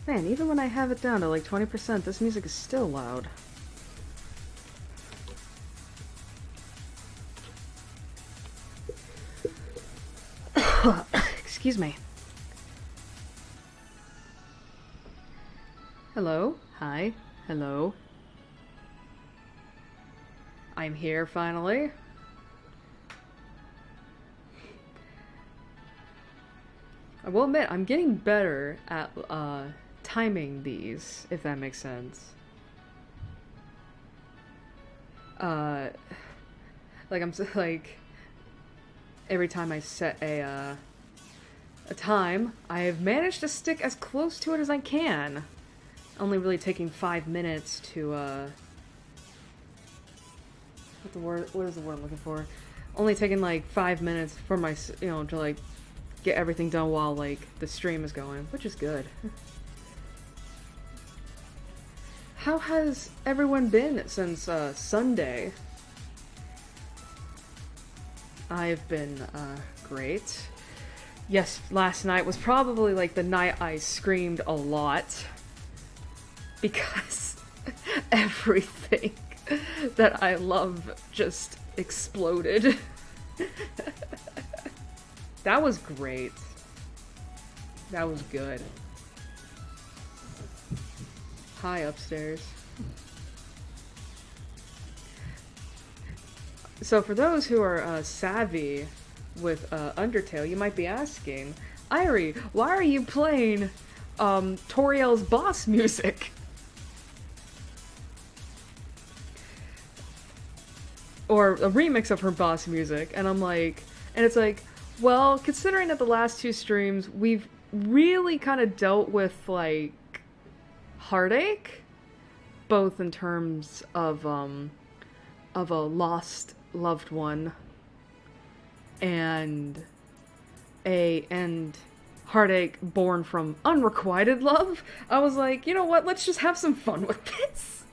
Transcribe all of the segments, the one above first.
Man, even when I have it down to like 20%, this music is still loud. Excuse me. Hello? Hi? Hello? I'm here finally. I will admit, I'm getting better at timing these, if that makes sense. Like every time I set a time, I have managed to stick as close to it as I can. Only really taking 5 minutes to what is the word I'm looking for? Only taking like 5 minutes for my, to like get everything done while like the stream is going, which is good. How has everyone been since Sunday? I've been great. Yes, last night was probably like the night I screamed a lot because everything that I love just exploded. That was great. That was good. Hi, upstairs. So for those who are savvy with Undertale, you might be asking, Airi, why are you playing Toriel's boss music? Or a remix of her boss music, and I'm like, and it's like, well, considering that the last 2 streams, we've really kind of dealt with, like, heartache, both in terms of a lost loved one, and heartache born from unrequited love. I was like, you know what, let's just have some fun with this.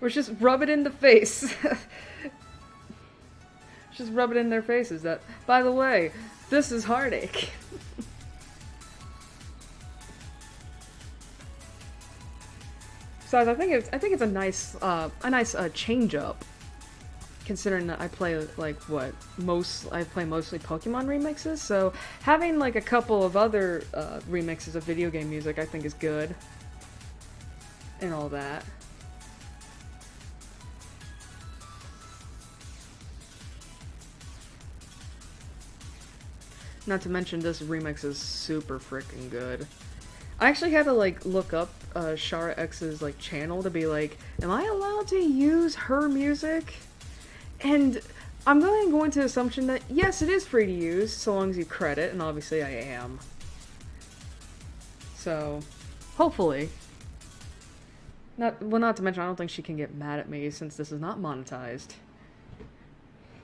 Let's just rub it in the face. Just rub it in their faces that, by the way, this is heartache. Besides, I think it's a nice change up, considering that I play like I play mostly Pokemon remixes. So having like a couple of other remixes of video game music, I think is good, and all that. Not to mention, this remix is super freaking good. I actually had to like look up Shara X's like channel to be like, am I allowed to use her music? And I'm going to go into the assumption that yes, it is free to use so long as you credit, and obviously I am. So, hopefully. Not to mention, I don't think she can get mad at me since this is not monetized.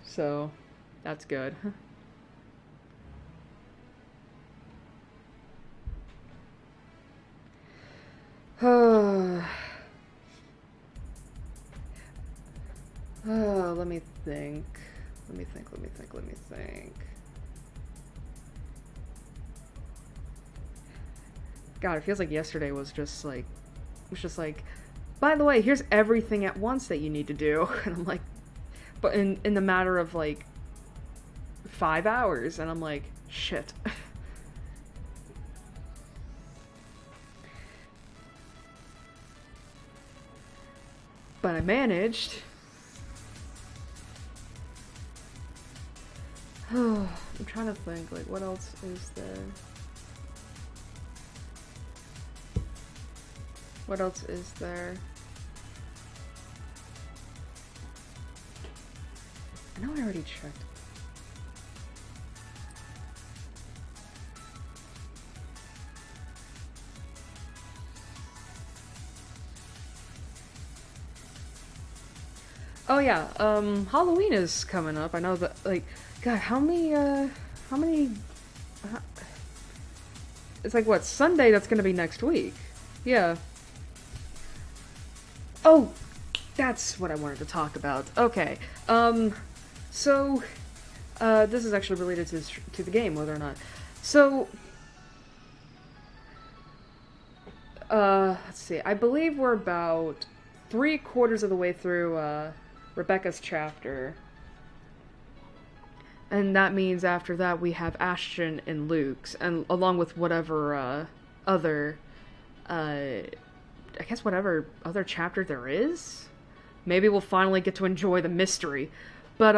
So, that's good. Let me think. Let me think. God, it feels like yesterday was just like, by the way, here's everything at once that you need to do. And I'm like, but in the matter of like 5 hours, and I'm like, shit. But I managed. I'm trying to think, like, what else is there? What else is there? I know I already checked. Oh yeah, Halloween is coming up. I know that, like, God, how many, it's like, what, Sunday that's gonna be next week. Yeah. Oh, that's what I wanted to talk about. Okay, so, this is actually related to the game, whether or not. So, Let's see. I believe we're about 3/4 of the way through, Rebecca's chapter. And that means after that we have Ashton and Luke's, and along with whatever, other, I guess whatever other chapter there is? Maybe we'll finally get to enjoy the mystery. But,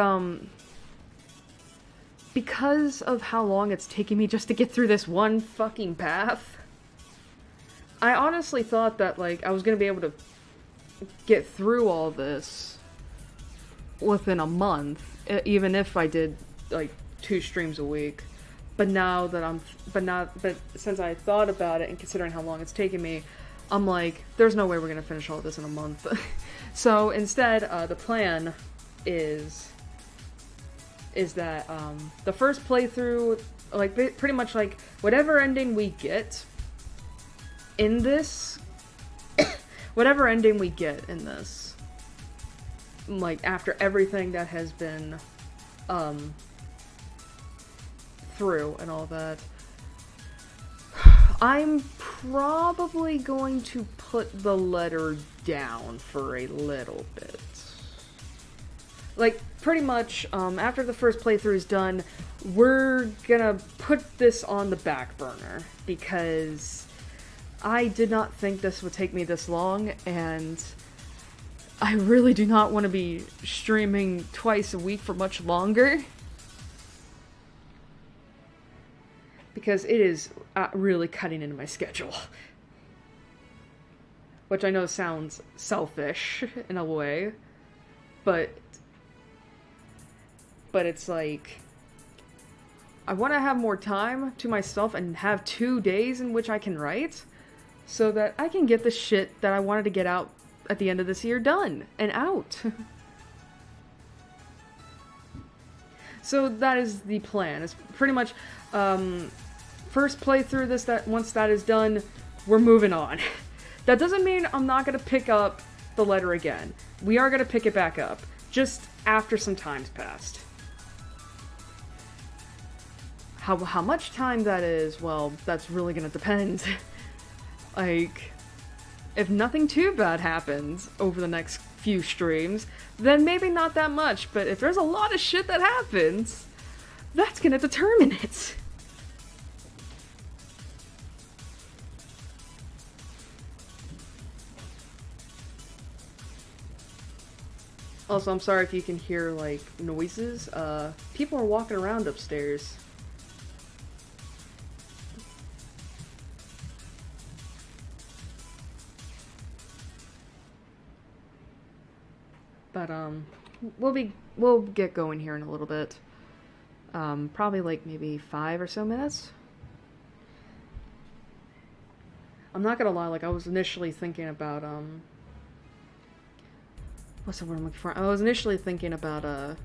because of how long it's taking me just to get through this one fucking path, I honestly thought that, like, I was gonna be able to get through all this within a month, even if I did, like, 2 streams a week. But now that but since I thought about it and considering how long it's taken me, I'm like, there's no way we're gonna finish all this in a month. So instead, the plan is that, the first playthrough, like, pretty much, like, whatever ending we get in this, whatever ending we get in this, like, after everything that has been, through and all that, I'm probably going to put the letter down for a little bit. Like, pretty much, after the first playthrough is done, we're gonna put this on the back burner, because I did not think this would take me this long, and I really do not want to be streaming twice a week for much longer. Because it is really cutting into my schedule. Which I know sounds selfish in a way, but it's like, I want to have more time to myself and have 2 days in which I can write, so that I can get the shit that I wanted to get out at the end of this year done and out. So that is the plan. It's pretty much, first playthrough this, that once that is done, we're moving on. That doesn't mean I'm not gonna pick up the letter again. We are gonna pick it back up, just after some time's passed. How much time that is, well, that's really gonna depend. Like, if nothing too bad happens over the next few streams, then maybe not that much, but if there's a lot of shit that happens, that's gonna determine it. Also, I'm sorry if you can hear, like, noises. People are walking around upstairs. But, we'll get going here in a little bit. Probably, like, maybe 5 or so minutes. I'm not gonna lie, like, I was initially thinking about, what's the word I'm looking for? I was initially thinking about,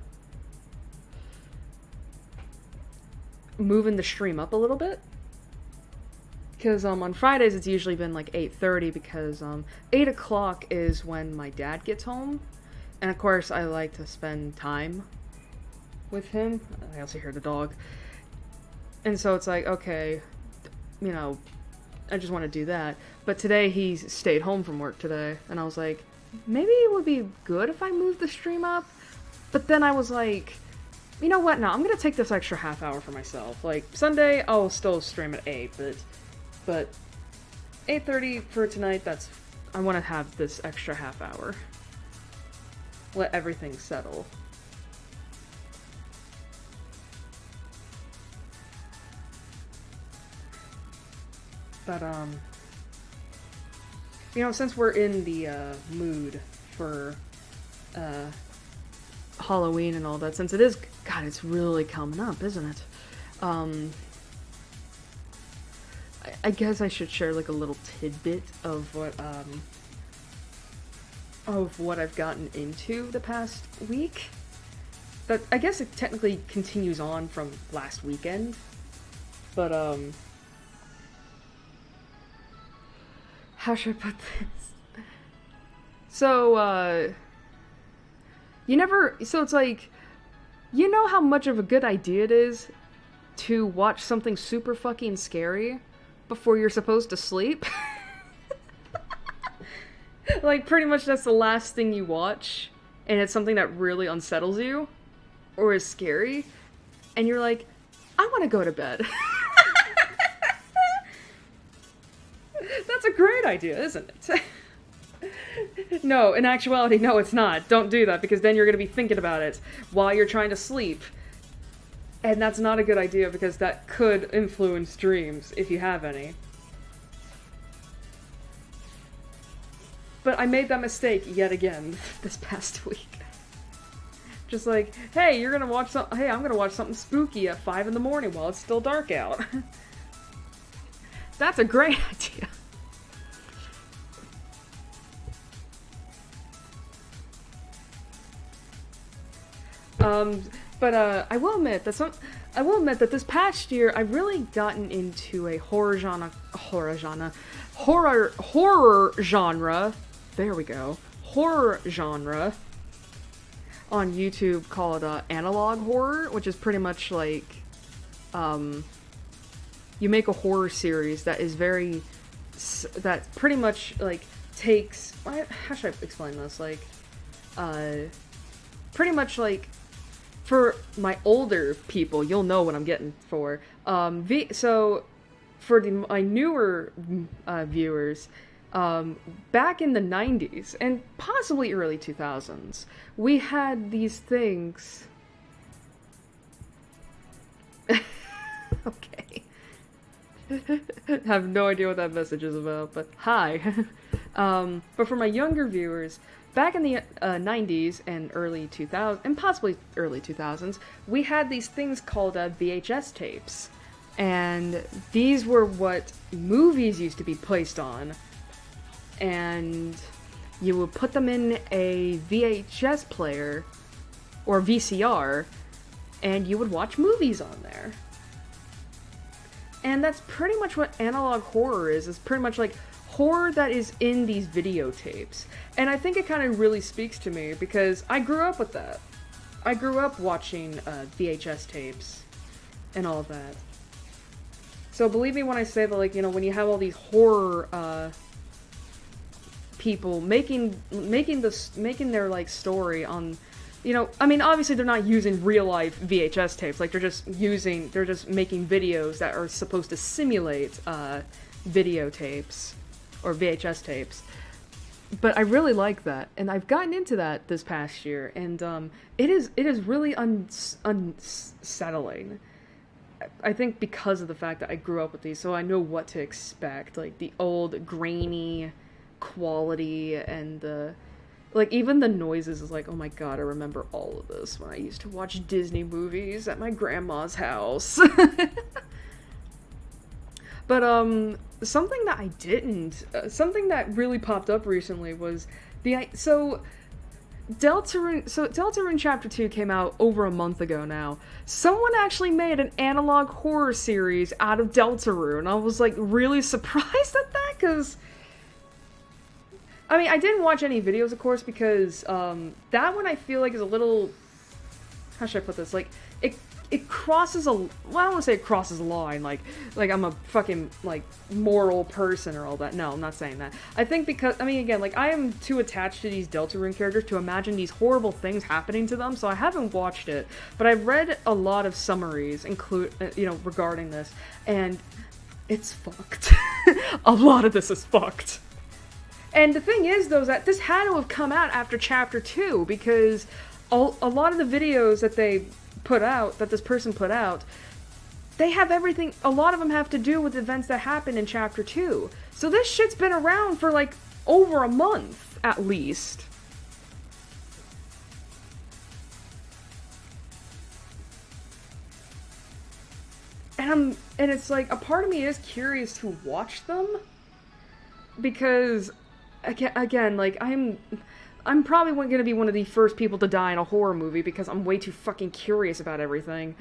moving the stream up a little bit. Because, on Fridays it's usually been, like, 8:30, because, 8 o'clock is when my dad gets home. And, of course, I like to spend time with him. I also hear the dog. And so it's like, okay, you know, I just want to do that. But today he stayed home from work today, and I was like, maybe it would be good if I moved the stream up. But then I was like, you know what, no, I'm gonna take this extra half hour for myself. Like, Sunday, I'll still stream at 8, but 8:30 for tonight, I want to have this extra half hour. Let everything settle. But, you know, since we're in the, mood for, Halloween and all that, since it is, God, it's really coming up, isn't it? I guess I should share, like, a little tidbit of what I've gotten into the past week. That, I guess it technically continues on from last weekend, but, how should I put this? So, so it's like, you know how much of a good idea it is to watch something super fucking scary before you're supposed to sleep? Like, pretty much that's the last thing you watch, and it's something that really unsettles you, or is scary, and you're like, I want to go to bed. That's a great idea, isn't it? No, in actuality, no, it's not. Don't do that, because then you're going to be thinking about it while you're trying to sleep. And that's not a good idea, because that could influence dreams, if you have any. But I made that mistake yet again this past week. Just like, hey, you're gonna watch some. Hey, I'm gonna watch something spooky at 5 in the morning while it's still dark out. That's a great idea. But I will admit that this past year I've really gotten into a horror genre. There we go. Horror genre on YouTube called analog horror, which is pretty much like you make a horror series that is that pretty much like takes, how should I explain this? Like pretty much like, for my older people, you'll know what I'm getting for. So for my newer viewers, back in the 90s and possibly early 2000s, we had these things. Okay. Have no idea what that message is about, but hi. But for my younger viewers, back in the 90s and early 2000s, and possibly early 2000s, we had these things called VHS tapes. And these were what movies used to be placed on. And you would put them in a VHS player, or VCR, and you would watch movies on there. And that's pretty much what analog horror is. It's pretty much like horror that is in these videotapes. And I think it kind of really speaks to me, because I grew up with that. I grew up watching VHS tapes and all of that. So believe me when I say that, like, you know, when you have all these horror people making their like story on, you know, I mean, obviously they're not using real life VHS tapes, like they're just making videos that are supposed to simulate videotapes or VHS tapes. But I really like that, and I've gotten into that this past year, and it is really unsettling. I think because of the fact that I grew up with these, so I know what to expect, like the old grainy quality, and like even the noises is like, oh my god, I remember all of this when I used to watch Disney movies at my grandma's house. But something that I didn't, something that really popped up recently was Deltarune Chapter 2 came out over a month ago now. Someone actually made an analog horror series out of Deltarune. I was like really surprised at that, because I mean, I didn't watch any videos, of course, because that one I feel like is a little, how should I put this, like it crosses well, I don't want to say it crosses a line, like I'm a fucking, like, moral person or all that. No, I'm not saying that. I think because, I mean, again, like, I am too attached to these Deltarune characters to imagine these horrible things happening to them, so I haven't watched it. But I've read a lot of summaries, regarding this, and it's fucked. A lot of this is fucked. And the thing is, though, is that this had to have come out after Chapter 2, because a lot of the videos that this person put out, they have everything, a lot of them have to do with events that happened in Chapter 2. So this shit's been around for, like, over a month, at least. And it's like, a part of me is curious to watch them, because, again, like, I'm probably going to be one of the first people to die in a horror movie, because I'm way too fucking curious about everything.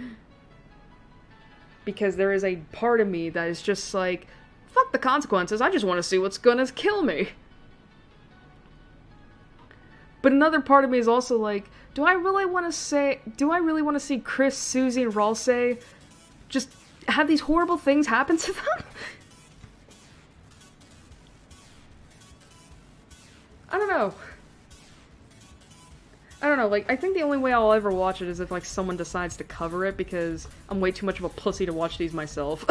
Because there is a part of me that is just like, fuck the consequences, I just want to see what's gonna kill me. But another part of me is also like, do I really want to see Chris, Susie, and Ralsei just have these horrible things happen to them? I don't know. I don't know, like, I think the only way I'll ever watch it is if, like, someone decides to cover it, because I'm way too much of a pussy to watch these myself.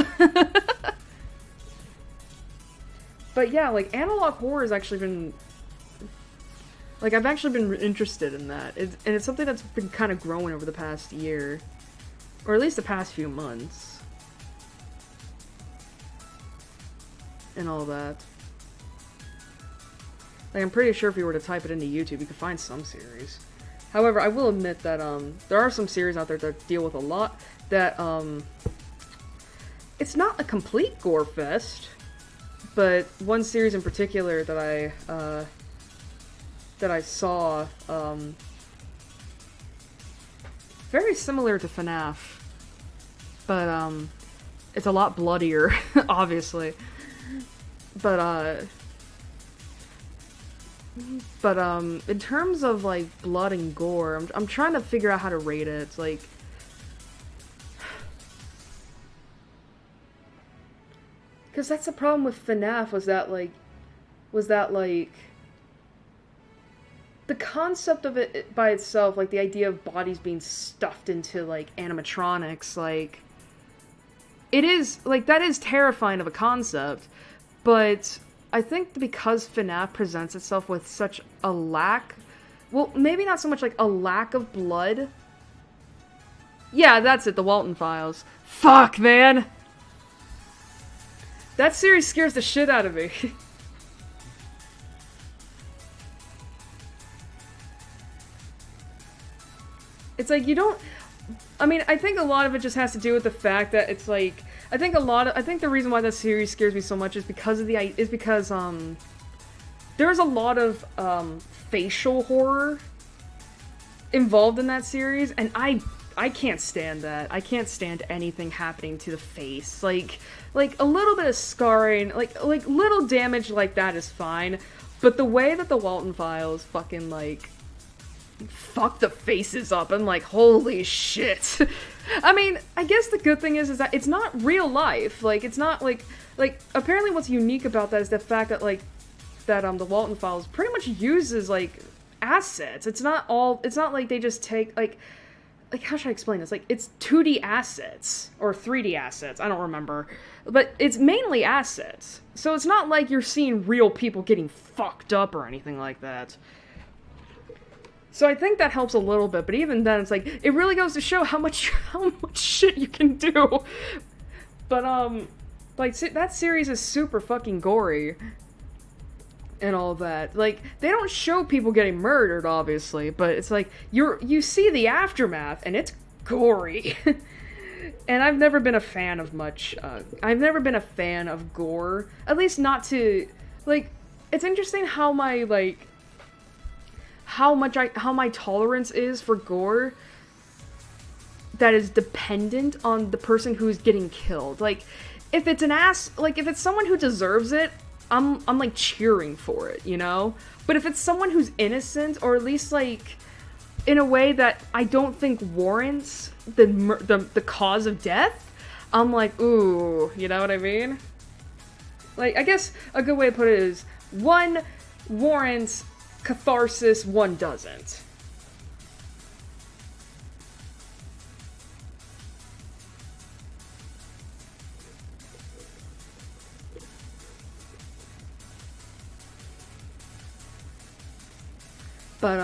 But yeah, like, analog horror has actually been... Like, I've actually been interested in that. And it's something that's been kind of growing over the past year. Or at least the past few months. And all that. Like, I'm pretty sure if you were to type it into YouTube, you could find some series. However, I will admit that, there are some series out there that deal with a lot that, it's not a complete gore fest, but one series in particular that I saw, very similar to FNAF, but, it's a lot bloodier, obviously. But, in terms of, like, blood and gore, I'm trying to figure out how to rate it. It's like... Because that's the problem with FNAF, was that, the concept of it by itself, like, the idea of bodies being stuffed into, like, animatronics, like... It is, like, that is terrifying of a concept, but... I think because FNAF presents itself with such a lack... Well, maybe not so much like a lack of blood. Yeah, that's it, the Walton Files. Fuck, man! That series scares the shit out of me. It's like, you don't... I mean, I think a lot of it just has to do with the fact that it's like... I think the reason why that series scares me so much is because there's a lot of, facial horror involved in that series, and I can't stand that. I can't stand anything happening to the face. Like a little bit of scarring, like little damage like that is fine, but the way that the Walton Files fucking, like, fuck the faces up, I'm like, holy shit. I mean, I guess the good thing is that it's not real life. Like, it's not like, apparently what's unique about that is the fact that, like, the Walton Files pretty much uses, like, assets. It's not like they just take, like, how should I explain this? Like, it's 2D assets, or 3D assets, I don't remember. But it's mainly assets. So it's not like you're seeing real people getting fucked up or anything like that. So I think that helps a little bit, but even then, it's like, it really goes to show how much shit you can do. But, like, that series is super fucking gory. And all that. Like, they don't show people getting murdered, obviously, but it's like, you see the aftermath, and it's gory. And I've never been a fan of I've never been a fan of gore. At least not to, like, it's interesting how my, like... how my tolerance is for gore that is dependent on the person who's getting killed. Like, if it's if it's someone who deserves it, I'm like cheering for it, you know? But if it's someone who's innocent, or at least, like, in a way that I don't think warrants the cause of death, I'm like, ooh, you know what I mean? Like, I guess a good way to put it is, one warrants catharsis, one doesn't. But,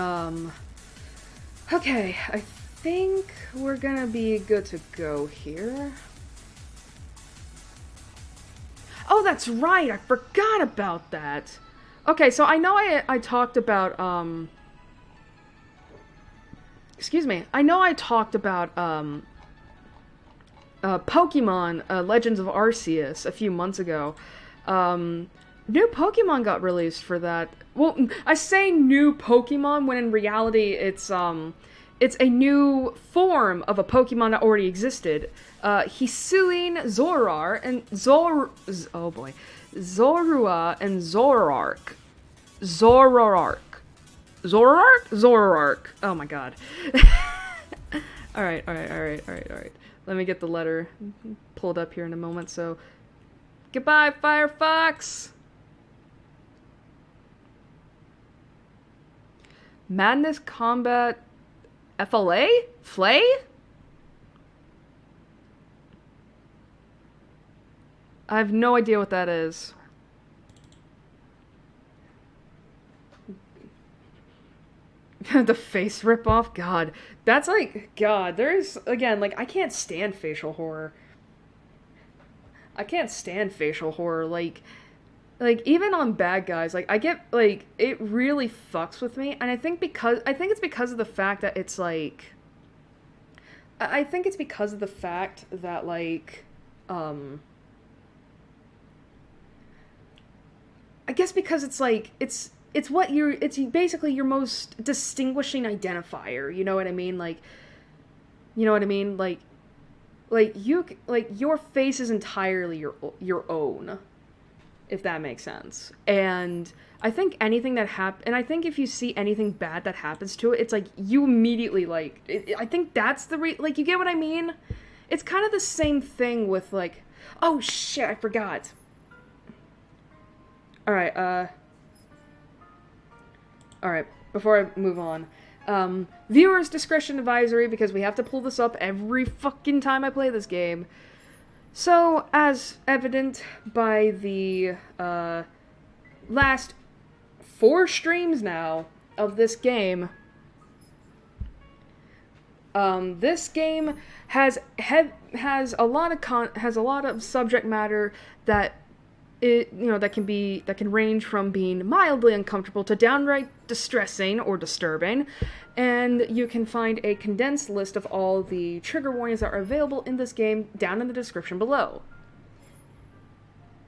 okay, I think we're gonna be good to go here. Oh, that's right, I forgot about that. Okay, so I know I talked about, excuse me, I know I talked about, Pokemon, Legends of Arceus a few months ago. New Pokemon got released for that. Well, I say new Pokemon when in reality it's a new form of a Pokemon that already existed. Hisuian Zoroark and Zorua and Zoroark. Zoroark? Oh my god. Alright. Let me get the letter pulled up here in a moment, so... Goodbye, Firefox! Madness Combat FLA? Flay? I have no idea what that is. The face ripoff? God. That's like, God, there's, again, like, I can't stand facial horror. I can't stand facial horror, like, even on bad guys, like, I get, like, it really fucks with me, and I think it's because of the fact that it's, like, I think it's because of the fact that, like, I guess because it's, like, it's basically your most distinguishing identifier, you know what I mean? Like, you know what I mean? Like, your face is entirely your own, if that makes sense. And I think anything that and I think if you see anything bad that happens to it, it's like, you immediately, like, I think that's like, you get what I mean? It's kind of the same thing with, like, oh shit, I forgot. Alright, before I move on, viewers discretion advisory, because we have to pull this up every fucking time I play this game. So, as evident by the, last 4 streams now of this game, this game has a lot of subject matter that that can range from being mildly uncomfortable to downright distressing or disturbing, and you can find a condensed list of all the trigger warnings that are available in this game down in the description below.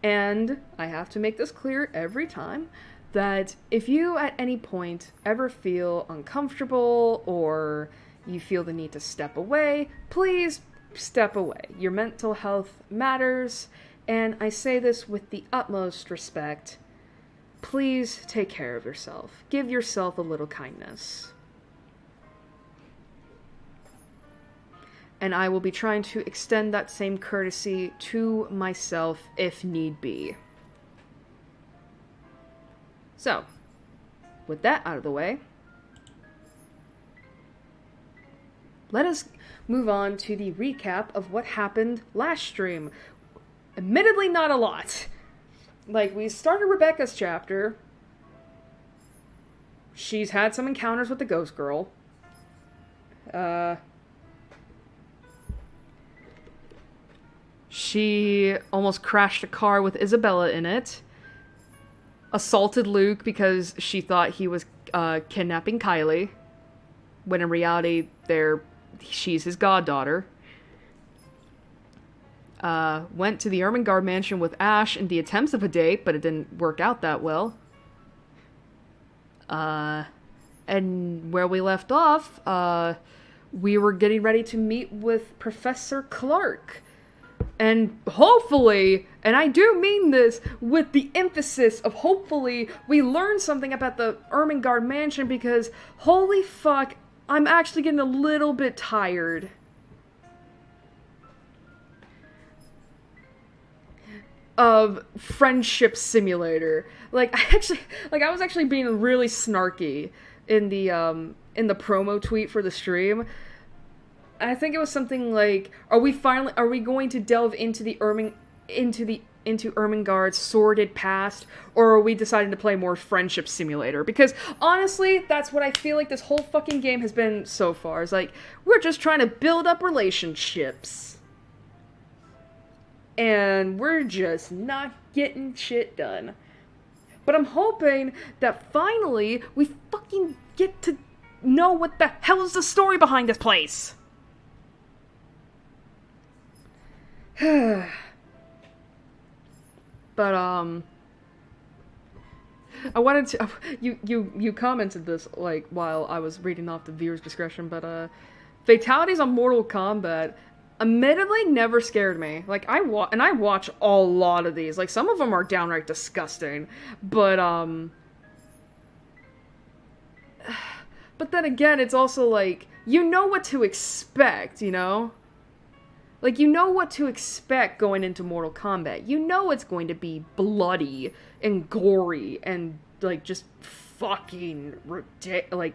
And I have to make this clear every time, that if you at any point ever feel uncomfortable or you feel the need to step away, please step away. Your mental health matters. And I say this with the utmost respect. Please take care of yourself. Give yourself a little kindness. And I will be trying to extend that same courtesy to myself if need be. So, with that out of the way, let us move on to the recap of what happened last stream. Admittedly, not a lot. Like, we started Rebecca's chapter. She's had some encounters with the ghost girl. She almost crashed a car with Isabella in it. Assaulted Luke because she thought he was kidnapping Kylie, when in reality she's his goddaughter. Went to the Ermengarde mansion with Ash in the attempts of a date, but it didn't work out that well. And where we left off, we were getting ready to meet with Professor Clark. And hopefully, and I do mean this with the emphasis of hopefully, we learn something about the Ermengarde mansion, because holy fuck, I'm actually getting a little bit tired of Friendship Simulator. Like, I was actually being really snarky in the promo tweet for the stream. I think it was something like, are we going to delve into Ermengarde's sordid past, or are we deciding to play more Friendship Simulator? Because honestly, that's what I feel like this whole fucking game has been so far. It's like, we're just trying to build up relationships. And we're just not getting shit done. But I'm hoping that finally we fucking get to know what the hell is the story behind this place. But I wanted to you commented this like while I was reading off the viewer's discretion, but fatalities on Mortal Kombat admittedly never scared me. Like, I watch a lot of these. Like, some of them are downright disgusting, but then again, it's also like, you know what to expect, you know? Like, you know what to expect going into Mortal Kombat. You know it's going to be bloody and gory and, like, just fucking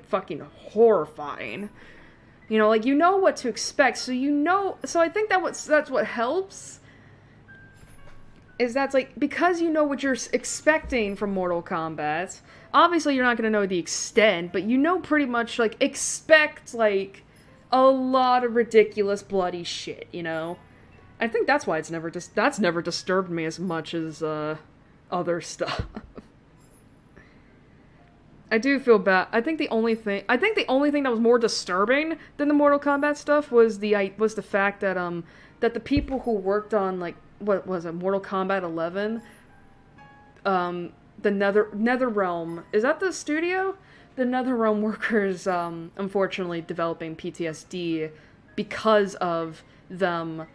fucking horrifying. You know, like, you know what to expect, so you know, so I think that's what helps, is that's, like, because you know what you're expecting from Mortal Kombat, obviously you're not gonna know the extent, but you know pretty much, like, expect, like, a lot of ridiculous bloody shit, you know? I think that's why that's never disturbed me as much as, other stuff. I do feel bad. I think the only thing that was more disturbing than the Mortal Kombat stuff was the fact that that the people who worked on, like, what was it, Mortal Kombat 11, the NetherRealm, is that the studio? The NetherRealm workers unfortunately developing PTSD because of them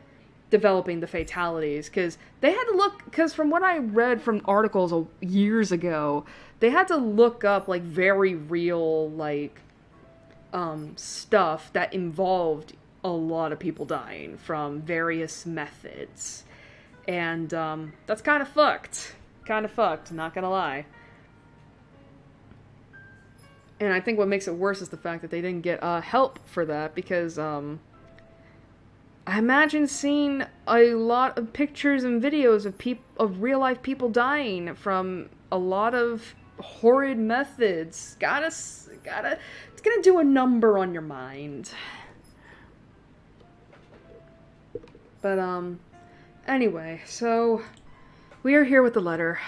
developing the fatalities, because they had to look, because from what I read from articles years ago, they had to look up, like, very real, like, stuff that involved a lot of people dying from various methods, and that's kind of fucked, not gonna lie. And I think what makes it worse is the fact that they didn't get help for that, because I imagine seeing a lot of pictures and videos of real life people dying from a lot of horrid methods. It's gonna do a number on your mind. But anyway, so we are here with the letter.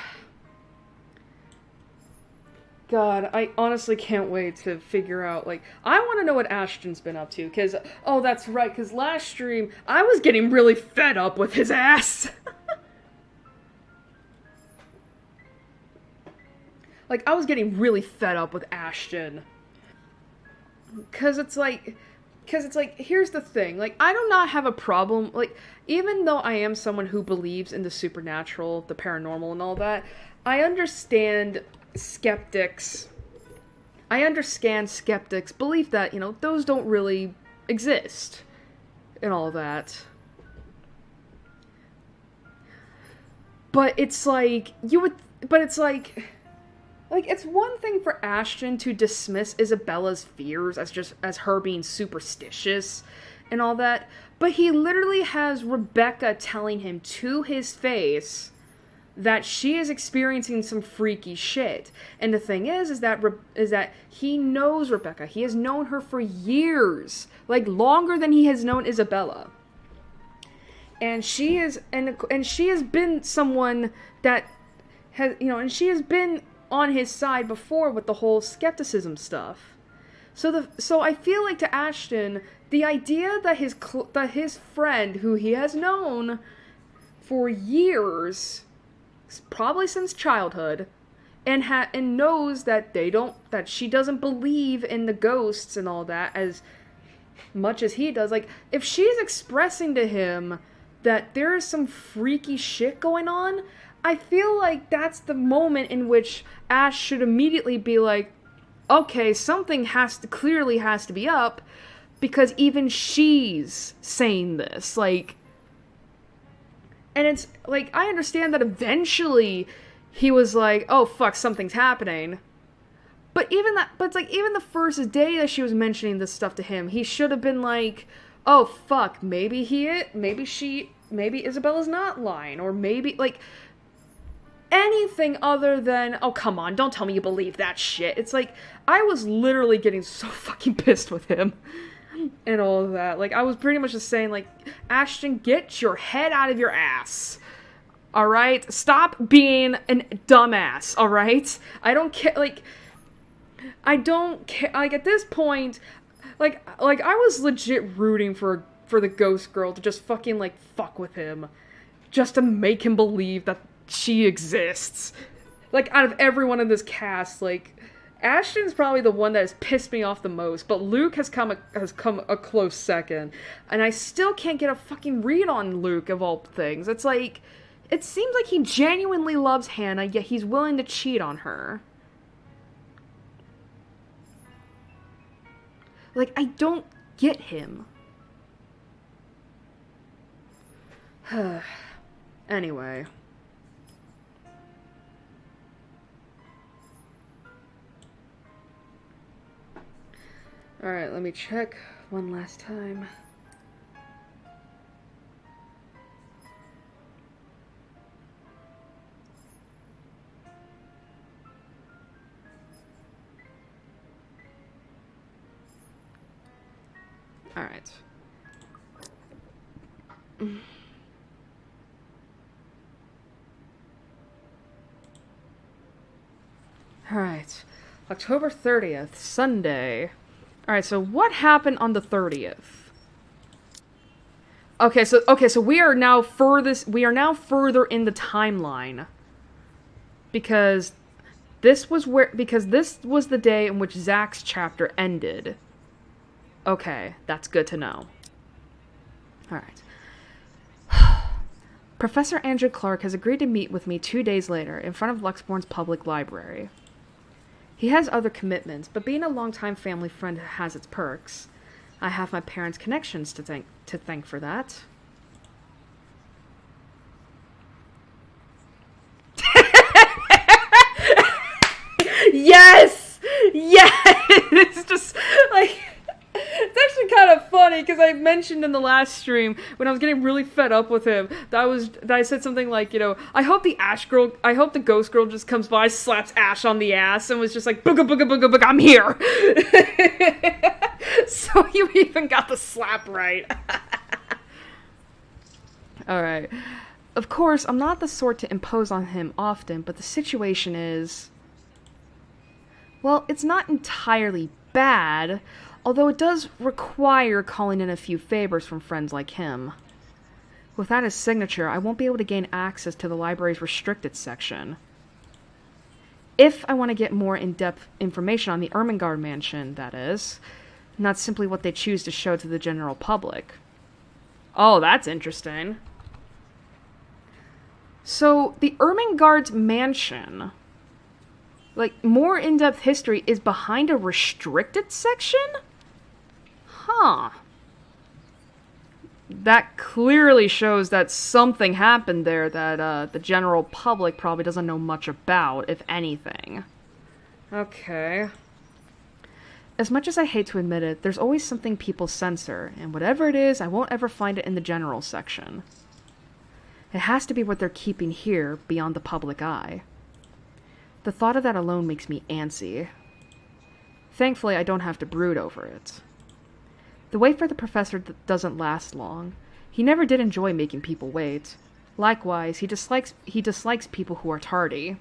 God, I honestly can't wait to figure out, like, I want to know what Ashton's been up to, because, oh, that's right, because last stream, I was getting really fed up with his ass. Like, I was getting really fed up with Ashton. Because it's like, here's the thing, like, I do not have a problem, like, even though I am someone who believes in the supernatural, the paranormal, and all that, I understand skeptics' belief that, you know, those don't really exist, and all that. But it's like, it's one thing for Ashton to dismiss Isabella's fears as her being superstitious and all that, but he literally has Rebecca telling him to his face that she is experiencing some freaky shit. And the thing is that he knows Rebecca. He has known her for years, like longer than he has known Isabella. And she has been someone that has, you know, and she has been on his side before with the whole skepticism stuff. So I feel like, to Ashton, the idea that his friend, who he has known for years, probably since childhood, and knows that she doesn't believe in the ghosts and all that as much as he does, like, if she's expressing to him that there is some freaky shit going on, I feel like that's the moment in which Ash should immediately be like, okay, something clearly has to be up, because even she's saying this, like. And it's, like, I understand that eventually he was like, oh, fuck, something's happening. But it's like, even the first day that she was mentioning this stuff to him, he should have been like, oh, fuck, maybe Isabella's not lying, or maybe, like, anything other than, oh, come on, don't tell me you believe that shit. It's like, I was literally getting so fucking pissed with him. And all of that. Like, I was pretty much just saying, like, Ashton, get your head out of your ass. Alright? Stop being a dumbass, alright? I don't care, like, at this point, like, I was legit rooting for the ghost girl to just fucking, like, fuck with him. Just to make him believe that she exists. Like, out of everyone in this cast, like, Ashton's probably the one that has pissed me off the most, but Luke has come a close second, and I still can't get a fucking read on Luke, of all things. It's like, it seems like he genuinely loves Hannah, yet he's willing to cheat on her. Like, I don't get him. Anyway. Alright, let me check one last time. Alright. Alright. October 30th, Sunday. Alright, so what happened on the 30th? Okay, so we are now further in the timeline. Because this was the day in which Zach's chapter ended. Okay, that's good to know. Alright. Professor Andrew Clark has agreed to meet with me 2 days later in front of Luxbourne's public library. He has other commitments, but being a longtime family friend has its perks. I have my parents' connections to thank for that. Yes! Yes! It's just, like... It's actually kind of funny, because I mentioned in the last stream, when I was getting really fed up with him, that I said something like, you know, I hope the ghost girl just comes by, slaps Ash on the ass, and was just like, booga booga booga booga, I'm here! So you even got the slap right. Alright. Of course, I'm not the sort to impose on him often, but the situation is... Well, it's not entirely bad, although it does require calling in a few favors from friends like him. Without his signature, I won't be able to gain access to the library's restricted section. If I want to get more in-depth information on the Ermengarde mansion, that is, not simply what they choose to show to the general public. Oh, that's interesting. So, the Ermengarde's mansion, like, more in-depth history is behind a restricted section? Huh. That clearly shows that something happened there that the general public probably doesn't know much about, if anything. Okay. As much as I hate to admit it, there's always something people censor, and whatever it is, I won't ever find it in the general section. It has to be what they're keeping here, beyond the public eye. The thought of that alone makes me antsy. Thankfully, I don't have to brood over it. The wait for the professor doesn't last long. He never did enjoy making people wait. Likewise, he dislikes people who are tardy.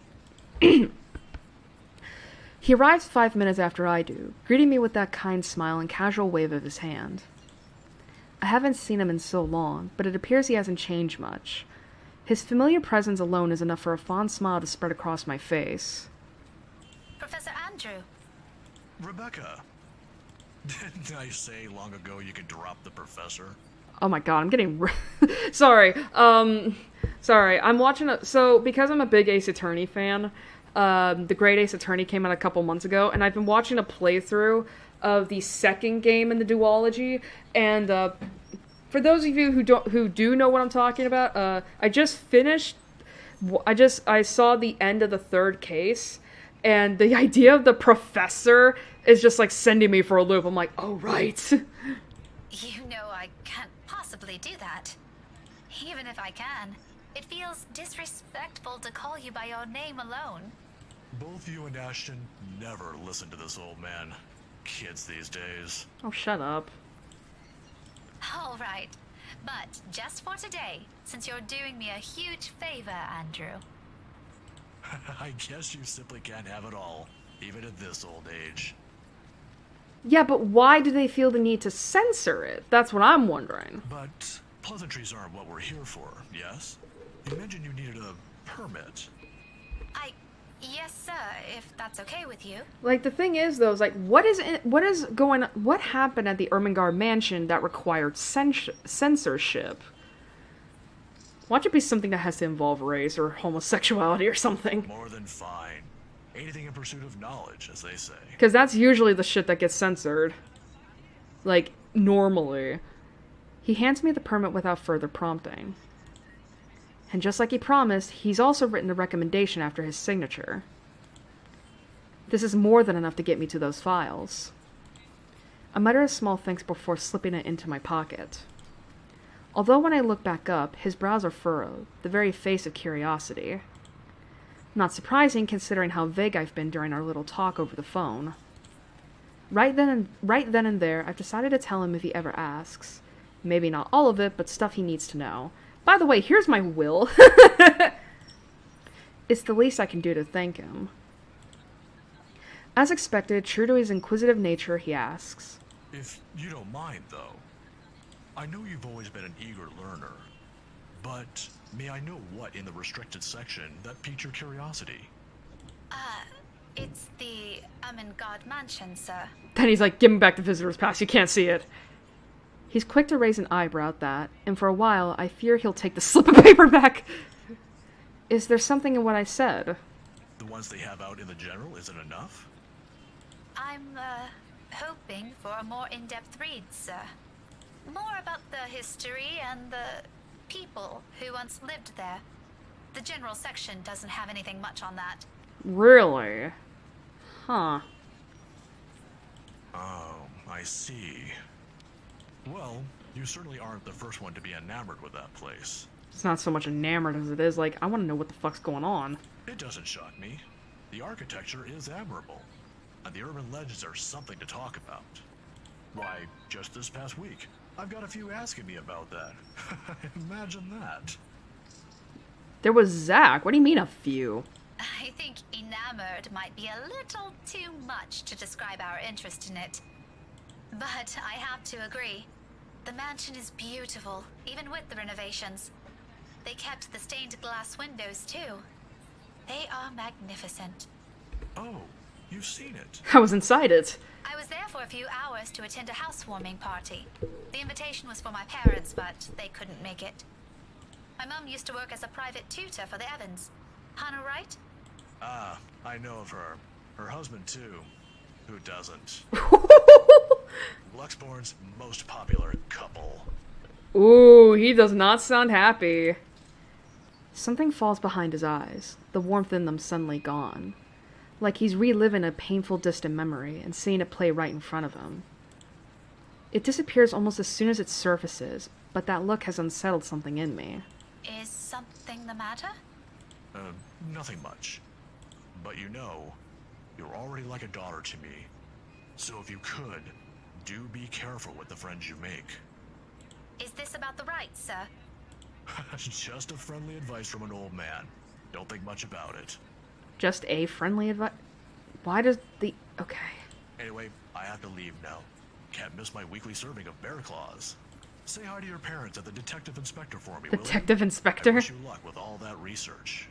He arrives 5 minutes after I do, greeting me with that kind smile and casual wave of his hand. I haven't seen him in so long, but it appears he hasn't changed much. His familiar presence alone is enough for a fond smile to spread across my face. Professor Andrew. Rebecca. Didn't I say long ago you could drop the professor? Oh my god, I'm getting... Sorry. Sorry. I'm watching So, because I'm a big Ace Attorney fan, the Great Ace Attorney came out a couple months ago, and I've been watching a playthrough of the second game in the duology, and, for those of you who do know what I'm talking about, I just finished... I saw the end of the third case, and the idea of the professor is just, like, sending me for a loop. I'm like, oh, right. You know I can't possibly do that. Even if I can, it feels disrespectful to call you by your name alone. Both you and Ashton never listen to this old man. Kids these days. Oh, shut up. All right. But just for today, since you're doing me a huge favor, Andrew. I guess you simply can't have it all, even at this old age. Yeah, but why do they feel the need to censor it? That's what I'm wondering. But pleasantries aren't what we're here for, yes? You mentioned you needed a permit. Yes, sir, if that's okay with you. Like, the thing is, though, is like, what happened at the Ermengarde mansion that required censorship? Watch it be something that has to involve race or homosexuality or something. More than fine. Anything in pursuit of knowledge, as they say. Because that's usually the shit that gets censored. Like, normally. He hands me the permit without further prompting. And just like he promised, he's also written a recommendation after his signature. This is more than enough to get me to those files. I muttered a small thanks before slipping it into my pocket. Although when I look back up, his brows are furrowed, the very face of curiosity. Not surprising considering how vague I've been during our little talk over the phone. Right then and there, I've decided to tell him if he ever asks. Maybe not all of it, but stuff he needs to know. By the way, here's my will. It's the least I can do to thank him. As expected, true to his inquisitive nature, he asks. If you don't mind, though, I know you've always been an eager learner, but may I know what in the restricted section that piqued your curiosity? It's the God mansion, sir. Then he's like, give him back the visitor's pass, you can't see it. He's quick to raise an eyebrow at that, and for a while, I fear he'll take the slip of paper back. Is there something in what I said? The ones they have out in the general isn't enough? I'm, hoping for a more in-depth read, sir. More about the history and the people who once lived there. The general section doesn't have anything much on that. Really? Huh. Oh, I see. Well, you certainly aren't the first one to be enamored with that place. It's not so much enamored as it is like, I want to know what the fuck's going on. It doesn't shock me. The architecture is admirable, and the urban legends are something to talk about. Why, just this past week, I've got a few asking me about that. Imagine that. There was Zach. What do you mean a few? I think enamored might be a little too much to describe our interest in it. But I have to agree. The mansion is beautiful, even with the renovations. They kept the stained glass windows, too. They are magnificent. Oh, you've seen it. I was inside it. I was there for a few hours to attend a housewarming party. The invitation was for my parents, but they couldn't make it. My mum used to work as a private tutor for the Evans. Hannah Wright? Ah, I know of her. Her husband, too. Who doesn't? Luxborn's most popular couple. Ooh, he does not sound happy. Something falls behind his eyes, the warmth in them suddenly gone. Like he's reliving a painful distant memory and seeing it play right in front of him. It disappears almost as soon as it surfaces, but that look has unsettled something in me. Is something the matter? Nothing much. But you know, you're already like a daughter to me. So if you could, do be careful with the friends you make. Is this about the rights, sir? Just a friendly advice from an old man. Don't think much about it. Just a friendly advice? Why does the... Okay. Anyway, I have to leave now. Can't miss my weekly serving of bear claws. Say hi to your parents at the detective inspector for me, will you? Detective inspector? I wish you luck with all that research.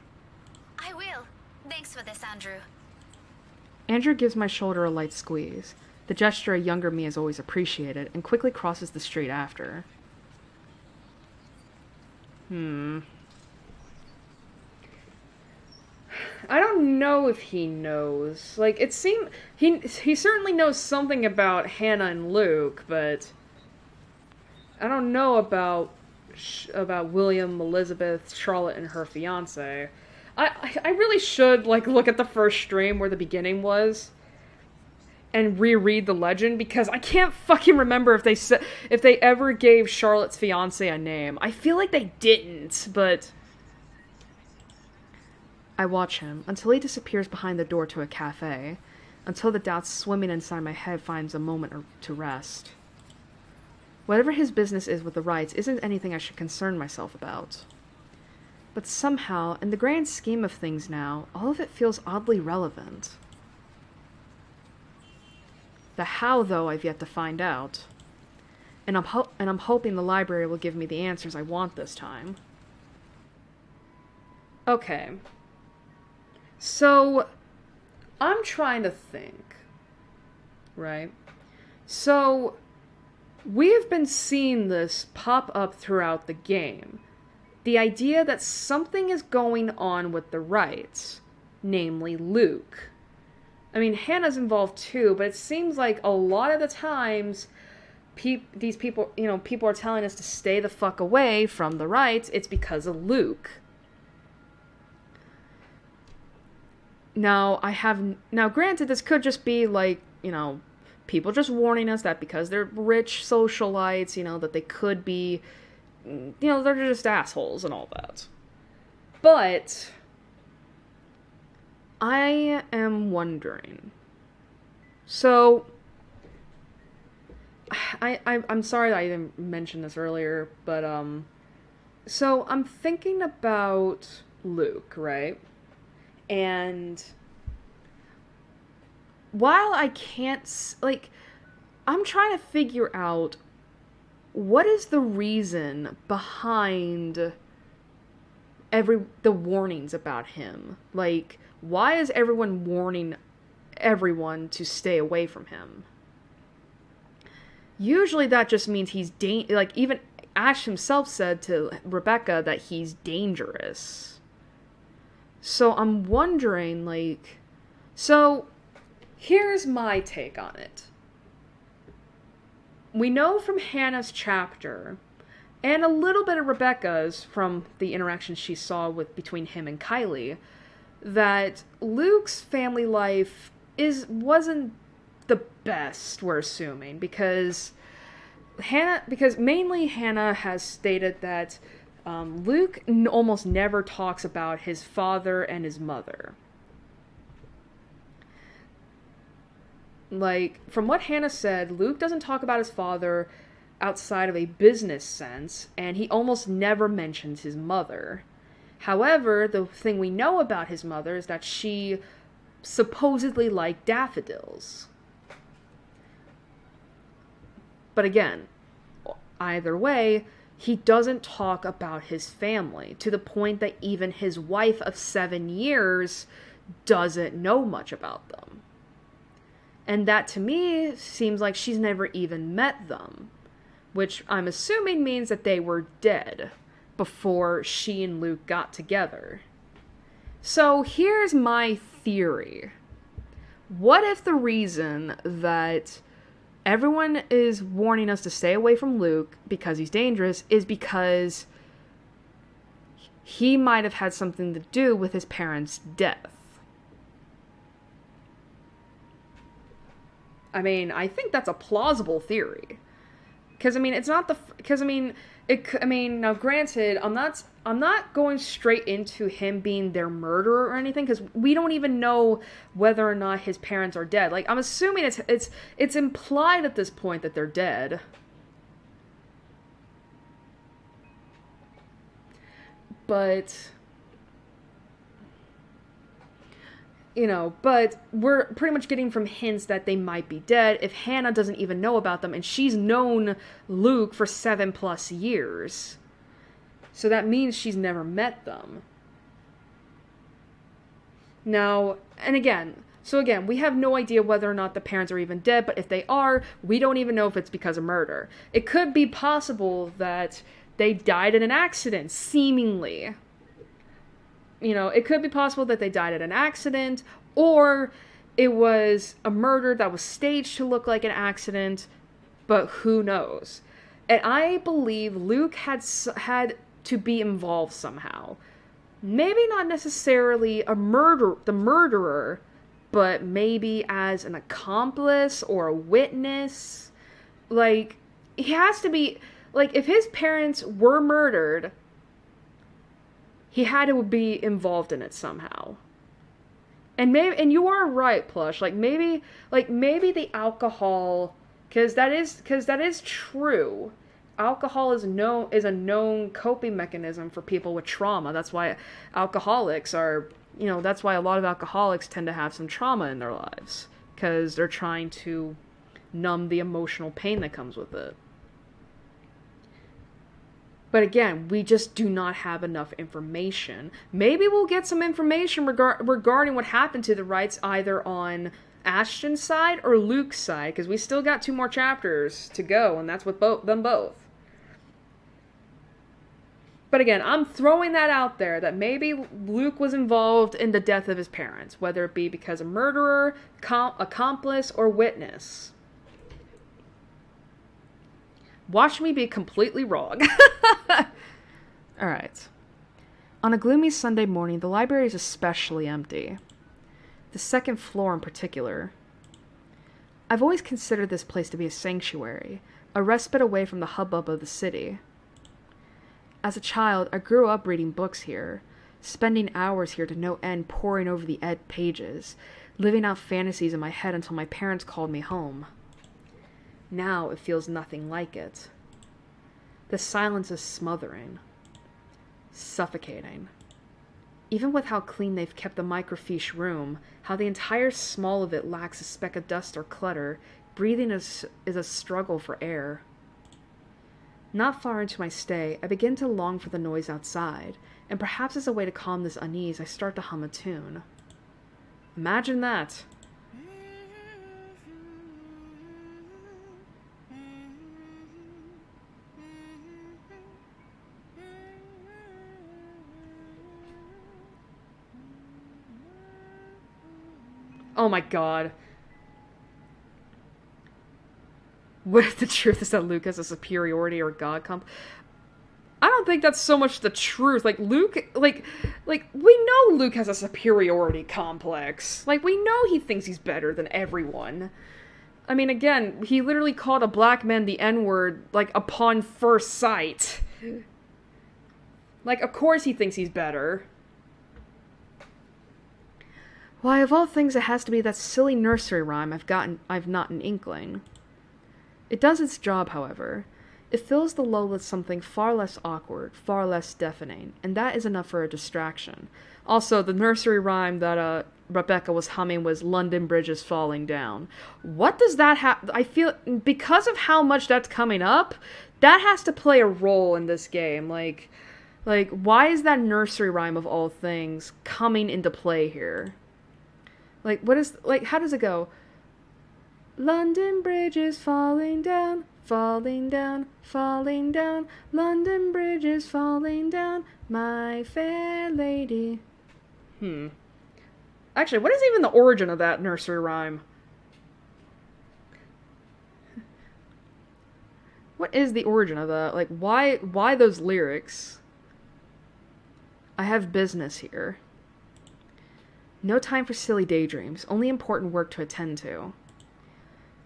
I will. Thanks for this, Andrew. Andrew gives my shoulder a light squeeze. The gesture a younger me has always appreciated, and quickly crosses the street after. I don't know if he knows. Like, it seemed... He certainly knows something about Hannah and Luke, but... I don't know about William, Elizabeth, Charlotte, and her fiancé. I really should, like, look at the first stream where the beginning was and reread the legend, because I can't fucking remember if they ever gave Charlotte's fiancé a name. I feel like they didn't, but... I watch him until he disappears behind the door to a cafe, until the doubts swimming inside my head finds a moment to rest. Whatever his business is with the rights isn't anything I should concern myself about. But somehow, in the grand scheme of things now, all of it feels oddly relevant. The how, though, I've yet to find out. And I'm hoping the library will give me the answers I want this time. Okay. So, I'm trying to think. Right? So, we have been seeing this pop up throughout the game. The idea that something is going on with the rights, namely Luke. I mean, Hannah's involved too, but it seems like a lot of the times these people, people are telling us to stay the fuck away from the rights. It's because of Luke. Now, granted, this could just be like, People just warning us that because they're rich socialites, you know, that they could be, you know, they're just assholes and all that. But I am wondering. So, I'm sorry that I didn't mention this earlier, but, so I'm thinking about Luke, right? And while I can't, like, I'm trying to figure out what is the reason behind the warnings about him. Like, why is everyone warning everyone to stay away from him? Usually that just means he's like, even Ash himself said to Rebecca that he's dangerous. So I'm wondering, like, so here's my take on it. We know from Hannah's chapter, and a little bit of Rebecca's from the interaction she saw between him and Kylie, that Luke's family life wasn't the best, we're assuming, because mainly Hannah has stated that Luke almost never talks about his father and his mother. Like, from what Hannah said, Luke doesn't talk about his father outside of a business sense, and he almost never mentions his mother. However, the thing we know about his mother is that she supposedly liked daffodils. But again, either way, he doesn't talk about his family, to the point that even his wife of 7 years doesn't know much about them. And that, to me, seems like she's never even met them, which I'm assuming means that they were dead before she and Luke got together. So here's my theory. What if the reason that everyone is warning us to stay away from Luke because he's dangerous is because he might have had something to do with his parents' death? I mean, I think that's a plausible theory. Because, I mean, it's not now granted, I'm not going straight into him being their murderer or anything, because we don't even know whether or not his parents are dead. Like, I'm assuming it's implied at this point that they're dead. But, you know, but we're pretty much getting from hints that they might be dead if Hannah doesn't even know about them, and she's known Luke for 7+ years. So that means she's never met them. Now, and again, we have no idea whether or not the parents are even dead, but if they are, we don't even know if it's because of murder. It could be possible that they died in an accident, seemingly. You know, it could be possible that they died in an accident, or it was a murder that was staged to look like an accident, but who knows? And I believe Luke had to be involved somehow. Maybe not necessarily the murderer, but maybe as an accomplice or a witness. Like, he has to be, like, if his parents were murdered, he had to be involved in it somehow. And you are right, Plush. Maybe the alcohol, because that is true. Alcohol is a known coping mechanism for people with trauma. That's why alcoholics are, you know, that's why a lot of alcoholics tend to have some trauma in their lives, because they're trying to numb the emotional pain that comes with it. But again, we just do not have enough information. Maybe we'll get some information regarding what happened to the Wrights, either on Ashton's side or Luke's side, because we still got 2 more chapters to go, and that's with them both. But again, I'm throwing that out there, that maybe Luke was involved in the death of his parents, whether it be because of murderer, accomplice, or witness. Watch me be completely wrong. Alright. On a gloomy Sunday morning, the library is especially empty. The second floor in particular. I've always considered this place to be a sanctuary, a respite away from the hubbub of the city. As a child, I grew up reading books here, spending hours here to no end poring over the pages, living out fantasies in my head until my parents called me home. Now it feels nothing like it. The silence is smothering, suffocating. Even with how clean they've kept the microfiche room, how the entire small of it lacks a speck of dust or clutter, breathing is a struggle for air. Not far into my stay, I begin to long for the noise outside, and perhaps as a way to calm this unease, I start to hum a tune. Imagine that. Oh my god. What if the truth is that Luke has a superiority or god I don't think that's so much the truth. Like, Luke, like, we know Luke has a superiority complex. Like, we know he thinks he's better than everyone. I mean, again, he literally called a black man the N-word, like, upon first sight. Like, of course he thinks he's better. Why, of all things, it has to be that silly nursery rhyme I've not an inkling. It does its job, however. It fills the lull with something far less awkward, far less deafening, and that is enough for a distraction. Also, the nursery rhyme that Rebecca was humming was London Bridge is Falling Down. What does that have? I feel, because of how much that's coming up, that has to play a role in this game. Like, why is that nursery rhyme of all things coming into play here? Like, what is, like, how does it go? London Bridge is falling down, falling down, falling down. London Bridge is falling down, my fair lady. Actually, what is even the origin of that nursery rhyme? What is the origin of that? Like, why those lyrics? I have business here. No time for silly daydreams, only important work to attend to.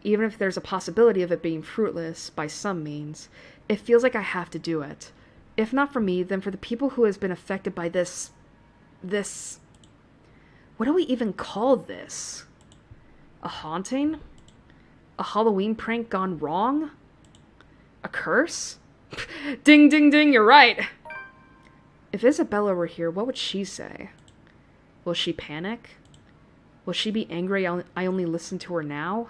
Even if there's a possibility of it being fruitless, by some means, it feels like I have to do it. If not for me, then for the people who has been affected by this... What do we even call this? A haunting? A Halloween prank gone wrong? A curse? Ding, ding, ding, you're right! If Isabella were here, what would she say? Will she panic? Will she be angry I only listen to her now?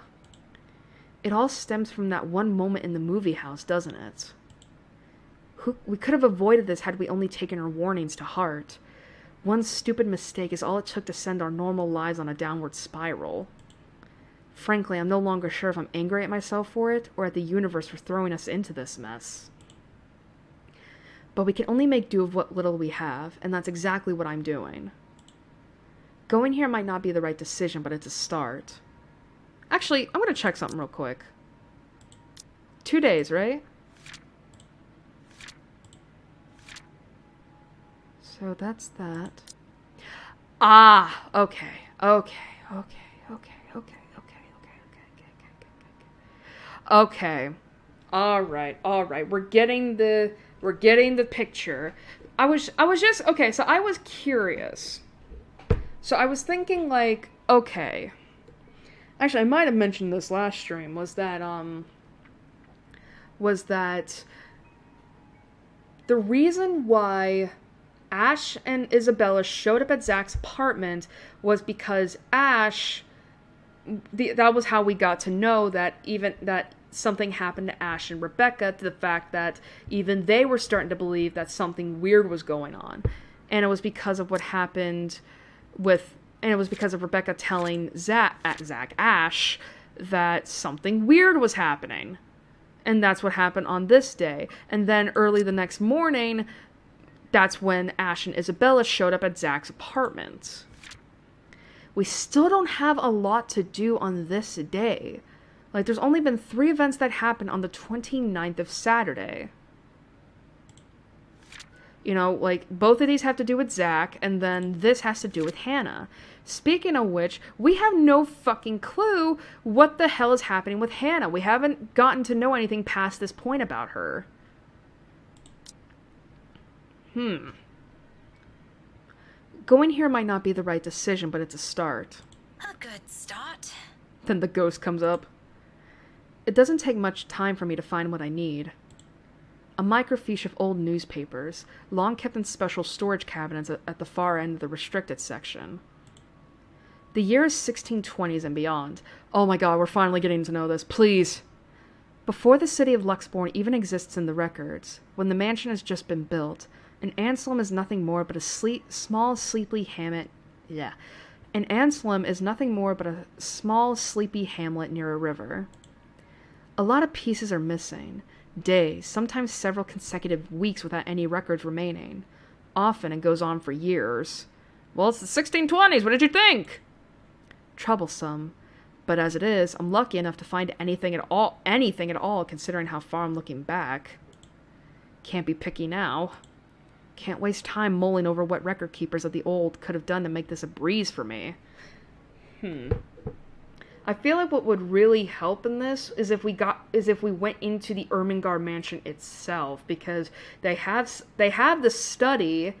It all stems from that one moment in the movie house, doesn't it? We could have avoided this had we only taken her warnings to heart. One stupid mistake is all it took to send our normal lives on a downward spiral. Frankly, I'm no longer sure if I'm angry at myself for it, or at the universe for throwing us into this mess. But we can only make do of what little we have, and that's exactly what I'm doing. Going here might not be the right decision, but it's a start. Actually, I'm gonna check something real quick. 2 days, right? So that's that. Ah, okay. Okay. Alright. We're getting the picture. I was just, okay, so I was curious. So I was thinking, like, okay. Actually, I might have mentioned this last stream, was that the reason why Ash and Isabella showed up at Zach's apartment was because Ash, that was how we got to know that something happened to Ash and Rebecca, to the fact that even they were starting to believe that something weird was going on. And it was because of what happened and it was because of Rebecca telling Ash, that something weird was happening. And that's what happened on this day. And then early the next morning, that's when Ash and Isabella showed up at Zach's apartment. We still don't have a lot to do on this day. Like, there's only been 3 events that happened on the 29th of Saturday. You know, like, both of these have to do with Zach, and then this has to do with Hannah. Speaking of which, we have no fucking clue what the hell is happening with Hannah. We haven't gotten to know anything past this point about her. Going here might not be the right decision, but it's a start. A good start. Then the ghost comes up. It doesn't take much time for me to find what I need. A microfiche of old newspapers, long kept in special storage cabinets at the far end of the restricted section. The year is 1620s and beyond. Oh my god, we're finally getting to know this. Please. Before the city of Luxbourne even exists in the records, when the mansion has just been built, an Anselm is nothing more but a small, sleepy hamlet. Yeah. An Anselm is nothing more but a small, sleepy hamlet near a river. A lot of pieces are missing. Days, sometimes several consecutive weeks without any records remaining. Often it goes on for years. Well, it's the 1620s, what did you think? Troublesome. But as it is, I'm lucky enough to find anything at all, considering how far I'm looking back. Can't be picky now. Can't waste time mulling over what record keepers of the old could have done to make this a breeze for me. I feel like what would really help in this is if we went into the Ermengarde mansion itself, because they have the study,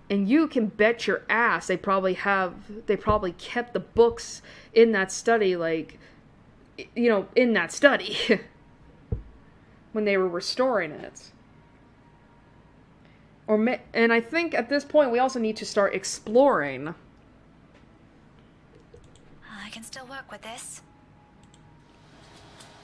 and you can bet your ass they probably kept the books in that study, like, you know, in that study when they were restoring it. And I think at this point we also need to start exploring. I can still work with this.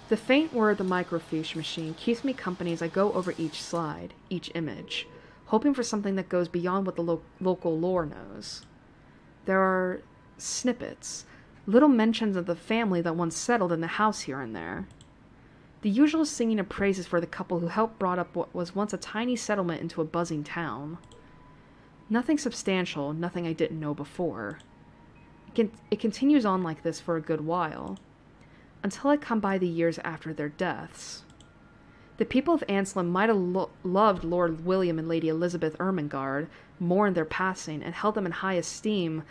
The faint whir of the microfiche machine keeps me company as I go over each slide, each image, hoping for something that goes beyond what the local lore knows. There are snippets, little mentions of the family that once settled in the house here and there. The usual singing of praises for the couple who helped brought up what was once a tiny settlement into a buzzing town. Nothing substantial, nothing I didn't know before. It continues on like this for a good while, until I come by the years after their deaths. The people of Anselm might have loved Lord William and Lady Elizabeth Ermengarde, mourned their passing, and held them in high esteem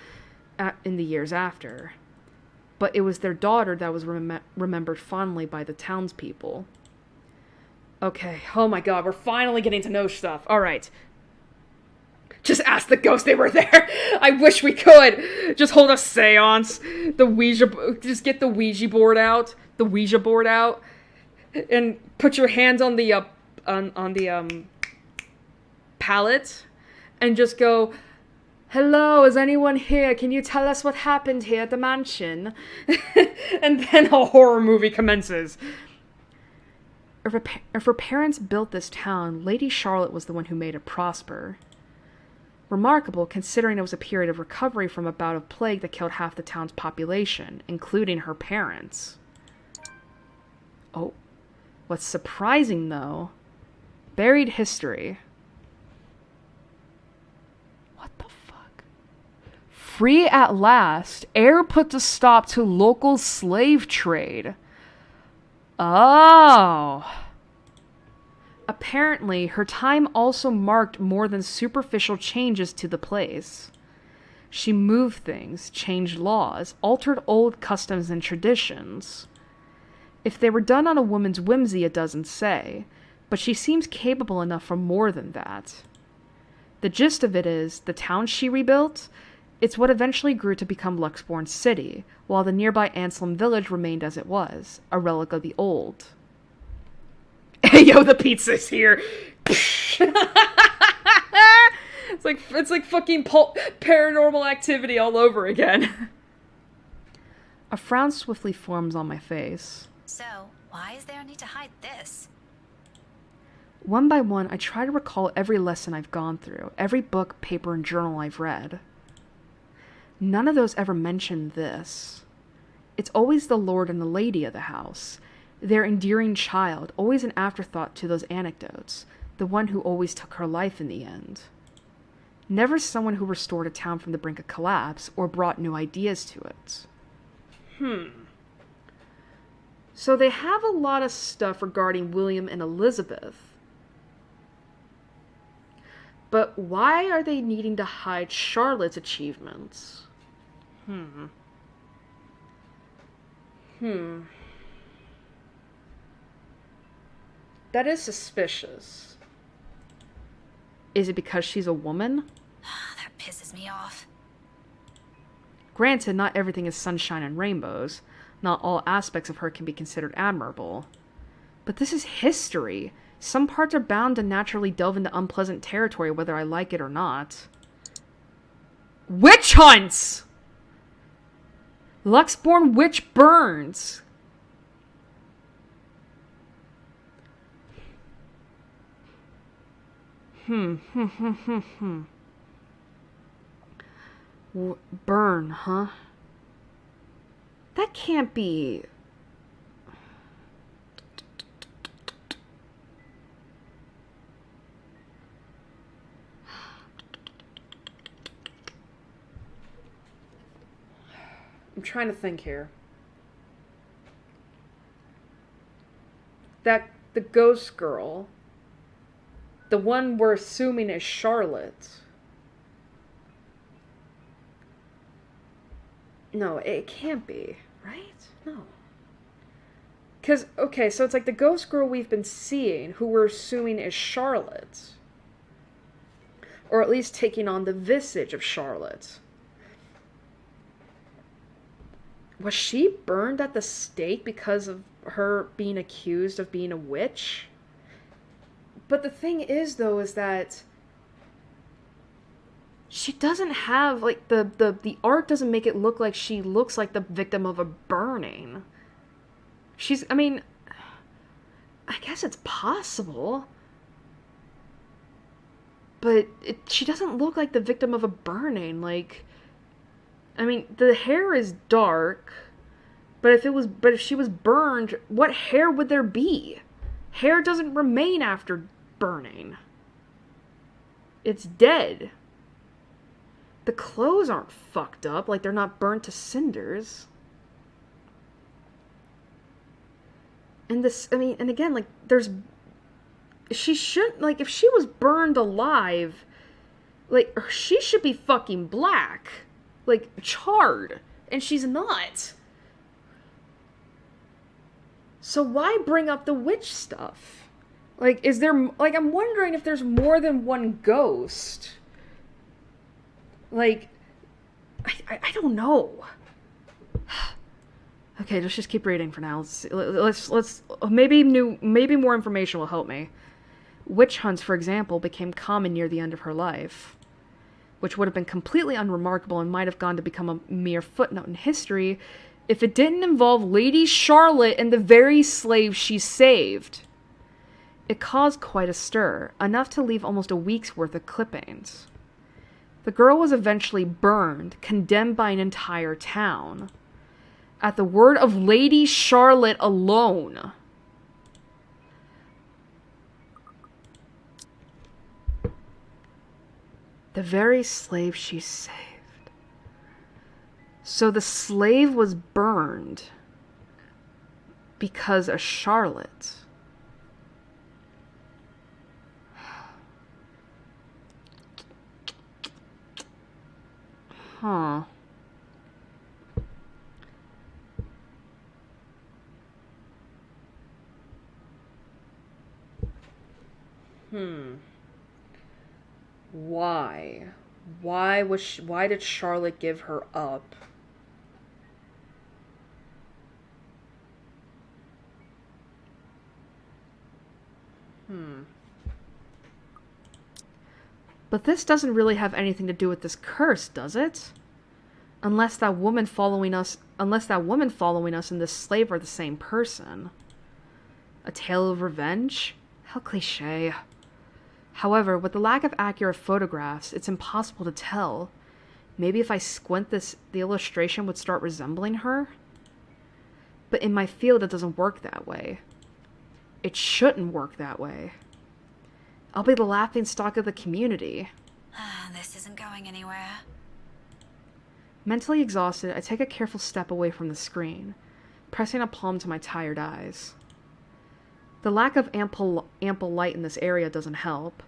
in the years after. But it was their daughter that was remembered fondly by the townspeople. Okay, oh my god, we're finally getting to know stuff. Alright. Just ask the ghost they were there. I wish we could. Just hold a seance. Just get the Ouija board out. And put your hands on the pallet. And just go, hello, is anyone here? Can you tell us what happened here at the mansion? And then a horror movie commences. If her parents built this town, Lady Charlotte was the one who made it prosper. Remarkable, considering it was a period of recovery from a bout of plague that killed half the town's population, including her parents. Oh, what's surprising, though, buried history. What the fuck? Free at last, heir put a stop to local slave trade. Oh. Apparently, her time also marked more than superficial changes to the place. She moved things, changed laws, altered old customs and traditions. If they were done on a woman's whimsy, it doesn't say, but she seems capable enough for more than that. The gist of it is, the town she rebuilt, it's what eventually grew to become Luxbourne City, while the nearby Anselm village remained as it was, a relic of the old. Hey, yo, the pizza's here. It's like fucking Paranormal Activity all over again. A frown swiftly forms on my face. So, why is there a need to hide this? One by one, I try to recall every lesson I've gone through, every book, paper, and journal I've read. None of those ever mentioned this. It's always the lord and the lady of the house. Their endearing child, always an afterthought to those anecdotes, the one who always took her life in the end. Never someone who restored a town from the brink of collapse, or brought new ideas to it. So they have a lot of stuff regarding William and Elizabeth. But why are they needing to hide Charlotte's achievements? That is suspicious. Is it because she's a woman? That pisses me off. Granted, not everything is sunshine and rainbows. Not all aspects of her can be considered admirable. But this is history. Some parts are bound to naturally delve into unpleasant territory whether I like it or not. Witch hunts! Luxborn witch burns! Burn, huh? That can't be... I'm trying to think here. That the ghost girl, the one we're assuming is Charlotte. No, it can't be, right? No. Because, okay, so it's like the ghost girl we've been seeing, who we're assuming is Charlotte. Or at least taking on the visage of Charlotte. Was she burned at the stake because of her being accused of being a witch? But the thing is, though, is that she doesn't have, like, the art doesn't make it look like she looks like the victim of a burning. I mean, I guess it's possible. But she doesn't look like the victim of a burning, like... I mean, the hair is dark, but if she was burned, what hair would there be? Hair doesn't remain after burning. It's dead. The clothes aren't fucked up, like they're not burnt to cinders. And this, I mean, and again, like, she shouldn't, like, if she was burned alive, like, she should be fucking black. Like, charred. And she's not. So why bring up the witch stuff? Like, is there... Like, I'm wondering if there's more than one ghost. Like... I don't know. Okay, let's just keep reading for now. Let's maybe more information will help me. Witch hunts, for example, became common near the end of her life, which would have been completely unremarkable and might have gone to become a mere footnote in history if it didn't involve Lady Charlotte and the very slaves she saved. It caused quite a stir, enough to leave almost a week's worth of clippings. The girl was eventually burned, condemned by an entire town. At the word of Lady Charlotte alone. The very slave she saved. So the slave was burned because of Charlotte. Huh. Why? Why did Charlotte give her up? But this doesn't really have anything to do with this curse, does it? Unless that woman following us and this slave are the same person. A tale of revenge? How cliché. However, with the lack of accurate photographs, it's impossible to tell. Maybe if I squint the illustration would start resembling her? But in my field, it doesn't work that way. It shouldn't work that way. I'll be the laughingstock of the community. This isn't going anywhere. Mentally exhausted, I take a careful step away from the screen, pressing a palm to my tired eyes. The lack of ample light in this area doesn't help.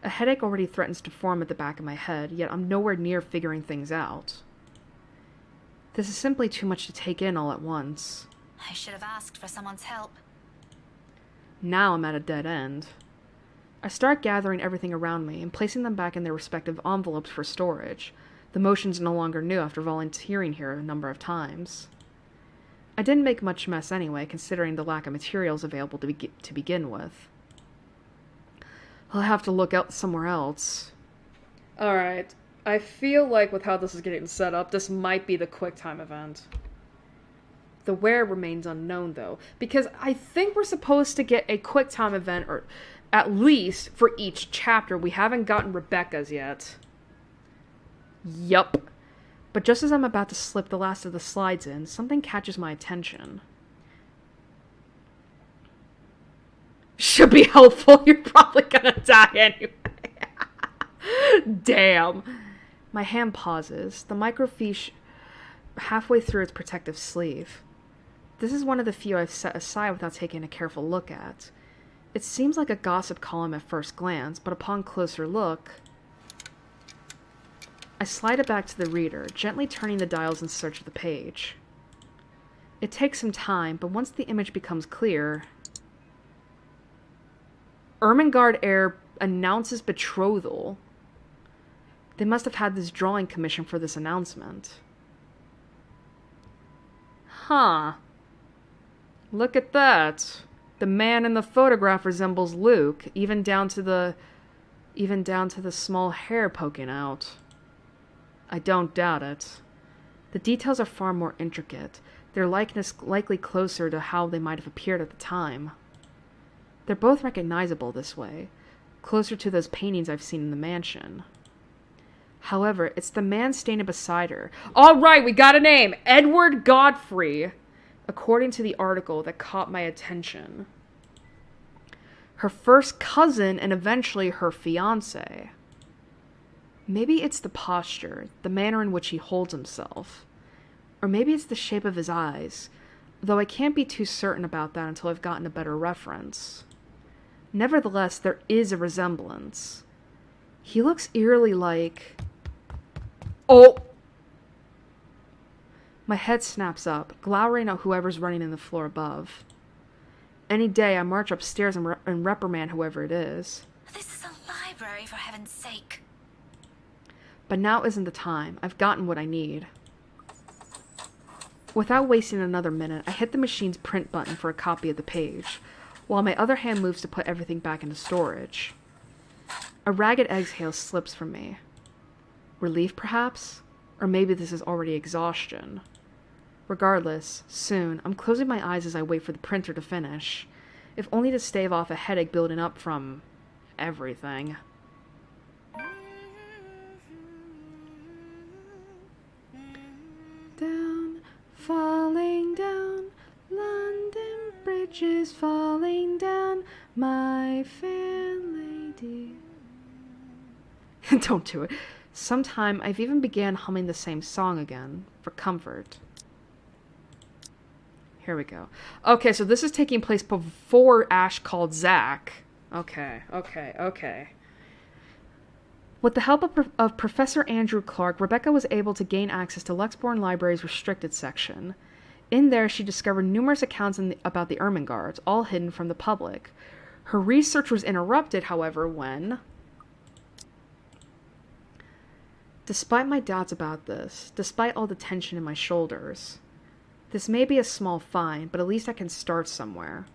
A headache already threatens to form at the back of my head, yet I'm nowhere near figuring things out. This is simply too much to take in all at once. I should have asked for someone's help. Now I'm at a dead end. I start gathering everything around me and placing them back in their respective envelopes for storage. The motion's no longer new after volunteering here a number of times. I didn't make much mess anyway, considering the lack of materials available to begin with. I'll have to look out somewhere else. Alright, I feel like with how this is getting set up, this might be the QuickTime event. The where remains unknown, though, because I think we're supposed to get a QuickTime event, or at least for each chapter. We haven't gotten Rebecca's yet. Yup. But just as I'm about to slip the last of the slides in, something catches my attention. Should be helpful. You're probably gonna die anyway. Damn. My hand pauses, the microfiche halfway through its protective sleeve. This is one of the few I've set aside without taking a careful look at. It seems like a gossip column at first glance, but upon closer look, I slide it back to the reader, gently turning the dials in search of the page. It takes some time, but once the image becomes clear, Ermengarde heir announces betrothal. They must have had this drawing commissioned for this announcement. Huh. Look at that. The man in the photograph resembles Luke, even down to the small hair poking out. I don't doubt it. The details are far more intricate, their likeness likely closer to how they might have appeared at the time. They're both recognizable this way, closer to those paintings I've seen in the mansion. However, it's the man standing beside her. Alright, we got a name! Edward Godfrey! According to the article that caught my attention. Her first cousin and eventually her fiancé. Maybe it's the posture, the manner in which he holds himself. Or maybe it's the shape of his eyes, though I can't be too certain about that until I've gotten a better reference. Nevertheless, there is a resemblance. He looks eerily like... Oh! My head snaps up, glowering at whoever's running in the floor above. Any day, I march upstairs and reprimand whoever it is. This is a library, for heaven's sake. But now isn't the time. I've gotten what I need. Without wasting another minute, I hit the machine's print button for a copy of the page, while my other hand moves to put everything back into storage. A ragged exhale slips from me. Relief, perhaps? Or maybe this is already exhaustion. Regardless, soon, I'm closing my eyes as I wait for the printer to finish, if only to stave off a headache building up from... everything. Down, falling down, London Bridge is falling down, my fair lady. Don't do it. Sometime I've even began humming the same song again, for comfort. Here we go. Okay, so this is taking place before Ash called Zack. Okay. With the help of Professor Andrew Clark, Rebecca was able to gain access to Luxbourne Library's restricted section. In there, she discovered numerous accounts about the Ermengardes, all hidden from the public. Her research was interrupted, however, when... Despite my doubts about this, despite all the tension in my shoulders, this may be a small find, but at least I can start somewhere.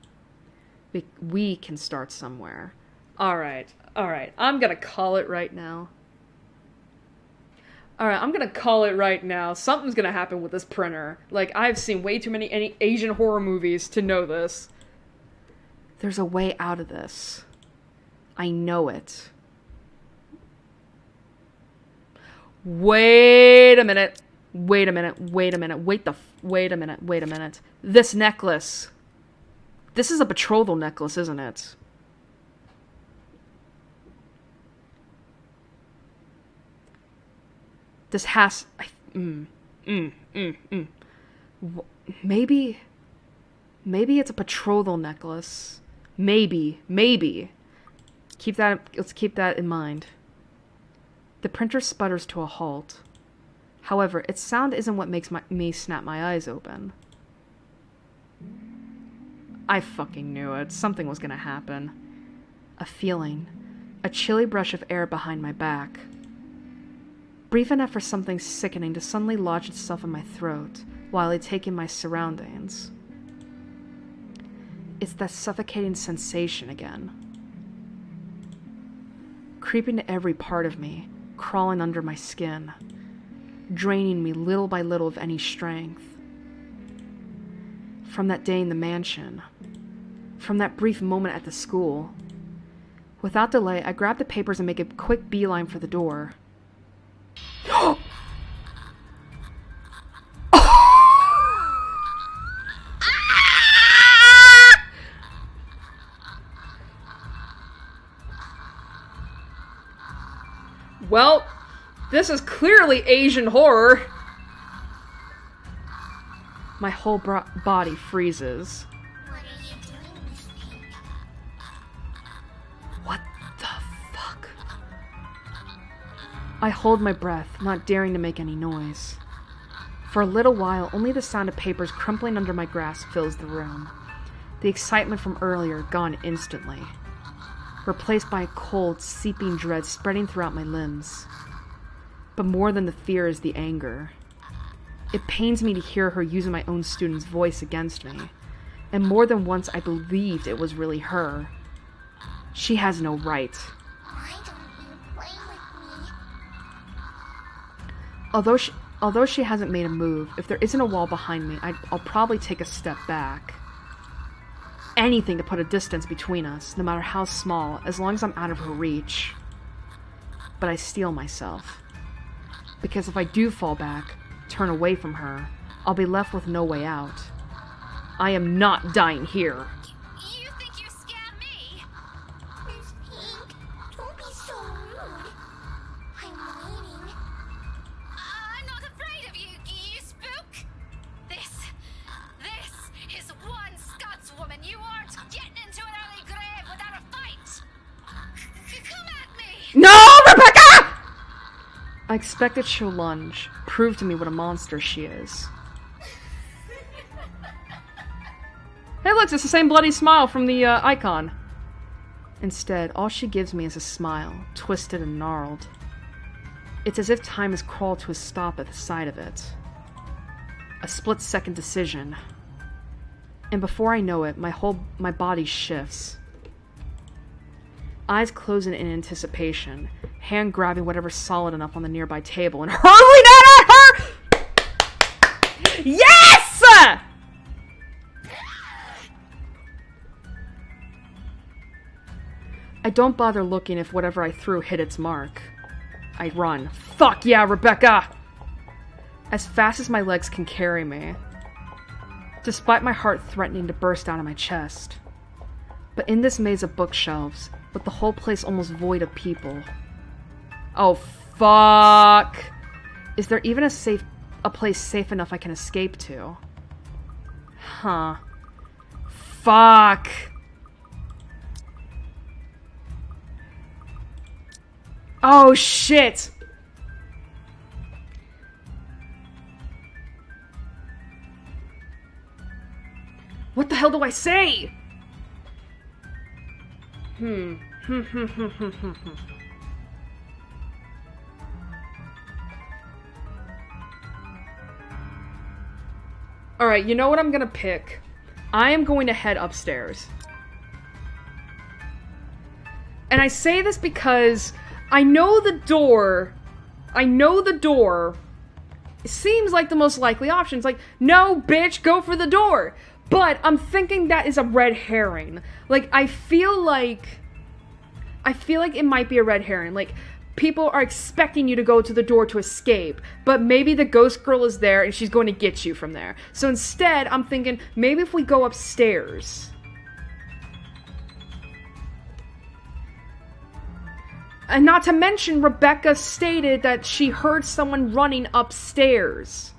We can start somewhere. Alright, I'm gonna call it right now. Something's gonna happen with this printer. Like, I've seen way too many Asian horror movies to know this. There's a way out of this. I know it. Wait a minute. This necklace. This is a betrothal necklace, isn't it? This has... Maybe it's a betrothal necklace. Maybe. Let's keep that in mind. The printer sputters to a halt. However, its sound isn't what makes me snap my eyes open. I fucking knew it. Something was gonna happen. A feeling. A chilly brush of air behind my back. Brief enough for something sickening to suddenly lodge itself in my throat while I take in my surroundings. It's that suffocating sensation again. Creeping to every part of me, crawling under my skin, draining me little by little of any strength. From that day in the mansion, from that brief moment at the school, without delay, I grab the papers and make a quick beeline for the door. Well, this is clearly Asian horror. My whole body freezes. What are you doing, Miss Pink? What the fuck? I hold my breath, not daring to make any noise. For a little while, only the sound of papers crumpling under my grasp fills the room. The excitement from earlier gone instantly, replaced by a cold, seeping dread spreading throughout my limbs. But more than the fear is the anger. It pains me to hear her using my own student's voice against me, and more than once I believed it was really her. She has no right. Why don't you play with me? Although she hasn't made a move, if there isn't a wall behind me, I'll probably take a step back. Anything to put a distance between us, no matter how small, as long as I'm out of her reach. But I steel myself. Because if I do fall back, turn away from her, I'll be left with no way out. I am not dying here. You think you scare me? Miss Pink, don't be so rude. I'm waiting. I'm not afraid of you, you spook. This is one Scotswoman. You aren't getting into an early grave without a fight. Come at me. No, Rebecca! I expected she'll lunge, prove to me what a monster she is. Hey look, it's the same bloody smile from the icon. Instead, all she gives me is a smile, twisted and gnarled. It's as if time has crawled to a stop at the sight of it. A split-second decision. And before I know it, my body shifts. Eyes closing in anticipation, hand grabbing whatever's solid enough on the nearby table and hurling it at her! Yes! I don't bother looking if whatever I threw hit its mark. I run. Fuck yeah, Rebecca! As fast as my legs can carry me, despite my heart threatening to burst out of my chest. But in this maze of bookshelves, with the whole place almost void of people. Oh, fuck! Is there even a place safe enough I can escape to? Huh. Fuck! Oh, shit! What the hell do I say? Alright, you know what I'm gonna pick? I am going to head upstairs. And I say this because I know the door seems like the most likely option. It's like, no, bitch, go for the door. But I'm thinking that is a red herring. Like, I feel like it might be a red herring. Like, people are expecting you to go to the door to escape, but maybe the ghost girl is there and she's going to get you from there. So instead, I'm thinking, maybe if we go upstairs. And not to mention, Rebecca stated that she heard someone running upstairs.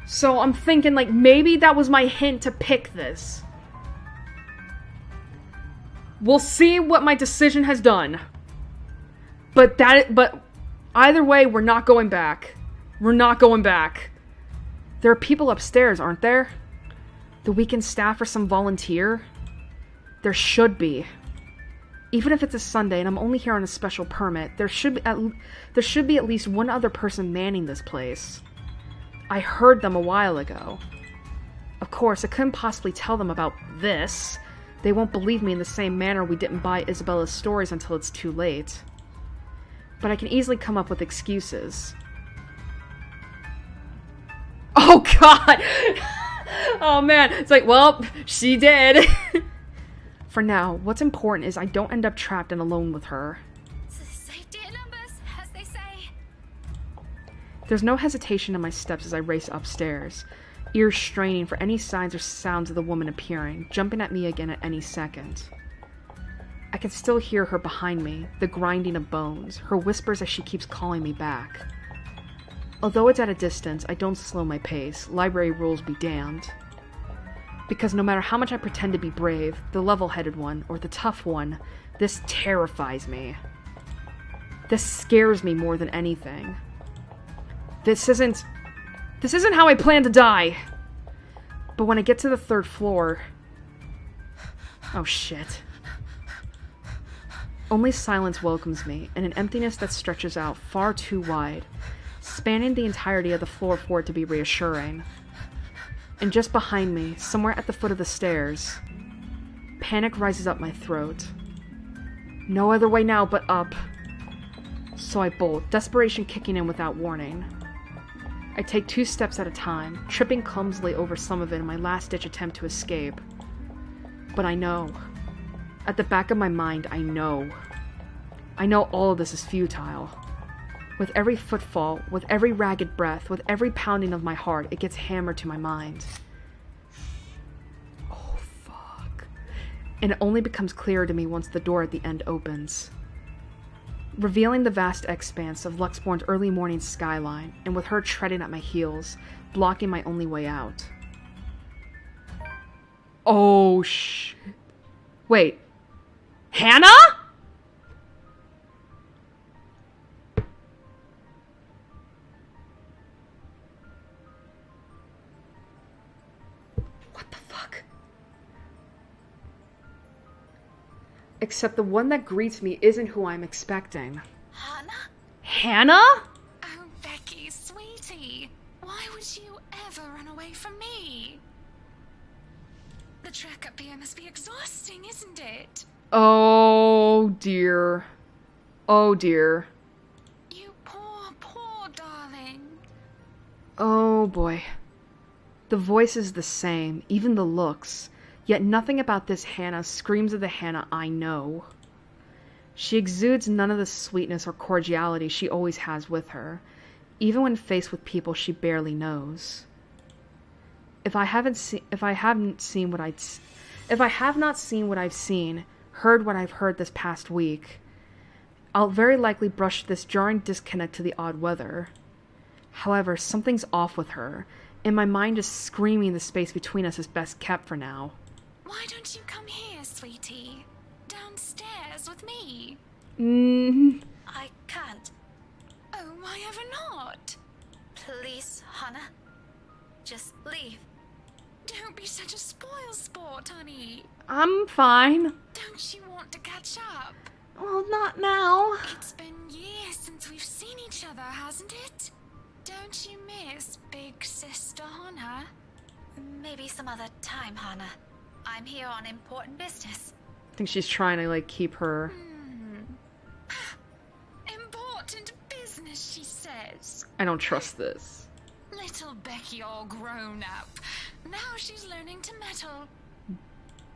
So I'm thinking, like, maybe that was my hint to pick this. We'll see what my decision has done. But either way, we're not going back. We're not going back. There are people upstairs, aren't there? The weekend staff or some volunteer? There should be. Even if it's a Sunday and I'm only here on a special permit, there should be at least one other person manning this place. I heard them a while ago. Of course, I couldn't possibly tell them about this. They won't believe me in the same manner we didn't buy Isabella's stories until it's too late. But I can easily come up with excuses. Oh god! Oh man, it's like, well, she did. For now, what's important is I don't end up trapped and alone with her. Safety in numbers, as they say. There's no hesitation in my steps as I race upstairs, ears straining for any signs or sounds of the woman appearing, jumping at me again at any second. I can still hear her behind me, the grinding of bones, her whispers as she keeps calling me back. Although it's at a distance, I don't slow my pace, library rules be damned. Because no matter how much I pretend to be brave, the level-headed one, or the tough one, this terrifies me. This scares me more than anything. This isn't how I plan to die! But when I get to the 3rd floor... Oh shit. Only silence welcomes me, and an emptiness that stretches out far too wide, spanning the entirety of the floor for it to be reassuring. And just behind me, somewhere at the foot of the stairs, panic rises up my throat. No other way now but up. So I bolt, desperation kicking in without warning. I take 2 steps at a time, tripping clumsily over some of it in my last-ditch attempt to escape. But I know. At the back of my mind, I know. I know all of this is futile. With every footfall, with every ragged breath, with every pounding of my heart, it gets hammered to my mind. Oh, fuck. And it only becomes clearer to me once the door at the end opens, revealing the vast expanse of Luxborn's early morning skyline, and with her treading at my heels, blocking my only way out. Oh, shit. Wait. Hannah?! What the fuck? Except the one that greets me isn't who I'm expecting. Hannah? Hannah?! Oh, Becky, sweetie. Why would you ever run away from me? The trek up here must be exhausting, isn't it? Oh dear. Oh dear. You poor darling. Oh boy. The voice is the same, even the looks, yet nothing about this Hannah screams of the Hannah I know. She exudes none of the sweetness or cordiality she always has with her, even when faced with people she barely knows. If I have not seen what I've seen, heard what I've heard this past week, I'll very likely brush this jarring disconnect to the odd weather. However, something's off with her, and my mind is screaming the space between us is best kept for now. Why don't you come here, sweetie? Downstairs with me. I can't. Oh, why ever not? Please, Hannah. Just leave. Don't be such a spoilsport, honey. I'm fine. Don't you want to catch up? Well, not now. It's been years since we've seen each other, hasn't it? Don't you miss Big Sister Hannah? Maybe some other time, Hannah. I'm here on important business. I think she's trying to, like, keep her... Important business, she says. I don't trust this. Little Becky all grown up. Now she's learning to meddle.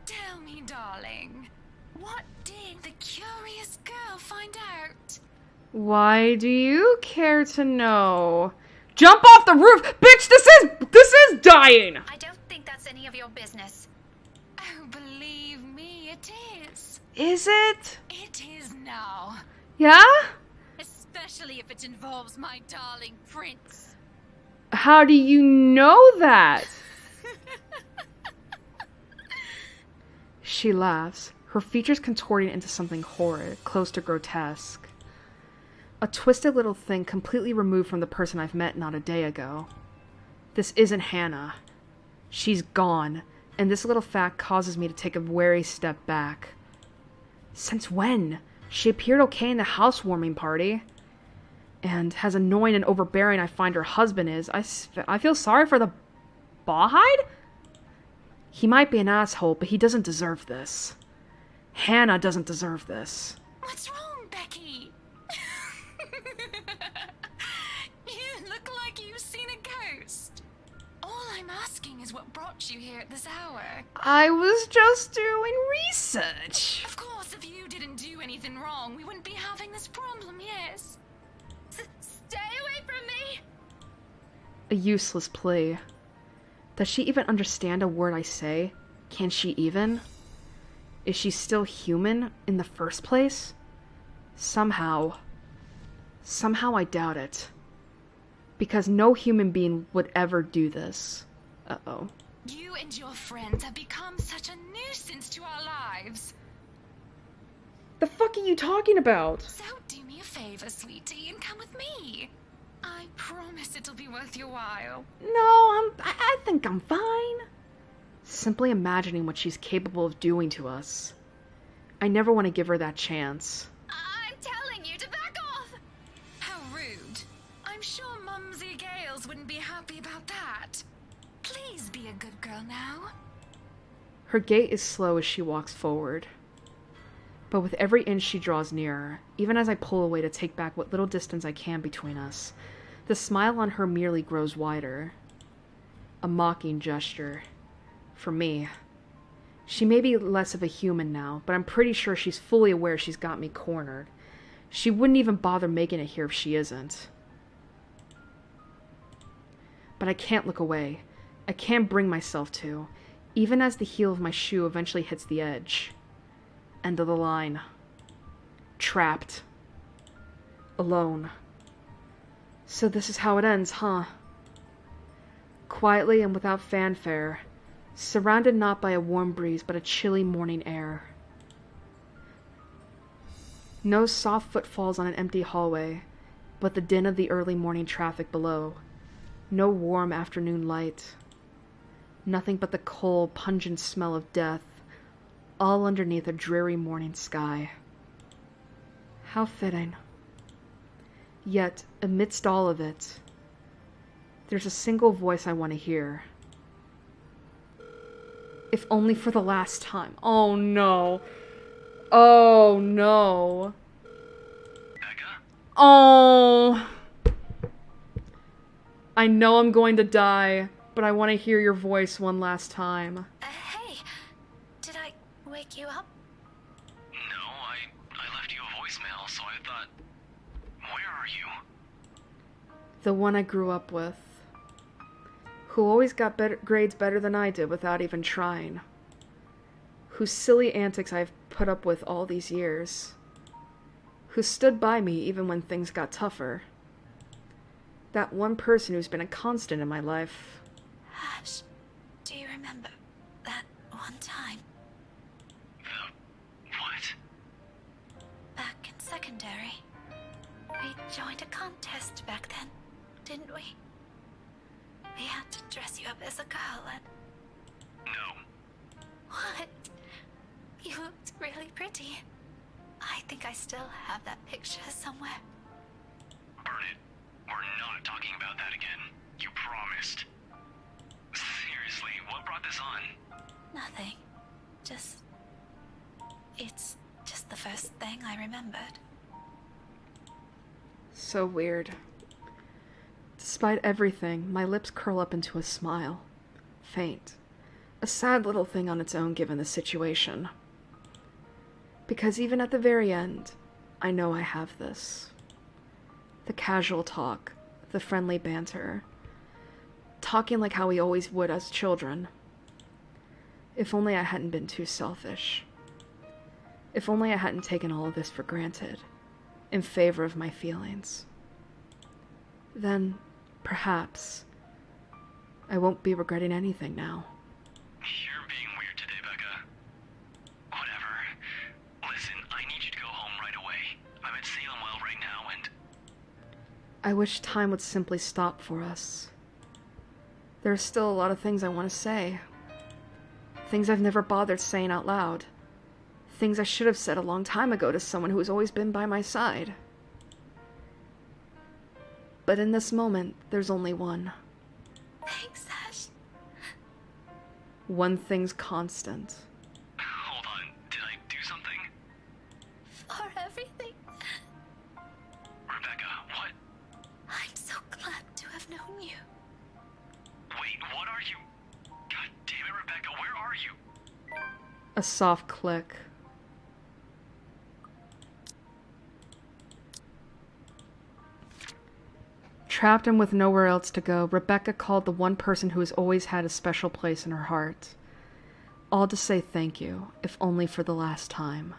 Tell me, darling, what did the curious girl find out? Why do you care to know? Jump off the roof! Bitch, this is dying! I don't think that's any of your business. Oh, believe me, it is. Is it? It is now. Yeah? Especially if it involves my darling prince. How do you know that? She laughs, her features contorting into something horrid, close to grotesque. A twisted little thing completely removed from the person I've met not a day ago. This isn't Hannah. She's gone, and this little fact causes me to take a wary step back. Since when? She appeared okay in the housewarming party. And as annoying and overbearing I find her husband is, I feel sorry for the bawhide? He might be an asshole, but he doesn't deserve this. Hannah doesn't deserve this. What's wrong, Becky? You look like you've seen a ghost. All I'm asking is what brought you here at this hour. I was just doing research. Of course, if you didn't do anything wrong, we wouldn't be having this problem, yes. Stay away from me! A useless plea. Does she even understand a word I say? Can she even? Is she still human in the first place? Somehow I doubt it. Because no human being would ever do this. Uh-oh. You and your friends have become such a nuisance to our lives. The fuck are you talking about? So do me a favor, sweetie, and come with me. I promise it'll be worth your while. No, I think I'm fine. Simply imagining what she's capable of doing to us. I never want to give her that chance. I'm telling you to back off! How rude. I'm sure Mumsy Gales wouldn't be happy about that. Please be a good girl now. Her gait is slow as she walks forward. But with every inch she draws nearer, even as I pull away to take back what little distance I can between us, the smile on her merely grows wider. A mocking gesture. For me. She may be less of a human now, but I'm pretty sure she's fully aware she's got me cornered. She wouldn't even bother making it here if she isn't. But I can't look away. I can't bring myself to, even as the heel of my shoe eventually hits the edge. End of the line. Trapped. Alone. So this is how it ends, huh? Quietly and without fanfare, surrounded not by a warm breeze but a chilly morning air. No soft footfalls on an empty hallway, but the din of the early morning traffic below. No warm afternoon light. Nothing but the cold, pungent smell of death, all underneath a dreary morning sky. How fitting. Yet, amidst all of it, there's a single voice I want to hear. If only for the last time. Oh no. Oh no. Becca? Oh. I know I'm going to die, but I want to hear your voice one last time. Hey, did I wake you up? No, I left you a voicemail, so I thought... Where are you? The one I grew up with. Who always got grades better than I did without even trying. Whose silly antics I've put up with all these years. Who stood by me even when things got tougher. That one person who's been a constant in my life. Ash, do you remember that one time? What? Back in secondary. We joined a contest back then, didn't we? We had to dress you up as a girl and... No. What? You looked really pretty. I think I still have that picture somewhere. Burn it. We're not talking about that again. You promised. Seriously, what brought this on? Nothing. It's just the first thing I remembered. So weird. Despite everything, my lips curl up into a smile. Faint. A sad little thing on its own given the situation. Because even at the very end, I know I have this. The casual talk, the friendly banter. Talking like how we always would as children. If only I hadn't been too selfish. If only I hadn't taken all of this for granted, in favor of my feelings. Then, perhaps, I won't be regretting anything now. You're being weird today, Becca. Whatever. I wish time would simply stop for us. There's still a lot of things I want to say. Things I've never bothered saying out loud. Things I should have said a long time ago to someone who has always been by my side. But in this moment, there's only one. Thanks, Ash. One thing's constant. Hold on, did I do something? For everything. Rebecca, what? I'm so glad to have known you. Wait, what are you? God damn it, Rebecca, where are you? A soft click. Trapped and with nowhere else to go, Rebecca called the one person who has always had a special place in her heart. All to say thank you, if only for the last time.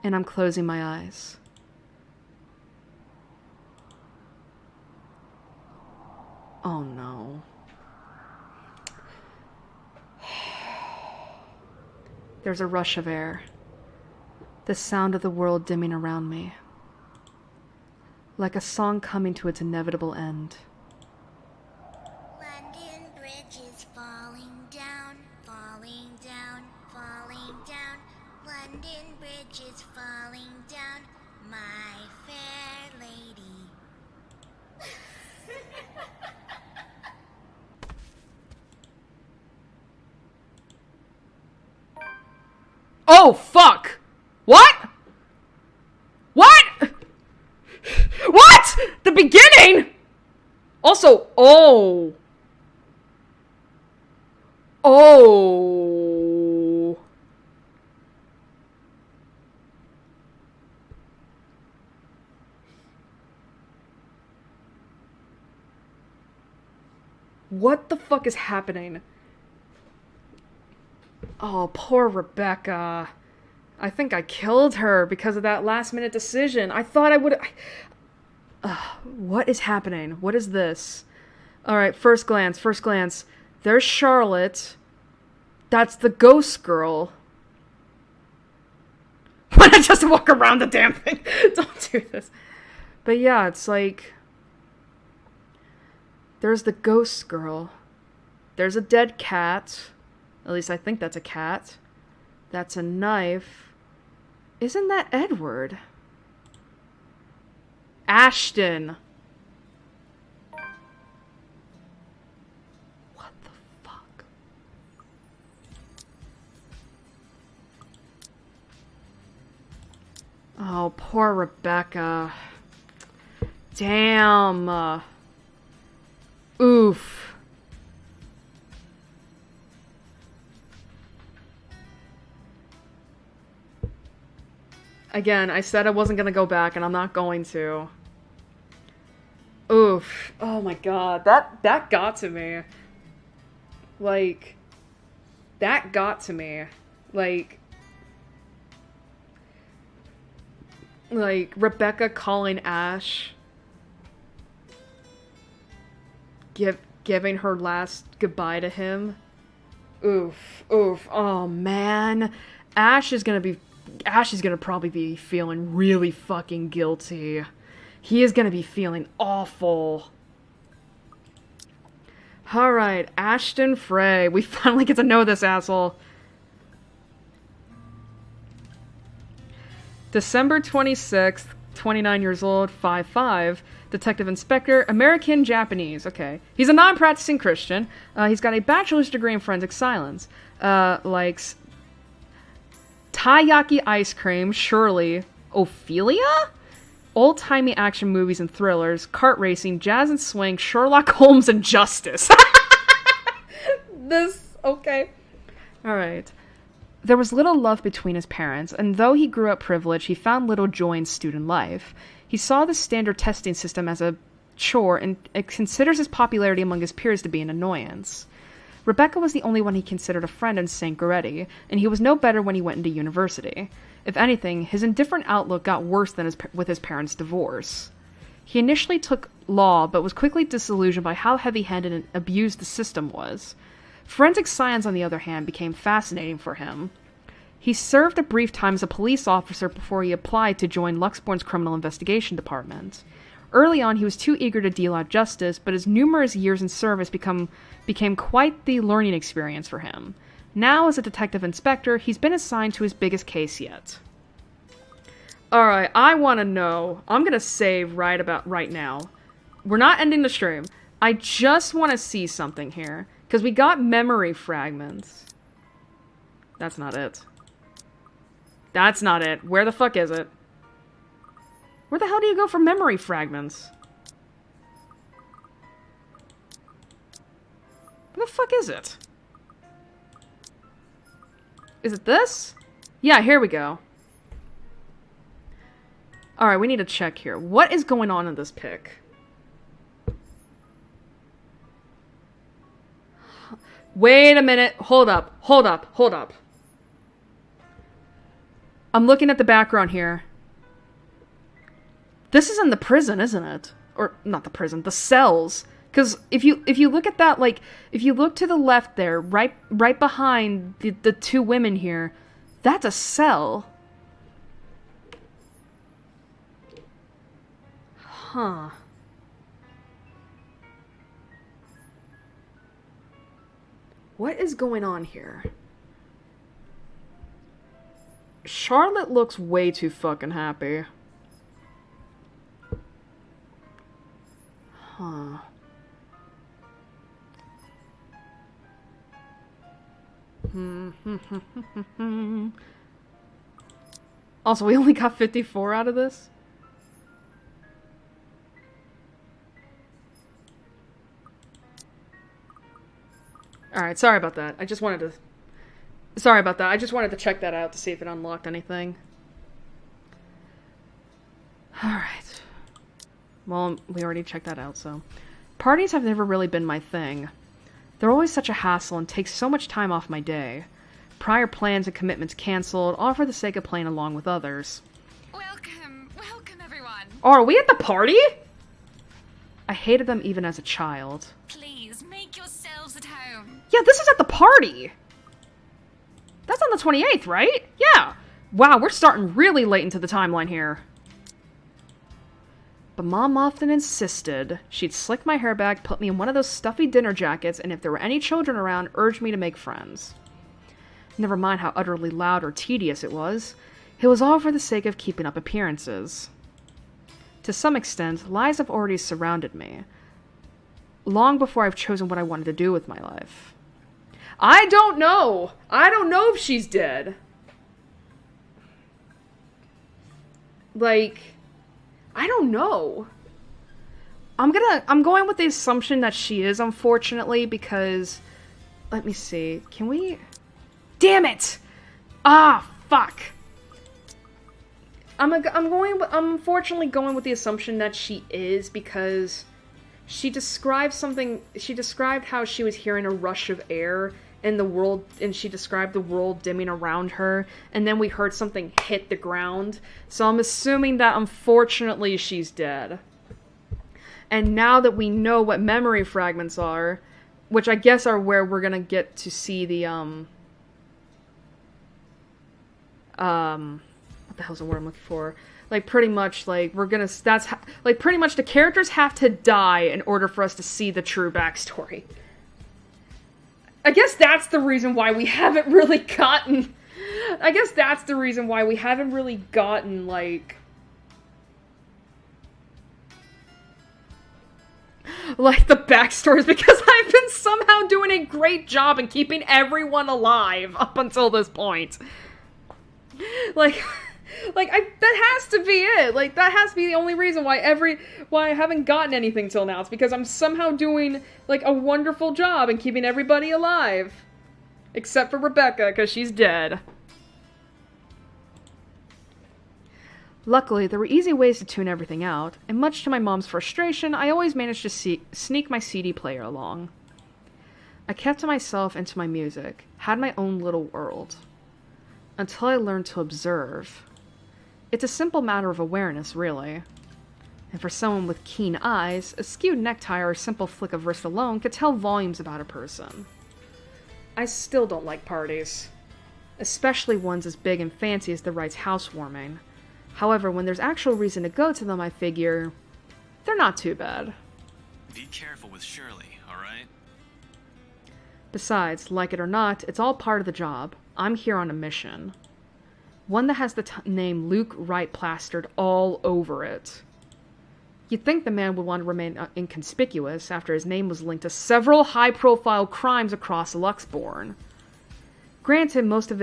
And I'm closing my eyes. Oh no. There's a rush of air. The sound of the world dimming around me. Like a song coming to its inevitable end. London Bridge is falling down, falling down, falling down. London Bridge is falling down, my fair lady. Oh, fuck! What? What? What? The beginning? Also, oh. Oh. What the fuck is happening? Oh, poor Rebecca. I think I killed her because of that last minute decision. I thought I would... what is happening? What is this? Alright, first glance. There's Charlotte. That's the ghost girl. Why not just walk around the damn thing? Don't do this. But yeah, it's like... There's the ghost girl. There's a dead cat. At least I think that's a cat. That's a knife. Isn't that Edward? Ashton. What the fuck? Oh, poor Rebecca. Damn. Oof. Again, I said I wasn't gonna go back, and I'm not going to. Oof. Oh my god. That got to me. Like... That got to me. Like, Rebecca calling Ash. Giving her last goodbye to him. Oof. Oof. Oh, man. Ash is gonna probably be feeling really fucking guilty. He is gonna be feeling awful. Alright, Ashton Frey. We finally get to know this asshole. December 26th, 29 years old, 5'5", detective inspector, American Japanese. Okay. He's a non-practicing Christian. He's got a bachelor's degree in forensic science. Likes taiyaki ice cream, Shirley, Ophelia? Old-timey action movies and thrillers, kart racing, jazz and swing, Sherlock Holmes, and justice. Okay. Alright. There was little love between his parents, and though he grew up privileged, he found little joy in student life. He saw the standard testing system as a chore, and considers his popularity among his peers to be an annoyance. Rebecca was the only one he considered a friend in St. Goretti, and he was no better when he went into university. If anything, his indifferent outlook got worse than with his parents' divorce. He initially took law, but was quickly disillusioned by how heavy-handed and abused the system was. Forensic science, on the other hand, became fascinating for him. He served a brief time as a police officer before he applied to join Luxborn's criminal investigation department. Early on, he was too eager to deal out justice, but his numerous years in service became quite the learning experience for him. Now, as a detective inspector, he's been assigned to his biggest case yet. Alright, I want to know. I'm going to save right now. We're not ending the stream. I just want to see something here. Because we got memory fragments. That's not it. That's not it. Where the fuck is it? Where the hell do you go for memory fragments? Where the fuck is it? Is it this? Yeah, here we go. Alright, we need to check here. What is going on in this pic? Wait a minute. Hold up. Hold up. Hold up. I'm looking at the background here. This is in the prison, isn't it? Or, not the prison, the cells. Because if you look at that, like, if you look to the left there, right behind the two women here, that's a cell. Huh. What is going on here? Charlotte looks way too fucking happy. Huh. Also, we only got 54 out of this? Alright, sorry about that. Sorry about that. I just wanted to check that out to see if it unlocked anything. Alright. Well, we already checked that out, so. Parties have never really been my thing. They're always such a hassle and take so much time off my day. Prior plans and commitments cancelled, all for the sake of playing along with others. Welcome everyone. Oh, are we at the party? I hated them even as a child. Please, make yourselves at home. Yeah, this is at the party! That's on the 28th, right? Yeah! Wow, we're starting really late into the timeline here. But Mom often insisted. She'd slick my hair back, put me in one of those stuffy dinner jackets, and if there were any children around, urged me to make friends. Never mind how utterly loud or tedious it was. It was all for the sake of keeping up appearances. To some extent, lies have already surrounded me. Long before I've chosen what I wanted to do with my life. I don't know! I don't know if she's dead. Like, I don't know. I'm going with the assumption that she is, unfortunately, because, let me see, can we, damn it! Ah, fuck. I'm unfortunately going with the assumption that she is, because she described how she was hearing a rush of air in the world, and she described the world dimming around her, and then we heard something hit the ground, so I'm assuming that unfortunately she's dead. And now that we know what memory fragments are, which I guess are where we're gonna get to see the, what the hell's the word I'm looking for? Like, pretty much, like, pretty much the characters have to die in order for us to see the true backstory. I guess that's the reason why we haven't really gotten, like, the backstories, because I've been somehow doing a great job in keeping everyone alive up until this point. That has to be it. Like, that has to be the only reason why I haven't gotten anything till now. It's because I'm somehow doing, like, a wonderful job in keeping everybody alive. Except for Rebecca, because she's dead. Luckily, there were easy ways to tune everything out, and much to my mom's frustration, I always managed to sneak my CD player along. I kept to myself and to my music, had my own little world. Until I learned to observe. It's a simple matter of awareness, really. And for someone with keen eyes, a skewed necktie or a simple flick of wrist alone could tell volumes about a person. I still don't like parties. especially ones as big and fancy as the Wright's housewarming. However, when there's actual reason to go to them, I figure they're not too bad. Be careful with Shirley, alright? Besides, like it or not, it's all part of the job. I'm here on a mission. One that has the name Luke Wright plastered all over it. You'd think the man would want to remain inconspicuous after his name was linked to several high-profile crimes across Luxbourne. Granted, most of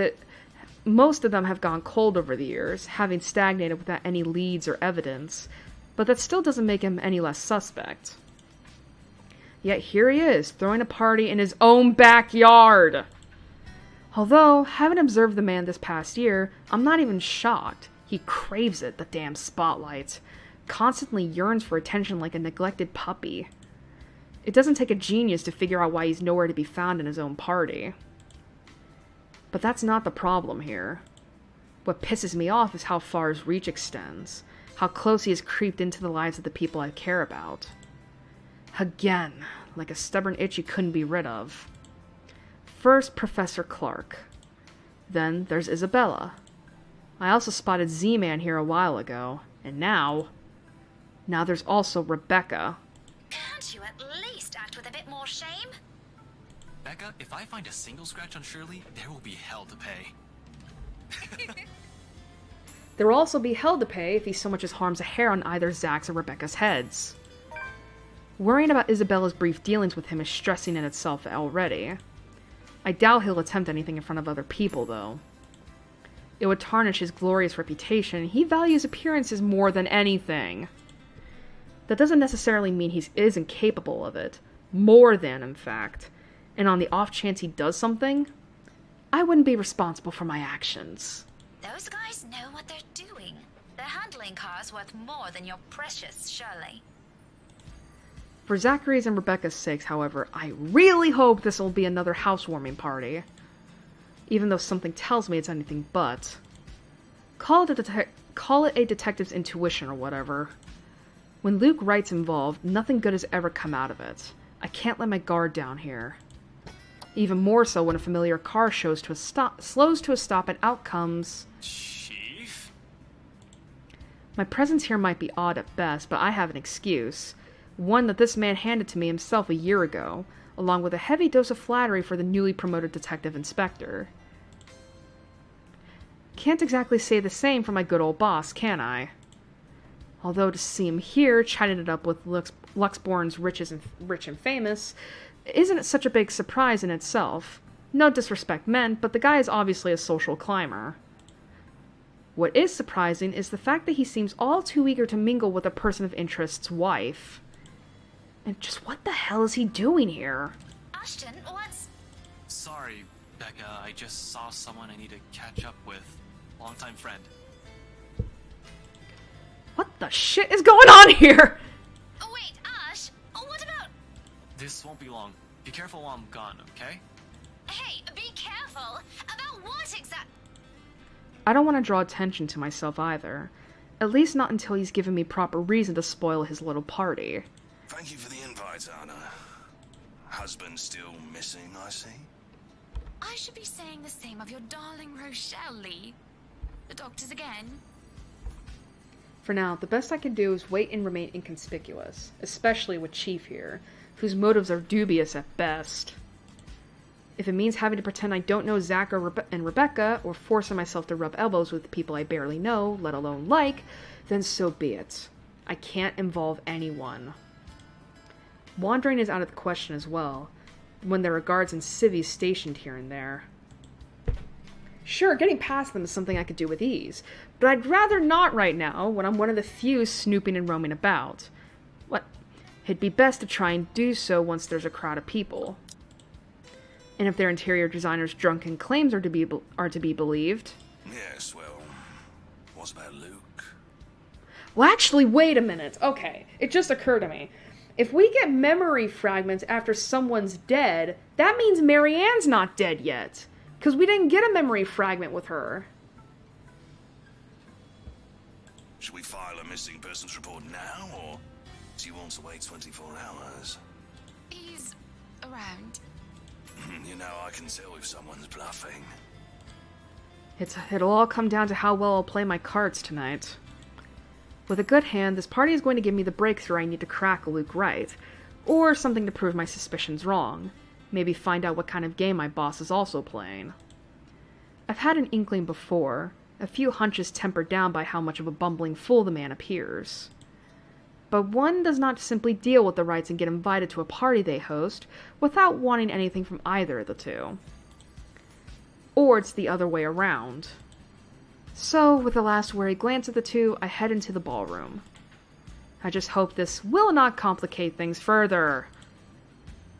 them have gone cold over the years, having stagnated without any leads or evidence, but that still doesn't make him any less suspect. Yet here he is, throwing a party in his own backyard! Although, having observed the man this past year, I'm not even shocked. He craves it, the damn spotlight. Constantly yearns for attention like a neglected puppy. It doesn't take a genius to figure out why he's nowhere to be found in his own party. But that's not the problem here. What pisses me off is how far his reach extends, how close he has creeped into the lives of the people I care about. Again, like a stubborn itch he couldn't be rid of. First, Professor Clark. Then there's Isabella. I also spotted Z-Man here a while ago, and now there's also Rebecca. Can't you at least act with a bit more shame? Becca, if I find a single scratch on Shirley, there will be hell to pay. There will also be hell to pay if he so much as harms a hair on either Zach's or Rebecca's heads. Worrying about Isabella's brief dealings with him is stressing in itself already. I doubt he'll attempt anything in front of other people, though. It would tarnish his glorious reputation. He values appearances more than anything. That doesn't necessarily mean he is incapable of it. More than, in fact. And on the off chance he does something, I wouldn't be responsible for my actions. Those guys know what they're doing. They're handling cars worth more than your precious Shirley. For Zachary's and Rebecca's sakes, however, I really hope this will be another housewarming party. Even though something tells me it's anything but. Call it a detective's intuition or whatever. When Luke Wright's involved, nothing good has ever come out of it. I can't let my guard down here. Even more so when a familiar car slows to a stop and out comes... Chief? My presence here might be odd at best, but I have an excuse. One that this man handed to me himself a year ago, along with a heavy dose of flattery for the newly promoted detective inspector. Can't exactly say the same for my good old boss, can I? Although to see him here, chatting it up with Luxbourne's rich and famous, isn't such a big surprise in itself. No disrespect meant, but the guy is obviously a social climber. What is surprising is the fact that he seems all too eager to mingle with a person of interest's wife. And just what the hell is he doing here? Ashton, what's... Sorry, Becca, I just saw someone I need to catch up with. Longtime friend. What the shit is going on here? Oh, wait, Ash, what about... This won't be long. Be careful while I'm gone, okay? Hey, be careful! About what exact... I don't want to draw attention to myself either. At least not until he's given me proper reason to spoil his little party. Thank you for the invite, Anna. Husband still missing, I see. I should be saying the same of your darling Rochelle, Lee. The doctors again? For now, the best I can do is wait and remain inconspicuous, especially with Chief here, whose motives are dubious at best. If it means having to pretend I don't know Zach and Rebecca, or forcing myself to rub elbows with people I barely know, let alone like, then so be it. I can't involve anyone. Wandering is out of the question as well, when there are guards and civvies stationed here and there. Sure, getting past them is something I could do with ease, but I'd rather not right now when I'm one of the few snooping and roaming about. It'd be best to try and do so once there's a crowd of people. And if their interior designers' drunken claims are to be believed... Yes, well, what about Luke? Well, actually, wait a minute. Okay, it just occurred to me. If we get memory fragments after someone's dead, that means Marianne's not dead yet. Because we didn't get a memory fragment with her. Should we file a missing persons report now, or do you want to wait 24 hours? He's around. You know, I can tell if someone's bluffing. It'll all come down to how well I'll play my cards tonight. With a good hand, this party is going to give me the breakthrough I need to crack Luke right, or something to prove my suspicions wrong. Maybe find out what kind of game my boss is also playing. I've had an inkling before, a few hunches tempered down by how much of a bumbling fool the man appears. But one does not simply deal with the rights and get invited to a party they host without wanting anything from either of the two. Or it's the other way around. So, with a last wary glance at the two, I head into the ballroom. I just hope this will not complicate things further.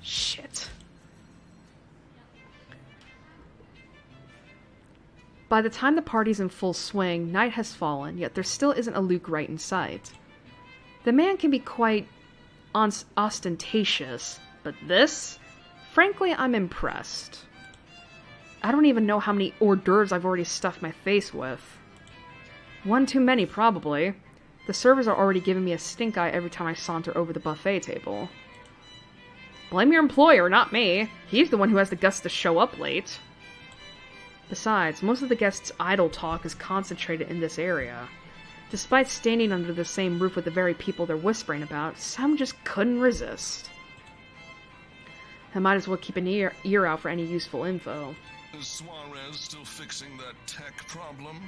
Shit. By the time the party's in full swing, night has fallen, yet there still isn't a Luke right in sight. The man can be quite ostentatious, but this? Frankly, I'm impressed. I don't even know how many hors d'oeuvres I've already stuffed my face with. One too many, probably. The servers are already giving me a stink eye every time I saunter over the buffet table. Blame your employer, not me. He's the one who has the guts to show up late. Besides, most of the guests' idle talk is concentrated in this area. Despite standing under the same roof with the very people they're whispering about, some just couldn't resist. I might as well keep an ear out for any useful info. Is Suarez still fixing that tech problem?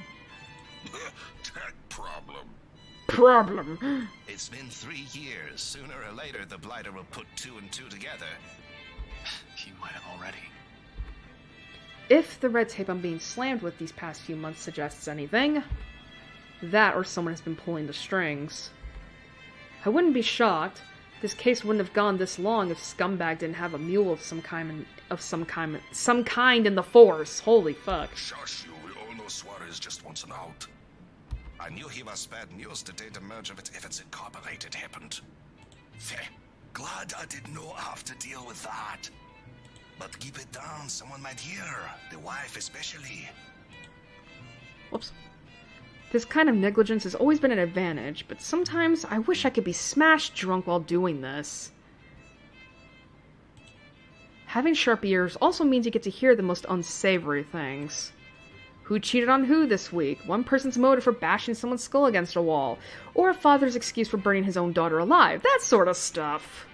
Tech problem? Problem? It's been 3 years. Sooner or later, the Blighter will put 2 and 2 together. He might have already. If the red tape I'm being slammed with these past few months suggests anything, that or someone has been pulling the strings. I wouldn't be shocked. This case wouldn't have gone this long if Scumbag didn't have a mule of some kind in the force. Holy fuck. Shush you, we all know Suarez just wants an out. I knew he was bad news the day the merge of its Evans Incorporated happened. Feh, glad I didn't know I have to deal with that. But keep it down, someone might hear. The wife especially. Whoops. This kind of negligence has always been an advantage, but sometimes I wish I could be smashed drunk while doing this. Having sharp ears also means you get to hear the most unsavory things. Who cheated on who this week? One person's motive for bashing someone's skull against a wall, or a father's excuse for burning his own daughter alive, that sort of stuff.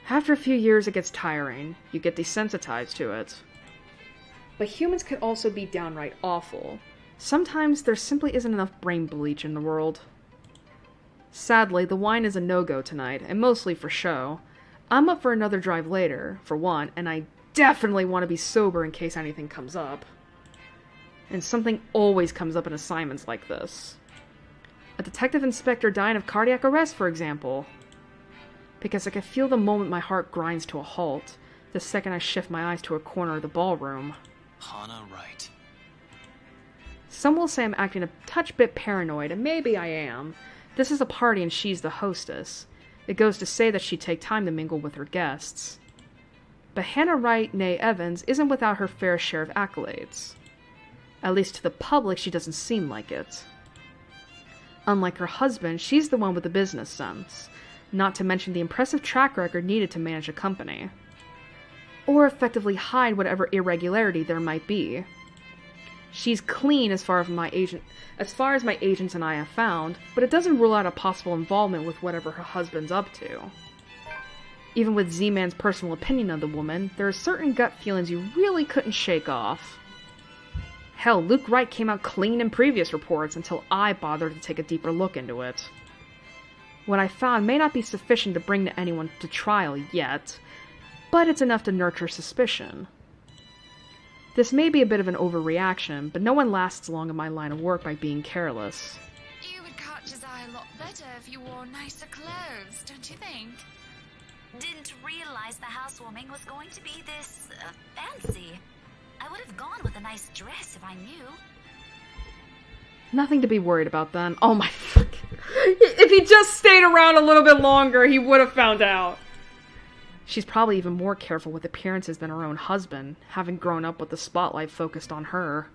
After a few years it gets tiring, you get desensitized to it. But humans can also be downright awful. Sometimes there simply isn't enough brain bleach in the world. Sadly, the wine is a no-go tonight, and mostly for show. I'm up for another drive later, for one, and I definitely want to be sober in case anything comes up. And something always comes up in assignments like this. A detective inspector dying of cardiac arrest, for example. Because I can feel the moment my heart grinds to a halt, the second I shift my eyes to a corner of the ballroom. Hannah Wright. Some will say I'm acting a touch bit paranoid, and maybe I am. This is a party and she's the hostess. It goes to say that she'd take time to mingle with her guests. But Hannah Wright, née Evans, isn't without her fair share of accolades. At least to the public, she doesn't seem like it. Unlike her husband, she's the one with the business sense, not to mention the impressive track record needed to manage a company. Or effectively hide whatever irregularity there might be. She's clean as far as my agents and I have found, but it doesn't rule out a possible involvement with whatever her husband's up to. Even with Z-Man's personal opinion of the woman, there are certain gut feelings you really couldn't shake off. Hell, Luke Wright came out clean in previous reports until I bothered to take a deeper look into it. What I found may not be sufficient to bring anyone to trial yet, but it's enough to nurture suspicion. This may be a bit of an overreaction, but no one lasts long in my line of work by being careless. You would catch his eye a lot better if you wore nicer clothes, don't you think? Didn't realize the housewarming was going to be this fancy. I would have gone with a nice dress if I knew. Nothing to be worried about then. Oh my fuck. If he just stayed around a little bit longer, he would have found out. She's probably even more careful with appearances than her own husband, having grown up with the spotlight focused on her.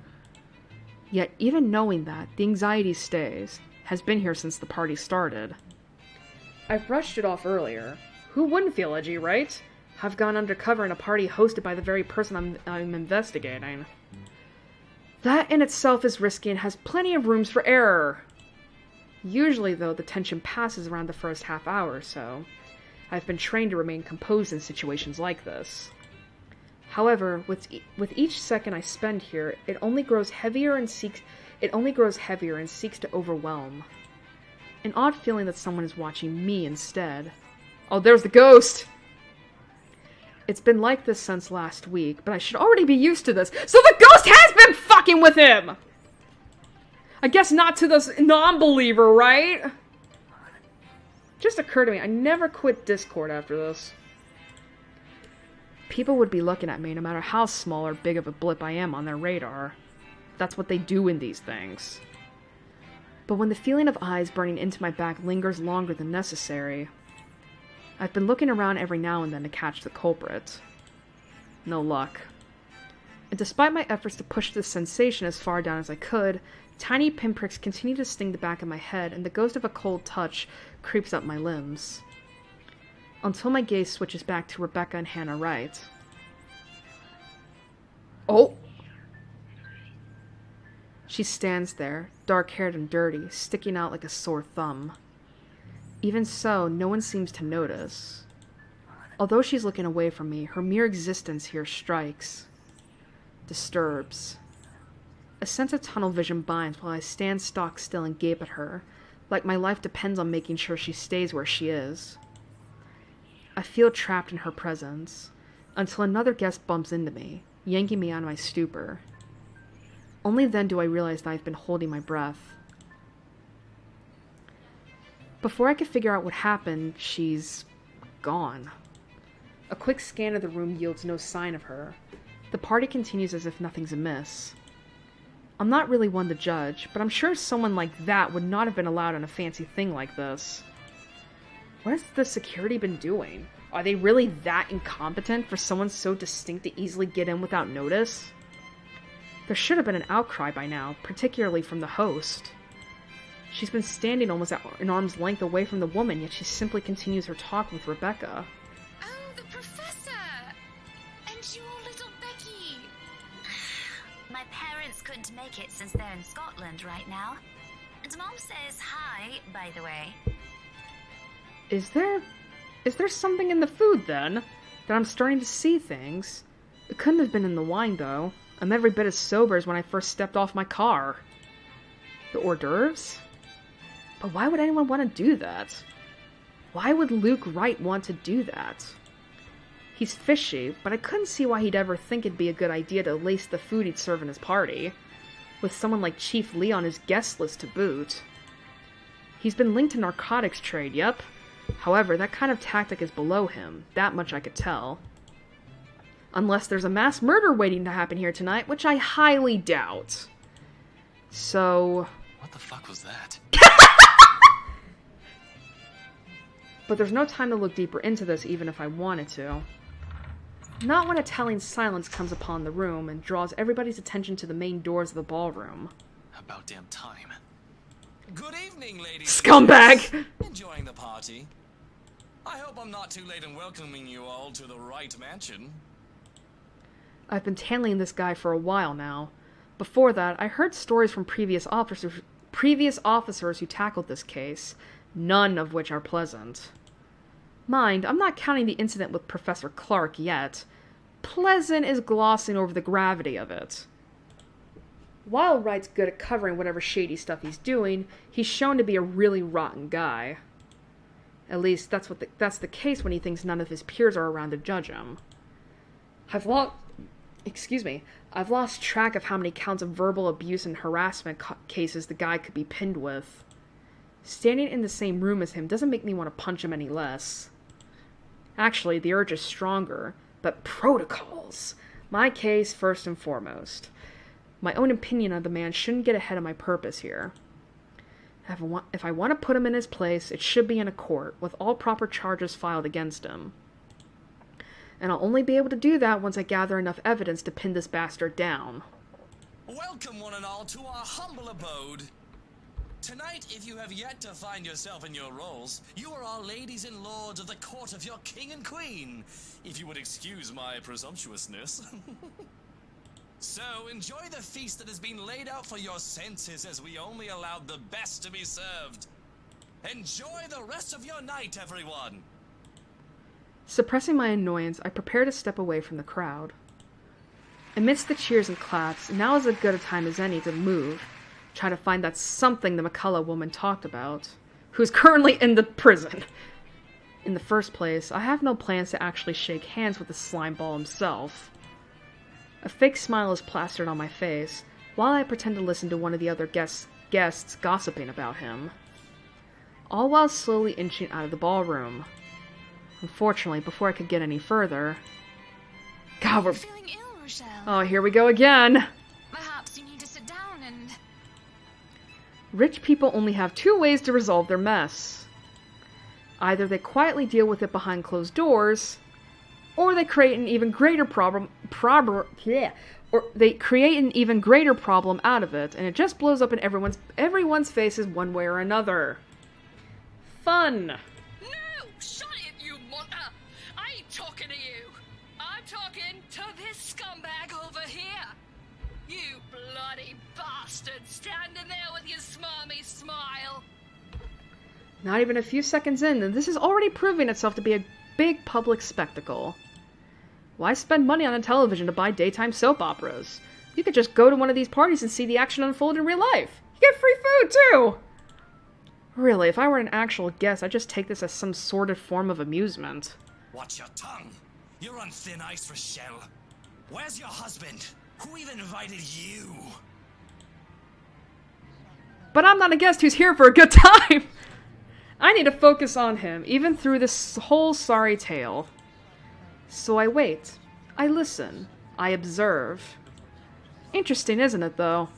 Yet, even knowing that, the anxiety stays, has been here since the party started. I brushed it off earlier. Who wouldn't feel edgy, right? Have gone undercover in a party hosted by the very person I'm investigating. That in itself is risky and has plenty of rooms for error. Usually, though, the tension passes around the first half hour or so. I've been trained to remain composed in situations like this. However, with each second I spend here, it only grows heavier and seeks to overwhelm. An odd feeling that someone is watching me instead. Oh, there's the ghost! It's been like this since last week, but I should already be used to this. So the ghost has been fucking with him! I guess not to this non-believer, right? Just occurred to me, I never quit Discord after this. People would be looking at me no matter how small or big of a blip I am on their radar. That's what they do in these things. But when the feeling of eyes burning into my back lingers longer than necessary, I've been looking around every now and then to catch the culprit. No luck. And despite my efforts to push this sensation as far down as I could, tiny pinpricks continue to sting the back of my head, and the ghost of a cold touch creeps up my limbs. Until my gaze switches back to Rebecca and Hannah Wright. Oh! She stands there, dark-haired and dirty, sticking out like a sore thumb. Even so, no one seems to notice. Although she's looking away from me, her mere existence here strikes. Disturbs. A sense of tunnel vision binds while I stand stock still and gape at her, like my life depends on making sure she stays where she is. I feel trapped in her presence, until another guest bumps into me, yanking me out of my stupor. Only then do I realize that I've been holding my breath. Before I could figure out what happened, she's gone. A quick scan of the room yields no sign of her. The party continues as if nothing's amiss. I'm not really one to judge, but I'm sure someone like that would not have been allowed on a fancy thing like this. What has the security been doing? Are they really that incompetent for someone so distinct to easily get in without notice? There should have been an outcry by now, particularly from the host. She's been standing almost at an arm's length away from the woman, yet she simply continues her talk with Rebecca. Oh, the professor! And your little Becky! My parents couldn't make it since they're in Scotland right now. And Mom says hi, by the way. Is there something in the food, then? That I'm starting to see things? It couldn't have been in the wine, though. I'm every bit as sober as when I first stepped off my car. The hors d'oeuvres? But why would anyone want to do that? Why would Luke Wright want to do that? He's fishy, but I couldn't see why he'd ever think it'd be a good idea to lace the food he'd serve in his party, with someone like Chief Lee on his guest list to boot. He's been linked to narcotics trade, yep. However, that kind of tactic is below him, that much I could tell. Unless there's a mass murder waiting to happen here tonight, which I highly doubt. So... What the fuck was that? But there's no time to look deeper into this even if I wanted to. Not when a telling silence comes upon the room and draws everybody's attention to the main doors of the ballroom. About damn time. Good evening, ladies. Scumbag! Enjoying the party? I hope I'm not too late in welcoming you all to the Wright Mansion. I've been tailing this guy for a while now. Before that, I heard stories from previous officers who tackled this case, none of which are pleasant. Mind, I'm not counting the incident with Professor Clark yet. Pleasant is glossing over the gravity of it. While Wright's good at covering whatever shady stuff he's doing, he's shown to be a really rotten guy. At least, that's the case when he thinks none of his peers are around to judge him. I've lost track of how many counts of verbal abuse and harassment cases the guy could be pinned with. Standing in the same room as him doesn't make me want to punch him any less. Actually, the urge is stronger, but protocols! My case first and foremost. My own opinion of the man shouldn't get ahead of my purpose here. If I want to put him in his place, it should be in a court, with all proper charges filed against him. And I'll only be able to do that once I gather enough evidence to pin this bastard down. Welcome, one and all, to our humble abode. Tonight, if you have yet to find yourself in your roles, you are our ladies and lords of the court of your king and queen, if you would excuse my presumptuousness. So, enjoy the feast that has been laid out for your senses as we only allowed the best to be served. Enjoy the rest of your night, everyone! Suppressing my annoyance, I prepare to step away from the crowd. Amidst the cheers and claps, now is as good a time as any to move, try to find that something the McCullough woman talked about, who's currently in the prison. In the first place, I have no plans to actually shake hands with the slimeball himself. A fake smile is plastered on my face, while I pretend to listen to one of the other guests gossiping about him. All while slowly inching out of the ballroom. Unfortunately, before I could get any further... God, we're... Feeling ill, Rochelle? Oh, here we go again! Perhaps you need to sit down and... Rich people only have two ways to resolve their mess. Either they quietly deal with it behind closed doors, or they create an even greater problem out of it, and it just blows up in everyone's faces one way or another. Fun! No! Shut it, you monster! I ain't talking to you! I'm talking to this scumbag over here! You bloody bastard standing there with your smarmy smile! Not even a few seconds in, and this is already proving itself to be a big public spectacle. Why spend money on a television to buy daytime soap operas? You could just go to one of these parties and see the action unfold in real life. You get free food, too! Really, if I were an actual guest, I'd just take this as some sordid form of amusement. Watch your tongue. You're on thin ice, Rochelle. Where's your husband? Who even invited you? But I'm not a guest who's here for a good time! I need to focus on him, even through this whole sorry tale. So I wait. I listen. I observe. Interesting, isn't it, though?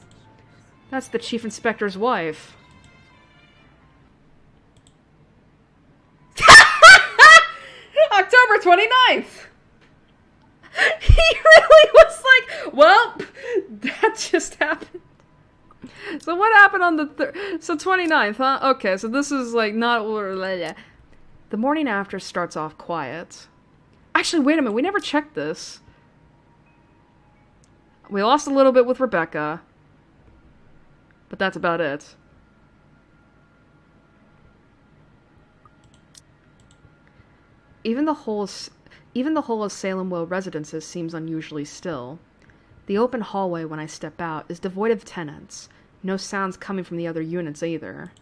That's the chief inspector's wife. October 29th! He really was like, well, that just happened. So what happened on the so 29th, huh? Okay, so this is like not... The morning after starts off quiet. Actually, wait a minute, we never checked this. We lost a little bit with Rebecca. But that's about it. Even the whole of Salem Well Residences seems unusually still. The open hallway when I step out is devoid of tenants. No sounds coming from the other units either.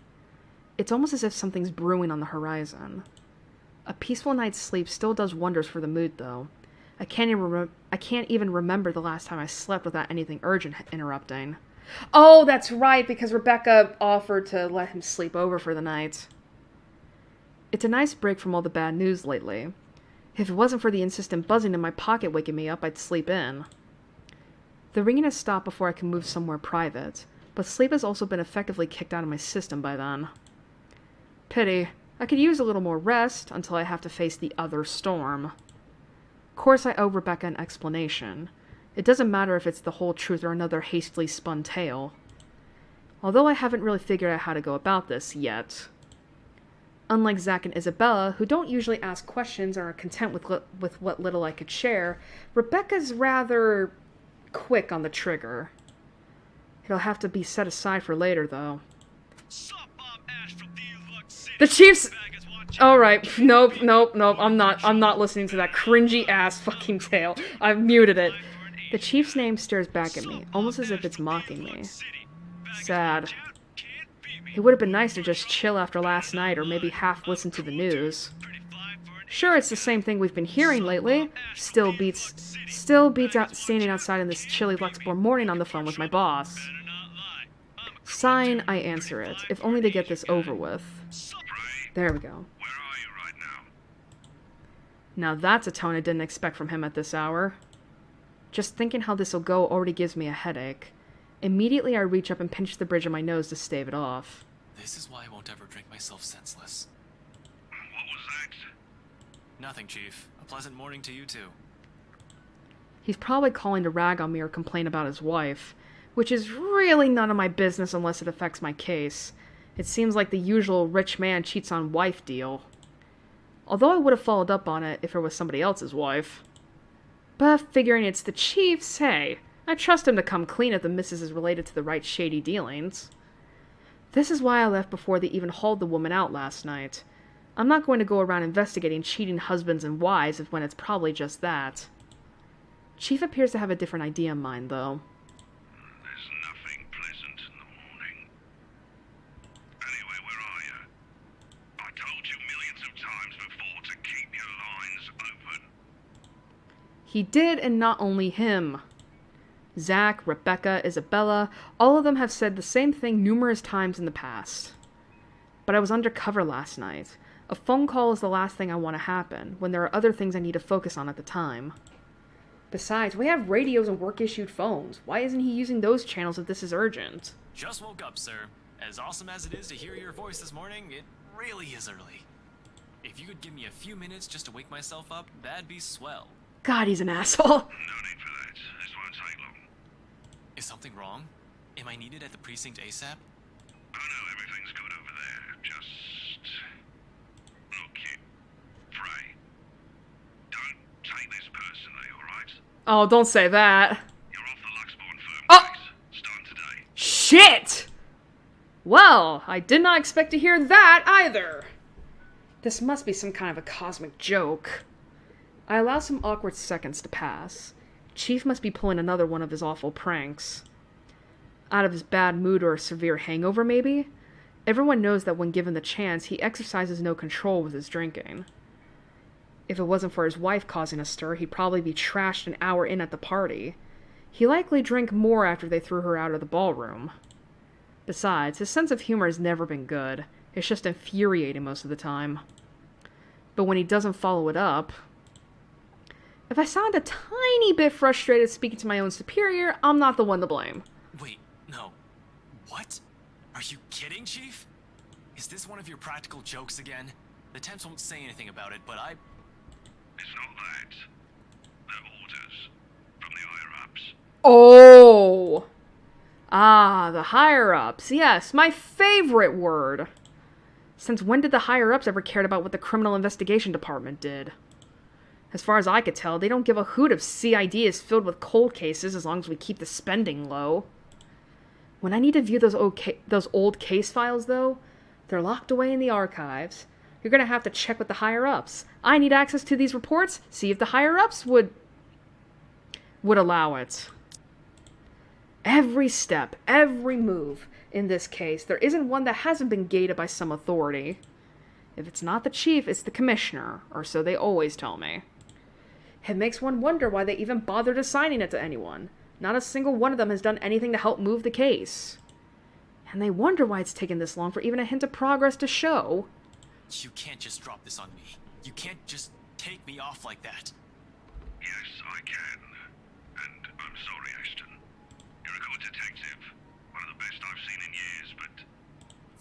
It's almost as if something's brewing on the horizon. A peaceful night's sleep still does wonders for the mood, though. I can't even remember the last time I slept without anything urgent interrupting. Oh, that's right, because Rebecca offered to let him sleep over for the night. It's a nice break from all the bad news lately. If it wasn't for the insistent buzzing in my pocket waking me up, I'd sleep in. The ringing has stopped before I can move somewhere private, but sleep has also been effectively kicked out of my system by then. Pity. I could use a little more rest until I have to face the other storm. Of course I owe Rebecca an explanation. It doesn't matter if it's the whole truth or another hastily spun tale. Although I haven't really figured out how to go about this yet. Unlike Zach and Isabella, who don't usually ask questions or are content with what little I could share, Rebecca's rather quick on the trigger. It'll have to be set aside for later, though. The Chief's... Alright, nope, I'm not listening to that cringy-ass fucking tale. I've muted it. The Chief's name stares back at me, almost as if it's mocking me. Sad. It would have been nice to just chill after last night, or maybe half listen to the news. Sure, it's the same thing we've been hearing lately. Still beats out standing outside in this chilly Luxembourg morning on the phone with my boss. Sighing, I answer it, if only to get this over with. There we go. Now that's a tone I didn't expect from him at this hour. Just thinking how this'll go already gives me a headache. Immediately I reach up and pinch the bridge of my nose to stave it off. This is why I won't ever drink myself senseless. What was that? Nothing, Chief. A pleasant morning to you too. He's probably calling to rag on me or complain about his wife, which is really none of my business unless it affects my case. It seems like the usual rich man cheats on wife deal. Although I would have followed up on it if it was somebody else's wife. But figuring it's the Chief's, hey, I trust him to come clean if the missus is related to the right shady dealings. This is why I left before they even hauled the woman out last night. I'm not going to go around investigating cheating husbands and wives when it's probably just that. Chief appears to have a different idea in mind, though. There's nothing pleasant in the morning. Anyway, where are you? I told you millions of times before to keep your lines open. He did, and not only him. Zach, Rebecca, Isabella, all of them have said the same thing numerous times in the past. But I was undercover last night. A phone call is the last thing I want to happen, when there are other things I need to focus on at the time. Besides, we have radios and work-issued phones. Why isn't he using those channels if this is urgent? Just woke up, sir. As awesome as it is to hear your voice this morning, it really is early. If you could give me a few minutes just to wake myself up, that'd be swell. God, he's an asshole. No need for that. This won't take long. Is something wrong? Am I needed at the precinct ASAP? Oh no, everything's good over there. Just... Look, kid. Frey. Don't take this personally, alright? Oh, don't say that. You're off the Luxborn firm Oh! case. Starting today. Shit! Well, I did not expect to hear that either. This must be some kind of a cosmic joke. I allow some awkward seconds to pass. Chief must be pulling another one of his awful pranks. Out of his bad mood or a severe hangover, maybe? Everyone knows that when given the chance, he exercises no control with his drinking. If it wasn't for his wife causing a stir, he'd probably be trashed an hour in at the party. He likely drank more after they threw her out of the ballroom. Besides, his sense of humor has never been good. It's just infuriating most of the time. But when he doesn't follow it up... If I sound a tiny bit frustrated speaking to my own superior, I'm not the one to blame. Wait, no. What? Are you kidding, Chief? Is this one of your practical jokes again? The temps won't say anything about it, but I... It's not that. They're orders. From the higher-ups. Oh! Ah, the higher-ups. Yes, my favorite word. Since when did the higher-ups ever cared about what the Criminal Investigation Department did? As far as I could tell, they don't give a hoot if CID is filled with cold cases as long as we keep the spending low. When I need to view those old case files, though, they're locked away in the archives. You're gonna have to check with the higher-ups. I need access to these reports, see if the higher-ups would allow it. Every step, every move in this case, there isn't one that hasn't been gated by some authority. If it's not the chief, it's the commissioner, or so they always tell me. It makes one wonder why they even bothered assigning it to anyone. Not a single one of them has done anything to help move the case. And they wonder why it's taken this long for even a hint of progress to show. You can't just drop this on me. You can't just take me off like that. Yes, I can. And I'm sorry, Ashton. You're a good detective. One of the best I've seen in years, but...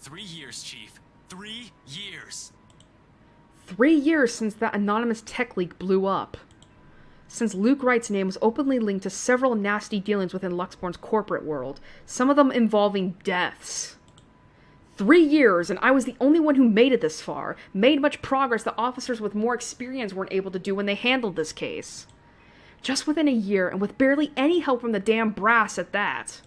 3 years, Chief. 3 years. 3 years since that anonymous tech leak blew up. Since Luke Wright's name was openly linked to several nasty dealings within Luxborn's corporate world, some of them involving deaths. 3 years, and I was the only one who made it this far, made much progress that officers with more experience weren't able to do when they handled this case. Just within a year, and with barely any help from the damn brass at that.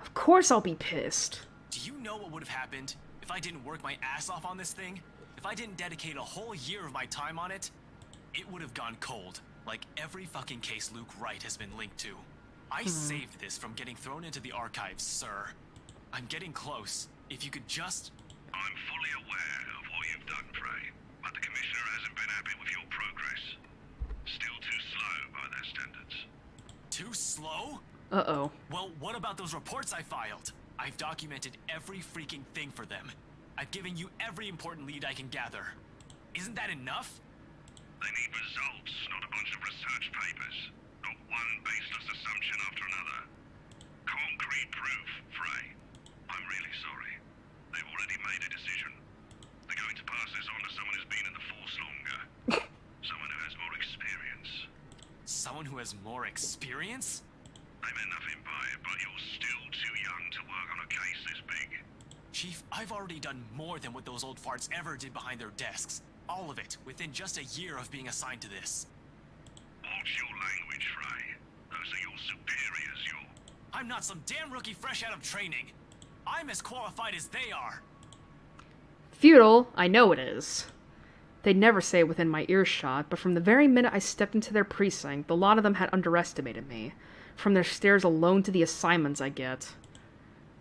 Of course I'll be pissed. Do you know what would have happened if I didn't work my ass off on this thing? If I didn't dedicate a whole year of my time on it? It would have gone cold, like every fucking case Luke Wright has been linked to. I saved this from getting thrown into the archives, sir. I'm getting close. If you could just... I'm fully aware of what you've done, Frey, but the Commissioner hasn't been happy with your progress. Still too slow by their standards. Too slow? Uh-oh. Well, what about those reports I filed? I've documented every freaking thing for them. I've given you every important lead I can gather. Isn't that enough? They need results, not a bunch of research papers. Not one baseless assumption after another. Concrete proof, Frey. I'm really sorry. They've already made a decision. They're going to pass this on to someone who's been in the force longer. Someone who has more experience. Someone who has more experience? I meant nothing by it, but you're still too young to work on a case this big. Chief, I've already done more than what those old farts ever did behind their desks. All of it, within just a year of being assigned to this. Watch your language, Frey. Those are your superiors. I'm not some damn rookie fresh out of training. I'm as qualified as they are. Futile, I know it is. They'd never say it within my earshot, but from the very minute I stepped into their precinct, the lot of them had underestimated me. From their stares alone to the assignments I get.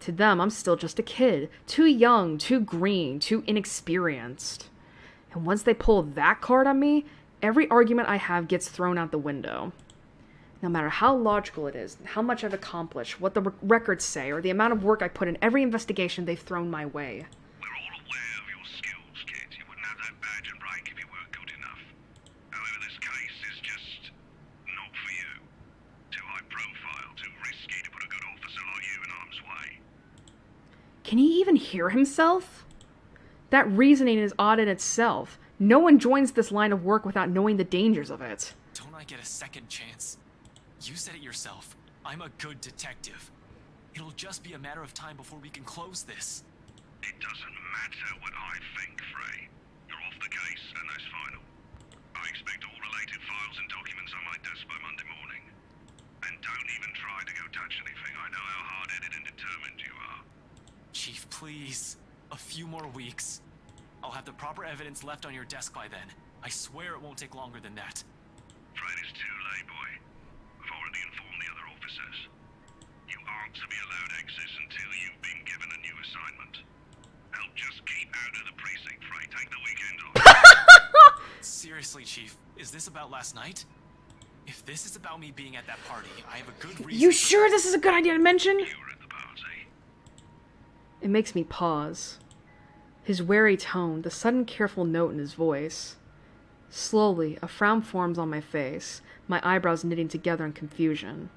To them, I'm still just a kid. Too young, too green, too inexperienced. And once they pull that card on me, every argument I have gets thrown out the window. No matter how logical it is, how much I've accomplished, what the records say, or the amount of work I put in every investigation they've thrown my way. We're all aware of your skills, kid. You wouldn't have that badge and rank if you weren't good enough. However, this case is just not for you. Too high profile, too risky to put a good officer like you in harm's way. Can he even hear himself? That reasoning is odd in itself. No one joins this line of work without knowing the dangers of it. Don't I get a second chance? You said it yourself. I'm a good detective. It'll just be a matter of time before we can close this. It doesn't matter what I think, Frey. You're off the case, and that's final. I expect all related files and documents on my desk by Monday morning. And don't even try to go touch anything. I know how hard-headed and determined you are. Chief, please. A few more weeks. I'll have the proper evidence left on your desk by then. I swear it won't take longer than that. Fred, it's too late, boy. I've already informed the other officers. You aren't to be allowed access until you've been given a new assignment. Help just keep out of the precinct, Frey. Take the weekend off. Seriously, Chief, is this about last night? If this is about me being at that party, I have a good reason. You sure this is a good idea to mention? You were at the party. It makes me pause. His wary tone, the sudden careful note in his voice. Slowly, a frown forms on my face, my eyebrows knitting together in confusion.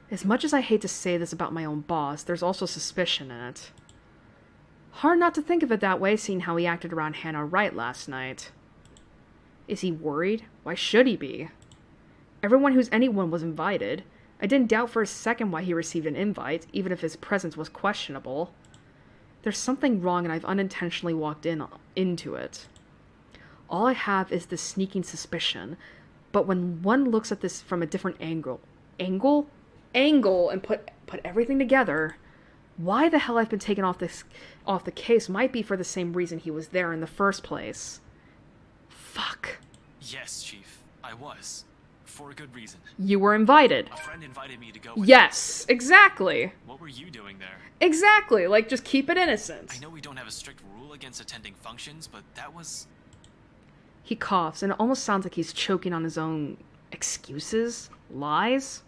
As much as I hate to say this about my own boss, there's also suspicion in it. Hard not to think of it that way, seeing how he acted around Hannah Wright last night. Is he worried? Why should he be? Everyone who's anyone was invited. I didn't doubt for a second why he received an invite, even if his presence was questionable. There's something wrong and I've unintentionally walked into it. All I have is this sneaking suspicion, but when one looks at this from a different angle, and put everything together, why the hell I've been taken off the case might be for the same reason he was there in the first place. Fuck. Yes, Chief, I was. For a good reason. You were invited. A friend invited me to go with Yes, exactly. What were you doing there? Exactly, like just keep it innocent. I know we don't have a strict rule against attending functions, but that was... He coughs, and it almost sounds like he's choking on his own excuses, lies.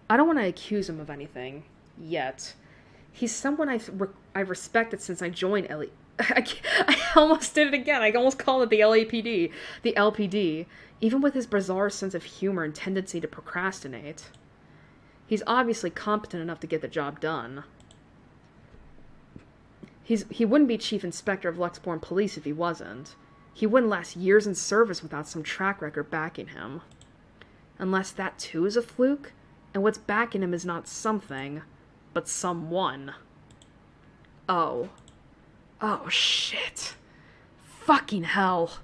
I don't want to accuse him of anything, yet. He's someone I've respected since I joined I almost did it again. I almost called it the LAPD. The LPD. Even with his bizarre sense of humor and tendency to procrastinate. He's obviously competent enough to get the job done. He wouldn't be Chief Inspector of Luxbourne Police if he wasn't. He wouldn't last years in service without some track record backing him. Unless that too is a fluke, and what's backing him is not something, but someone. Oh. Oh, shit. Fucking hell.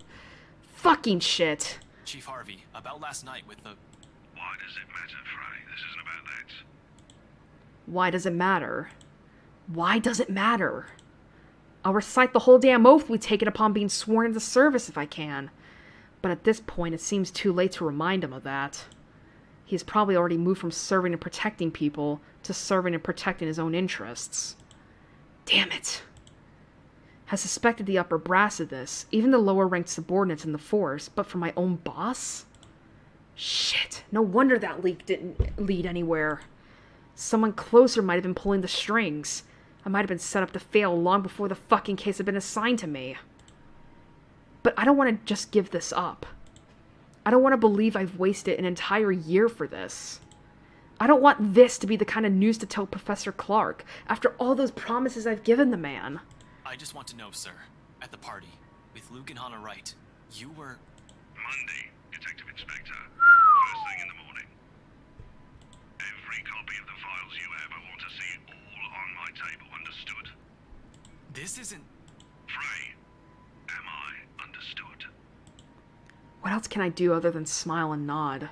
Fucking shit. Chief Harvey, about last night with the... Why does it matter, Frey? This isn't about that. Why does it matter? Why does it matter? I'll recite the whole damn oath we take it upon being sworn into service if I can. But at this point, it seems too late to remind him of that. He has probably already moved from serving and protecting people to serving and protecting his own interests. Damn it. Has suspected the upper brass of this, even the lower-ranked subordinates in the force, but from my own boss? Shit, no wonder that leak didn't lead anywhere. Someone closer might have been pulling the strings. I might have been set up to fail long before the fucking case had been assigned to me. But I don't want to just give this up. I don't want to believe I've wasted an entire year for this. I don't want this to be the kind of news to tell Professor Clark, after all those promises I've given the man. I just want to know, sir, at the party, with Luke and Hannah Wright, you were... Monday, Detective Inspector. First thing in the morning. Every copy of the files you have, I want to see all on my table. Understood? This isn't... Frey, am I understood? What else can I do other than smile and nod?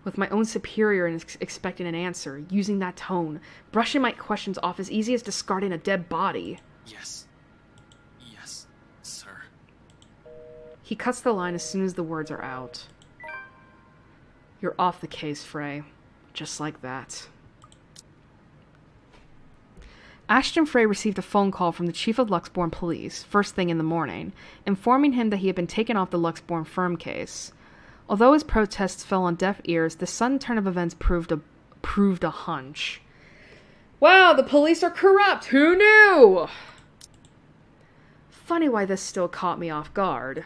with my own superior and expecting an answer, using that tone, brushing my questions off as easy as discarding a dead body. Yes. Yes, sir. He cuts the line as soon as the words are out. You're off the case, Frey. Just like that. Ashton Frey received a phone call from the chief of Luxbourne Police, first thing in the morning, informing him that he had been taken off the Luxbourne firm case. Although his protests fell on deaf ears, the sudden turn of events proved a hunch. Wow, the police are corrupt! Who knew? Funny why this still caught me off guard.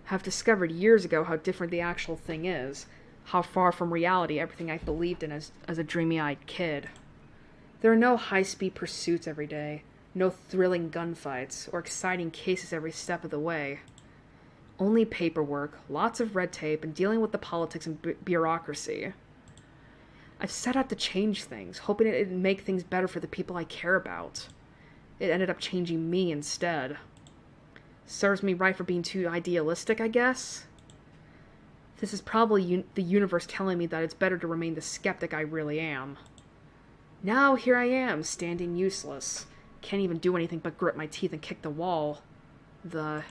Have discovered years ago how different the actual thing is, how far from reality everything I believed in as a dreamy-eyed kid. There are no high-speed pursuits every day, no thrilling gunfights, or exciting cases every step of the way. Only paperwork, lots of red tape, and dealing with the politics and bureaucracy. I've set out to change things, hoping it'd make things better for the people I care about. It ended up changing me instead. Serves me right for being too idealistic, I guess? This is probably the universe telling me that it's better to remain the skeptic I really am. Now here I am, standing useless. Can't even do anything but grit my teeth and kick the wall. The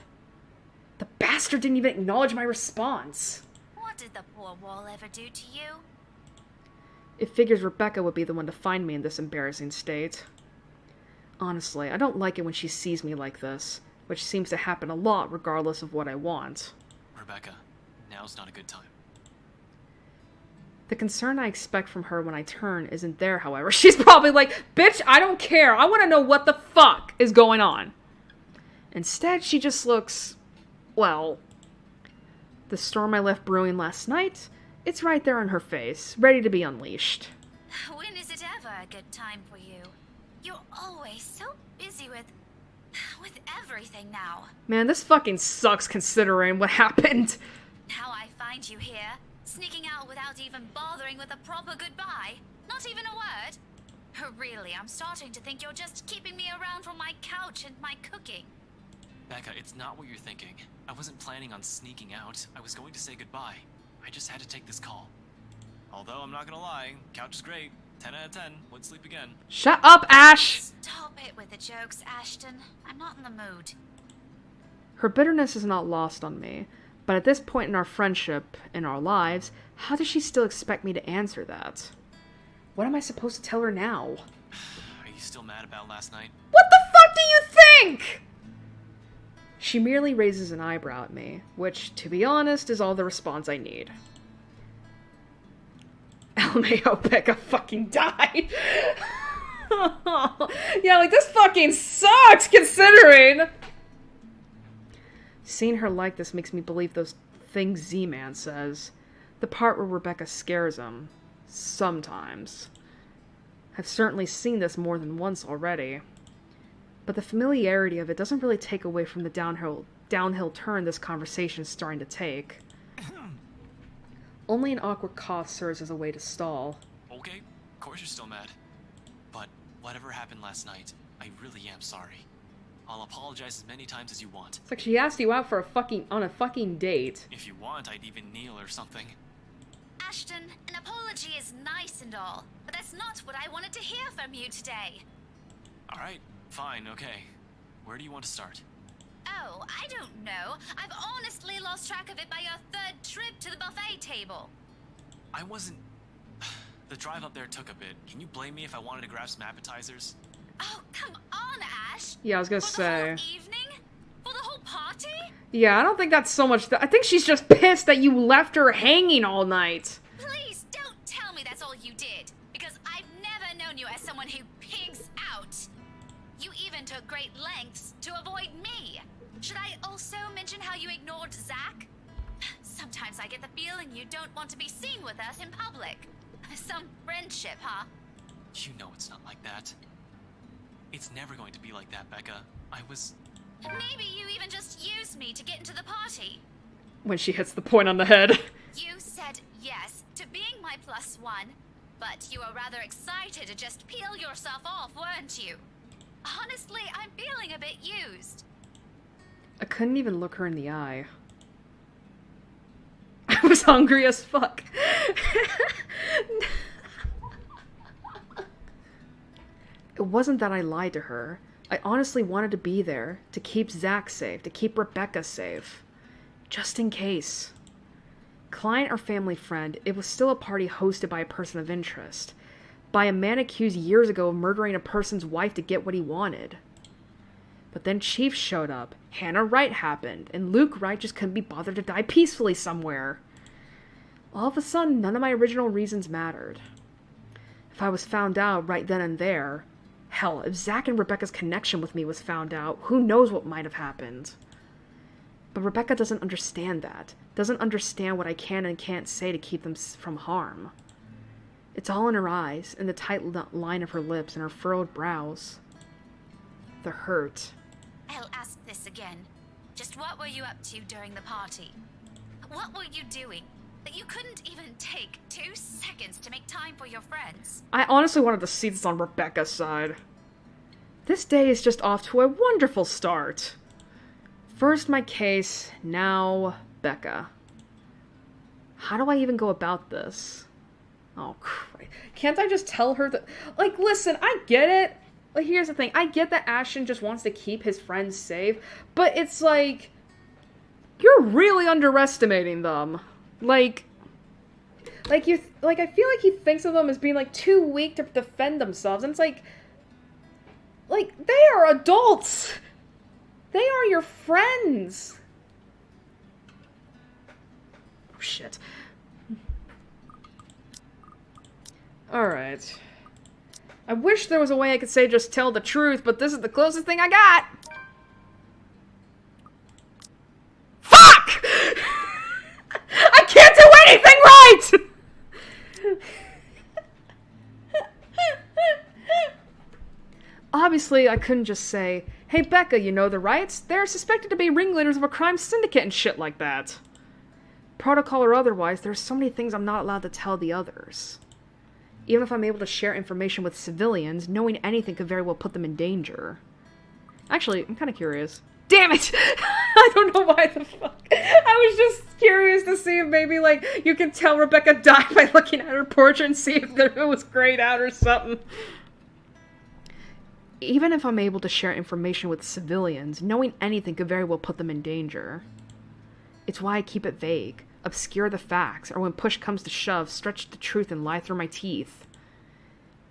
bastard didn't even acknowledge my response. What did the poor wall ever do to you? It figures Rebecca would be the one to find me in this embarrassing state. Honestly, I don't like it when she sees me like this, which seems to happen a lot regardless of what I want. Rebecca, now's not a good time. The concern I expect from her when I turn isn't there, however. She's probably like, bitch, I don't care. I want to know what the fuck is going on. Instead, she just looks, well, the storm I left brewing last night, it's right there on her face, ready to be unleashed. When is it ever a good time for you? You're always so busy with everything now. Man, this fucking sucks considering what happened. Now I find you here, sneaking out without even bothering with a proper goodbye. Not even a word. Really, I'm starting to think you're just keeping me around for my couch and my cooking. Becca, it's not what you're thinking. I wasn't planning on sneaking out. I was going to say goodbye. I just had to take this call. Although, I'm not gonna lie, couch is great. 10 out of 10. Would sleep again. Shut up, Ash! Stop it with the jokes, Ashton. I'm not in the mood. Her bitterness is not lost on me, but at this point in our friendship, in our lives, how does she still expect me to answer that? What am I supposed to tell her now? Are you still mad about last night? What the fuck do you think?! She merely raises an eyebrow at me, which, to be honest, is all the response I need. LMAO, Becca fucking died. Yeah, like, this fucking sucks, considering! Seeing her like this makes me believe those things Z-Man says. The part where Rebecca scares him. Sometimes. I've certainly seen this more than once already. But the familiarity of it doesn't really take away from the downhill turn this conversation is starting to take. Only an awkward cough serves as a way to stall. Okay, of course you're still mad. But whatever happened last night, I really am sorry. I'll apologize as many times as you want. It's like she asked you out for on a fucking date. If you want, I'd even kneel or something. Ashton, an apology is nice and all, but that's not what I wanted to hear from you today. Alright, fine, okay. Where do you want to start? Oh, I don't know. I've honestly lost track of it by your third trip to the buffet table. I wasn't... The drive up there took a bit. Can you blame me if I wanted to grab some appetizers? Oh, come on, Ash. Yeah, I was gonna For say. the whole evening? For the whole party? Yeah, I don't think that's so much... I think she's just pissed that you left her hanging all night. Please don't tell me that's all you did, because I've never known you as someone who pigs out. You even took great lengths to avoid me. Should I also mention how you ignored Zach? Sometimes I get the feeling you don't want to be seen with us in public. Some friendship, huh? You know it's not like that. It's never going to be like that, Becca. I was... Maybe you even just used me to get into the party. When she hits the point on the head. You said yes to being my +1, but you were rather excited to just peel yourself off, weren't you? Honestly, I'm feeling a bit used. I couldn't even look her in the eye. was hungry as fuck. It wasn't that I lied to her. I honestly wanted to be there, to keep Zach safe, to keep Rebecca safe. Just in case. Client or family friend, it was still a party hosted by a person of interest. By a man accused years ago of murdering a person's wife to get what he wanted. But then Chief showed up, Hannah Wright happened, and Luke Wright just couldn't be bothered to die peacefully somewhere. All of a sudden, none of my original reasons mattered. If I was found out right then and there, hell, if Zach and Rebecca's connection with me was found out, who knows what might have happened. But Rebecca doesn't understand that, doesn't understand what I can and can't say to keep them from harm. It's all in her eyes, in the tight line of her lips and her furrowed brows. The hurt. I'll ask this again. Just what were you up to during the party? What were you doing that you couldn't even take 2 seconds to make time for your friends? I honestly wanted to see this on Rebecca's side. This day is just off to a wonderful start. First my case, now Becca. How do I even go about this? Oh, Christ. Can't I just tell her that... Like, listen, I get it. Like, here's the thing. I get that Ashton just wants to keep his friends safe, but it's like... You're really underestimating them. I feel like he thinks of them as being, like, too weak to defend themselves, and it's like, they are adults! They are your friends! Oh, shit. Alright. I wish there was a way I could say just tell the truth, but this is the closest thing I got! Fuck! I can't do anything right! Obviously, I couldn't just say, hey Becca, you know the rights? They're suspected to be ringleaders of a crime syndicate and shit like that. Protocol or otherwise, there's so many things I'm not allowed to tell the others. Even if I'm able to share information with civilians, knowing anything could very well put them in danger. Actually, I'm kind of curious. Damn it! I don't know why the fuck. I was just curious to see if maybe, like, you can tell Rebecca died by looking at her portrait and see if it was grayed out or something. Even if I'm able to share information with civilians, knowing anything could very well put them in danger. It's why I keep it vague, obscure the facts, or when push comes to shove, stretch the truth and lie through my teeth.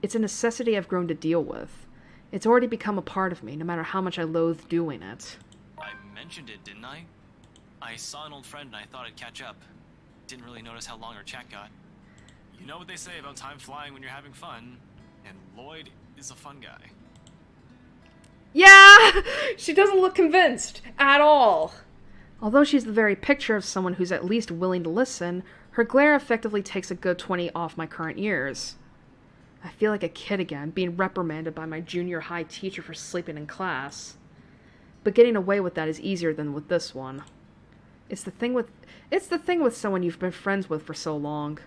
It's a necessity I've grown to deal with. It's already become a part of me, no matter how much I loathe doing it. I mentioned it, didn't I? I saw an old friend and I thought I'd catch up. Didn't really notice how long our chat got. You know what they say about time flying when you're having fun, and Lloyd is a fun guy. Yeah! She doesn't look convinced at all. Although she's the very picture of someone who's at least willing to listen, her glare effectively takes a good 20 off my current years. I feel like a kid again, being reprimanded by my junior high teacher for sleeping in class. But getting away with that is easier than with this one. It's the thing with someone you've been friends with for so long.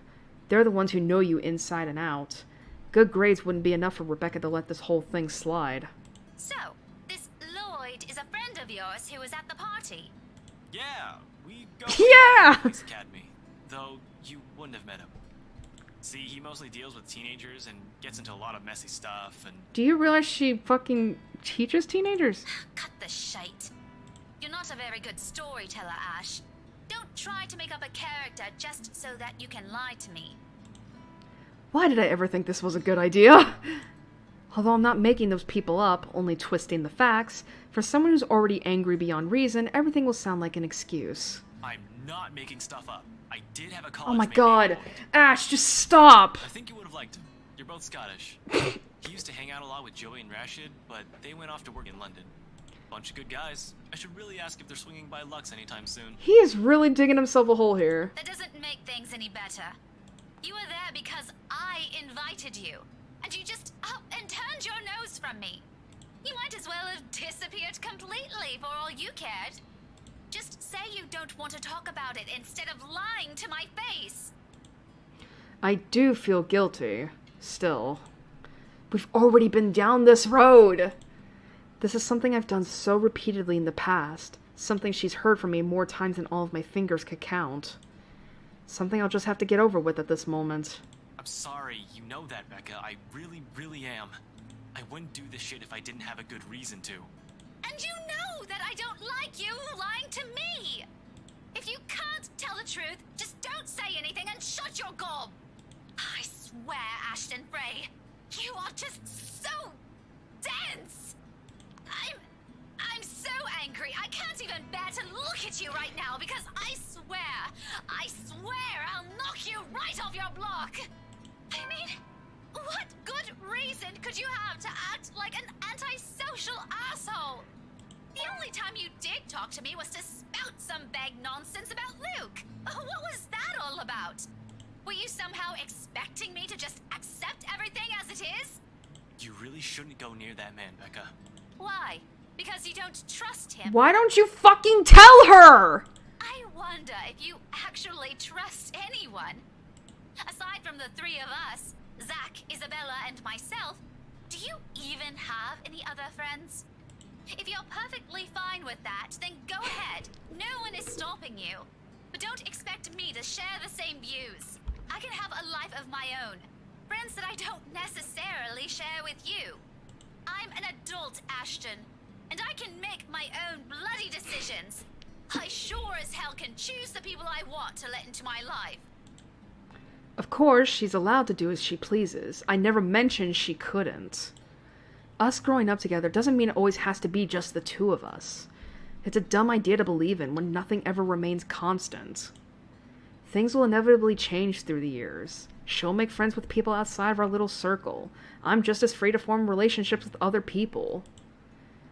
They're the ones who know you inside and out. Good grades wouldn't be enough for Rebecca to let this whole thing slide. So, this Lloyd is a friend of yours who was at the party? Yeah, we go Yeah! to the police academy, though you wouldn't have met him. See, he mostly deals with teenagers and gets into a lot of messy stuff and... Do you realize she fucking teaches teenagers? Cut the shite. You're not a very good storyteller, Ash. Don't try to make up a character just so that you can lie to me. Why did I ever think this was a good idea? Although I'm not making those people up, only twisting the facts, for someone who's already angry beyond reason, everything will sound like an excuse. I'm not making stuff up. I did have a college Oh my mate god. named Lloyd. Ash, just stop! I think you would have liked him. You're both Scottish. He used to hang out a lot with Joey and Rashid, but they went off to work in London. Bunch of good guys. I should really ask if they're swinging by Lux anytime soon. He is really digging himself a hole here. That doesn't make things any better. You were there because I invited you, and you just up and turned your nose from me. You might as well have disappeared completely for all you cared. Just say you don't want to talk about it instead of lying to my face. I do feel guilty. Still. We've already been down this road. This is something I've done so repeatedly in the past. Something she's heard from me more times than all of my fingers could count. Something I'll just have to get over with at this moment. I'm sorry, you know that, Becca. I really, really am. I wouldn't do this shit if I didn't have a good reason to. And you know that I don't like you lying to me! If you can't tell the truth, just don't say anything and shut your gob! I swear, Ashton Frey, you are just so dense! I'm so angry, I can't even bear to look at you right now because I swear I'll knock you right off your block! I mean, what good reason could you have to act like an antisocial asshole? The only time you did talk to me was to spout some vague nonsense about Luke. What was that all about? Were you somehow expecting me to just accept everything as it is? You really shouldn't go near that man, Becca. Why? Because you don't trust him? Why don't you fucking tell her? I wonder if you actually trust anyone. Aside from the three of us, Zach, Isabella, and myself, do you even have any other friends? If you're perfectly fine with that, then go ahead. No one is stopping you. But don't expect me to share the same views. I can have a life of my own. Friends that I don't necessarily share with you. I'm an adult, Ashton, and I can make my own bloody decisions. I sure as hell can choose the people I want to let into my life. Of course, she's allowed to do as she pleases. I never mentioned she couldn't. Us growing up together doesn't mean it always has to be just the two of us. It's a dumb idea to believe in when nothing ever remains constant. Things will inevitably change through the years. She'll make friends with people outside of our little circle. I'm just as free to form relationships with other people.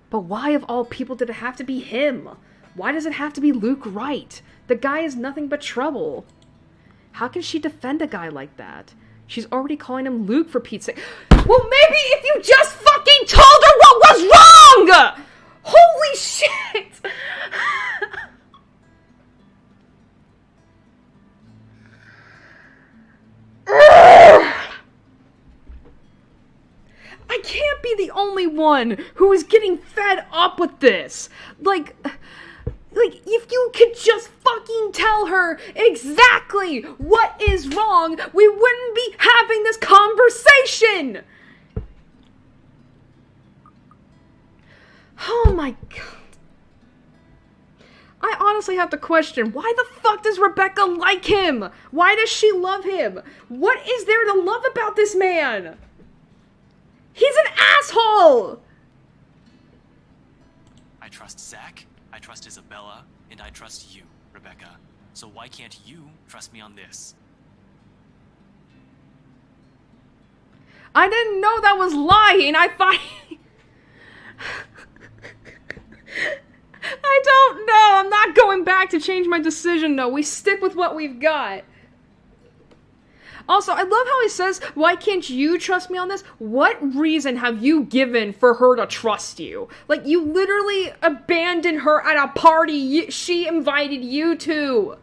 But why of all people did it have to be him? Why does it have to be Luke Wright? The guy is nothing but trouble. How can she defend a guy like that? She's already calling him Luke for Pete's sake. Well, maybe if you just fucking told her what was wrong! Holy shit! I can't be the only one who is getting fed up with this. Like, if you could just fucking tell her exactly what is wrong, we wouldn't be having this conversation. Oh my god. I honestly have to question, why the fuck does Rebecca like him? Why does she love him? What is there to love about this man? He's an asshole! I trust Zach, I trust Isabella, and I trust you, Rebecca. So why can't you trust me on this? I didn't know that was lying. I thought... I don't know. I'm not going back to change my decision, though. We stick with what we've got. Also, I love how he says, why can't you trust me on this? What reason have you given for her to trust you? Like, you literally abandoned her at a party she invited you to.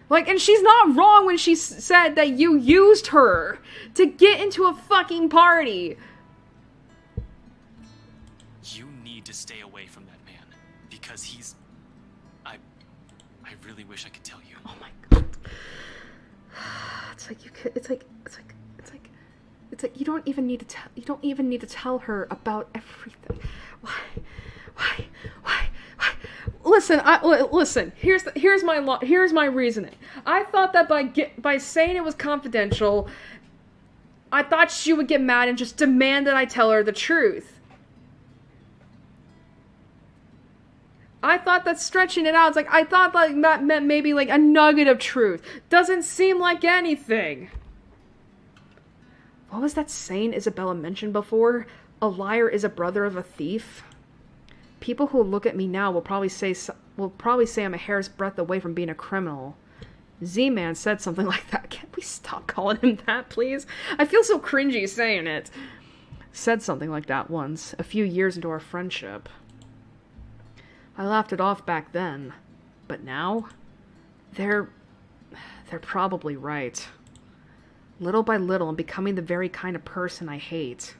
Like, and she's not wrong when she said that you used her to get into a fucking party. You need to stay away from that man, because he's... I really wish I could tell you. Oh my god. It's like you could, it's like you don't even need to tell her about everything. Why? Listen, here's my reasoning. I thought that by saying it was confidential, I thought she would get mad and just demand that I tell her the truth. I thought that stretching it out, it's like, I thought like that meant maybe like a nugget of truth. Doesn't seem like anything. What was that saying Isabella mentioned before? A liar is a brother of a thief? People who look at me now will probably say I'm a hair's breadth away from being a criminal. Z-Man said something like that. Can't we stop calling him that, please? I feel so cringy saying it. Said something like that once, a few years into our friendship. I laughed it off back then, but now, they're probably right. Little by little, I'm becoming the very kind of person I hate.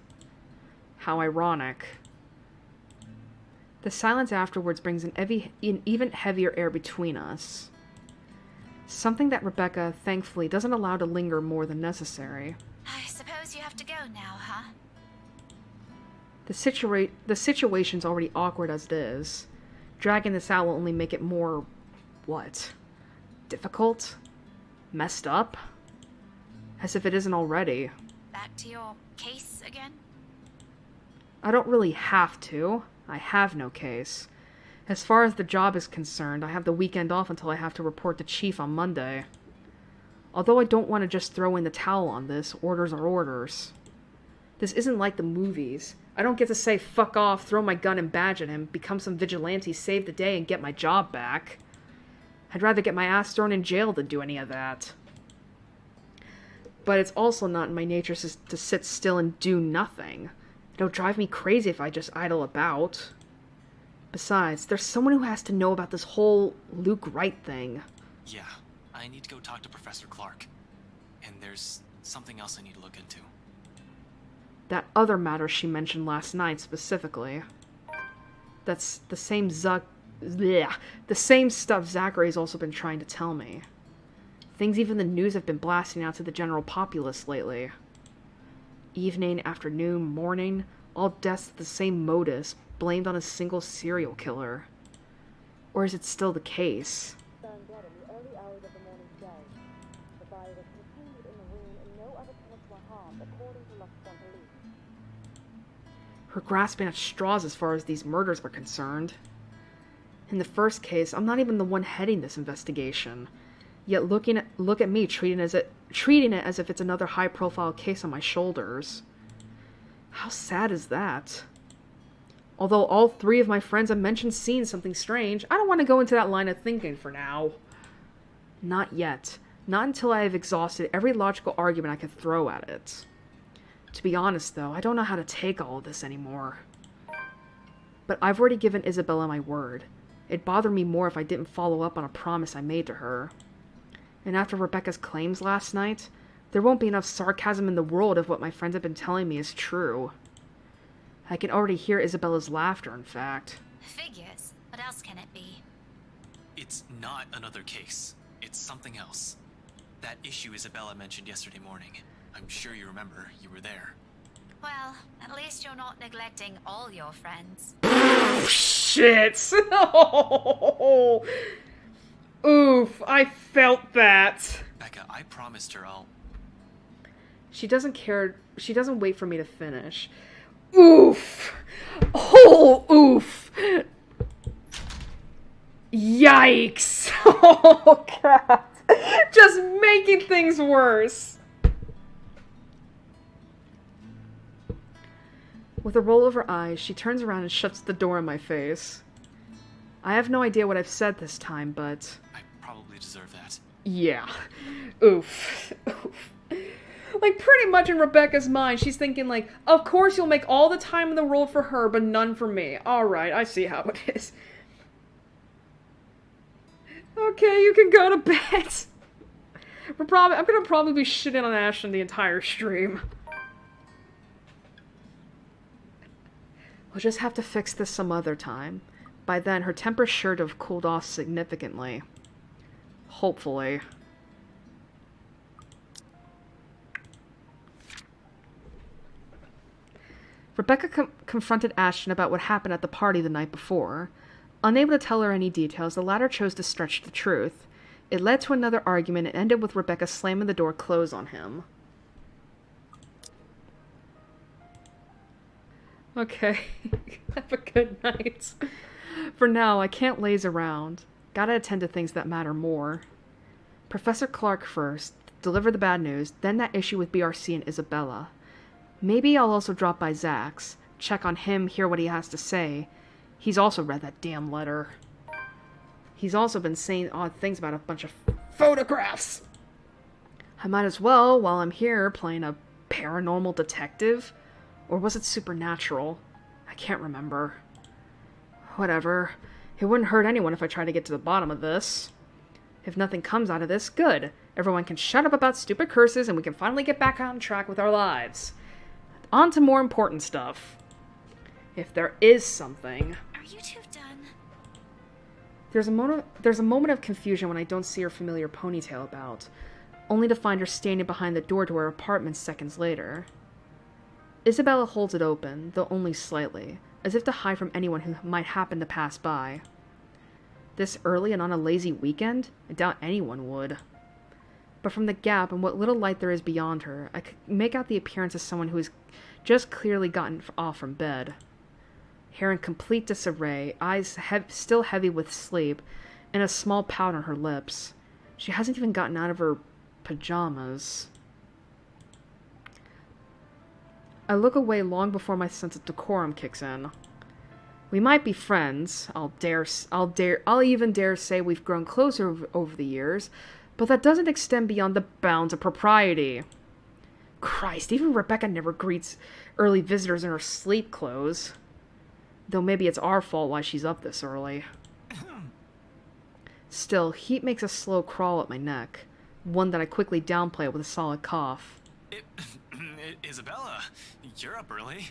How ironic. The silence afterwards brings an even heavier air between us. Something that Rebecca, thankfully, doesn't allow to linger more than necessary. I suppose you have to go now, huh? The situation's already awkward as it is. Dragging this out will only make it more... what? Difficult? Messed up? As if it isn't already. Back to your case again? I don't really have to. I have no case. As far as the job is concerned, I have the weekend off until I have to report to Chief on Monday. Although I don't want to just throw in the towel on this, orders are orders. This isn't like the movies. I don't get to say fuck off, throw my gun and badge at him, become some vigilante, save the day, and get my job back. I'd rather get my ass thrown in jail than do any of that. But it's also not in my nature to sit still and do nothing. It'll drive me crazy if I just idle about. Besides, there's someone who has to know about this whole Luke Wright thing. Yeah, I need to go talk to Professor Clark. And there's something else I need to look into. That other matter she mentioned last night, specifically. That's the same the same stuff Zachary's also been trying to tell me. Things even the news have been blasting out to the general populace lately. Evening, afternoon, morning, all deaths with the same modus, blamed on a single serial killer. Or is it still the case? Her grasping at straws as far as these murders were concerned. In the first case, I'm not even the one heading this investigation. Yet look at me treating it as if it's another high-profile case on my shoulders. How sad is that? Although all three of my friends have mentioned seeing something strange, I don't want to go into that line of thinking for now. Not yet. Not until I have exhausted every logical argument I could throw at it. To be honest, though, I don't know how to take all of this anymore. But I've already given Isabella my word. It'd bother me more if I didn't follow up on a promise I made to her. And after Rebecca's claims last night, there won't be enough sarcasm in the world if what my friends have been telling me is true. I can already hear Isabella's laughter, in fact. Figures. What else can it be? It's not another case. It's something else. That issue Isabella mentioned yesterday morning. I'm sure you remember. You were there. Well, at least you're not neglecting all your friends. Shit! Oof, I felt that. Becca, I promised her I'll... She doesn't care. She doesn't wait for me to finish. Oof! Oh, oof! Yikes! Oh, God. Just making things worse. With a roll of her eyes, she turns around and shuts the door in my face. I have no idea what I've said this time, but... I probably deserve that. Yeah. Oof. Oof. Like, pretty much in Rebecca's mind, she's thinking, like, of course you'll make all the time in the world for her, but none for me. Alright, I see how it is. Okay, you can go to bed. I'm gonna probably be shitting on Ashton the entire stream. We'll just have to fix this some other time. By then, her temper's sure to have cooled off significantly. Hopefully. Rebecca confronted Ashton about what happened at the party the night before. Unable to tell her any details, the latter chose to stretch the truth. It led to another argument and ended with Rebecca slamming the door closed on him. Okay. Have a good night. For now, I can't laze around. Gotta attend to things that matter more. Professor Clark first, deliver the bad news, then that issue with BRC and Isabella. Maybe I'll also drop by Zach's, check on him, hear what he has to say. He's also read that damn letter. He's also been saying odd things about a bunch of photographs. I might as well, while I'm here, playing a paranormal detective. Or was it supernatural? I can't remember. Whatever. It wouldn't hurt anyone if I tried to get to the bottom of this. If nothing comes out of this, good. Everyone can shut up about stupid curses and we can finally get back on track with our lives. On to more important stuff. If there is something. Are you two done? There's a moment of confusion when I don't see her familiar ponytail about, only to find her standing behind the door to her apartment seconds later. Isabella holds it open, though only slightly, as if to hide from anyone who might happen to pass by. This early and on a lazy weekend? I doubt anyone would. But from the gap and what little light there is beyond her, I could make out the appearance of someone who has just clearly gotten off from bed. Hair in complete disarray, eyes still heavy with sleep, and a small pout on her lips. She hasn't even gotten out of her pajamas. I look away long before my sense of decorum kicks in. We might be friends. I'll even dare say we've grown closer over the years, but that doesn't extend beyond the bounds of propriety. Christ, even Rebecca never greets early visitors in her sleep clothes. Though maybe it's our fault why she's up this early. Still, heat makes a slow crawl up my neck, one that I quickly downplay with a solid cough. Isabella, you're up early.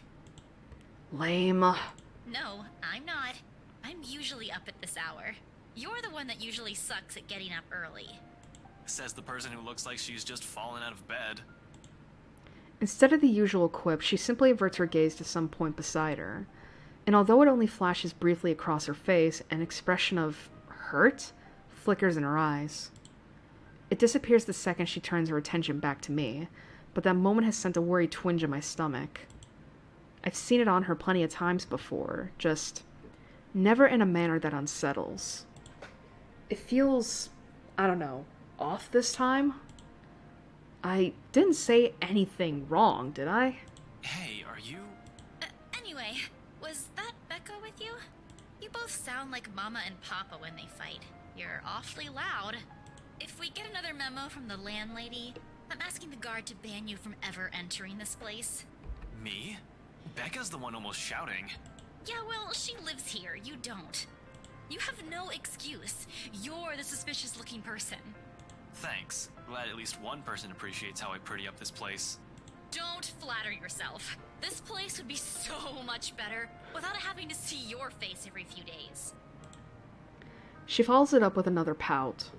Lame. No, I'm not. I'm usually up at this hour. You're the one that usually sucks at getting up early. Says the person who looks like she's just fallen out of bed. Instead of the usual quip, she simply averts her gaze to some point beside her. And although it only flashes briefly across her face, an expression of hurt flickers in her eyes. It disappears the second she turns her attention back to me, but that moment has sent a worried twinge in my stomach. I've seen it on her plenty of times before, just never in a manner that unsettles. It feels, I don't know, off this time? I didn't say anything wrong, did I? Hey, are you... Anyway, was that Becca with you? You both sound like Mama and Papa when they fight. You're awfully loud. If we get another memo from the landlady, I'm asking the guard to ban you from ever entering this place. Me? Becca's the one almost shouting. Yeah, well, she lives here. You don't. You have no excuse. You're the suspicious-looking person. Thanks. Glad at least one person appreciates how I pretty up this place. Don't flatter yourself. This place would be so much better without having to see your face every few days. She follows it up with another pout.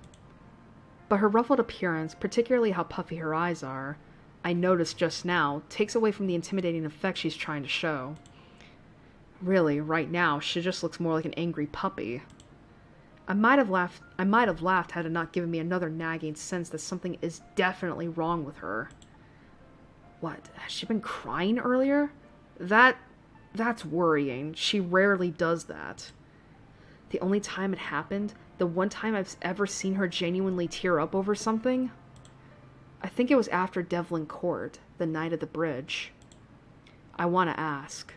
But her ruffled appearance, particularly how puffy her eyes are, I noticed just now, takes away from the intimidating effect she's trying to show. Really, right now, she just looks more like an angry puppy. I might have laughed had it not given me another nagging sense that something is definitely wrong with her. What, has she been crying earlier? That's worrying. She rarely does that. The only time it happened, the one time I've ever seen her genuinely tear up over something, I think it was after Devlin Court, the night of the bridge. I want to ask.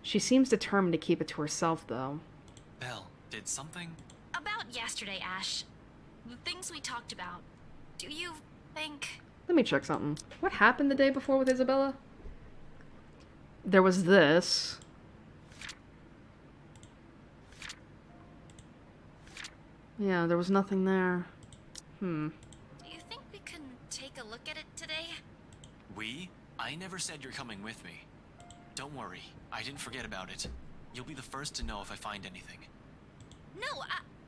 She seems determined to keep it to herself, though. Belle, did something... About yesterday, Ash. The things we talked about. Do you think... Let me check something. What happened the day before with Isabella? There was this. Yeah, there was nothing there. Do you think we can take a look at it today? We? I never said you're coming with me. Don't worry, I didn't forget about it. You'll be the first to know if I find anything. No,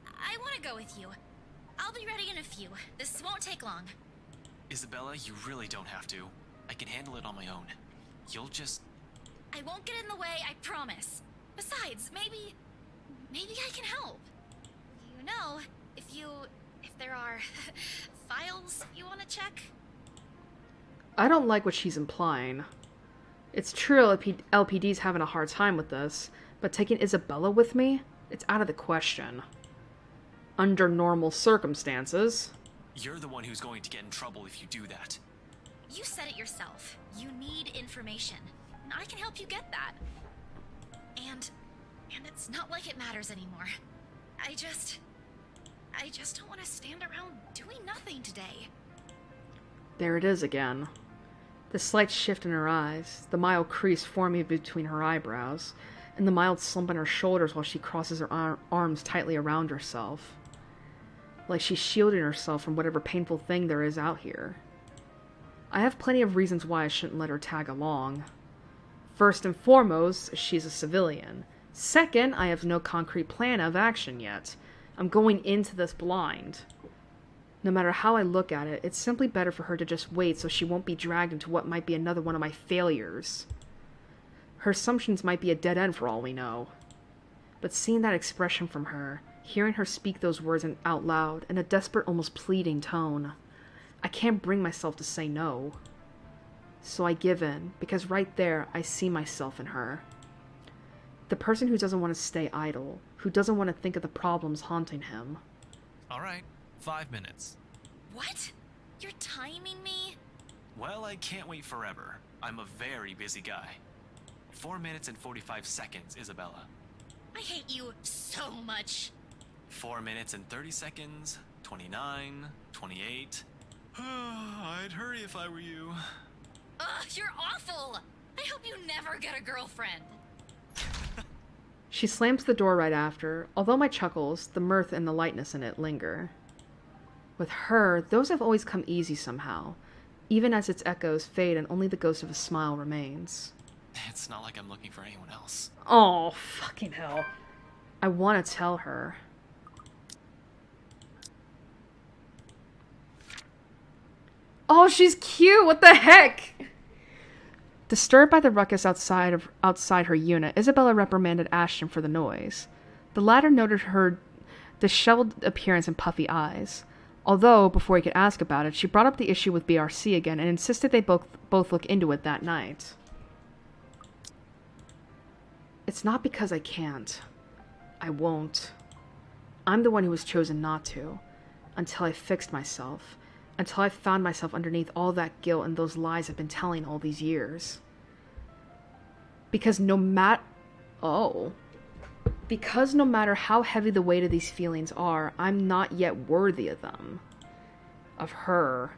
I want to go with you. I'll be ready in a few. This won't take long. Isabella, you really don't have to. I can handle it on my own. You'll just... I won't get in the way, I promise. Besides, maybe I can help. You know, if there are files you want to check. I don't like what she's implying. It's true LPD's having a hard time with this, but taking Isabella with me? It's out of the question. Under normal circumstances. You're the one who's going to get in trouble if you do that. You said it yourself. You need information, and I can help you get that. And it's not like it matters anymore. I just don't want to stand around doing nothing today. There it is again. The slight shift in her eyes, the mild crease forming between her eyebrows, and the mild slump in her shoulders while she crosses her arms tightly around herself. Like she's shielding herself from whatever painful thing there is out here. I have plenty of reasons why I shouldn't let her tag along. First and foremost, she's a civilian. Second, I have no concrete plan of action yet. I'm going into this blind. No matter how I look at it, it's simply better for her to just wait so she won't be dragged into what might be another one of my failures. Her assumptions might be a dead end for all we know. But seeing that expression from her, hearing her speak those words out loud in a desperate, almost pleading tone, I can't bring myself to say no. So I give in, because right there I see myself in her. The person who doesn't want to stay idle, who doesn't want to think of the problems haunting him. All right, 5 minutes. What? You're timing me? Well, I can't wait forever. I'm a very busy guy. 4 minutes and 45 seconds, Isabella. I hate you so much. 4 minutes and 30 seconds, 29, 28. I'd hurry if I were you. Ugh, you're awful! I hope you never get a girlfriend. She slams the door right after, although my chuckles, the mirth and the lightness in it linger. With her, those have always come easy somehow, even as its echoes fade and only the ghost of a smile remains. It's not like I'm looking for anyone else. Oh, fucking hell. I want to tell her. Oh, she's cute! What the heck? Disturbed by the ruckus outside her unit, Isabella reprimanded Ashton for the noise. The latter noted her disheveled appearance and puffy eyes. Although, before he could ask about it, she brought up the issue with BRC again and insisted they both look into it that night. It's not because I can't. I won't. I'm the one who was chosen not to. Until I fixed myself. Until I found myself underneath all that guilt and those lies I've been telling all these years. Because no matter how heavy the weight of these feelings are, I'm not yet worthy of them. Of her.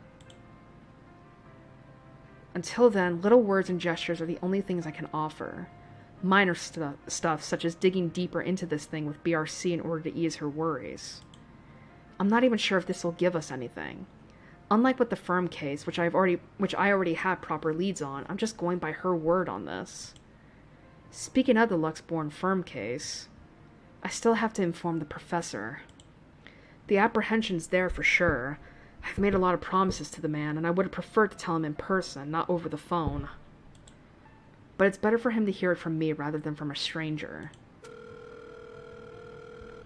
Until then, little words and gestures are the only things I can offer. Minor stuff such as digging deeper into this thing with BRC in order to ease her worries. I'm not even sure if this will give us anything. Unlike with the firm case, which I already had proper leads on, I'm just going by her word on this. Speaking of the Luxborn firm case, I still have to inform the professor. The apprehension's there for sure. I've made a lot of promises to the man, and I would have preferred to tell him in person, not over the phone. But it's better for him to hear it from me rather than from a stranger.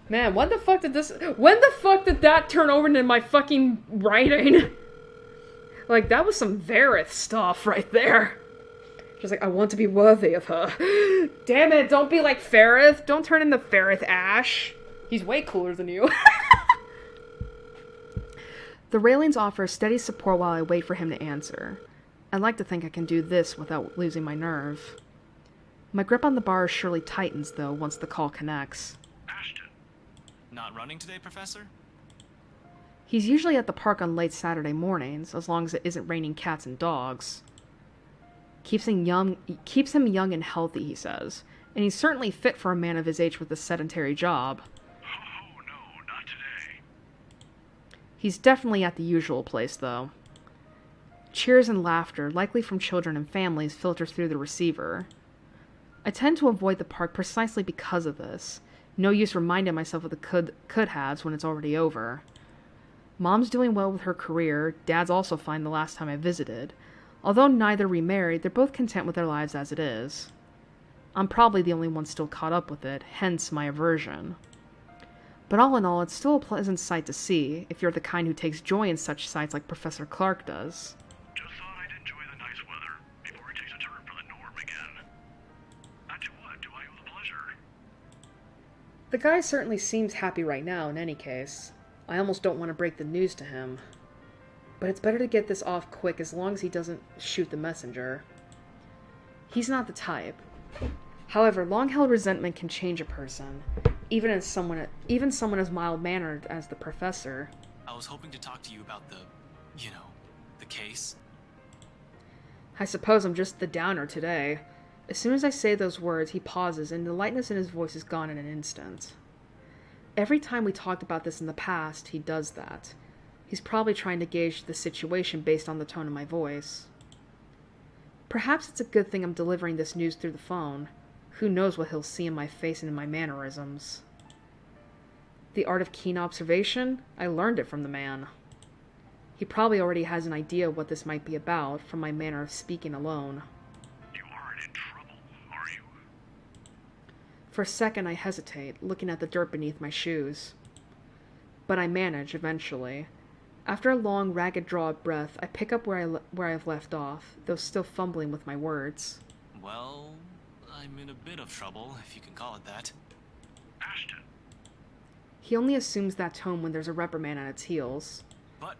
Man, when the fuck did that turn over into my fucking writing? Like, that was some Varith stuff right there. Just like, I want to be worthy of her. Damn it, don't be like Ferrith. Don't turn into Ferrith Ash. He's way cooler than you. The railings offer steady support while I wait for him to answer. I'd like to think I can do this without losing my nerve. My grip on the bar surely tightens, though, once the call connects. Ashton. Not running today, Professor? He's usually at the park on late Saturday mornings, as long as it isn't raining cats and dogs. Keeps him young and healthy, he says, and he's certainly fit for a man of his age with a sedentary job. Oh, no, not today. He's definitely at the usual place, though. Cheers and laughter, likely from children and families, filter through the receiver. I tend to avoid the park precisely because of this. No use reminding myself of the could-haves when it's already over. Mom's doing well with her career, Dad's also fine the last time I visited. Although neither remarried, they're both content with their lives as it is. I'm probably the only one still caught up with it, hence my aversion. But all in all, it's still a pleasant sight to see, if you're the kind who takes joy in such sights like Professor Clark does. Just thought I'd enjoy the nice weather before it takes a turn for the norm again. And to what do I owe the pleasure? The guy certainly seems happy right now, in any case. I almost don't want to break the news to him. But it's better to get this off quick as long as he doesn't shoot the messenger. He's not the type. However, long-held resentment can change a person, even someone as mild-mannered as the professor. I was hoping to talk to you about the case. I suppose I'm just the downer today. As soon as I say those words, he pauses, and the lightness in his voice is gone in an instant. Every time we talked about this in the past, he does that. He's probably trying to gauge the situation based on the tone of my voice. Perhaps it's a good thing I'm delivering this news through the phone. Who knows what he'll see in my face and in my mannerisms. The art of keen observation? I learned it from the man. He probably already has an idea what this might be about from my manner of speaking alone. You aren't in trouble, are you? For a second I hesitate, looking at the dirt beneath my shoes. But I manage, eventually. After a long, ragged draw of breath, I pick up where I've left off, though still fumbling with my words. Well, I'm in a bit of trouble, if you can call it that. Ashton. He only assumes that tone when there's a reprimand at its heels. But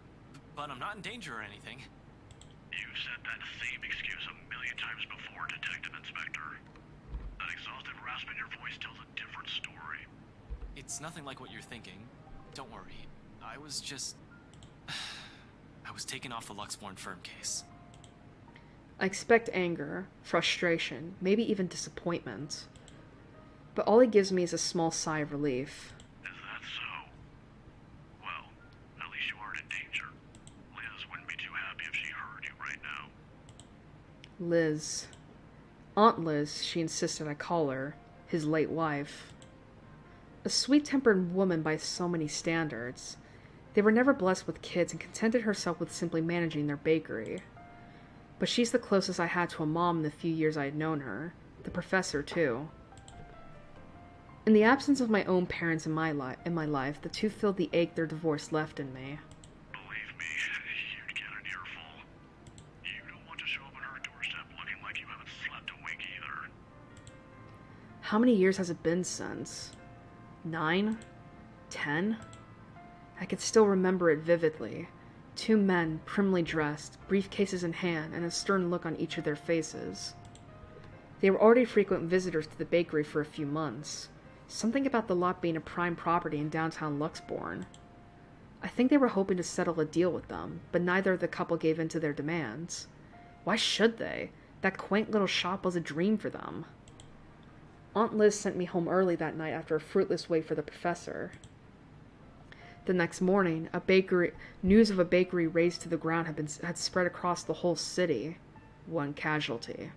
I'm not in danger or anything. You've said that same excuse a million times before, Detective Inspector. That exhaustive rasp in your voice tells a different story. It's nothing like what you're thinking. Don't worry. I was taken off the Luxborn firm case. I expect anger, frustration, maybe even disappointment. But all he gives me is a small sigh of relief. Is that so? Well, at least you aren't in danger. Liz wouldn't be too happy if she heard you right now. Liz. Aunt Liz, she insisted I call her, his late wife. A sweet-tempered woman by so many standards. They were never blessed with kids and contented herself with simply managing their bakery. But she's the closest I had to a mom in the few years I had known her. The professor, too. In the absence of my own parents in my life, the two filled the ache their divorce left in me. Believe me, you'd get an earful. You don't want to show up on her doorstep looking like you haven't slept a wink either. How many years has it been since? 9? 10? I could still remember it vividly. 2 men, primly dressed, briefcases in hand, and a stern look on each of their faces. They were already frequent visitors to the bakery for a few months. Something about the lot being a prime property in downtown Luxborn. I think they were hoping to settle a deal with them, but neither of the couple gave in to their demands. Why should they? That quaint little shop was a dream for them. Aunt Liz sent me home early that night after a fruitless wait for the professor. The next morning, news of a bakery razed to the ground had spread across the whole city. 1 casualty.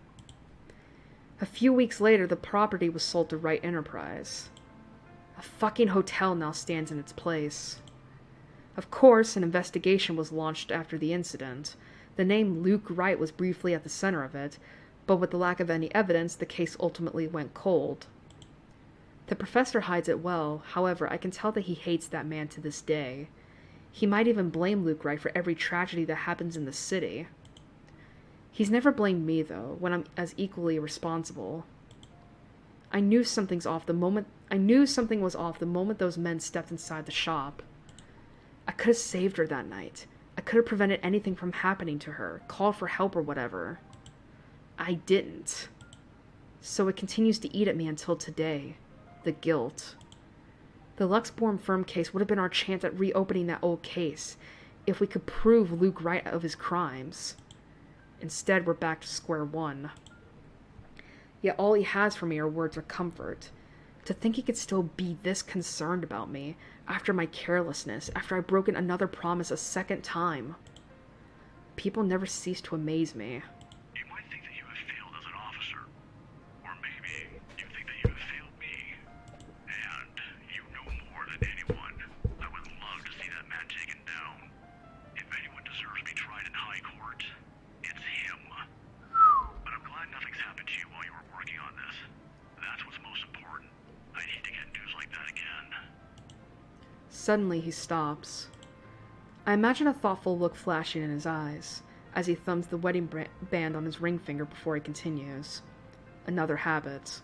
A few weeks later, the property was sold to Wright Enterprise. A fucking hotel now stands in its place. Of course, an investigation was launched after the incident. The name Luke Wright was briefly at the center of it, but with the lack of any evidence, the case ultimately went cold. The professor hides it well, however, I can tell that he hates that man to this day. He might even blame Luke Wright for every tragedy that happens in the city. He's never blamed me, though, when I'm as equally responsible. I knew something was off the moment those men stepped inside the shop. I could have saved her that night. I could have prevented anything from happening to her, called for help or whatever. I didn't. So it continues to eat at me until today. The guilt. The Luxborn firm case would have been our chance at reopening that old case, if we could prove Luke right of his crimes. Instead, we're back to square one. Yet all he has for me are words of comfort. To think he could still be this concerned about me, after my carelessness, after I've broken another promise a second time. People never cease to amaze me. You might think that you have failed as an officer. Or maybe you think that you have failed me. And you know more than anyone. I would love to see that man taken down. If anyone deserves to be tried in high court, it's him. But I'm glad nothing's happened to you while you were working on this. That's what's most important. I'd hate to get news like that again. Suddenly he stops. I imagine a thoughtful look flashing in his eyes, as he thumbs the wedding band on his ring finger before he continues. Another habit.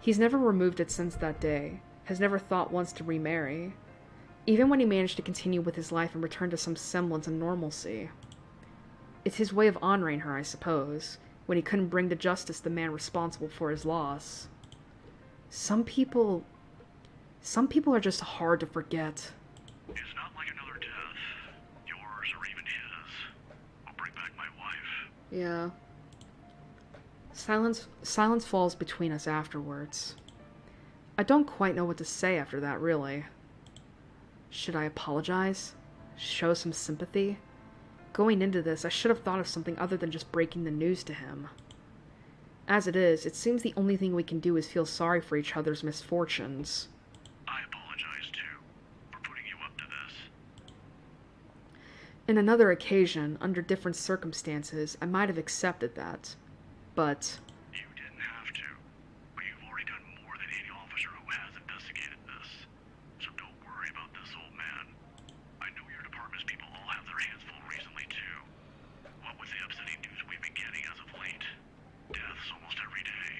He's never removed it since that day, has never thought once to remarry, even when he managed to continue with his life and return to some semblance of normalcy. It's his way of honoring her, I suppose, when he couldn't bring to justice the man responsible for his loss. Some people are just hard to forget. It's not like another death. Yours or even his. I'll bring back my wife. Yeah. Silence falls between us afterwards. I don't quite know what to say after that, really. Should I apologize? Show some sympathy? Going into this, I should have thought of something other than just breaking the news to him. As it is, it seems the only thing we can do is feel sorry for each other's misfortunes. I apologize In another occasion, under different circumstances, I might have accepted that. But You didn't have to, but you've already done more than any officer who has investigated this. So don't worry about this, old man. I know your department's people all have their hands full recently, too. What with the upsetting news we've been getting as of late, deaths almost every day.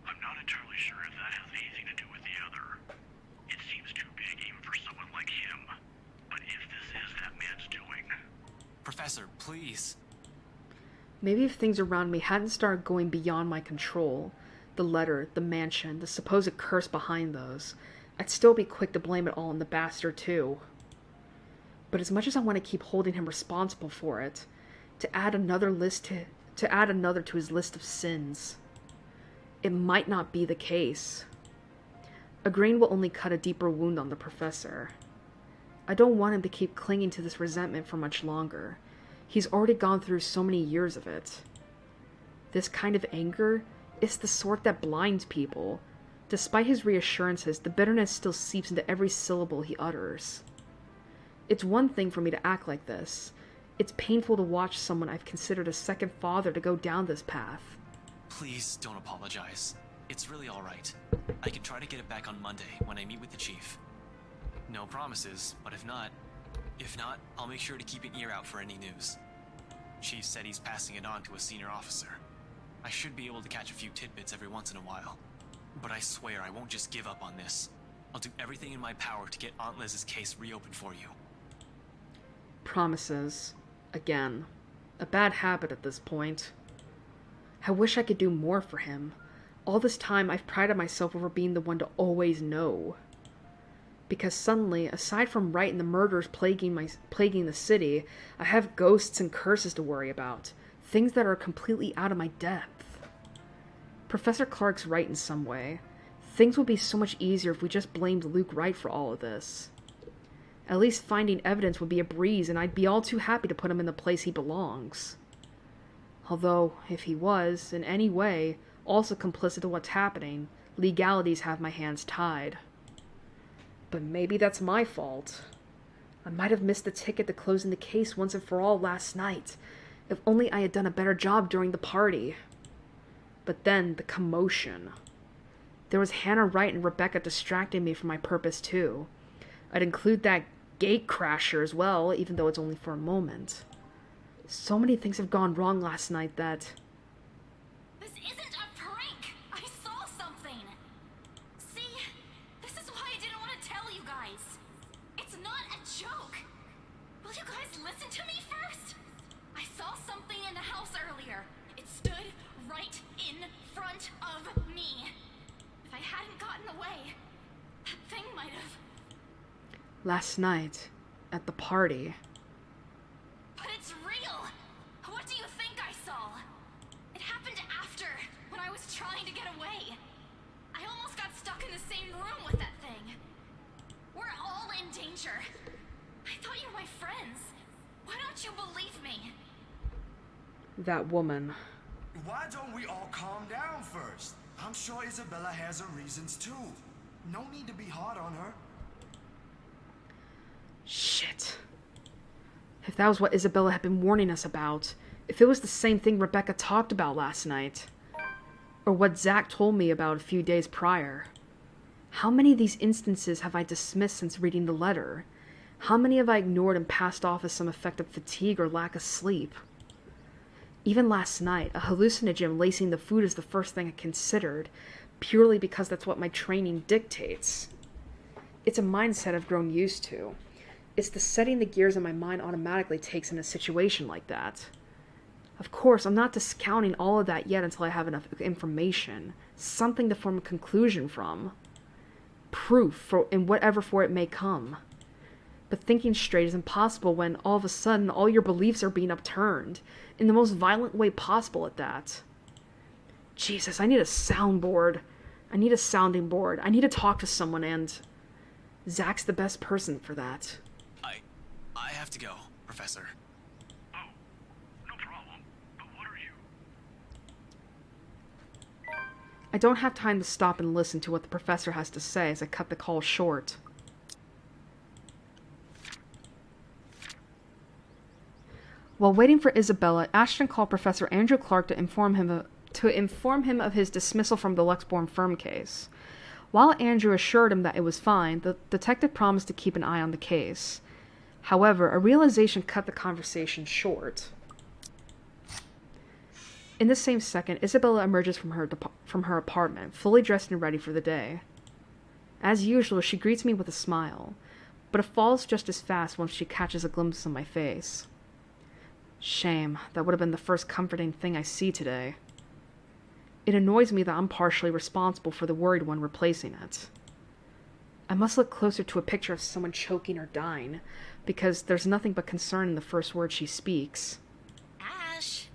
I'm not entirely sure if that has anything to do with the other. It seems too big even for someone like him. But if this is that man's doing... Professor, please. maybe if things around me hadn't started going beyond my control, the letter, the mansion, the supposed curse behind those, I'd still be quick to blame it all on the bastard too. But as much as I want to keep holding him responsible for it, to add another to his list of sins, it might not be the case. Agreeing will only cut a deeper wound on the professor. I don't want him to keep clinging to this resentment for much longer. He's already gone through so many years of it. This kind of anger is the sort that blinds people. Despite his reassurances, the bitterness still seeps into every syllable he utters. It's one thing for me to act like this. It's painful to watch someone I've considered a second father to go down this path. Please don't apologize. It's really alright. I can try to get it back on Monday when I meet with the chief. No promises, but if not, I'll make sure to keep an ear out for any news. Chief said he's passing it on to a senior officer. I should be able to catch a few tidbits every once in a while. But I swear I won't just give up on this. I'll do everything in my power to get Aunt Liz's case reopened for you. Promises. Again. A bad habit at this point. I wish I could do more for him. All this time I've prided myself over being the one to always know. Because suddenly, aside from Wright and the murders plaguing the city, I have ghosts and curses to worry about. Things that are completely out of my depth. Professor Clark's right in some way. Things would be so much easier if we just blamed Luke Wright for all of this. At least finding evidence would be a breeze, and I'd be all too happy to put him in the place he belongs. Although, if he was, in any way, also complicit to what's happening, legalities have my hands tied. But maybe that's my fault. I might have missed the ticket to closing the case once and for all last night. If only I had done a better job during the party. But then, the commotion. There was Hannah Wright and Rebecca distracting me from my purpose too. I'd include that gate crasher as well, even though it's only for a moment. So many things have gone wrong last night that... This isn't a prank! I saw something! See? This is why I didn't want to tell you guys. It's not a joke! Will you guys listen to me first? I saw something in the house earlier. It stood right in front of me. If I hadn't gotten away, that thing might have... Last night, at the party... But it's real! What do you think I saw? It happened after, when I was trying to get away. I almost got stuck in the same room with that thing. We're all in danger. I thought you were my friends. Why don't you believe me? That woman. Why don't we all calm down first? I'm sure Isabella has her reasons too. No need to be hard on her. Shit. If that was what Isabella had been warning us about, if it was the same thing Rebecca talked about last night, or what Zach told me about a few days prior, how many of these instances have I dismissed since reading the letter? How many have I ignored and passed off as some effect of fatigue or lack of sleep? Even last night, a hallucinogen lacing the food is the first thing I considered, purely because that's what my training dictates. It's a mindset I've grown used to. It's the setting the gears in my mind automatically takes in a situation like that. Of course, I'm not discounting all of that yet until I have enough information, something to form a conclusion from. Proof, in whatever form it may come. But thinking straight is impossible when, all of a sudden, all your beliefs are being upturned, in the most violent way possible at that. Jesus, I need a soundboard. I need a sounding board. I need to talk to someone, and... Zach's the best person for that. I have to go, Professor. Oh, no problem. But what are you? I don't have time to stop and listen to what the professor has to say as I cut the call short. While waiting for Isabella, Ashton called Professor Andrew Clark to inform him of his dismissal from the Luxborn firm case. While Andrew assured him that it was fine, the detective promised to keep an eye on the case. However, a realization cut the conversation short. In the same second, Isabella emerges from her apartment, fully dressed and ready for the day. As usual, she greets me with a smile, but it falls just as fast once she catches a glimpse of my face. Shame, that would have been the first comforting thing I see today. It annoys me that I'm partially responsible for the worried one replacing it. I must look closer to a picture of someone choking or dying, because there's nothing but concern in the first word she speaks. Ash,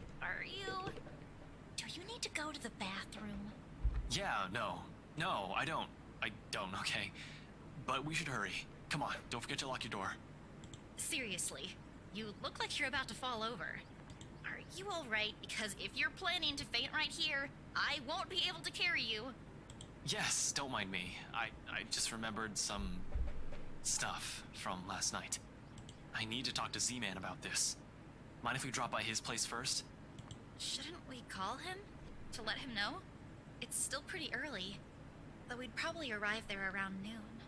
do you need to go to the bathroom? Yeah, no, I don't, okay. But we should hurry. Come on, don't forget to lock your door. Seriously, you look like you're about to fall over. Are you alright? Because if you're planning to faint right here, I won't be able to carry you. Yes, don't mind me. I just remembered some stuff from last night. I need to talk to Z-Man about this. Mind if we drop by his place first? Shouldn't we call him? To let him know? It's still pretty early, though we'd probably arrive there around noon.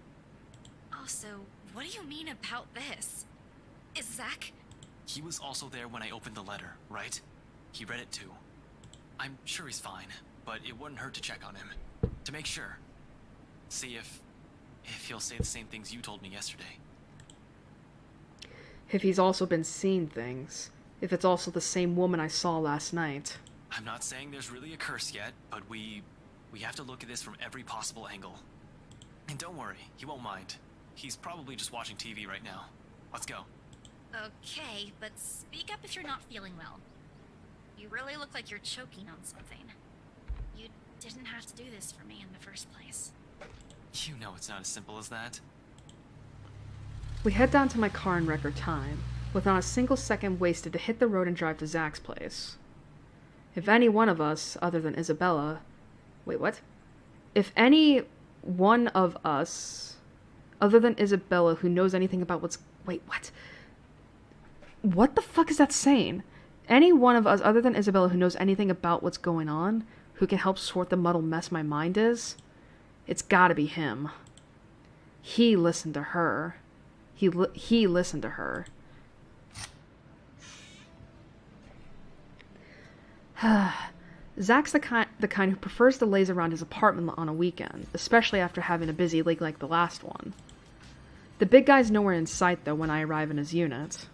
Also, what do you mean about this? Is Zach... He was also there when I opened the letter, right? He read it too. I'm sure he's fine, but it wouldn't hurt to check on him. To make sure. See if he'll say the same things you told me yesterday. If he's also been seeing things. If it's also the same woman I saw last night. I'm not saying there's really a curse yet, but we have to look at this from every possible angle. And don't worry, he won't mind. He's probably just watching TV right now. Let's go. Okay, but speak up if you're not feeling well. You really look like you're choking on something. You didn't have to do this for me in the first place. You know it's not as simple as that. We head down to my car in record time, with not a single second wasted to hit the road and drive to Zach's place. If any one of us, other than Isabella... Wait, what? If any one of us, other than Isabella, who knows anything about what's... Wait, what? What the fuck is that saying? Any one of us, other than Isabella, who knows anything about what's going on, who can help sort the muddled mess my mind is, it's gotta be him. He listened to her. He listened to her. Zach's the kind who prefers to laze around his apartment on a weekend, especially after having a busy league like the last one. The big guy's nowhere in sight, though, when I arrive in his unit.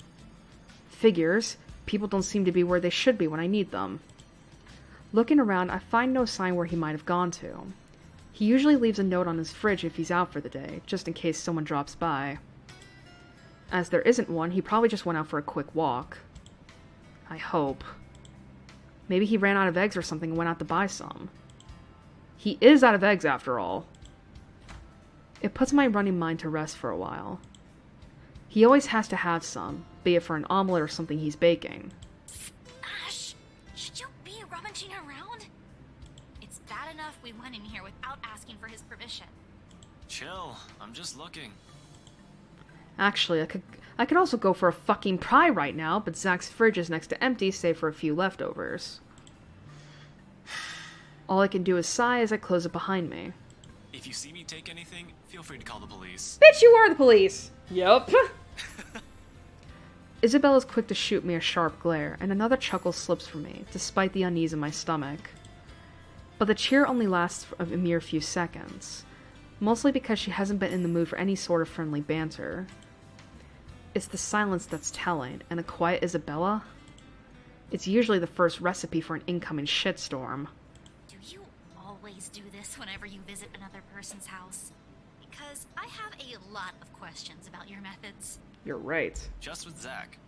Figures, people don't seem to be where they should be when I need them. Looking around, I find no sign where he might have gone to. He usually leaves a note on his fridge if he's out for the day, just in case someone drops by. As there isn't one, he probably just went out for a quick walk. I hope. Maybe he ran out of eggs or something and went out to buy some. He is out of eggs, after all. It puts my running mind to rest for a while. He always has to have some, be it for an omelet or something he's baking. Ash, should you be rummaging around? It's bad enough we went in here without asking for his permission. Chill, I'm just looking. Actually, I could also go for a fucking pry right now, but Zach's fridge is next to empty, save for a few leftovers. All I can do is sigh as I close it behind me. If you see me take anything, feel free to call the police. Bitch, you are the police! Yup. Isabella's quick to shoot me a sharp glare, and another chuckle slips from me, despite the unease in my stomach. But the cheer only lasts for a mere few seconds, mostly because she hasn't been in the mood for any sort of friendly banter. It's the silence that's telling, and a quiet Isabella? It's usually the first recipe for an incoming shitstorm. Do you always do this whenever you visit another person's house? Because I have a lot of questions about your methods. You're right. Just with Zach.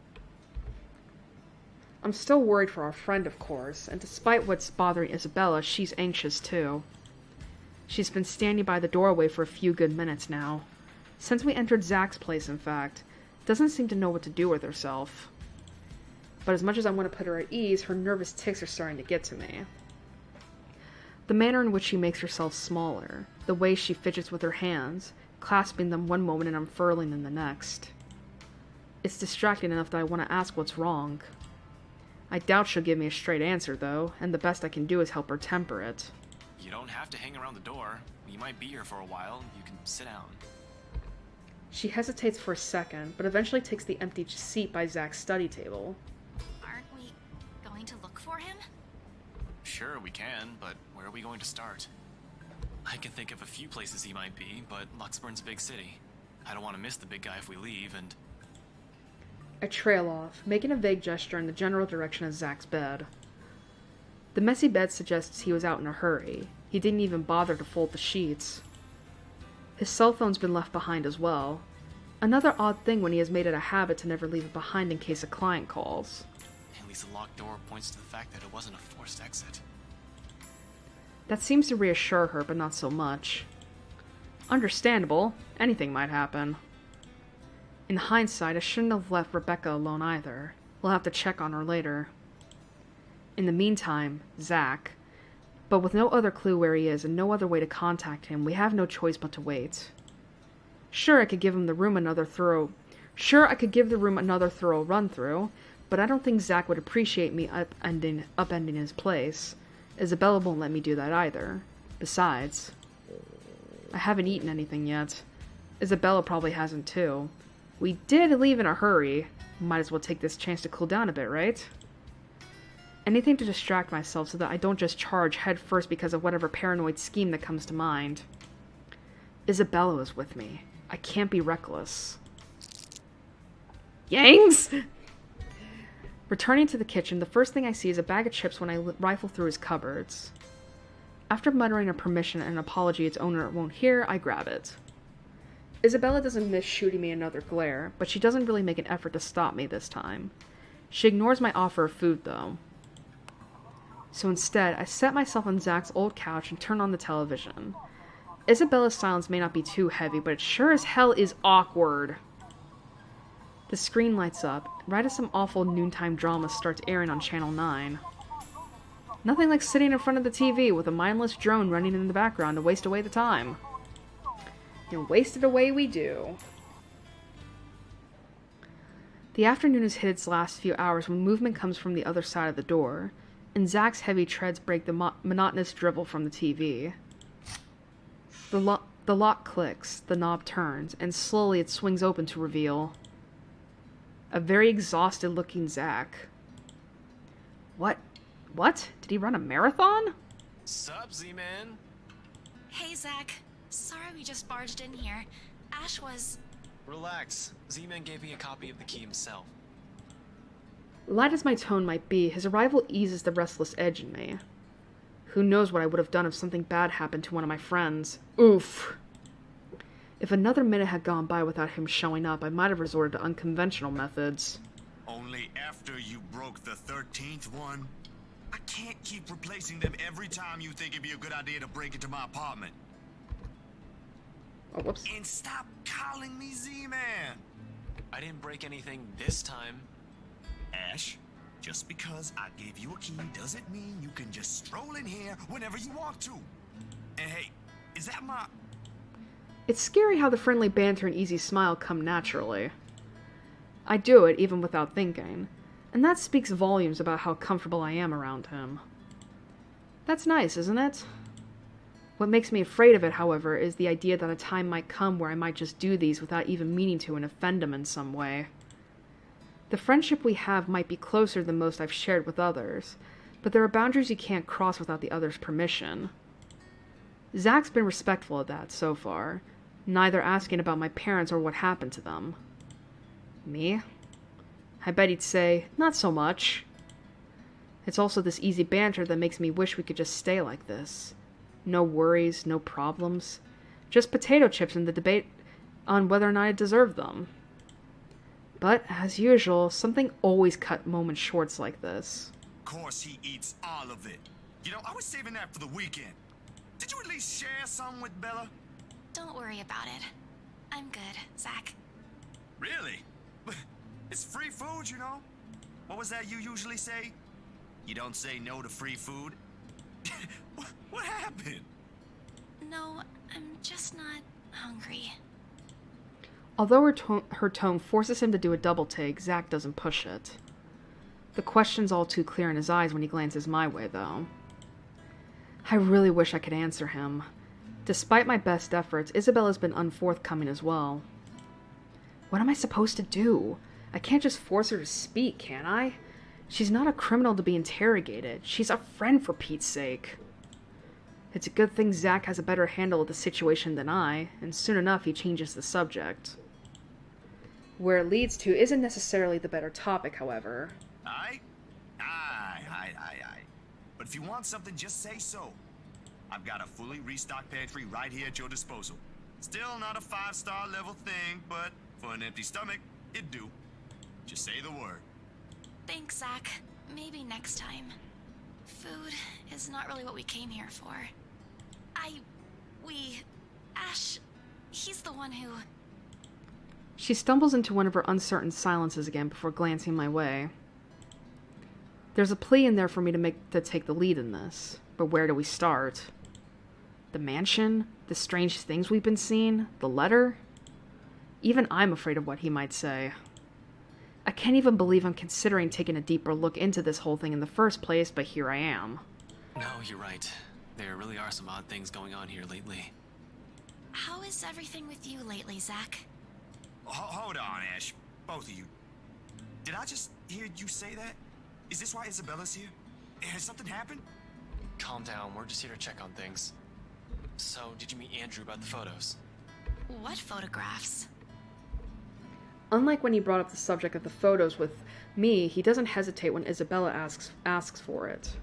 I'm still worried for our friend, of course, and despite what's bothering Isabella, she's anxious too. She's been standing by the doorway for a few good minutes now. Since we entered Zach's place, in fact, doesn't seem to know what to do with herself. But as much as I want to put her at ease, her nervous tics are starting to get to me. The manner in which she makes herself smaller, the way she fidgets with her hands, clasping them one moment and unfurling them the next. It's distracting enough that I want to ask what's wrong. I doubt she'll give me a straight answer, though, and the best I can do is help her temper it. You don't have to hang around the door. You might be here for a while. You can sit down. She hesitates for a second, but eventually takes the empty seat by Zach's study table. Aren't we going to look for him? Sure, we can, but where are we going to start? I can think of a few places he might be, but Luxburn's a big city. I don't want to miss the big guy if we leave, and... I trail off, making a vague gesture in the general direction of Zach's bed. The messy bed suggests he was out in a hurry. He didn't even bother to fold the sheets. His cell phone's been left behind as well. Another odd thing when he has made it a habit to never leave it behind in case a client calls. At least the locked door points to the fact that it wasn't a forced exit. That seems to reassure her, but not so much. Understandable. Anything might happen. In hindsight, I shouldn't have left Rebecca alone either. We'll have to check on her later. In the meantime, Zach. But with no other clue where he is and no other way to contact him, we have no choice but to wait. Sure, I could give the room another thorough run-through, but I don't think Zach would appreciate me upending his place. Isabella won't let me do that either. Besides, I haven't eaten anything yet. Isabella probably hasn't too. We did leave in a hurry. Might as well take this chance to cool down a bit, right? Anything to distract myself so that I don't just charge head first because of whatever paranoid scheme that comes to mind. Isabella is with me. I can't be reckless. Yangs! Returning to the kitchen, the first thing I see is a bag of chips when I rifle through his cupboards. After muttering a permission and an apology its owner won't hear, I grab it. Isabella doesn't miss shooting me another glare, but she doesn't really make an effort to stop me this time. She ignores my offer of food, though. So instead, I set myself on Zach's old couch and turn on the television. Isabella's silence may not be too heavy, but it sure as hell is awkward. The screen lights up, right as some awful noontime drama starts airing on Channel 9. Nothing like sitting in front of the TV with a mindless drone running in the background to waste away the time. And waste it away we do. The afternoon has hit its last few hours when movement comes from the other side of the door, and Zach's heavy treads break the monotonous drivel from the TV. The lock clicks, the knob turns, and slowly it swings open to reveal a very exhausted-looking Zach. What? Did he run a marathon? Sup, Z-Man? Hey, Zach. Sorry we just barged in here. Ash was... Relax. Z-Man gave me a copy of the key himself. Light as my tone might be, his arrival eases the restless edge in me. Who knows what I would have done if something bad happened to one of my friends. Oof. If another minute had gone by without him showing up, I might have resorted to unconventional methods. Only after you broke the 13th one? I can't keep replacing them every time you think it'd be a good idea to break into my apartment. Oh, whoops. And stop calling me Z-Man! I didn't break anything this time. Ash, just because I gave you a key doesn't mean you can just stroll in here whenever you want to. And hey, is that my... It's scary how the friendly banter and easy smile come naturally. I do it even without thinking, and that speaks volumes about how comfortable I am around him. That's nice, isn't it? What makes me afraid of it, however, is the idea that a time might come where I might just do these without even meaning to and offend him in some way. The friendship we have might be closer than most I've shared with others, but there are boundaries you can't cross without the other's permission. Zach's been respectful of that so far, neither asking about my parents or what happened to them. Me? I bet he'd say, not so much. It's also this easy banter that makes me wish we could just stay like this. No worries, no problems. Just potato chips and the debate on whether or not I deserve them. But, as usual, something always cut moments short like this. Of course he eats all of it. You know, I was saving that for the weekend. Did you at least share some with Bella? Don't worry about it. I'm good, Zach. Really? It's free food, you know? What was that you usually say? You don't say no to free food? What happened? No, I'm just not hungry. Although her tone forces him to do a double take, Zach doesn't push it. The question's all too clear in his eyes when he glances my way, though. I really wish I could answer him. Despite my best efforts, Isabella's been unforthcoming as well. What am I supposed to do? I can't just force her to speak, can I? She's not a criminal to be interrogated. She's a friend, for Pete's sake. It's a good thing Zach has a better handle of the situation than I, and soon enough he changes the subject. Where it leads to isn't necessarily the better topic, however. Aye. But if you want something, just say so. I've got a fully restocked pantry right here at your disposal. Still not a 5-star level thing, but for an empty stomach, it'd do. Just say the word. Thanks, Zach. Maybe next time. Food is not really what we came here for. Ash, he's the one who... She stumbles into one of her uncertain silences again before glancing my way. There's a plea in there for me to take the lead in this, but where do we start? The mansion? The strange things we've been seeing? The letter? Even I'm afraid of what he might say. I can't even believe I'm considering taking a deeper look into this whole thing in the first place, but here I am. No, you're right. There really are some odd things going on here lately. How is everything with you lately, Zach? Hold on, Ash. Both of you. Did I just hear you say that? Is this why Isabella's here? Has something happened? Calm down, we're just here to check on things. So, did you meet Andrew about the photos? What photographs? Unlike when he brought up the subject of the photos with me, he doesn't hesitate when Isabella asks for it.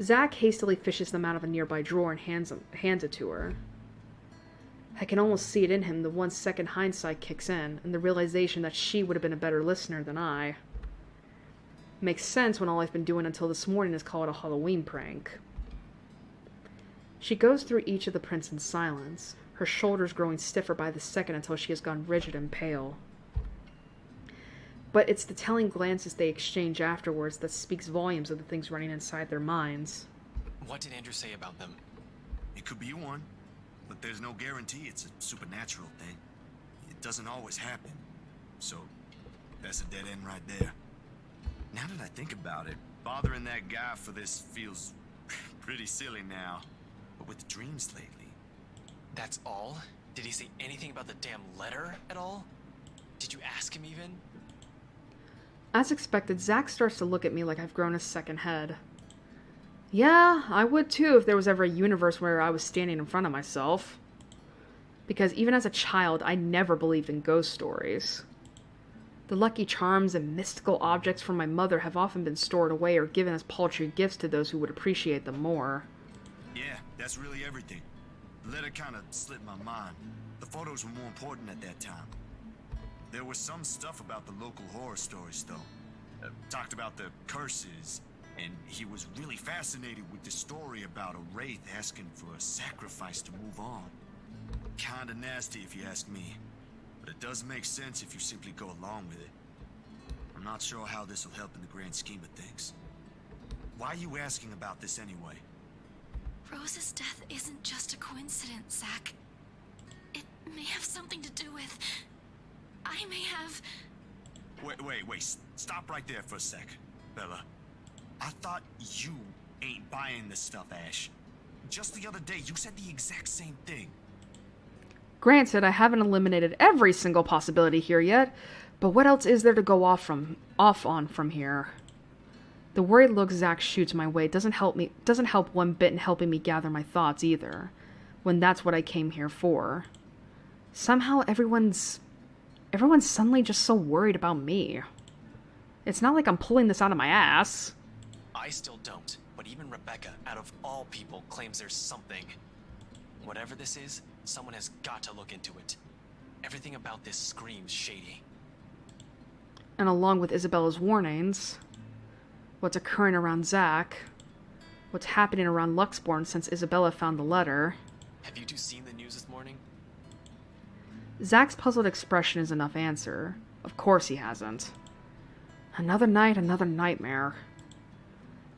Zach hastily fishes them out of a nearby drawer and hands it to her. I can almost see it in him. The 1 second hindsight kicks in, and the realization that she would have been a better listener than I. Makes sense when all I've been doing until this morning is call it a Halloween prank. She goes through each of the prints in silence, her shoulders growing stiffer by the second until she has gone rigid and pale. But it's the telling glances they exchange afterwards that speaks volumes of the things running inside their minds. What did Andrew say about them? It could be one, but there's no guarantee it's a supernatural thing. It doesn't always happen. So, that's a dead end right there. Now that I think about it, bothering that guy for this feels pretty silly now. But with the dreams lately... That's all? Did he say anything about the damn letter at all? Did you ask him even? As expected, Zach starts to look at me like I've grown a second head. Yeah, I would too if there was ever a universe where I was standing in front of myself. Because even as a child, I never believed in ghost stories. The Lucky Charms and mystical objects from my mother have often been stored away or given as paltry gifts to those who would appreciate them more. Yeah, that's really everything. The letter kind of slipped my mind. The photos were more important at that time. There was some stuff about the local horror stories, though. Talked about the curses, and he was really fascinated with the story about a wraith asking for a sacrifice to move on. Kinda nasty if you ask me, but it does make sense if you simply go along with it. I'm not sure how this will help in the grand scheme of things. Why are you asking about this anyway? Rose's death isn't just a coincidence, Zach. It may have something to do with... I may have... Wait. Stop right there for a sec, Bella. I thought you ain't buying this stuff, Ash. Just the other day, you said the exact same thing. Granted, I haven't eliminated every single possibility here yet, but what else is there to go off on from here? The worried look Zach shoots my way doesn't help one bit in helping me gather my thoughts either, when that's what I came here for. Somehow everyone's suddenly just so worried about me. It's not like I'm pulling this out of my ass. I still don't, but even Rebecca, out of all people, claims there's something. Whatever this is, someone has got to look into it. Everything about this screams shady. And along with Isabella's warnings, what's occurring around Zach, what's happening around Luxborn since Isabella found the letter. Have you two seen the news this morning? Zach's puzzled expression is enough answer. Of course he hasn't. Another night, another nightmare.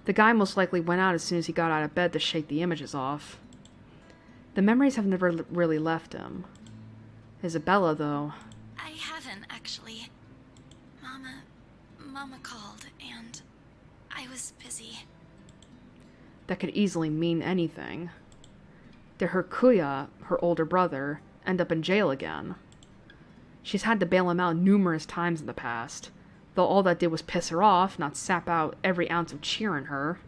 The guy most likely went out as soon as he got out of bed to shake the images off. The memories have never really left him. Isabella, though... I haven't, actually. Mama called, and I was busy. That could easily mean anything. Did her kuya, her older brother, end up in jail again? She's had to bail him out numerous times in the past, though all that did was piss her off, not sap out every ounce of cheer in her.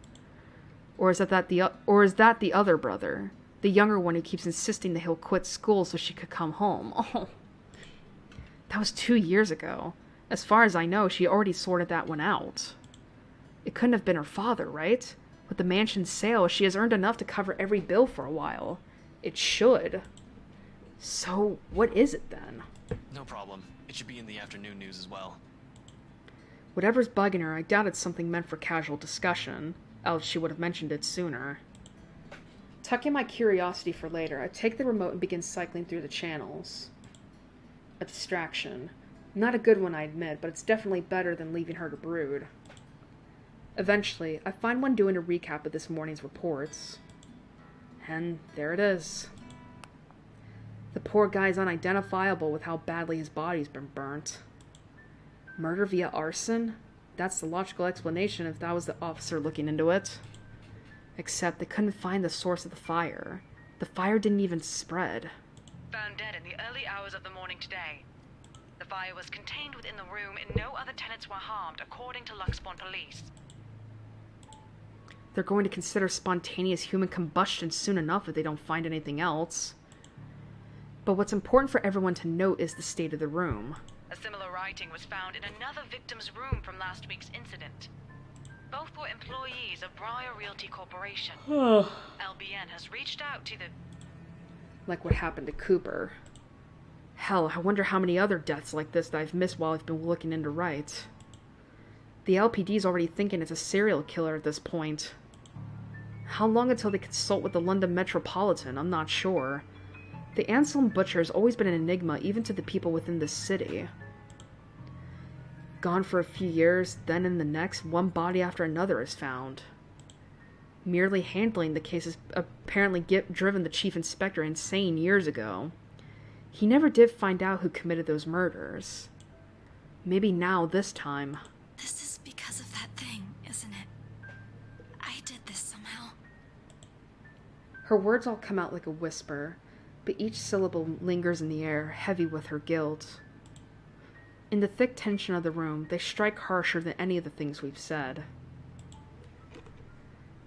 Or is that the other brother? The younger one who keeps insisting that he'll quit school so she could come home. Oh, that was 2 years ago. As far as I know, she already sorted that one out. It couldn't have been her father, right? With the mansion's sale, she has earned enough to cover every bill for a while. It should. So, what is it then? No problem. It should be in the afternoon news as well. Whatever's bugging her, I doubt it's something meant for casual discussion, else she would have mentioned it sooner. Tucking my curiosity for later, I take the remote and begin cycling through the channels. A distraction. Not a good one, I admit, but it's definitely better than leaving her to brood. Eventually, I find one doing a recap of this morning's reports. And there it is. The poor guy's unidentifiable with how badly his body's been burnt. Murder via arson? That's the logical explanation if that was the officer looking into it. Except they couldn't find the source of the fire. The fire didn't even spread. Found dead in the early hours of the morning today. The fire was contained within the room and no other tenants were harmed, according to Luxbourne police. They're going to consider spontaneous human combustion soon enough if they don't find anything else. But what's important for everyone to note is the state of the room. A similar writing was found in another victim's room from last week's incident. Both were employees of Briar Realty Corporation. LBN has reached out to the... Like what happened to Cooper. Hell, I wonder how many other deaths like this that I've missed while I've been looking into right. The LPD's already thinking it's a serial killer at this point. How long until they consult with the London Metropolitan? I'm not sure. The Anselm Butcher has always been an enigma even to the people within this city. Gone for a few years, then in the next, one body after another is found. Merely handling the case has apparently driven the chief inspector insane years ago. He never did find out who committed those murders. Maybe now, this time. This is because of that thing, isn't it? I did this somehow. Her words all come out like a whisper, but each syllable lingers in the air, heavy with her guilt. In the thick tension of the room, they strike harsher than any of the things we've said.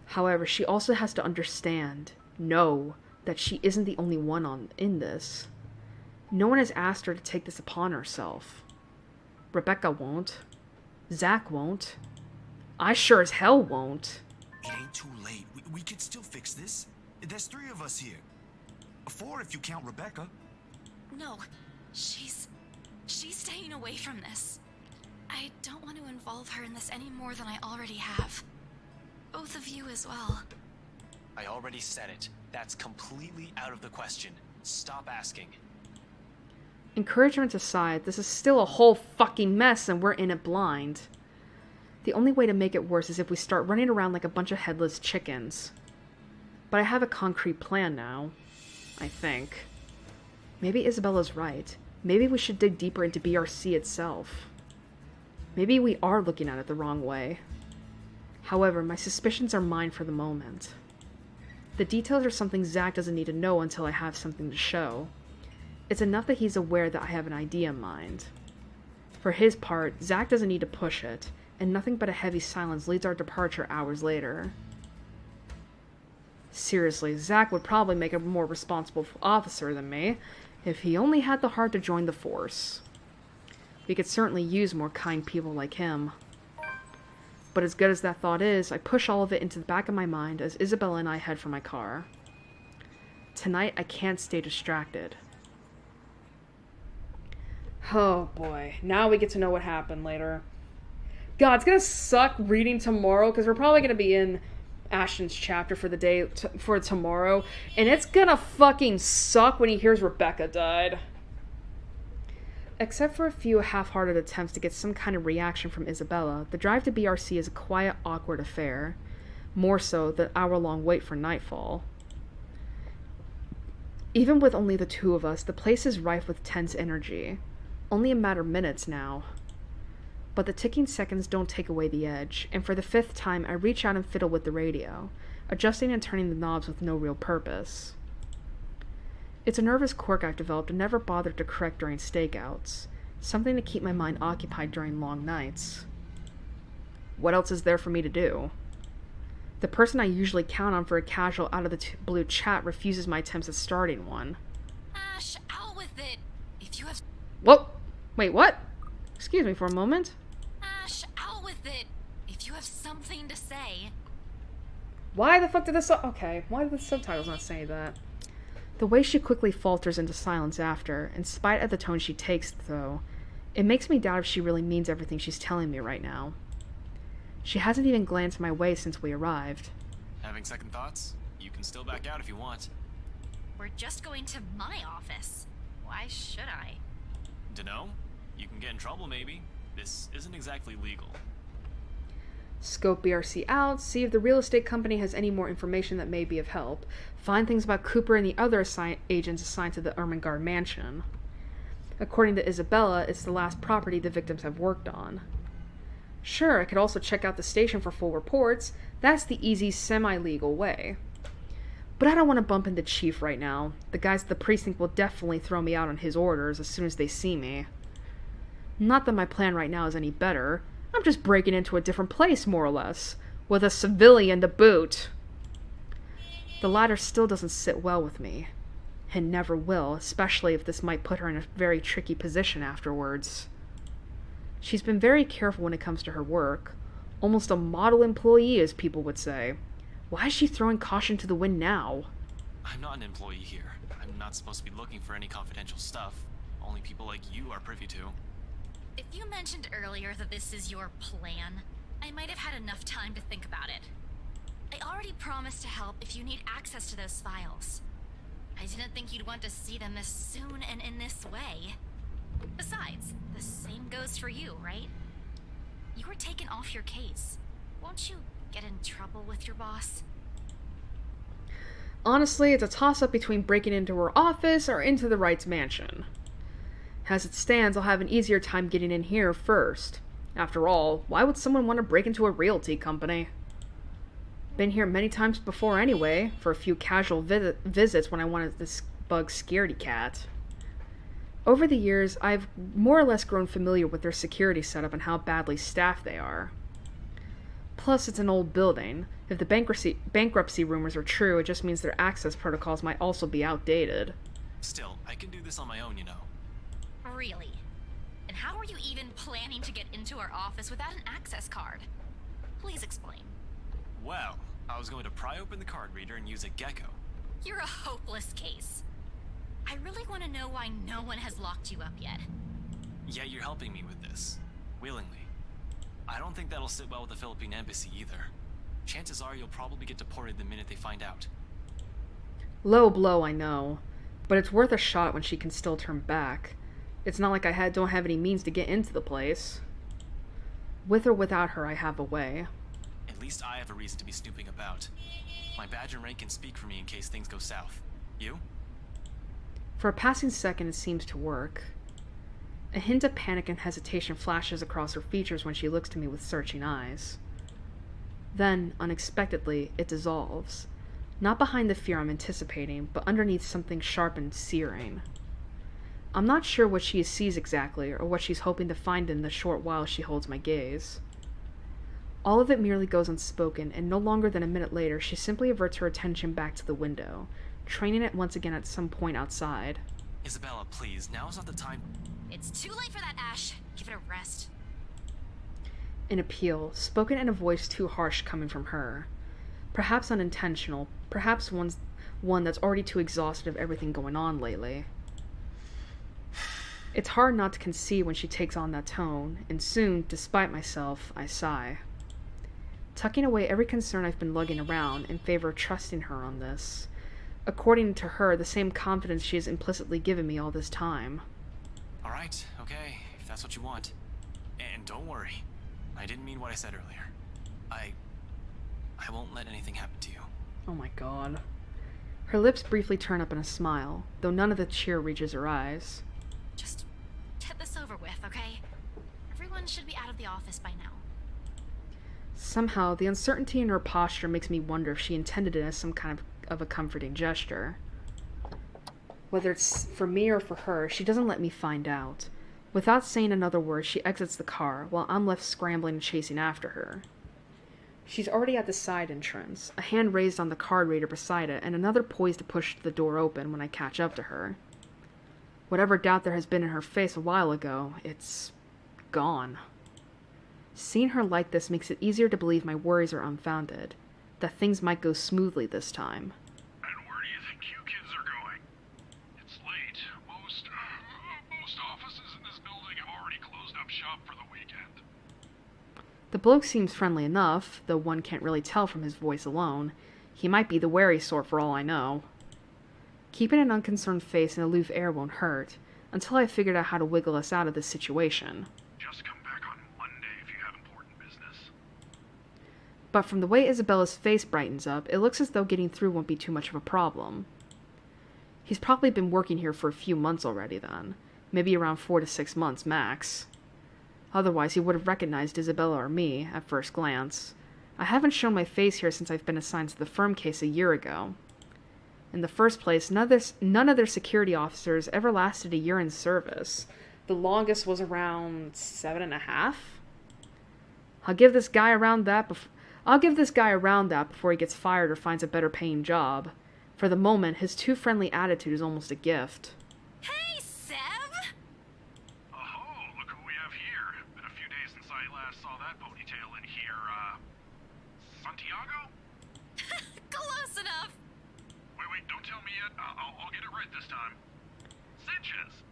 However, she also has to understand, know, that she isn't the only one in this. No one has asked her to take this upon herself. Rebecca won't. Zach won't. I sure as hell won't. It ain't too late. We could still fix this. There's 3 of us here. 4 if you count Rebecca. No, she's staying away from this. I don't want to involve her in this any more than I already have. Both of you as well. I already said it. That's completely out of the question. Stop asking. Encouragement aside, this is still a whole fucking mess and we're in it blind. The only way to make it worse is if we start running around like a bunch of headless chickens. But I have a concrete plan now. I think. Maybe Isabella's right. Maybe we should dig deeper into BRC itself. Maybe we are looking at it the wrong way. However, my suspicions are mine for the moment. The details are something Zach doesn't need to know until I have something to show. It's enough that he's aware that I have an idea in mind. For his part, Zach doesn't need to push it, and nothing but a heavy silence leads our departure hours later. Seriously, Zach would probably make a more responsible officer than me, if he only had the heart to join the force. We could certainly use more kind people like him. But as good as that thought is, I push all of it into the back of my mind as Isabella and I head for my car. Tonight, I can't stay distracted. Oh boy, now we get to know what happened later. God, it's gonna suck reading tomorrow, because we're probably gonna be in Ashton's chapter for the day, for tomorrow, and it's gonna fucking suck when he hears Rebecca died. Except for a few half-hearted attempts to get some kind of reaction from Isabella, the drive to BRC is a quiet, awkward affair. More so than hour-long wait for nightfall. Even with only the 2 of us, the place is rife with tense energy. Only a matter of minutes now. But the ticking seconds don't take away the edge, and for the 5th time I reach out and fiddle with the radio, adjusting and turning the knobs with no real purpose. It's a nervous quirk I've developed and never bothered to correct during stakeouts, something to keep my mind occupied during long nights. What else is there for me to do? The person I usually count on for a casual out-of-the-blue chat refuses my attempts at starting one. Ash, out with it. If you have... Whoa! Wait, what? Excuse me for a moment. Ash, out with it. If you have something to say. Why the fuck did why did the subtitles not say that? The way she quickly falters into silence after, in spite of the tone she takes, though, it makes me doubt if she really means everything she's telling me right now. She hasn't even glanced my way since we arrived. Having second thoughts? You can still back out if you want. We're just going to my office. Why should I? Dunno. You can get in trouble, maybe. This isn't exactly legal. Scope BRC out, see if the real estate company has any more information that may be of help. Find things about Cooper and the other agents assigned to the Ermengarde mansion. According to Isabella, it's the last property the victims have worked on. Sure, I could also check out the station for full reports. That's the easy, semi-legal way. But I don't want to bump into Chief right now. The guys at the precinct will definitely throw me out on his orders as soon as they see me. Not that my plan right now is any better. I'm just breaking into a different place, more or less, with a civilian to boot. The latter still doesn't sit well with me, and never will, especially if this might put her in a very tricky position afterwards. She's been very careful when it comes to her work, almost a model employee, as people would say. Why is she throwing caution to the wind now? I'm not an employee here. I'm not supposed to be looking for any confidential stuff. Only people like you are privy to. If you mentioned earlier that this is your plan, I might have had enough time to think about it. I already promised to help if you need access to those files. I didn't think you'd want to see them this soon and in this way. Besides, the same goes for you, right? You were taken off your case. Won't you get in trouble with your boss? Honestly, it's a toss-up between breaking into her office or into the Wright's mansion. As it stands, I'll have an easier time getting in here first. After all, why would someone want to break into a realty company? Been here many times before anyway, for a few casual visits when I wanted to bug Scaredy Cat. Over the years, I've more or less grown familiar with their security setup and how badly staffed they are. Plus, it's an old building. If the bankruptcy rumors are true, it just means their access protocols might also be outdated. Still, I can do this on my own, you know. Really? And how are you even planning to get into our office without an access card? Please explain. Well, I was going to pry open the card reader and use a gecko. You're a hopeless case. I really want to know why no one has locked you up yet. Yet you're helping me with this. Willingly. I don't think that'll sit well with the Philippine embassy either. Chances are you'll probably get deported the minute they find out. Low blow, I know. But it's worth a shot when she can still turn back. It's not like I don't have any means to get into the place. With or without her, I have a way. At least I have a reason to be snooping about. My badge and rank can speak for me in case things go south. You? For a passing second, it seems to work. A hint of panic and hesitation flashes across her features when she looks to me with searching eyes. Then, unexpectedly, it dissolves. Not behind the fear I'm anticipating, but underneath something sharp and searing. I'm not sure what she sees exactly, or what she's hoping to find in the short while she holds my gaze. All of it merely goes unspoken, and no longer than a minute later, she simply averts her attention back to the window, training it once again at some point outside. Isabella, please, now's not the time. It's too late for that, Ash. Give it a rest. An appeal, spoken in a voice too harsh coming from her. Perhaps unintentional, perhaps one that's already too exhausted of everything going on lately. It's hard not to concede when she takes on that tone, and soon, despite myself, I sigh. Tucking away every concern I've been lugging around in favor of trusting her on this. According to her, the same confidence she has implicitly given me all this time. Alright, okay, if that's what you want. And don't worry, I didn't mean what I said earlier. I won't let anything happen to you. Oh my god. Her lips briefly turn up in a smile, though none of the cheer reaches her eyes. Just get this over with, okay? Everyone Albion should be out of the office by now. Somehow, the uncertainty in her posture makes me wonder if she intended it as some kind of a comforting gesture. Whether it's for me or for her, she doesn't let me find out. Without saying another word, she exits the car, while I'm left scrambling and chasing after her. She's already at the side entrance, a hand raised on the card reader beside it, and another poised to push the door open when I catch up to her. Whatever doubt there has been in her face a while ago, it's gone. Seeing her like this makes it easier to believe my worries are unfounded, that things might go smoothly this time. And where do you think you kids are going? It's late. Most offices in this building have already closed up shop for the weekend. The bloke seems friendly enough, though one can't really tell from his voice alone. He might be the wary sort for all I know. Keeping an unconcerned face and aloof air won't hurt, until I've figured out how to wiggle us out of this situation. Just come back on Monday if you have important business. But from the way Isabella's face brightens up, it looks as though getting through won't be too much of a problem. He's probably been working here for a few months already then. Maybe around 4 to 6 months max. Otherwise, he would have recognized Isabella or me at first glance. I haven't shown my face here since I've been assigned to the firm case a year ago. In the first place, none of their security officers ever lasted a year in service. The longest was around 7.5. I'll give this guy around that before he gets fired or finds a better paying job. For the moment, his too friendly attitude is almost a gift. Hey, Seb! Oh, look who we have here. Been a few days since I last saw that ponytail in here. Santiago? Close enough! Wait, don't tell me yet. I'll get it right this time. Sanchez!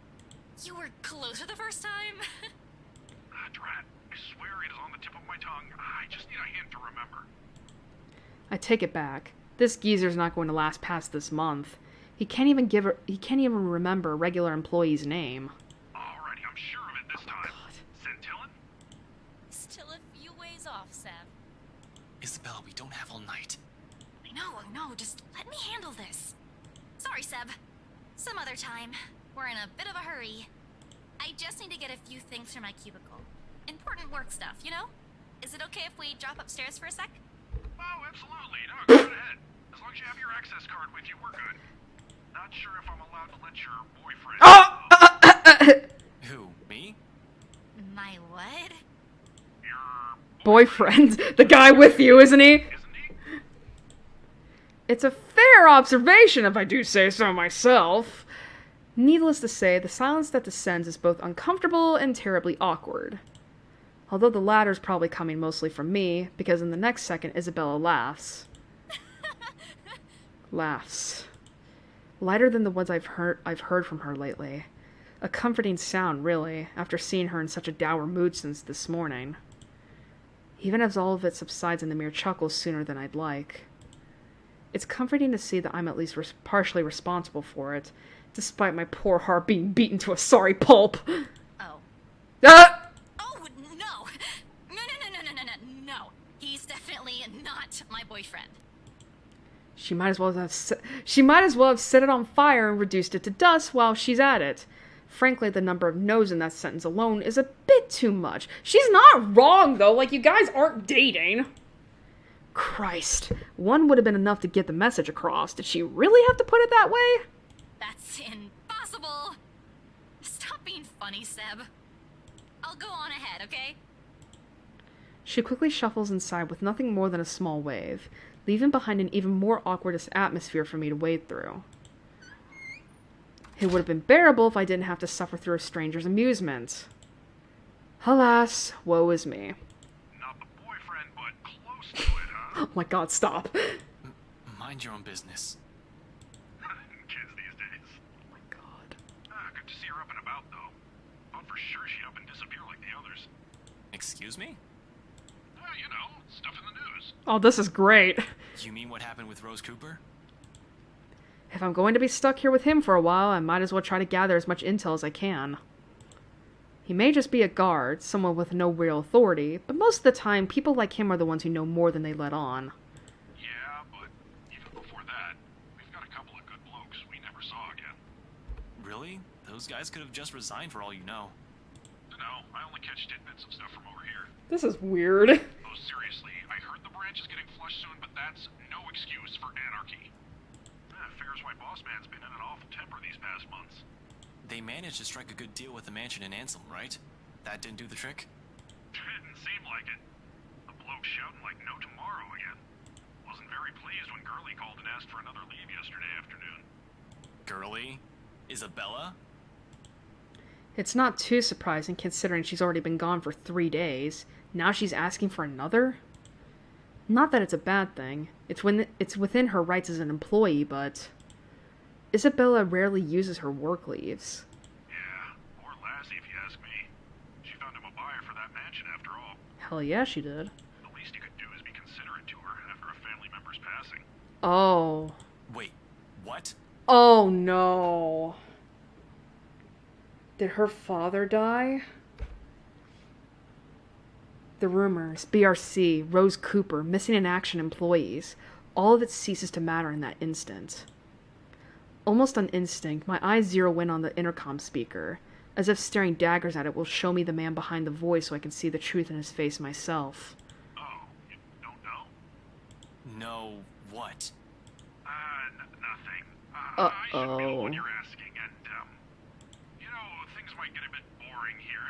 You were closer the first time? Drat. I swear it is on the tip of my tongue. I just need a hint to remember. I take it back. This geezer's not going to last past this month. He can't even remember a regular employee's name. Alrighty, I'm sure of it this time. Centillon? Still a few ways off, Seb. Isabella, we don't have all night. I know, just let me handle this. Sorry, Seb. Some other time. We're in a bit of a hurry. I just need to get a few things from my cubicle. Important work stuff, you know? Is it okay if we drop upstairs for a sec? Oh, absolutely. No, go right ahead. As long as you have your access card with you, we're good. Not sure if I'm allowed to let your boyfriend... Who, me? My what? Your Boyfriend? The guy with you, isn't he? Isn't he? It's a fair observation, if I do say so myself. Needless to say, the silence that descends is both uncomfortable and terribly awkward. Although the latter's probably coming mostly from me, because in the next second Isabella laughs. Laughs. Lighter than the ones I've heard from her lately. A comforting sound, really, after seeing her in such a dour mood since this morning. Even as all of it subsides in the mere chuckles sooner than I'd like. It's comforting to see that I'm at least partially responsible for it, despite my poor heart being beaten to a sorry pulp. Oh. Ah! Oh, no! No. He's definitely not my boyfriend. She might as well have set it on fire and reduced it to dust while she's at it. Frankly, the number of no's in that sentence alone is a bit too much. She's not wrong, though. Like, you guys aren't dating. Christ. One would have been enough to get the message across. Did she really have to put it that way? That's impossible. Stop being funny, Seb. I'll go on ahead, okay? She quickly shuffles inside with nothing more than a small wave, leaving behind an even more awkward atmosphere for me to wade through. It would have been bearable if I didn't have to suffer through a stranger's amusement. Alas, woe is me. Not the boyfriend, but close to it, huh? Oh my god, stop. Mind your own business. Kids these days. Oh my god. Good to see her up and about, though. Thought for sure she'd up and disappear like the others. Excuse me? You know, stuff in the news. Oh, this is great. You mean what happened with Rose Cooper? If I'm going to be stuck here with him for a while, I might as well try to gather as much intel as I can. He may just be a guard, someone with no real authority, but most of the time, people like him are the ones who know more than they let on. Yeah, but even before that, we've got a couple of good blokes we never saw again. Really? Those guys could have just resigned for all you know. Dunno. know. I only catch tidbits of stuff from over here. This is weird. Oh, seriously, I heard the branch is getting flushed soon, but that's no excuse for anarchy. Figures why Boss Man's been in an awful temper these past months. They managed to strike a good deal with the mansion in Ansem, right? That didn't do the trick? Didn't seem like it. The bloke shouting like no tomorrow again. Wasn't very pleased when Gurley called and asked for another leave yesterday afternoon. Gurley? Isabella? It's not too surprising considering she's already been gone for 3 days. Now she's asking for another? Not that it's a bad thing. It's within her rights as an employee, but Isabella rarely uses her work leaves. Yeah, poor lassie if you ask me. She found him a buyer for that mansion after all. Hell yeah, she did. The least you could do is be considerate to her after a family member's passing. Oh. Wait, what? Oh no. Did her father die? The rumors, BRC, Rose Cooper, missing in action employees, all of it ceases to matter in that instant. Almost on instinct, my eyes zero in on the intercom speaker, as if staring daggers at it will show me the man behind the voice so I can see the truth in his face myself. Oh, you don't know? No, what? Nothing. Uh-oh. I should be the one you're asking, and, you know, things might get a bit boring here.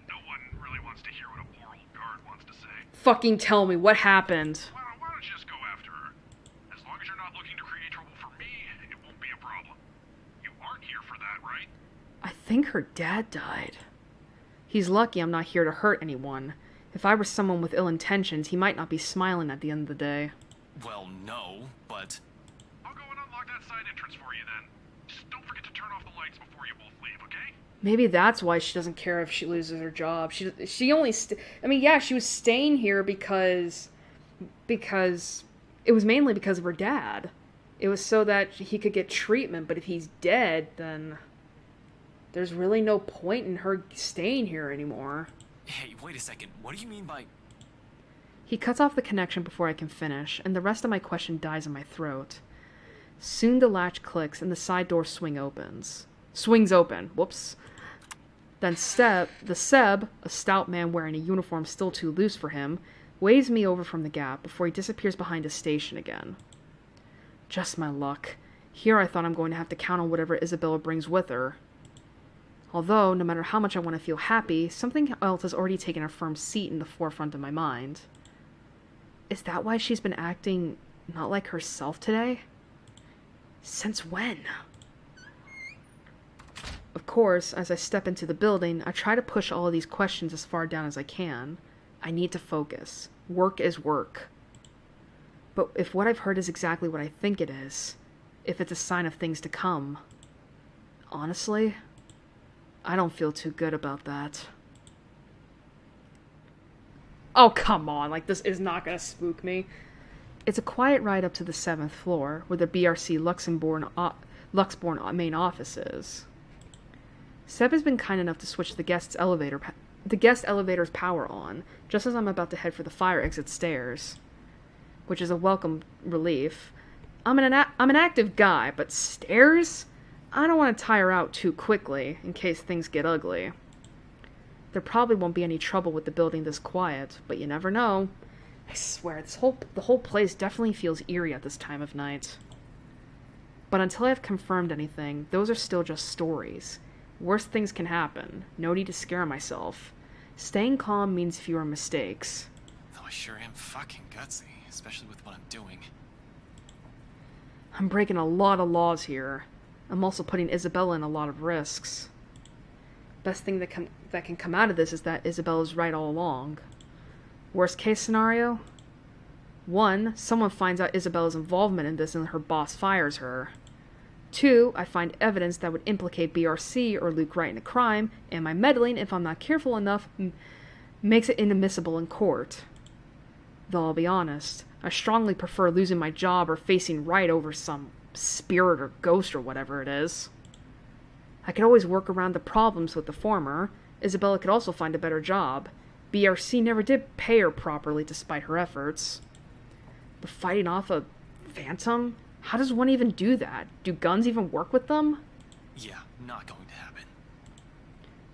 No one really wants to hear what a poor old guard wants to say. Fucking tell me, what happened? Why don't you just go after her? As long as you're not looking to create trouble for me, it won't be a problem. You aren't here for that, right? I think her dad died. He's lucky I'm not here to hurt anyone. If I were someone with ill intentions, he might not be smiling at the end of the day. Well, no, but... I'll go and unlock that side entrance for you then. Just don't forget to turn off the lights before you both leave, okay? Maybe that's why she doesn't care if she loses her job. She only I mean, yeah, she was staying here because it was mainly because of her dad. It was so that he could get treatment, but if he's dead, then there's really no point in her staying here anymore. Hey, wait a second. What do you mean by... He cuts off the connection before I can finish, and the rest of my question dies in my throat. Soon the latch clicks and the side door swings open. Whoops. Then the Seb, a stout man wearing a uniform still too loose for him, waves me over from the gap before he disappears behind a station again. Just my luck. Here I thought I'm going to have to count on whatever Isabella brings with her. Although, no matter how much I want to feel happy, something else has already taken a firm seat in the forefront of my mind. Is that why she's been acting not like herself today? Since when? Of course, as I step into the building, I try to push all of these questions as far down as I can. I need to focus. Work is work. But if what I've heard is exactly what I think it is, if it's a sign of things to come, honestly, I don't feel too good about that. Oh, come on, like, this is not gonna spook me. It's a quiet ride up to the 7th floor, where the BRC Luxborn main office is. Seb has been kind enough to switch the guest elevator's power on, just as I'm about to head for the fire exit stairs, which is a welcome relief. I'm an active guy, but stairs? I don't want to tire out too quickly, in case things get ugly. There probably won't be any trouble with the building this quiet, but you never know. I swear, the whole place definitely feels eerie at this time of night. But until I've confirmed anything, those are still just stories. Worse things can happen. No need to scare myself. Staying calm means fewer mistakes. Though I sure am fucking gutsy, especially with what I'm doing. I'm breaking a lot of laws here. I'm also putting Isabella in a lot of risks. Best thing that can come out of this is that Isabella's right all along. Worst case scenario? 1, someone finds out Isabella's involvement in this and her boss fires her. 2, I find evidence that would implicate BRC or Luke Wright in a crime, and my meddling, if I'm not careful enough, makes it inadmissible in court. Though I'll be honest, I strongly prefer losing my job or facing Wright over some spirit or ghost or whatever it is. I could always work around the problems with the former. Isabella could also find a better job. BRC never did pay her properly despite her efforts. But fighting off a phantom? How does one even do that? Do guns even work with them? Yeah, not going to happen.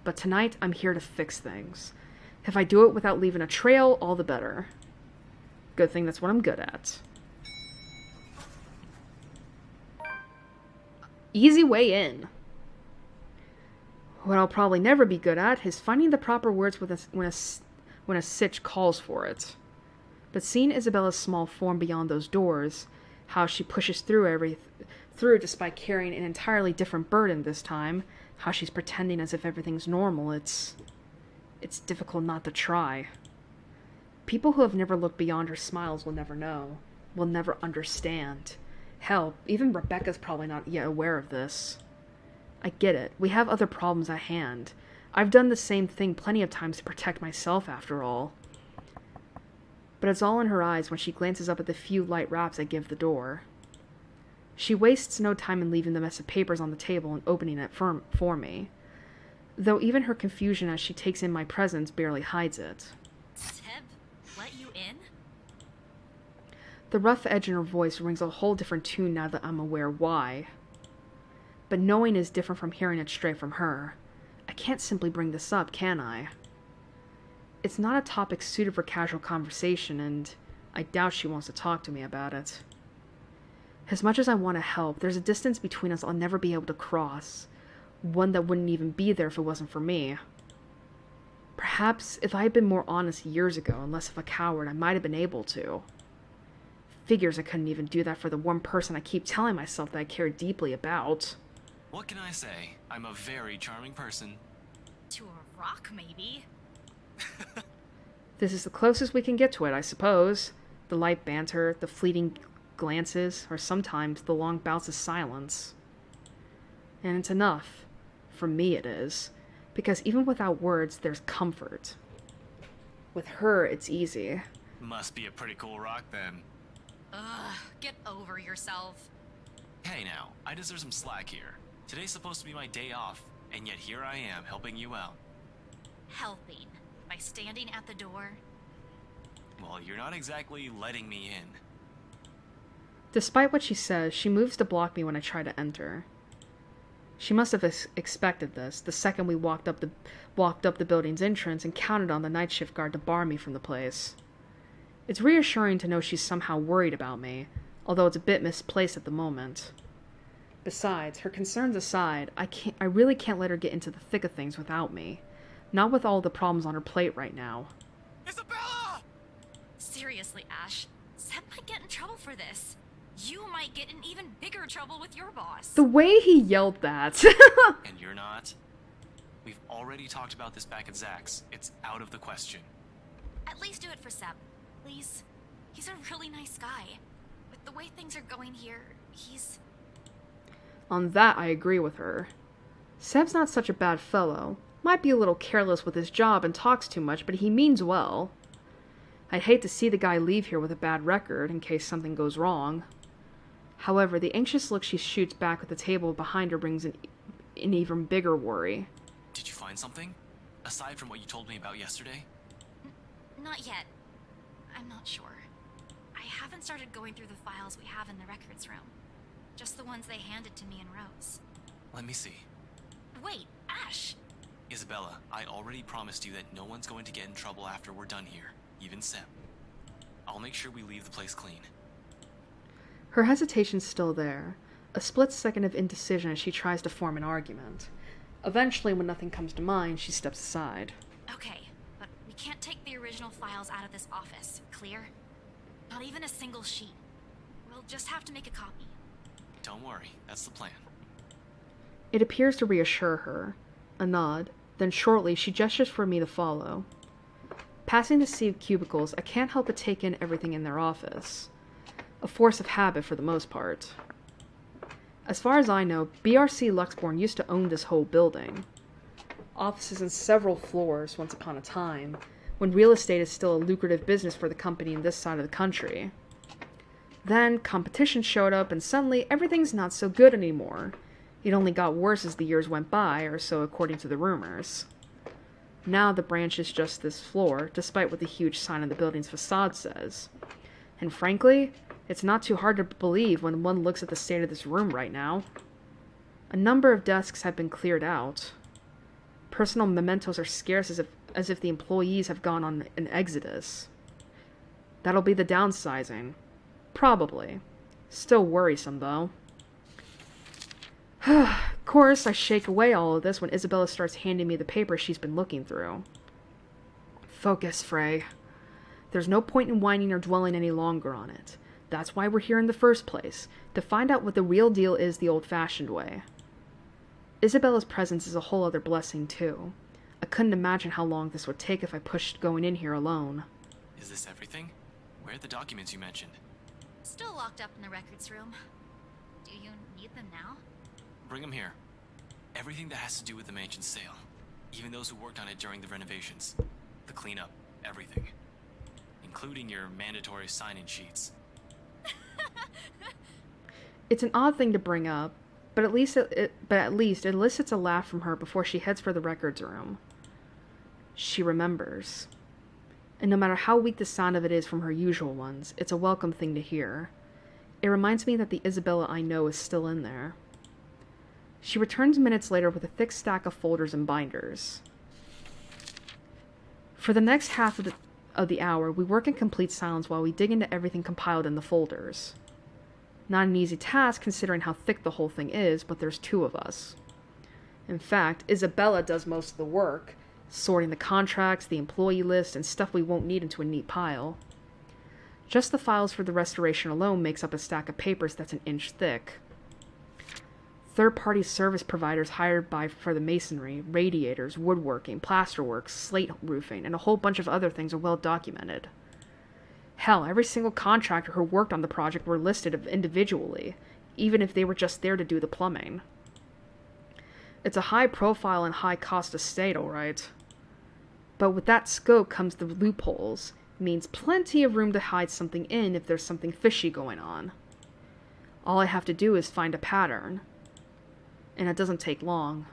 But tonight, I'm here to fix things. If I do it without leaving a trail, all the better. Good thing that's what I'm good at. Easy way in. What I'll probably never be good at is finding the proper words when a sitch calls for it. But seeing Isabella's small form beyond those doors, how she pushes through despite carrying an entirely different burden this time, how she's pretending as if everything's normal, it's difficult not to try. People who have never looked beyond her smiles will never know, will never understand. Hell, even Rebecca's probably not yet aware of this. I get it. We have other problems at hand. I've done the same thing plenty of times to protect myself, after all. But it's all in her eyes when she glances up at the few light raps I give the door. She wastes no time in leaving the mess of papers on the table and opening it for me, though even her confusion as she takes in my presence barely hides it. Seb, let you in? The rough edge in her voice rings a whole different tune now that I'm aware why. But knowing is different from hearing it straight from her. I can't simply bring this up, can I? It's not a topic suited for casual conversation, and I doubt she wants to talk to me about it. As much as I want to help, there's a distance between us I'll never be able to cross. One that wouldn't even be there if it wasn't for me. Perhaps if I had been more honest years ago and less of a coward, I might have been able to. Figures I couldn't even do that for the one person I keep telling myself that I care deeply about. What can I say? I'm a very charming person. To a rock, maybe. This is the closest we can get to it, I suppose. The light banter, the fleeting glances, or sometimes the long bouts of silence. And it's enough. For me it is. Because even without words, there's comfort. With her, it's easy. Must be a pretty cool rock then. Ugh, get over yourself. Hey now, I deserve some slack here. Today's supposed to be my day off, and yet here I am helping you out. Helping? By standing at the door? Well, you're not exactly letting me in. Despite what she says, she moves to block me when I try to enter. She must have expected this, the second we walked up the building's entrance and counted on the night shift guard to bar me from the place. It's reassuring to know she's somehow worried about me, although it's a bit misplaced at the moment. Besides, her concerns aside, I really can't let her get into the thick of things without me. Not with all the problems on her plate right now. Isabella! Seriously, Ash, Seb might get in trouble for this. You might get in even bigger trouble with your boss. The way he yelled that. And you're not? We've already talked about this back at Zach's. It's out of the question. At least do it for Seb, please. He's a really nice guy. With the way things are going here, he's... On that, I agree with her. Seb's not such a bad fellow. Might be a little careless with his job and talks too much, but he means well. I'd hate to see the guy leave here with a bad record in case something goes wrong. However, the anxious look she shoots back at the table behind her brings an even bigger worry. Did you find something? Aside from what you told me about yesterday? Not yet. I'm not sure. I haven't started going through the files we have in the records room. Just the ones they handed to me in rows. Let me see. Wait, Ash! Isabella, I already promised you that no one's going to get in trouble after we're done here, even Seb. I'll make sure we leave the place clean. Her hesitation's still there, a split second of indecision as she tries to form an argument. Eventually, when nothing comes to mind, she steps aside. Okay, but we can't take the original files out of this office, clear? Not even a single sheet. We'll just have to make a copy. Don't worry, that's the plan. It appears to reassure her. A nod, then shortly she gestures for me to follow. Passing the sea of cubicles, I can't help but take in everything in their office. A force of habit for the most part. As far as I know, BRC Luxborn used to own this whole building. Offices in several floors once upon a time, when real estate is still a lucrative business for the company in this side of the country. Then, competition showed up and suddenly everything's not so good anymore. It only got worse as the years went by, or so according to the rumors. Now the branch is just this floor, despite what the huge sign on the building's facade says. And frankly, it's not too hard to believe when one looks at the state of this room right now. A number of desks have been cleared out. personal mementos are scarce as if the employees have gone on an exodus. That'll be the downsizing. Probably. Still worrisome, though. Of course, I shake away all of this when Isabella starts handing me the paper she's been looking through. Focus, Frey. There's no point in whining or dwelling any longer on it. That's why we're here in the first place, to find out what the real deal is the old-fashioned way. Isabella's presence is a whole other blessing, too. I couldn't imagine how long this would take if I pushed going in here alone. Is this everything? Where are the documents you mentioned? Still locked up in the records room. Do you need them now? Bring them here. Everything that has to do with the mansion's sale. Even those who worked on it during the renovations. The cleanup. Everything. Including your mandatory sign-in sheets. It's an odd thing to bring up, but at least it elicits a laugh from her before she heads for the records room. She remembers. And no matter how weak the sound of it is from her usual ones, it's a welcome thing to hear. It reminds me that the Isabella I know is still in there. She returns minutes later with a thick stack of folders and binders. For the next half of the hour, we work in complete silence while we dig into everything compiled in the folders. Not an easy task considering how thick the whole thing is, but there's two of us. In fact, Isabella does most of the work, sorting the contracts, the employee list, and stuff we won't need into a neat pile. Just the files for the restoration alone makes up a stack of papers that's an inch thick. Third-party service providers hired for the masonry, radiators, woodworking, plasterwork, slate roofing, and a whole bunch of other things are well documented. Hell, every single contractor who worked on the project were listed individually, even if they were just there to do the plumbing. It's a high-profile and high-cost estate, all right. But with that scope comes the loopholes. It means plenty of room to hide something in if there's something fishy going on. All I have to do is find a pattern. And it doesn't take long.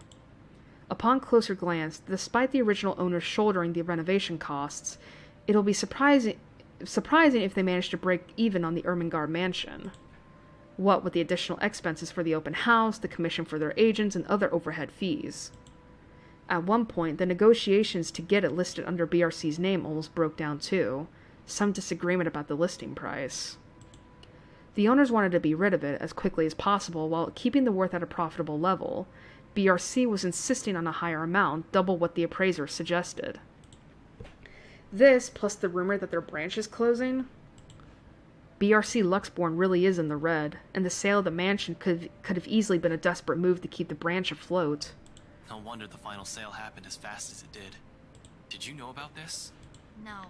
Upon closer glance, despite the original owners shouldering the renovation costs, it'll be surprising if they manage to break even on the Ermengarde mansion. What with the additional expenses for the open house, the commission for their agents, and other overhead fees. At one point, the negotiations to get it listed under BRC's name almost broke down too. Some disagreement about the listing price. The owners wanted to be rid of it as quickly as possible while keeping the worth at a profitable level. BRC was insisting on a higher amount, double what the appraiser suggested. This, plus the rumor that their branch is closing. BRC Luxborn really is in the red, and the sale of the mansion could have easily been a desperate move to keep the branch afloat. No wonder the final sale happened as fast as it did. Did you know about this? No.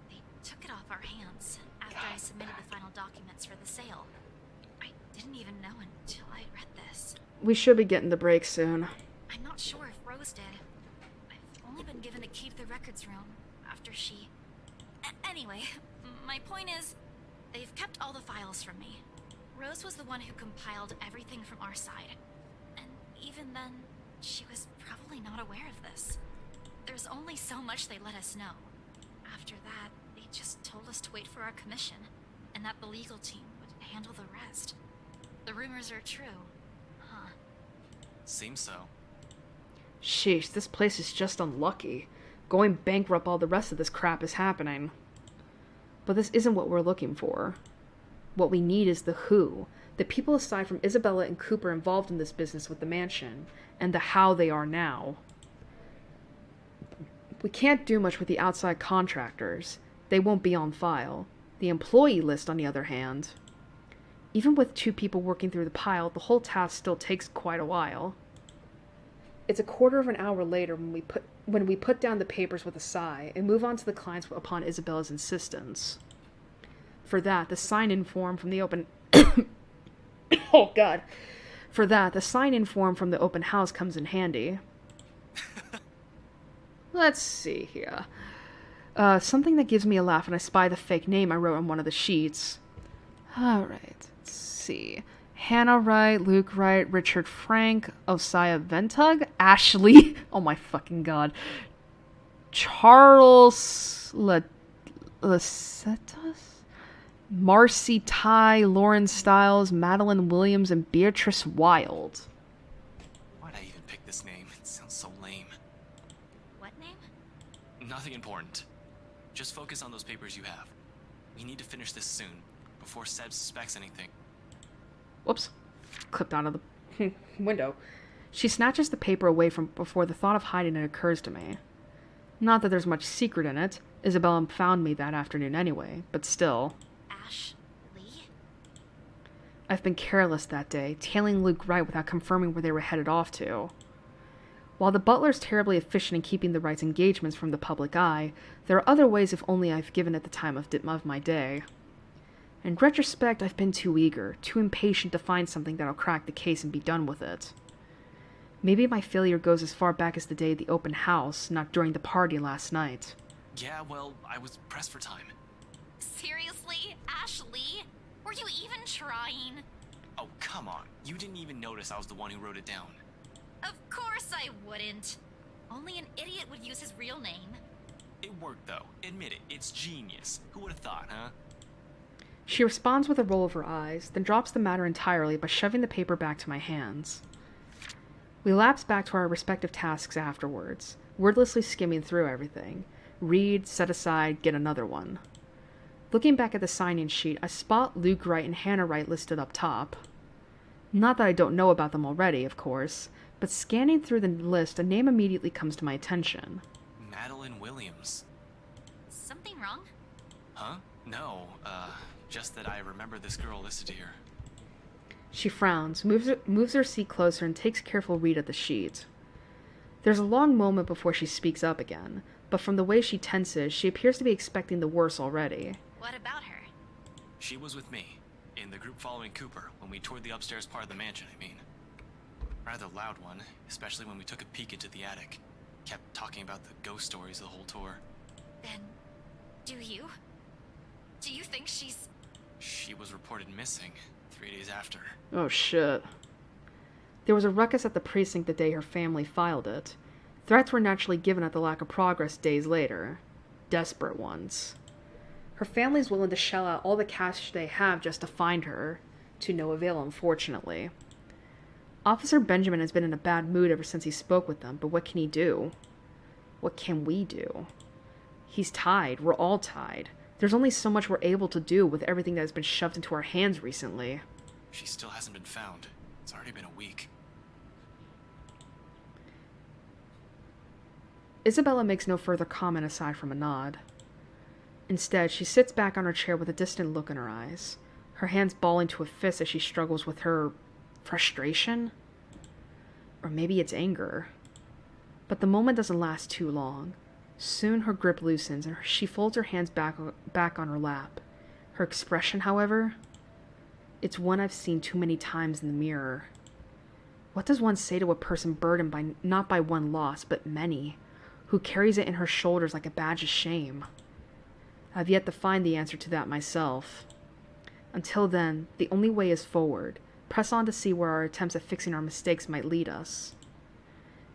They took it off our hands after I submitted the final documents for the sale. I didn't even know until I read this. We should be getting the break soon. I'm not sure if Rose did. I've only been given a key to the records room after she... Anyway, my point is, they've kept all the files from me. Rose was the one who compiled everything from our side. And even then, she was probably not aware of this. There's only so much they let us know. After that, they just told us to wait for our commission, and that the legal team would handle the rest. The rumors are true, huh? Seems so. Sheesh, this place is just unlucky. Going bankrupt while the rest of this crap is happening. But this isn't what we're looking for. What we need is the who. The people aside from Isabella and Cooper involved in this business with the mansion, and the how they are now. We can't do much with the outside contractors. They won't be on file. The employee list, on the other hand. Even with 2 people working through the pile, the whole task still takes quite a while. It's a quarter of an hour later when we put down the papers with a sigh and move on to the clients upon Isabella's insistence. For that, the sign-in form from the open... oh, God. For that, the sign-in form from the open house comes in handy. Let's see here. Something that gives me a laugh when I spy the fake name I wrote on one of the sheets. Alright, let's see. Hannah Wright, Luke Wright, Richard Frank, Osiah Ventug, Ashley, oh my fucking god, Charles Lacetus, Marcy Ty, Lauren Stiles, Madeline Williams, and Beatrice Wild. Why'd I even pick this name? It sounds so lame. what name? Nothing important. Just focus on those papers you have. We need to finish this soon, before Seb suspects anything. Whoops. Clipped out of the window. She snatches the paper away from before the thought of hiding it occurs to me. Not that there's much secret in it. Isabella found me that afternoon anyway, but still. Ash? Lee? I've been careless that day, tailing Luke Wright without confirming where they were headed off to. While the butler's terribly efficient in keeping the Wright's engagements from the public eye, there are other ways if only I've given it the time of my day. In retrospect, I've been too eager, too impatient to find something that'll crack the case and be done with it. Maybe my failure goes as far back as the day of the open house, not during the party last night. Yeah, well, I was pressed for time. Seriously? Ash Lee? Were you even trying? Oh, come on. You didn't even notice I was the one who wrote it down. Of course I wouldn't. Only an idiot would use his real name. It worked, though. Admit it. It's genius. Who would have thought, huh? She responds with a roll of her eyes, then drops the matter entirely by shoving the paper back to my hands. We lapse back to our respective tasks afterwards, wordlessly skimming through everything. Read, set aside, get another one. Looking back at the sign-in sheet, I spot Luke Wright and Hannah Wright listed up top. Not that I don't know about them already, of course, but scanning through the list, a name immediately comes to my attention. Madeline Williams. Something wrong? Huh? No, just that I remember this girl listed here. She frowns, moves her seat closer, and takes a careful read at the sheet. There's a long moment before she speaks up again, but from the way she tenses, she appears to be expecting the worst already. What about her? She was with me, in the group following Cooper, when we toured the upstairs part of the mansion, I mean. Rather loud one, especially when we took a peek into the attic. Kept talking about the ghost stories the whole tour. Then, do you? Do you think she's... She was reported missing 3 days after. Oh shit. There was a ruckus at the precinct the day her family filed it. Threats were naturally given at the lack of progress days later. Desperate ones. Her family's willing to shell out all the cash they have just to find her. To no avail, unfortunately. Officer Benjamin has been in a bad mood ever since he spoke with them, but what can he do? What can we do? He's tied. We're all tied. There's only so much we're able to do with everything that has been shoved into our hands recently. She still hasn't been found. It's already been a week. Isabella makes no further comment aside from a nod. Instead, she sits back on her chair with a distant look in her eyes, her hands balling to a fist as she struggles with her frustration? Or maybe it's anger. But the moment doesn't last too long. Soon her grip loosens and she folds her hands back on her lap. Her expression, however, it's one I've seen too many times in the mirror. What does one say to a person burdened by not by one loss, but many, who carries it in her shoulders like a badge of shame? I've yet to find the answer to that myself. Until then, the only way is forward. Press on to see where our attempts at fixing our mistakes might lead us.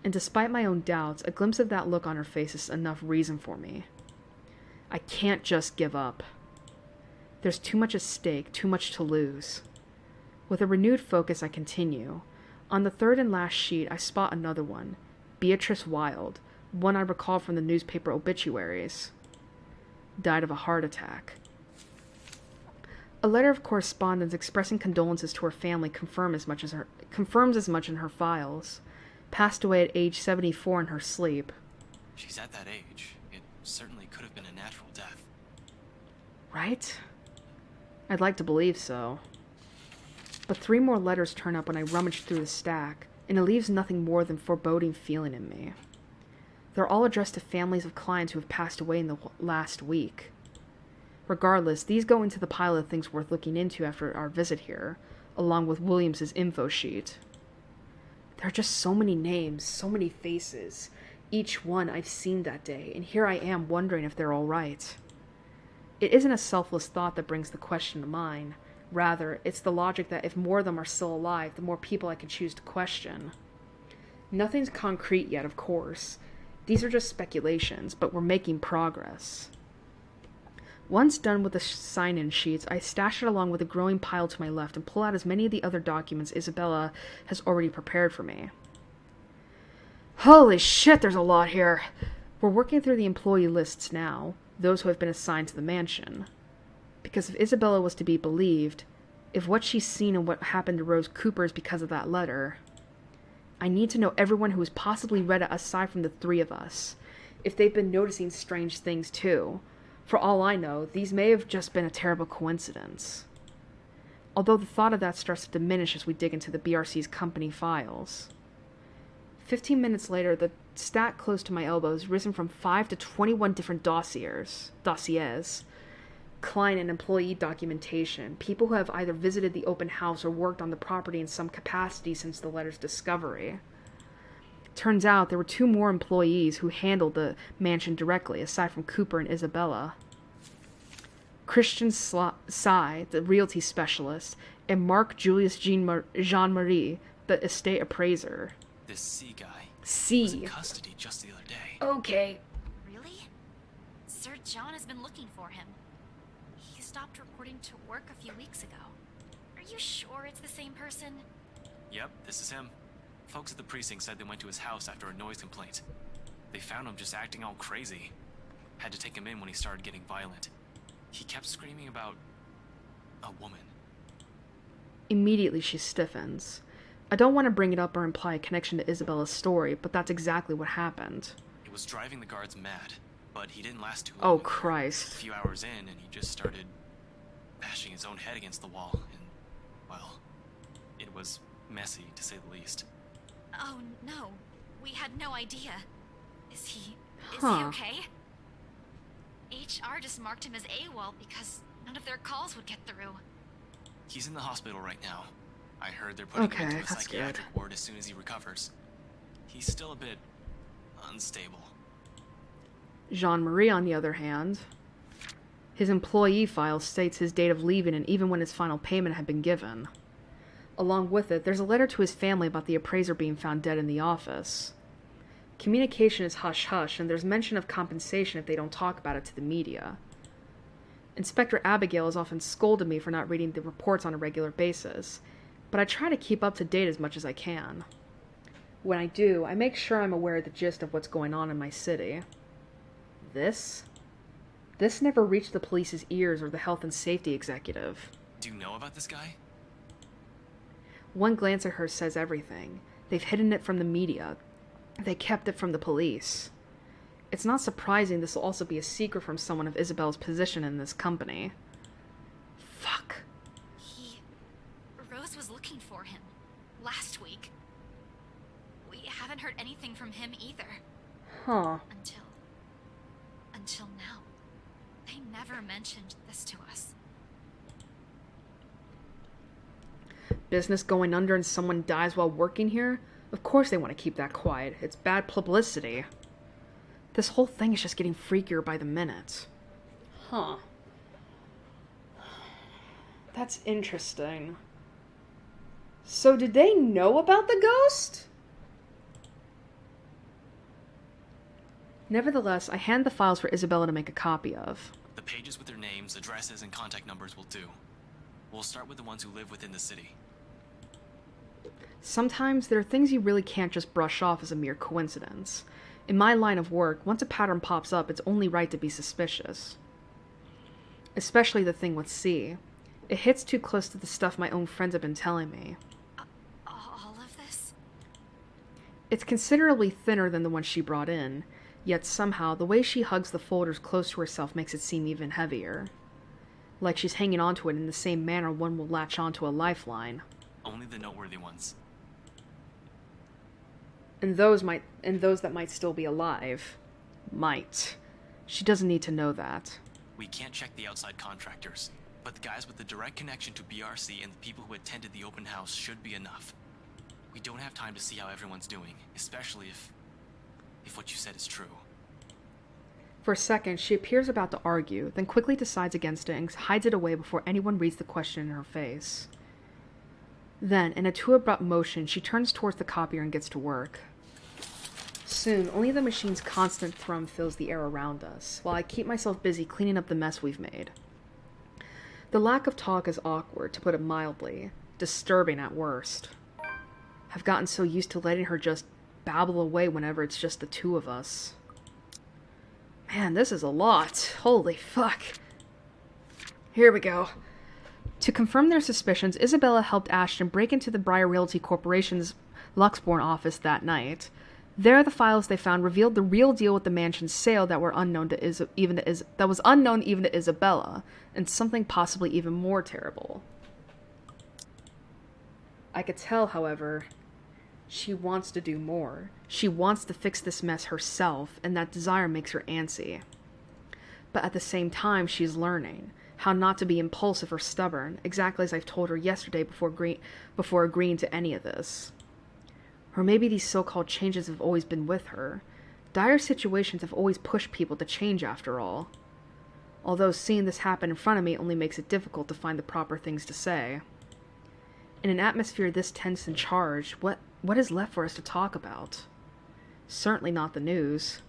And despite my own doubts, a glimpse of that look on her face is enough reason for me. I can't just give up. There's too much at stake, too much to lose. With a renewed focus, I continue. On the third and last sheet, I spot another one. Beatrice Wilde, one I recall from the newspaper obituaries. Died of a heart attack. A letter of correspondence expressing condolences to her family confirms as much in her files. Passed away at age 74 in her sleep. She's at that age. It certainly could have been a natural death. Right? I'd like to believe so. But 3 more letters turn up when I rummage through the stack, and it leaves nothing more than foreboding feeling in me. They're all addressed to families of clients who have passed away in the last week. Regardless, these go into the pile of things worth looking into after our visit here, along with Williams's info sheet. There are just so many names, so many faces, each one I've seen that day, and here I am wondering if they're all right. It isn't a selfless thought that brings the question to mind. Rather, it's the logic that if more of them are still alive, the more people I can choose to question. Nothing's concrete yet, of course. These are just speculations, but we're making progress. Once done with the sign-in sheets, I stash it along with a growing pile to my left and pull out as many of the other documents Isabella has already prepared for me. Holy shit, there's a lot here. We're working through the employee lists now, those who have been assigned to the mansion. Because if Isabella was to be believed, if what she's seen and what happened to Rose Cooper is because of that letter, I need to know everyone who has possibly read it aside from the three of us. If they've been noticing strange things too. For all I know, these may have just been a terrible coincidence. Although the thought of that starts to diminish as we dig into the BRC's company files. 15 minutes later, the stack close to my elbow has risen from 5 to 21 different dossiers. Client and employee documentation, people who have either visited the open house or worked on the property in some capacity since the letter's discovery. Turns out there were 2 more employees who handled the mansion directly, aside from Cooper and Isabella. Christian Sy, the realty specialist, and Mark Julius Jean-Marie, the estate appraiser. This C guy was was in custody just the other day. Okay. Really? Sir John has been looking for him. He stopped reporting to work a few weeks ago. Are you sure it's the same person? Yep, this is him. Folks at the precinct said they went to his house after a noise complaint. They found him just acting all crazy. Had to take him in when he started getting violent. He kept screaming about a woman. Immediately she stiffens. I don't want to bring it up or imply a connection to Isabella's story, but that's exactly what happened. It was driving the guards mad, but he didn't last too long. Oh, Christ. A few hours in, and he just started bashing his own head against the wall, and, well, it was messy, to say the least. Oh, no. We had no idea. Is he Huh. okay? HR just marked him as AWOL because none of their calls would get through. He's in the hospital right now. I heard they're putting him into a that's psychiatric ward as soon as he recovers. He's still a bit unstable. Jean-Marie, on the other hand, his employee file states his date of leaving and even when his final payment had been given. Along with it, there's a letter to his family about the appraiser being found dead in the office. Communication is hush-hush, and there's mention of compensation if they don't talk about it to the media. Inspector Abigail has often scolded me for not reading the reports on a regular basis, but I try to keep up to date as much as I can. When I do, I make sure I'm aware of the gist of what's going on in my city. This never reached the police's ears or the health and safety executive. Do you know about this guy? One glance at her says everything. They've hidden it from the media. They kept it from the police. It's not surprising this will also be a secret from someone of Isabel's position in this company. Fuck. Rose was looking for him last week. We haven't heard anything from him either. Huh. Until now. They never mentioned this to us. Business going under and someone dies while working here? Of course they want to keep that quiet. It's bad publicity. This whole thing is just getting freakier by the minute. Huh. That's interesting. So did they know about the ghost? Nevertheless, I hand the files for Isabella to make a copy of. The pages with their names, addresses, and contact numbers will do. We'll start with the ones who live within the city. Sometimes there are things you really can't just brush off as a mere coincidence. In my line of work, once a pattern pops up, it's only right to be suspicious. Especially the thing with C. It hits too close to the stuff my own friends have been telling me. All of this? It's considerably thinner than the one she brought in, yet somehow the way she hugs the folders close to herself makes it seem even heavier. Like she's hanging onto it in the same manner one will latch onto a lifeline. Only the noteworthy ones. And those that might still be alive. Might. She doesn't need to know that. We can't check the outside contractors, but the guys with the direct connection to BRC and the people who attended the open house should be enough. We don't have time to see how everyone's doing, especially if what you said is true. For a second, she appears about to argue, then quickly decides against it and hides it away before anyone reads the question in her face. Then, in a too abrupt motion, she turns towards the copier and gets to work. Soon, only the machine's constant thrum fills the air around us, while I keep myself busy cleaning up the mess we've made. The lack of talk is awkward, to put it mildly, disturbing at worst. I've gotten so used to letting her just babble away whenever it's just the two of us. Man, this is a lot. Holy fuck. Here we go. To confirm their suspicions, Isabella helped Ashton break into the Briar Realty Corporation's Luxbourne office that night. There, the files they found revealed the real deal with the mansion's sale that were unknown to that was unknown even to Isabella, and something possibly even more terrible. I could tell, however, she wants to do more. She wants to fix this mess herself, and that desire makes her antsy. But at the same time, she's learning how not to be impulsive or stubborn, exactly as I've told her yesterday before agreeing to any of this. Or maybe these so-called changes have always been with her. Dire situations have always pushed people to change after all. Although seeing this happen in front of me only makes it difficult to find the proper things to say. In an atmosphere this tense and charged, what is left for us to talk about? Certainly not the news.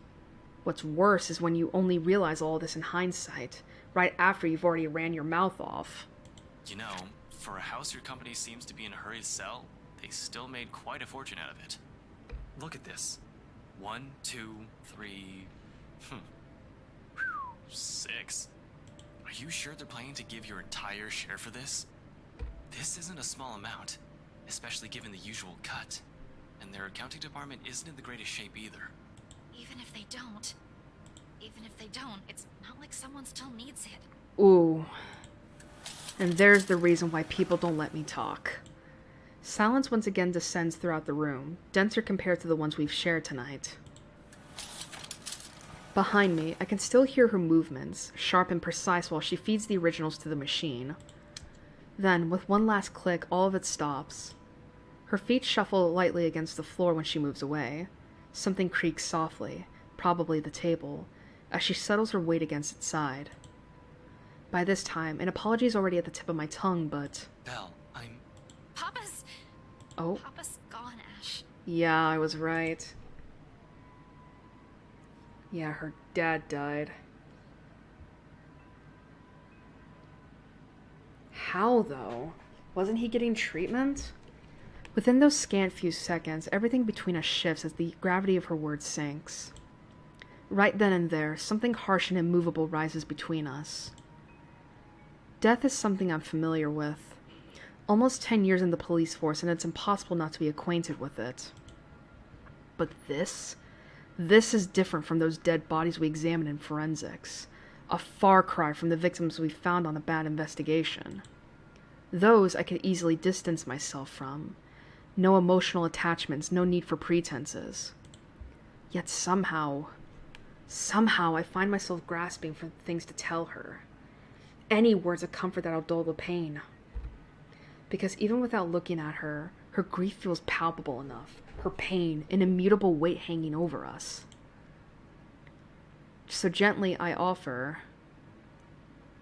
What's worse is when you only realize all this in hindsight, right after you've already ran your mouth off. You know, for a house your company seems to be in a hurry to sell, they still made quite a fortune out of it. Look at this. 1, 2, 3... 6. Are you sure they're planning to give your entire share for this? This isn't a small amount, especially given the usual cut. And their accounting department isn't in the greatest shape either. Even if they don't, it's not like someone still needs it. Ooh. And there's the reason why people don't let me talk. Silence once again descends throughout the room, denser compared to the ones we've shared tonight. Behind me, I can still hear her movements, sharp and precise while she feeds the originals to the machine. Then, with one last click, all of it stops. Her feet shuffle lightly against the floor when she moves away. Something creaks softly, probably the table, as she settles her weight against its side. By this time, an apology is already at the tip of my tongue, but... Belle, Papa's... Oh. Papa's gone, Ash. Yeah, I was right. Yeah, her dad died. How, though? Wasn't he getting treatment? Within those scant few seconds, everything between us shifts as the gravity of her words sinks. Right then and there, something harsh and immovable rises between us. Death is something I'm familiar with. Almost 10 years in the police force, and it's impossible not to be acquainted with it. But this is different from those dead bodies we examined in forensics. A far cry from the victims we found on a bad investigation. Those I could easily distance myself from. No emotional attachments, no need for pretenses. Yet somehow I find myself grasping for things to tell her. Any words of comfort that'll dull the pain. Because even without looking at her, her grief feels palpable enough. Her pain, an immutable weight hanging over us. So gently I offer...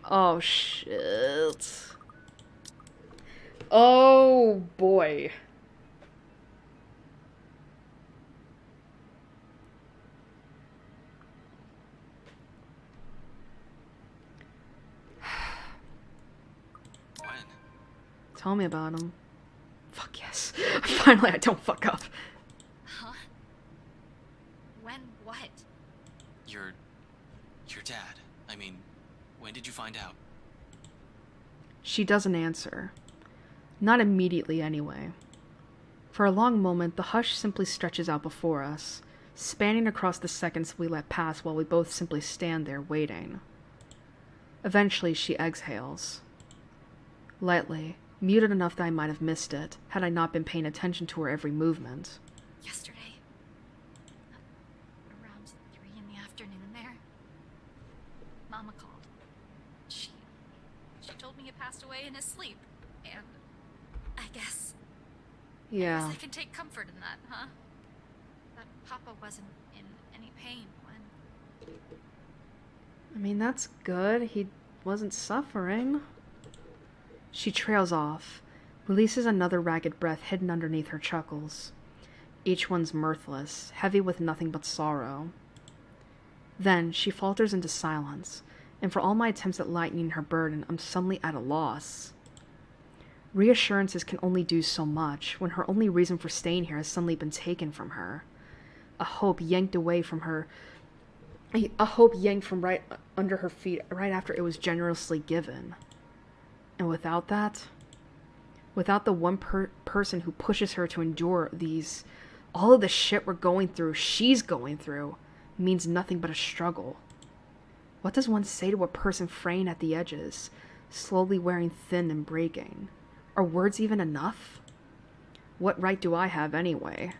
Oh, shit. Oh, boy. When? Tell me about him. Fuck yes. Finally, I don't fuck up. Huh? When what? Your dad. I mean, when did you find out? She doesn't answer. Not immediately, anyway. For a long moment, the hush simply stretches out before us, spanning across the seconds we let pass while we both simply stand there waiting. Eventually, she exhales. Lightly, muted enough that I might have missed it, had I not been paying attention to her every movement. Yesterday. Around 3 in the afternoon there. Mama called. She told me he passed away in his sleep. And I guess Yeah. I can take comfort in that, huh? That Papa wasn't in any pain when... I mean, that's good. He wasn't suffering. She trails off, releases another ragged breath hidden underneath her chuckles. Each one's mirthless, heavy with nothing but sorrow. Then she falters into silence, and for all my attempts at lightening her burden, I'm suddenly at a loss. Reassurances can only do so much when her only reason for staying here has suddenly been taken from her. A hope yanked away from her A hope yanked from right under her feet right after it was generously given. And without that, without the one person who pushes her to endure all of the shit we're going through, she's going through, means nothing but a struggle. What does one say to a person fraying at the edges, slowly wearing thin and breaking? Are words even enough? What right do I have anyway?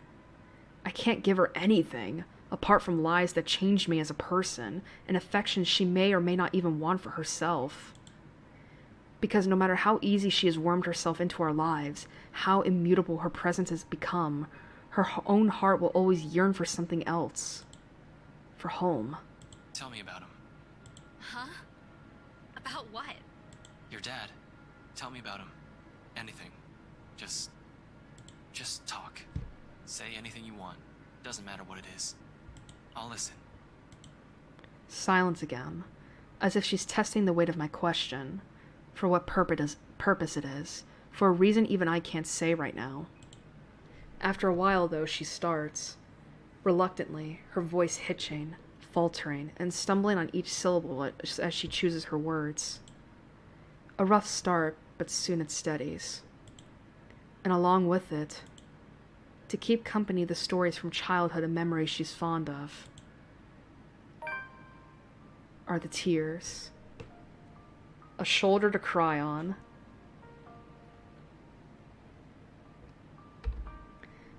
I can't give her anything, apart from lies that changed me as a person, and affection she may or may not even want for herself. Because no matter how easy she has wormed herself into our lives, how immutable her presence has become, her own heart will always yearn for something else. For home. Tell me about him. Huh? About what? Your dad. Tell me about him. Anything. Just talk. Say anything you want. Doesn't matter what it is. I'll listen. Silence again, as if she's testing the weight of my question. For what purpose it is. For a reason even I can't say right now. After a while, though, she starts. Reluctantly, her voice hitching, faltering, and stumbling on each syllable as she chooses her words. A rough start, but soon it steadies. And along with it, to keep company the stories from childhood and memories she's fond of, are the tears. A shoulder to cry on.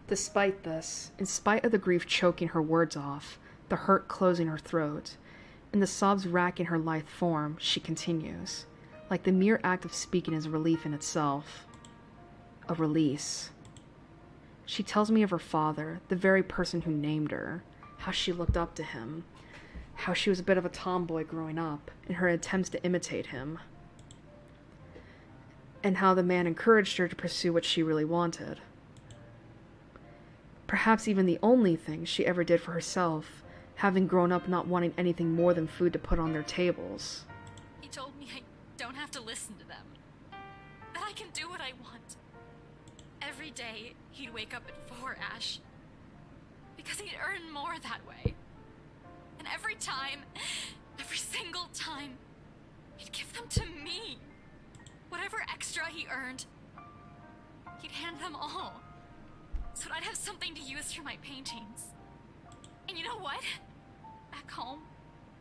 Despite this, in spite of the grief choking her words off, the hurt closing her throat, and the sobs racking her lithe form, she continues, like the mere act of speaking is relief in itself. A release. She tells me of her father, the very person who named her, how she looked up to him, how she was a bit of a tomboy growing up, in her attempts to imitate him, and how the man encouraged her to pursue what she really wanted. Perhaps even the only thing she ever did for herself, having grown up not wanting anything more than food to put on their tables. He told me I don't have to listen to them. That I can do what I want. Every day, he'd wake up at 4, Ash. Because he'd earn more that way. And every single time, he'd give them to me. Whatever extra he earned, he'd hand them all. So that I'd have something to use for my paintings. And you know what? Back home,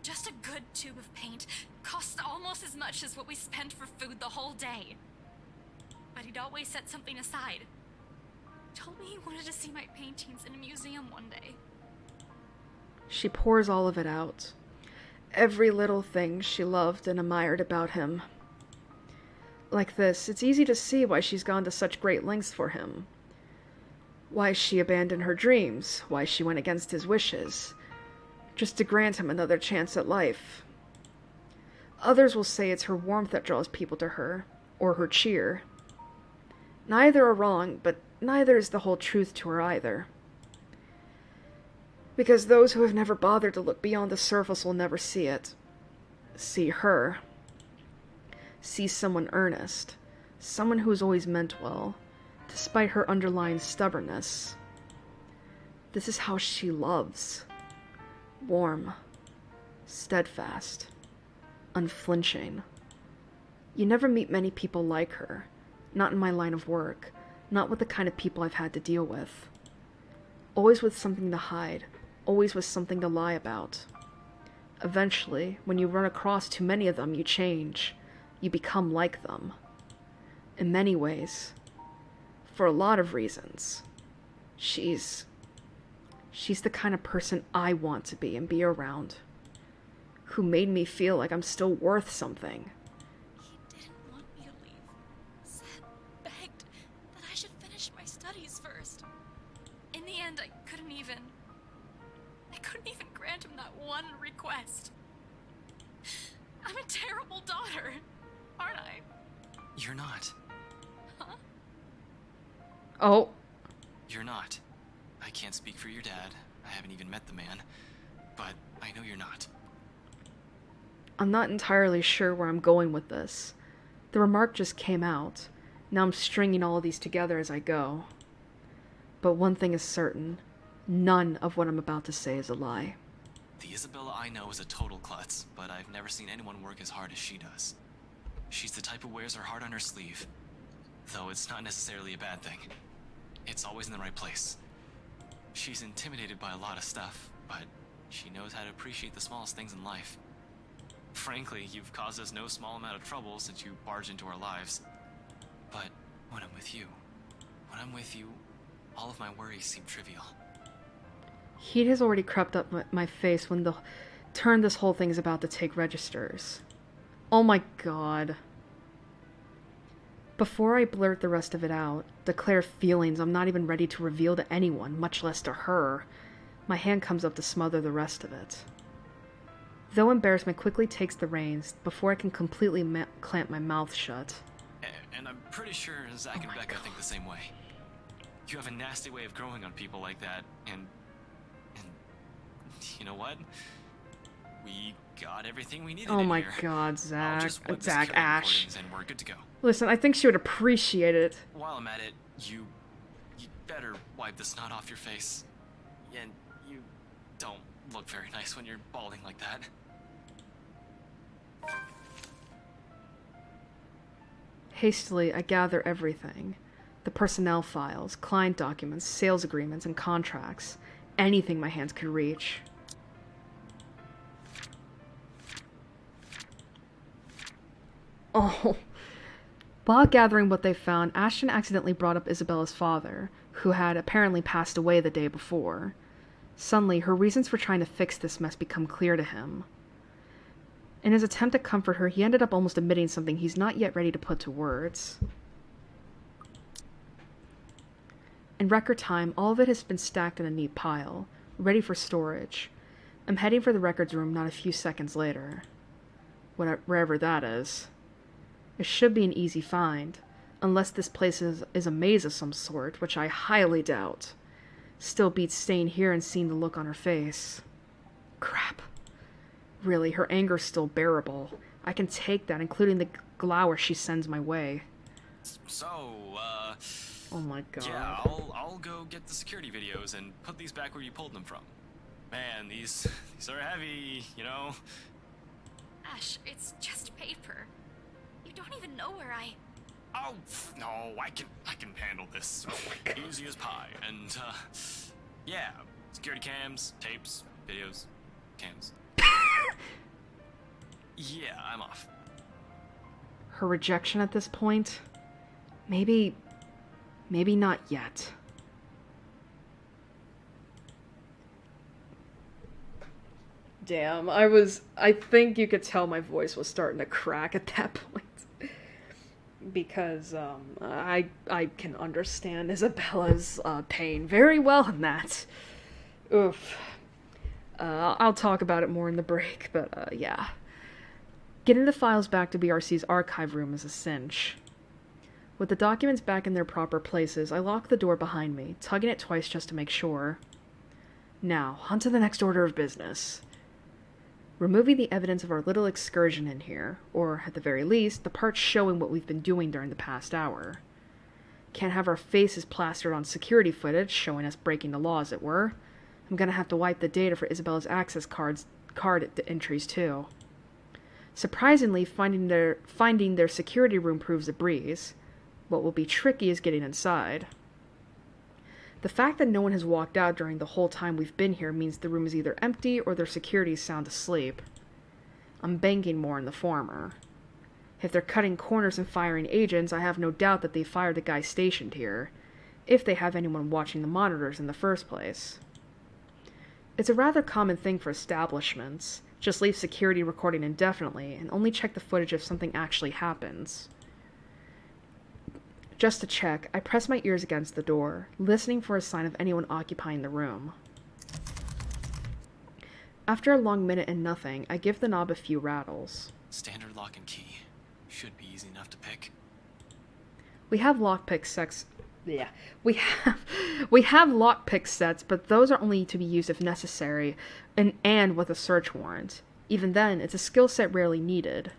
just a good tube of paint costs almost as much as what we spent for food the whole day. But he'd always set something aside. He told me he wanted to see my paintings in a museum one day. She pours all of it out. Every little thing she loved and admired about him. Like this, it's easy to see why she's gone to such great lengths for him. Why she abandoned her dreams, why she went against his wishes, just to grant him another chance at life. Others will say it's her warmth that draws people to her, or her cheer. Neither are wrong, but neither is the whole truth to her either. Because those who have never bothered to look beyond the surface will never see it. See her. See someone earnest, someone who has always meant well, despite her underlying stubbornness. This is how she loves. Warm, steadfast, unflinching. You never meet many people like her, not in my line of work, not with the kind of people I've had to deal with. Always with something to hide, always with something to lie about. Eventually, when you run across too many of them, you change. You become like them. In many ways. For a lot of reasons. She's the kind of person I want to be and be around. Who made me feel like I'm still worth something. He didn't want me to leave. Said, begged, that I should finish my studies first. In the end, I couldn't even grant him that one request. I'm a terrible daughter, aren't I? You're not. Huh? Oh. You're not. I can't speak for your dad. I haven't even met the man. But I know you're not. I'm not entirely sure where I'm going with this. The remark just came out. Now I'm stringing all of these together as I go. But one thing is certain. None of what I'm about to say is a lie. The Isabella I know is a total klutz, but I've never seen anyone work as hard as she does. She's the type who wears her heart on her sleeve, though it's not necessarily a bad thing. It's always in the right place. She's intimidated by a lot of stuff, but she knows how to appreciate the smallest things in life. Frankly, you've caused us no small amount of trouble since you barged into our lives. But when I'm with you, all of my worries seem trivial. Heat has already crept up my face when the turn this whole thing is about to take registers. Oh my god. Before I blurt the rest of it out, declare feelings I'm not even ready to reveal to anyone, much less to her, my hand comes up to smother the rest of it. Though embarrassment quickly takes the reins before I can completely clamp my mouth shut. And I'm pretty sure Zach and Becca think the same way. You have a nasty way of growing on people like that, and you know what? We got everything we needed. Oh my here. god, Zach. Zach, Ash. And we're good to go. Listen, I think she would appreciate it. While I'm at it, you better wipe the snot off your face. And you don't look very nice when you're balding like that. Hastily, I gather everything. The personnel files, client documents, sales agreements, and contracts. Anything my hands could reach. Oh. While gathering what they found, Ashton accidentally brought up Isabella's father, who had apparently passed away the day before. Suddenly, her reasons for trying to fix this mess become clear to him. In his attempt to comfort her, he ended up almost admitting something he's not yet ready to put to words. In record time, all of it has been stacked in a neat pile, ready for storage. I'm heading for the records room not a few seconds later. Wherever that is. It should be an easy find, unless this place is a maze of some sort, which I highly doubt. Still beats staying here and seeing the look on her face. Crap. Really, her anger's still bearable. I can take that, including the glower she sends my way. So, oh my god. Yeah, I'll go get the security videos and put these back where you pulled them from. Man, these are heavy, you know? Ash, it's just paper. You don't even know where I... Oh, no, I can handle this. Easy as pie. And, yeah, security cams, tapes, videos, cams. Yeah, I'm off. Her rejection at this point? Maybe not yet. Damn, I think you could tell my voice was starting to crack at that point. Because, I can understand Isabella's, pain very well in that. Oof. I'll talk about it more in the break, but, yeah. Getting the files back to BRC's archive room is a cinch. With the documents back in their proper places, I lock the door behind me, tugging it twice just to make sure. Now, on to the next order of business. Removing the evidence of our little excursion in here, or, at the very least, the parts showing what we've been doing during the past hour. Can't have our faces plastered on security footage, showing us breaking the law, as it were. I'm gonna have to wipe the data for Isabella's access card entries, too. Surprisingly, finding their security room proves a breeze. What will be tricky is getting inside. The fact that no one has walked out during the whole time we've been here means the room is either empty or their security is sound asleep. I'm banking more on the former. If they're cutting corners and firing agents, I have no doubt that they fired the guy stationed here, if they have anyone watching the monitors in the first place. It's a rather common thing for establishments. Just leave security recording indefinitely and only check the footage if something actually happens. Just to check, I press my ears against the door, listening for a sign of anyone occupying the room. After a long minute and nothing, I give the knob a few rattles. Standard lock and key. Should be easy enough to pick. We have lockpick sets. Yeah, we have lockpick sets, but those are only to be used if necessary, and with a search warrant. Even then, it's a skill set rarely needed.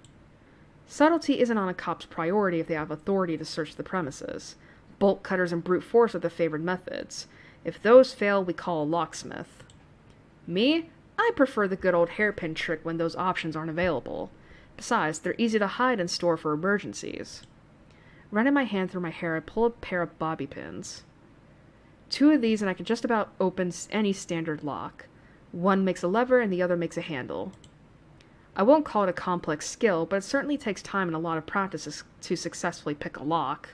Subtlety isn't on a cop's priority if they have authority to search the premises. Bolt cutters and brute force are the favored methods. If those fail, we call a locksmith. Me? I prefer the good old hairpin trick when those options aren't available. Besides, they're easy to hide and store for emergencies. Running my hand through my hair, I pull a pair of bobby pins. 2 of these and I can just about open any standard lock. One makes a lever and the other makes a handle. I won't call it a complex skill, but it certainly takes time and a lot of practice to successfully pick a lock.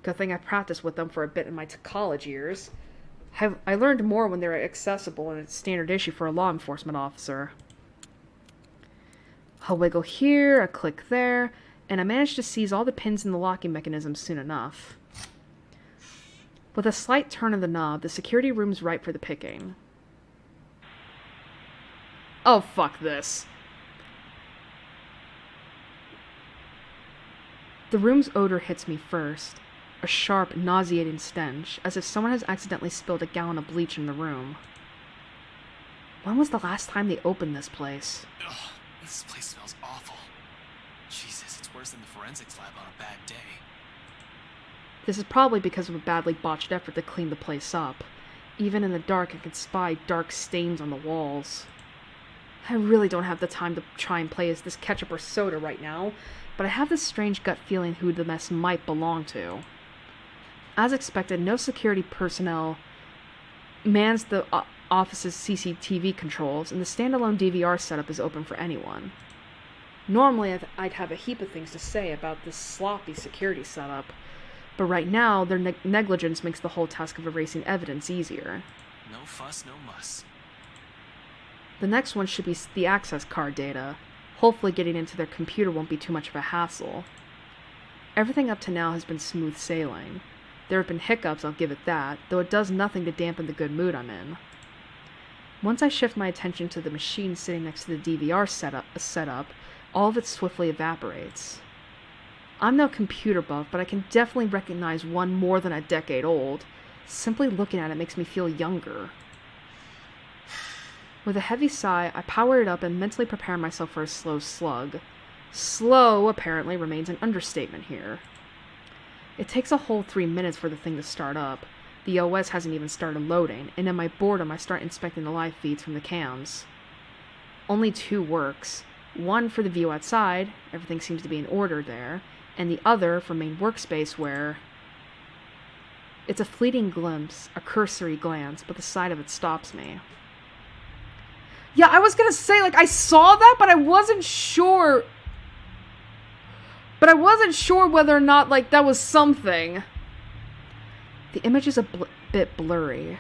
Good thing I practiced with them for a bit in my college years. I learned more when they were accessible and it's standard issue for a law enforcement officer. I'll wiggle here, a click there, and I managed to seize all the pins in the locking mechanism soon enough. With a slight turn of the knob, the security room's ripe for the picking. Oh, fuck this. The room's odor hits me first. A sharp, nauseating stench, as if someone has accidentally spilled a gallon of bleach in the room. When was the last time they opened this place? Ugh, this place smells awful. Jesus, it's worse than the forensics lab on a bad day. This is probably because of a badly botched effort to clean the place up. Even in the dark, I can spy dark stains on the walls. I really don't have the time to try and play as this ketchup or soda right now, but I have this strange gut feeling who the mess might belong to. As expected, no security personnel mans the office's CCTV controls, and the standalone DVR setup is open for anyone. Normally, I'd have a heap of things to say about this sloppy security setup, but right now, their negligence makes the whole task of erasing evidence easier. No fuss, no muss. The next one should be the access card data. Hopefully getting into their computer won't be too much of a hassle. Everything up to now has been smooth sailing. There have been hiccups, I'll give it that, though it does nothing to dampen the good mood I'm in. Once I shift my attention to the machine sitting next to the DVR setup, all of it swiftly evaporates. I'm no computer buff, but I can definitely recognize one more than a decade old. Simply looking at it makes me feel younger. With a heavy sigh, I power it up and mentally prepare myself for a slow slug. Slow, apparently, remains an understatement here. It takes a whole 3 minutes for the thing to start up. The OS hasn't even started loading, and in my boredom I start inspecting the live feeds from the cams. Only 2 works. One for the view outside, everything seems to be in order there, and the other for main workspace where... It's a fleeting glimpse, a cursory glance, but the sight of it stops me. Yeah, I was gonna say, like, I saw that, but I wasn't sure... But I wasn't sure whether or not, like, that was something. The image is a bit blurry,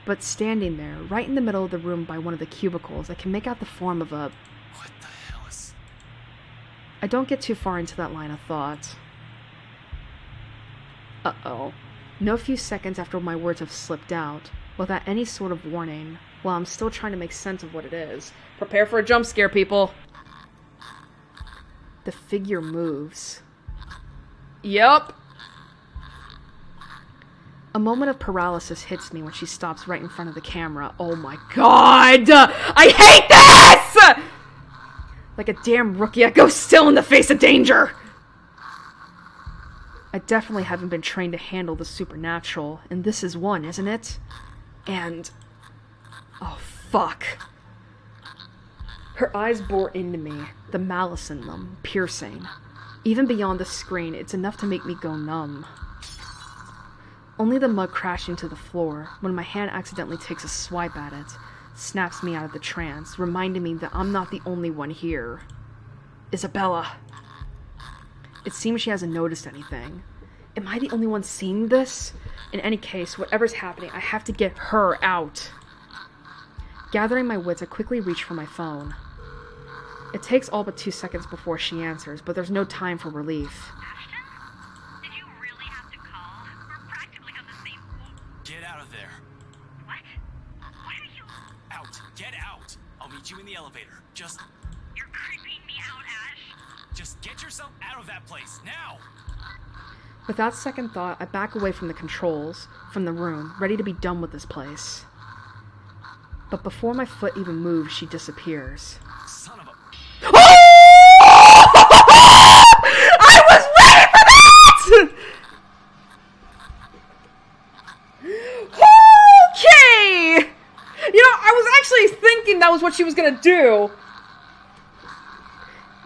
but standing there, right in the middle of the room by one of the cubicles, I can make out the form of a... What the hell is... I don't get too far into that line of thought. Uh-oh. No few seconds after my words have slipped out, without any sort of warning, while I'm still trying to make sense of what it is. Prepare for a jump scare, people! The figure moves. Yup! A moment of paralysis hits me when she stops right in front of the camera. Oh my god! I hate this! Like a damn rookie, I go still in the face of danger! I definitely haven't been trained to handle the supernatural, and this is one, isn't it? And... oh, fuck. Her eyes bore into me, the malice in them, piercing. Even beyond the screen, it's enough to make me go numb. Only the mug crashing to the floor, when my hand accidentally takes a swipe at it, snaps me out of the trance, reminding me that I'm not the only one here. Isabella. It seems she hasn't noticed anything. Am I the only one seeing this? In any case, whatever's happening, I have to get her out. Gathering my wits, I quickly reach for my phone. It takes all but 2 seconds before she answers, but there's no time for relief. Ashton? Did you really have to call? We're practically on the same floor. Get out of there. What? What are you... Out. Get out. I'll meet you in the elevator. Just You're creeping me out, Ash. Just get yourself out of that place, now! Without second thought, I back away from the controls, from the room, ready to be done with this place. But before my foot even moves, she disappears. Son of a... I was ready for that! Okay! You know, I was actually that was what she was gonna do!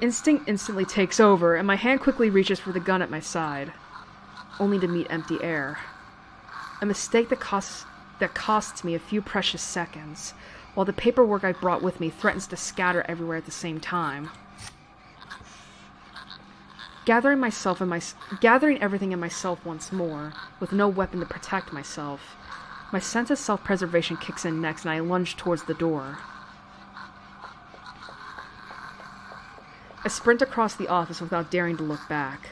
Instinct instantly takes over, and my hand quickly reaches for the gun at my side, only to meet empty air. A mistake that costs me a few precious seconds, while the paperwork I brought with me threatens to scatter everywhere at the same time. Gathering everything in myself once more, with no weapon to protect myself, my sense of self-preservation kicks in next, and I lunge towards the door. I sprint across the office without daring to look back.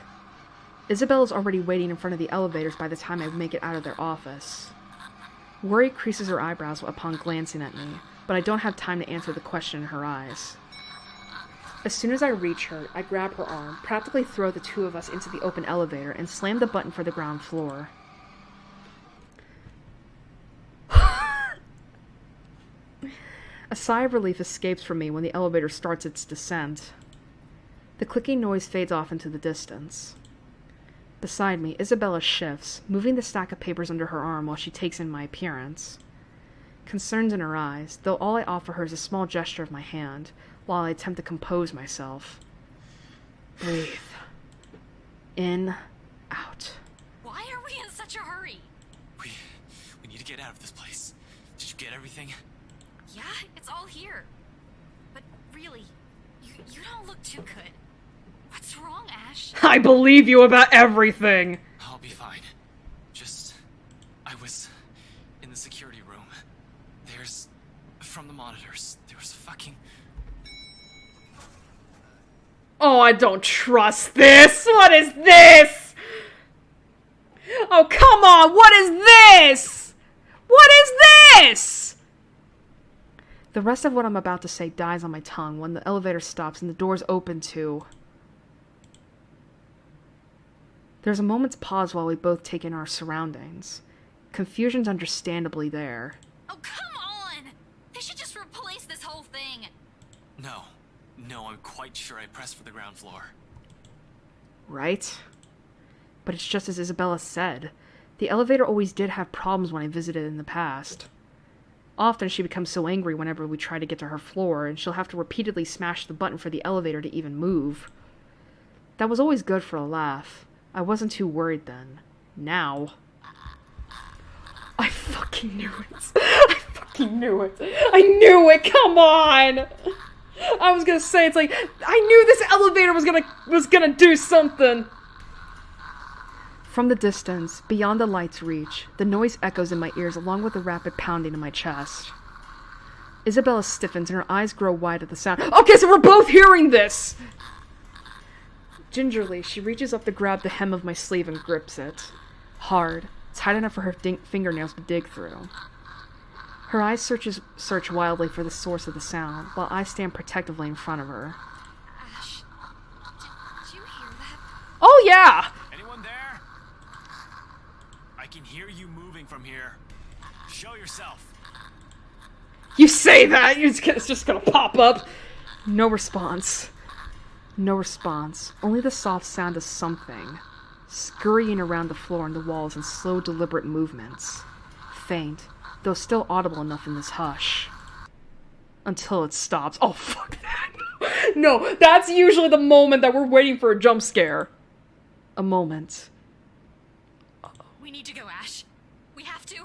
Isabel is already waiting in front of the elevators by the time I make it out of their office. Worry creases her eyebrows upon glancing at me, but I don't have time to answer the question in her eyes. As soon as I reach her, I grab her arm, practically throw the two of us into the open elevator, and slam the button for the ground floor. A sigh of relief escapes from me when the elevator starts its descent. The clicking noise fades off into the distance. Beside me, Isabella shifts, moving the stack of papers under her arm while she takes in my appearance. Concerned in her eyes, though all I offer her is a small gesture of my hand, while I attempt to compose myself. Breathe. In, out. Why are we in such a hurry? We need to get out of this place. Did you get everything? Yeah, it's all here. But really, you don't look too good. What's wrong, Ash? I believe you about everything! I'll be fine. I was in the security room. From the monitors, there's fucking... Oh, I don't trust this! What is this? Oh, come on! What is this? What is this? The rest of what I'm about to say dies on my tongue when the elevator stops and the doors open to... There's a moment's pause while we both take in our surroundings. Confusion's understandably there. Oh, come on! They should just replace this whole thing! No, I'm quite sure I pressed for the ground floor. Right? But it's just as Isabella said. The elevator always did have problems when I visited in the past. Often she becomes so angry whenever we try to get to her floor, and she'll have to repeatedly smash the button for the elevator to even move. That was always good for a laugh. I wasn't too worried then. Now... I fucking knew it. I fucking knew it. I knew it! Come on! I was gonna say, it's like, I knew this elevator was gonna do something! From the distance, beyond the light's reach, the noise echoes in my ears along with the rapid pounding in my chest. Isabella stiffens and her eyes grow wide at the sound. Okay, so we're both hearing this! Gingerly, she reaches up to grab the hem of my sleeve and grips it. Hard, tight enough for her fingernails to dig through. Her eyes search wildly for the source of the sound, while I stand protectively in front of her. Ash, did you hear that? Oh yeah! Anyone there? I can hear you moving from here. Show yourself. You say that, it's just gonna pop up. No response. No response. Only the soft sound of something, scurrying around the floor and the walls in slow, deliberate movements. Faint, though still audible enough in this hush. Until it stops. Oh, fuck that. No, that's usually the moment that we're waiting for a jump scare. A moment. We need to go, Ash. We have to.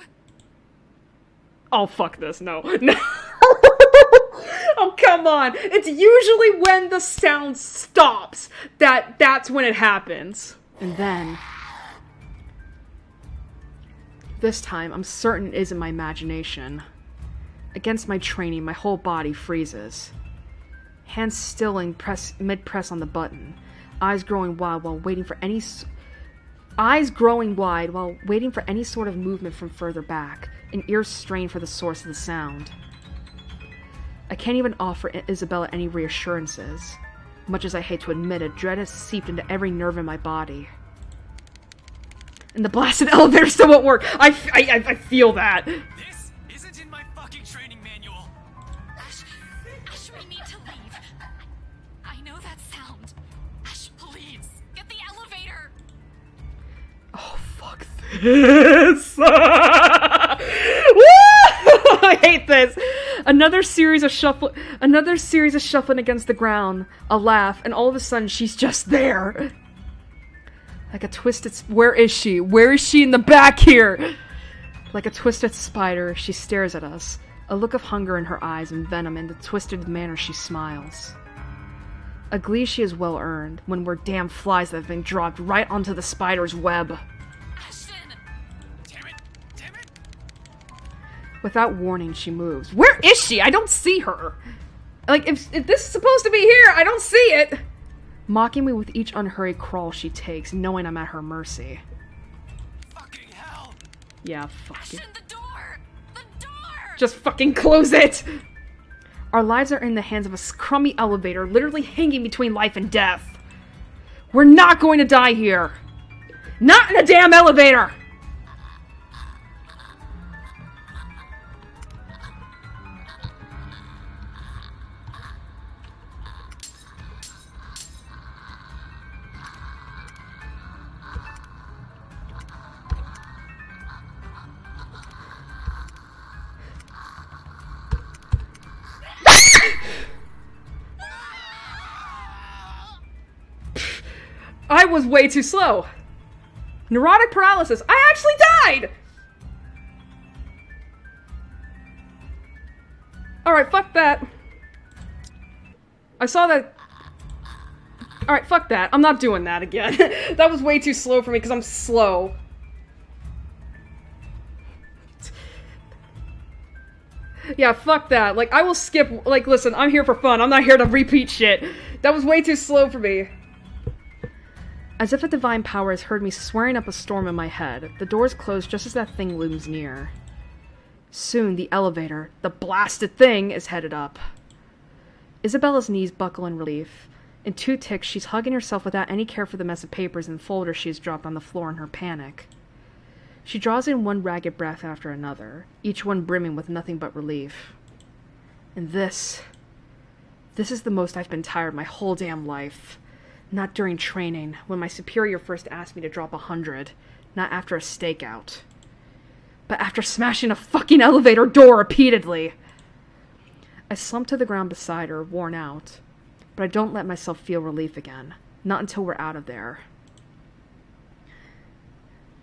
Oh, fuck this. No. No. Oh, come on. It's usually when the sound stops that's when it happens. And then... This time, I'm certain it isn't my imagination. Against my training, my whole body freezes. Hands stilling mid-press on the button. Eyes growing wide while waiting for any sort of movement from further back, and ears strained for the source of the sound. I can't even offer Isabella any reassurances. Much as I hate to admit it, dread has seeped into every nerve in my body. And the blasted elevator still won't work! I feel that! This isn't in my fucking training manual! Ash, we need to leave. I know that sound. Ash, please, get the elevator! Oh, fuck this! Woo! I hate this! Another series of shuffling against the ground. A laugh, and all of a sudden she's just there. Like a twisted... Where is she? Where is she in the back here? Like a twisted spider, she stares at us. A look of hunger in her eyes and venom in the twisted manner she smiles. A glee she has well earned, when we're damn flies that have been dropped right onto the spider's web. Ashton! Damn it! Damn it! Without warning, she moves. Where is she? I don't see her! Like, if this is supposed to be here, I don't see it! Mocking me with each unhurried crawl she takes, knowing I'm at her mercy. Fucking hell! Yeah, fuck it. Ashton, the door! The door! Just fucking close it! Our lives are in the hands of a crummy elevator, literally hanging between life and death. We're not going to die here! Not in a damn elevator! I was way too slow. Neurotic paralysis. I actually died! Alright, fuck that. I saw that... Alright, fuck that. I'm not doing that again. That was way too slow for me because I'm slow. Yeah, fuck that. Like, I will skip... Like, listen, I'm here for fun. I'm not here to repeat shit. That was way too slow for me. As if a divine power has heard me swearing up a storm in my head, the doors close just as that thing looms near. Soon, the elevator, the blasted thing, is headed up. Isabella's knees buckle in relief. In 2 ticks, she's hugging herself without any care for the mess of papers and folders she has dropped on the floor in her panic. She draws in one ragged breath after another, each one brimming with nothing but relief. And this is the most I've been tired my whole damn life. Not during training, when my superior first asked me to drop 100, not after a stakeout. But after smashing a fucking elevator door repeatedly. I slump to the ground beside her, worn out. But I don't let myself feel relief again. Not until we're out of there.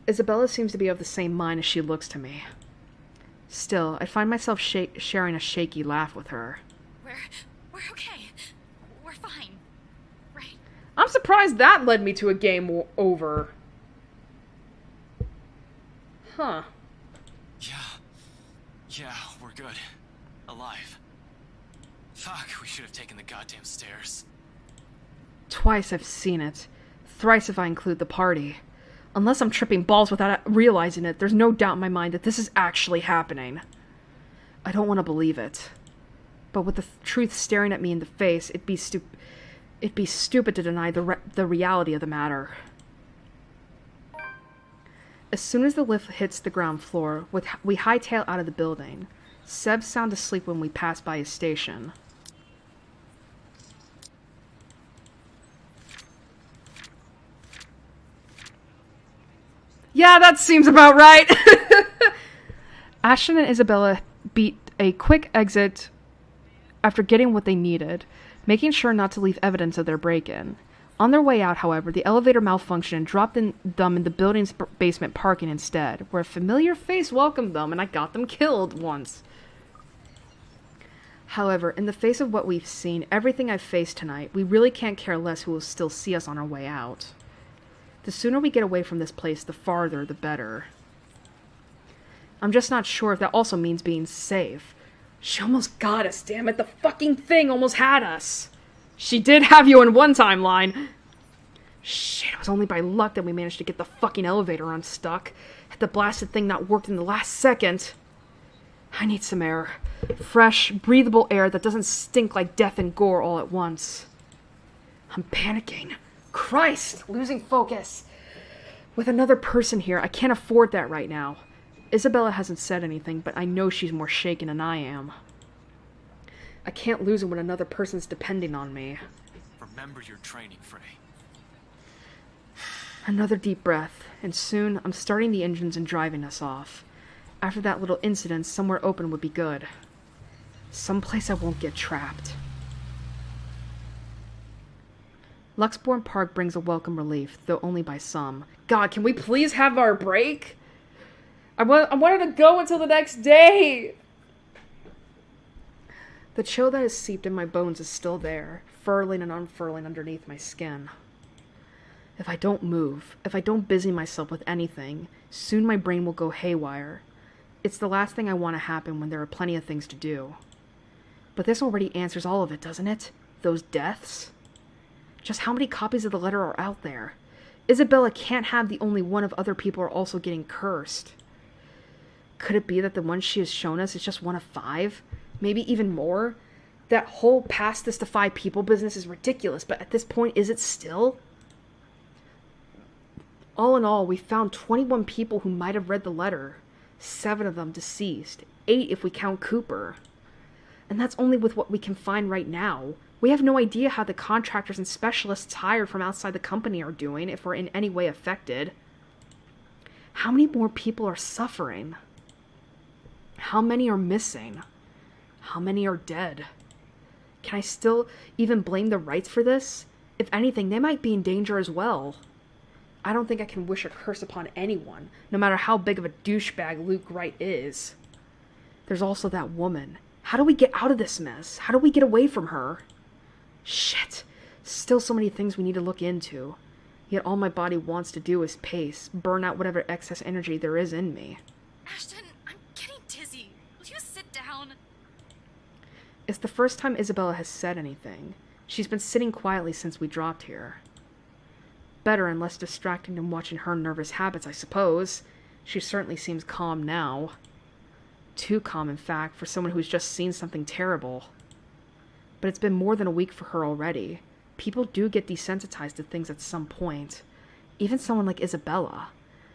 Isabella seems to be of the same mind as she looks to me. Still, I find myself sharing a shaky laugh with her. We're okay. We're fine. Right? I'm surprised that led me to a game over. Huh. Yeah, we're good. Alive. Fuck, we should have taken the goddamn stairs. Twice I've seen it. Thrice if I include the party. Unless I'm tripping balls without realizing it, there's no doubt in my mind that this is actually happening. I don't want to believe it. But with the truth staring at me in the face, it'd be stupid to deny the reality of the matter. As soon as the lift hits the ground floor, we hightail out of the building. Seb's sound asleep when we pass by his station. Yeah, that seems about right! Ashton and Isabella beat a quick exit after getting what they needed, making sure not to leave evidence of their break-in. On their way out, however, the elevator malfunctioned and dropped them in the building's basement parking instead, where a familiar face welcomed them and I got them killed once. However, in the face of what we've seen, everything I've faced tonight, we really can't care less who will still see us on our way out. The sooner we get away from this place, the farther, the better. I'm just not sure if that also means being safe. She almost got us, damn it. The fucking thing almost had us. She did have you in one timeline. Shit, it was only by luck that we managed to get the fucking elevator unstuck. Had the blasted thing not worked in the last second. I need some air. Fresh, breathable air that doesn't stink like death and gore all at once. I'm panicking. Christ! Losing focus. With another person here, I can't afford that right now. Isabella hasn't said anything, but I know she's more shaken than I am. I can't lose him when another person's depending on me. Remember your training, Frey. Another deep breath, and soon I'm starting the engines and driving us off. After that little incident, somewhere open would be good. Someplace I won't get trapped. Luxbourne Park brings a welcome relief, though only by some. God, can we please have our break? I wanted to go until the next day! The chill that has seeped in my bones is still there, furling and unfurling underneath my skin. If I don't move, if I don't busy myself with anything, soon my brain will go haywire. It's the last thing I want to happen when there are plenty of things to do. But this already answers all of it, doesn't it? Those deaths? Just how many copies of the letter are out there? Isabella can't have the only one if other people are also getting cursed. Could it be that the one she has shown us is just one of 5? Maybe even more? That whole pass this to 5 people business is ridiculous, but at this point, is it still? All in all, we found 21 people who might have read the letter. 7 of them deceased. 8 if we count Cooper. And that's only with what we can find right now. We have no idea how the contractors and specialists hired from outside the company are doing, if we're in any way affected. How many more people are suffering? How many are missing? How many are dead? Can I still even blame the Wrights for this? If anything, they might be in danger as well. I don't think I can wish a curse upon anyone, no matter how big of a douchebag Luke Wright is. There's also that woman. How do we get out of this mess? How do we get away from her? Shit. Still so many things we need to look into. Yet all my body wants to do is pace, burn out whatever excess energy there is in me. Ashton, I'm getting dizzy. Will you sit down? It's the first time Isabella has said anything. She's been sitting quietly since we dropped here. Better and less distracting than watching her nervous habits, I suppose. She certainly seems calm now. Too calm, in fact, for someone who's just seen something terrible. But it's been more than a week for her already. People do get desensitized to things at some point. Even someone like Isabella.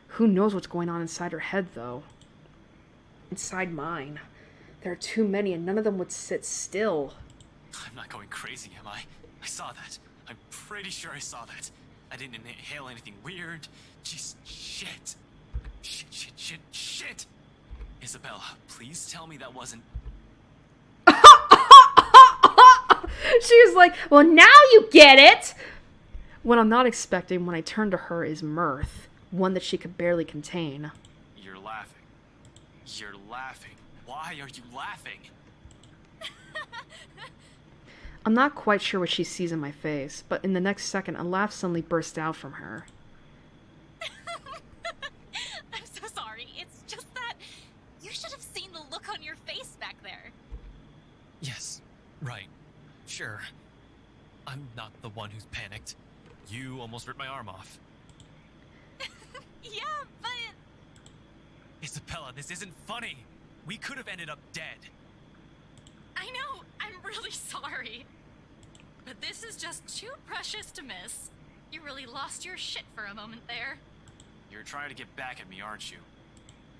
Who knows what's going on inside her head, though? Inside mine. There are too many, and none of them would sit still. I'm not going crazy, am I? I saw that. I'm pretty sure I saw that. I didn't inhale anything weird. Just shit. Shit. Isabella, please tell me that wasn't... She was like, well, now you get it! What I'm not expecting when I turn to her is mirth. One that she could barely contain. You're laughing. You're laughing. Why are you laughing? I'm not quite sure what she sees in my face, but in the next second, a laugh suddenly burst out from her. I'm so sorry. It's just that you should have seen the look on your face back there. Yes, right. Sure. I'm not the one who's panicked. You almost ripped my arm off. Yeah, but... Isabella, this isn't funny. We could have ended up dead. I know, I'm really sorry. But this is just too precious to miss. You really lost your shit for a moment there. You're trying to get back at me, aren't you?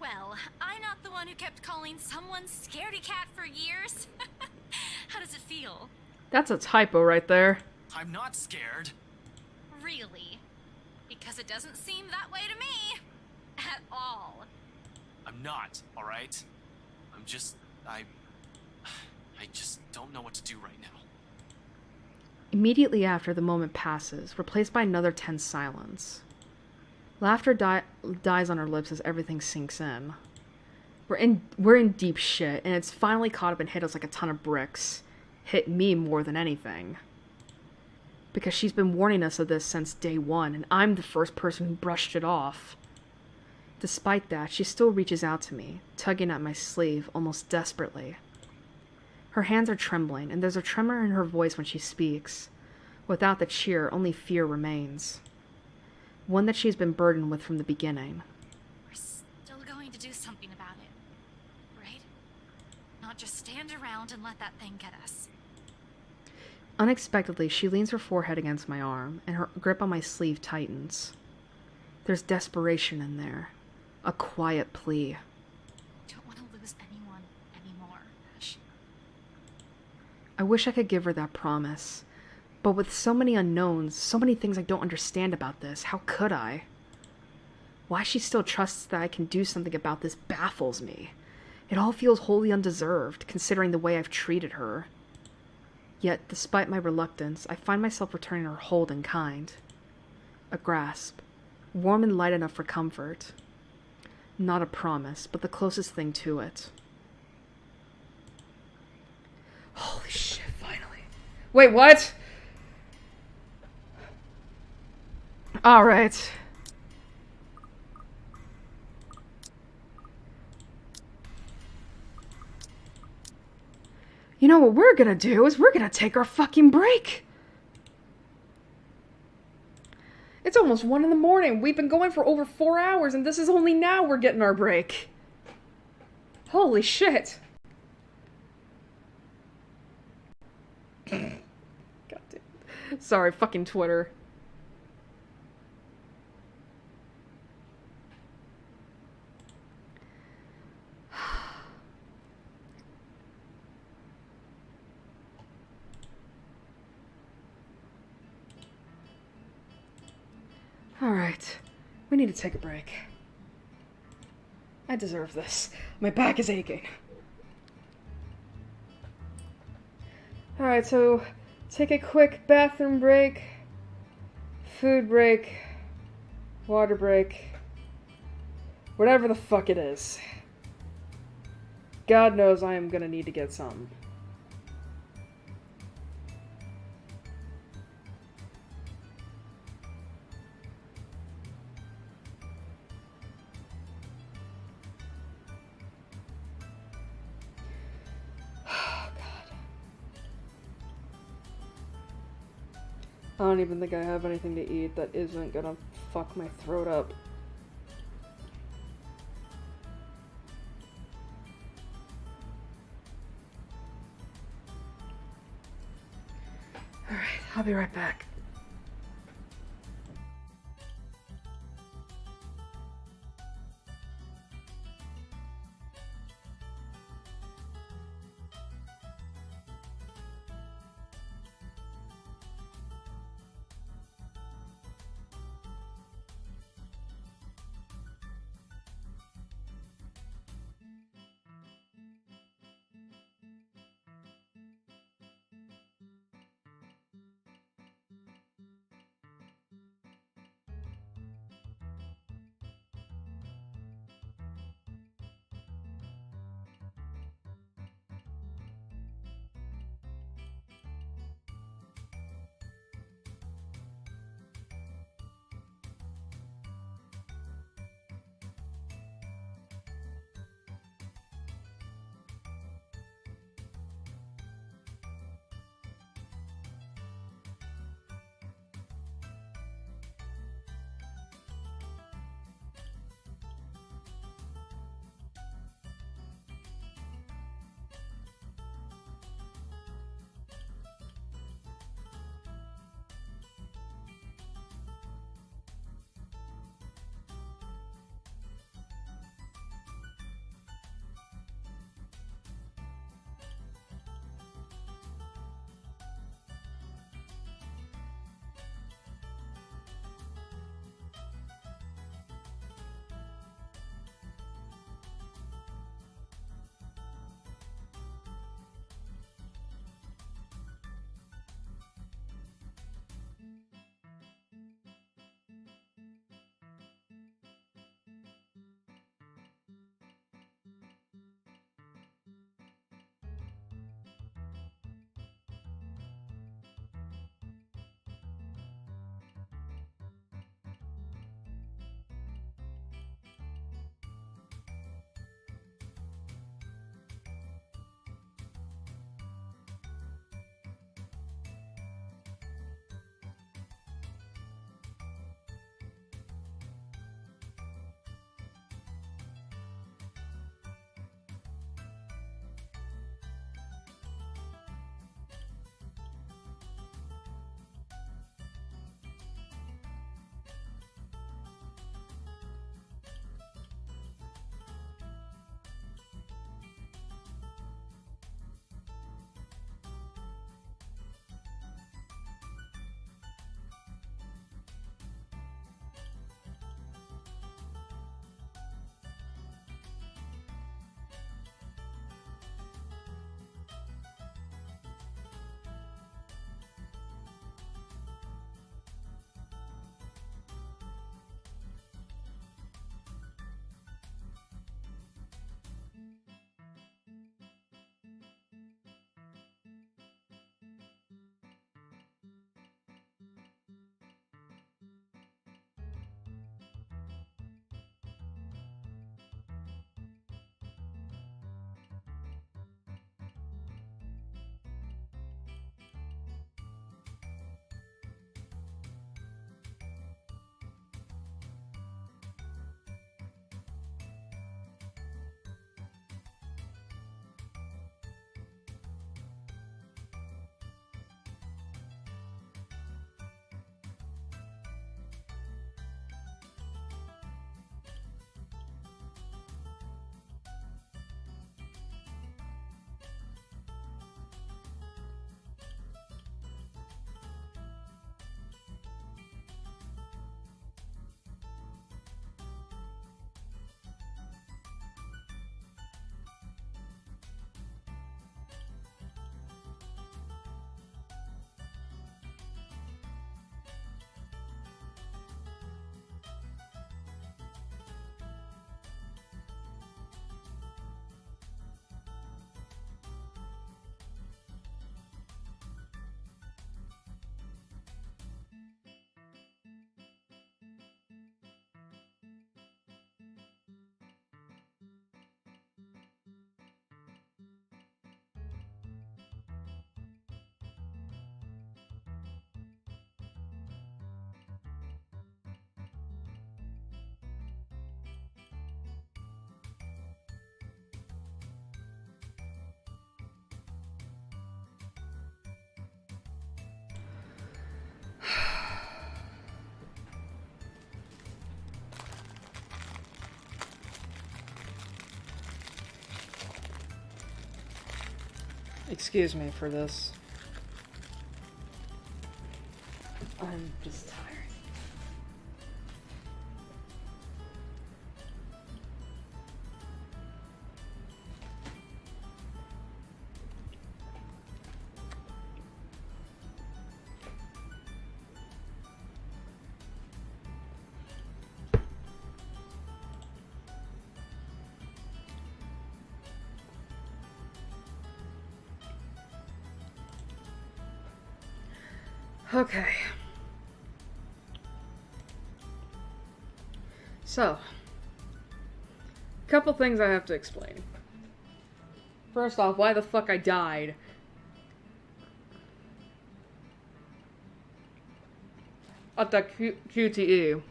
Well, I'm not the one who kept calling someone scaredy cat for years. How does it feel? That's a typo right there. I'm not scared. Really? Because it doesn't seem that way to me. At all. I'm not, alright? I just don't know what to do right now. Immediately after, the moment passes, replaced by another tense silence. Laughter dies on her lips as everything sinks in. We're in deep shit, and it's finally caught up and hit us like a ton of bricks. Hit me more than anything. Because she's been warning us of this since day one, and I'm the first person who brushed it off. Despite that, she still reaches out to me, tugging at my sleeve almost desperately. Her hands are trembling, and there's a tremor in her voice when she speaks. Without the cheer, only fear remains. One that she's been burdened with from the beginning. We're still going to do something about it, right? Not just stand around and let that thing get us. Unexpectedly, she leans her forehead against my arm, and her grip on my sleeve tightens. There's desperation in there. A quiet plea. Don't want to lose anyone anymore, Ash. I wish I could give her that promise. But with so many unknowns, so many things I don't understand about this, how could I? Why she still trusts that I can do something about this baffles me. It all feels wholly undeserved, considering the way I've treated her. Yet, despite my reluctance, I find myself returning her hold in kind. A grasp, warm and light enough for comfort. Not a promise, but the closest thing to it. Holy shit, finally. Wait, what? Alright. You know what we're gonna do is we're gonna take our fucking break. It's almost 1 in the morning. We've been going for over 4 hours, and this is only now we're getting our break. Holy shit. God damn. Sorry, fucking Twitter. Alright, we need to take a break. I deserve this. My back is aching. Alright, so take a quick bathroom break, food break, water break, whatever the fuck it is. God knows I am gonna need to get some. I don't even think I have anything to eat that isn't gonna fuck my throat up. Alright, I'll be right back. Excuse me for this. I'm just tired. Okay. So, a couple things I have to explain. First off, why the fuck I died. At the QTE.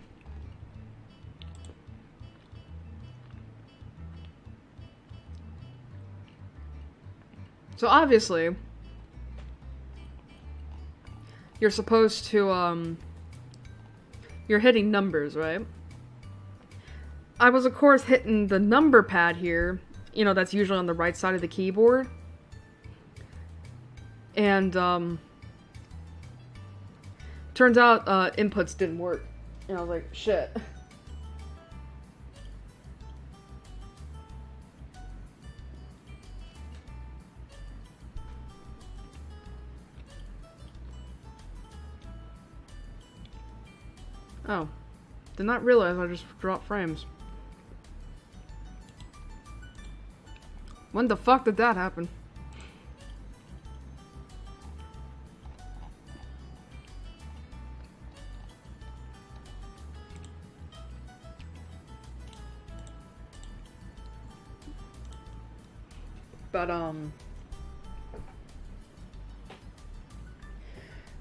So obviously, you're supposed to, you're hitting numbers, right? I was, of course, hitting the number pad here. You know, that's usually on the right side of the keyboard. And, turns out, inputs didn't work. And I was like, shit. Oh. Did not realize I just dropped frames. When the fuck did that happen?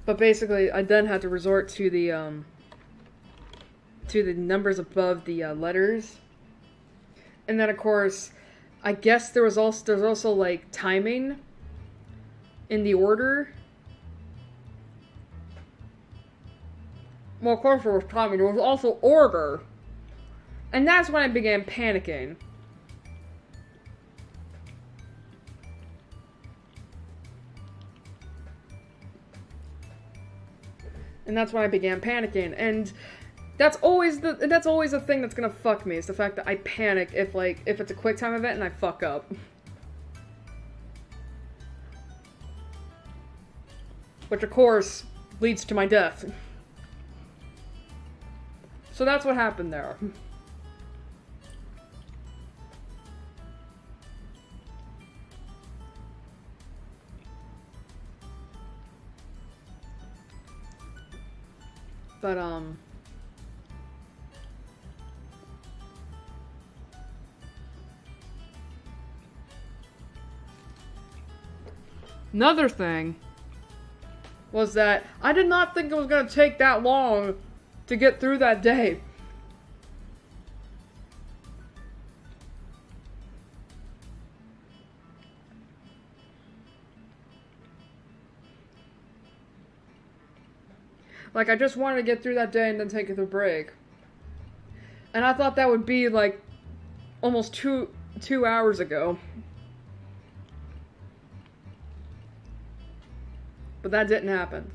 But basically, I then had to resort to the numbers above the letters, and then of course, I guess there's also like timing in the order. Well, of course there was timing. There was also order, and that's when I began panicking. And that's when I began panicking, and that's always the thing that's gonna fuck me, is the fact that I panic if it's a quick time event and I fuck up. Which of course leads to my death. So that's what happened there. But another thing was that I did not think it was going to take that long to get through that day. Like, I just wanted to get through that day and then take a break. And I thought that would be, like, almost two hours ago. But that didn't happen.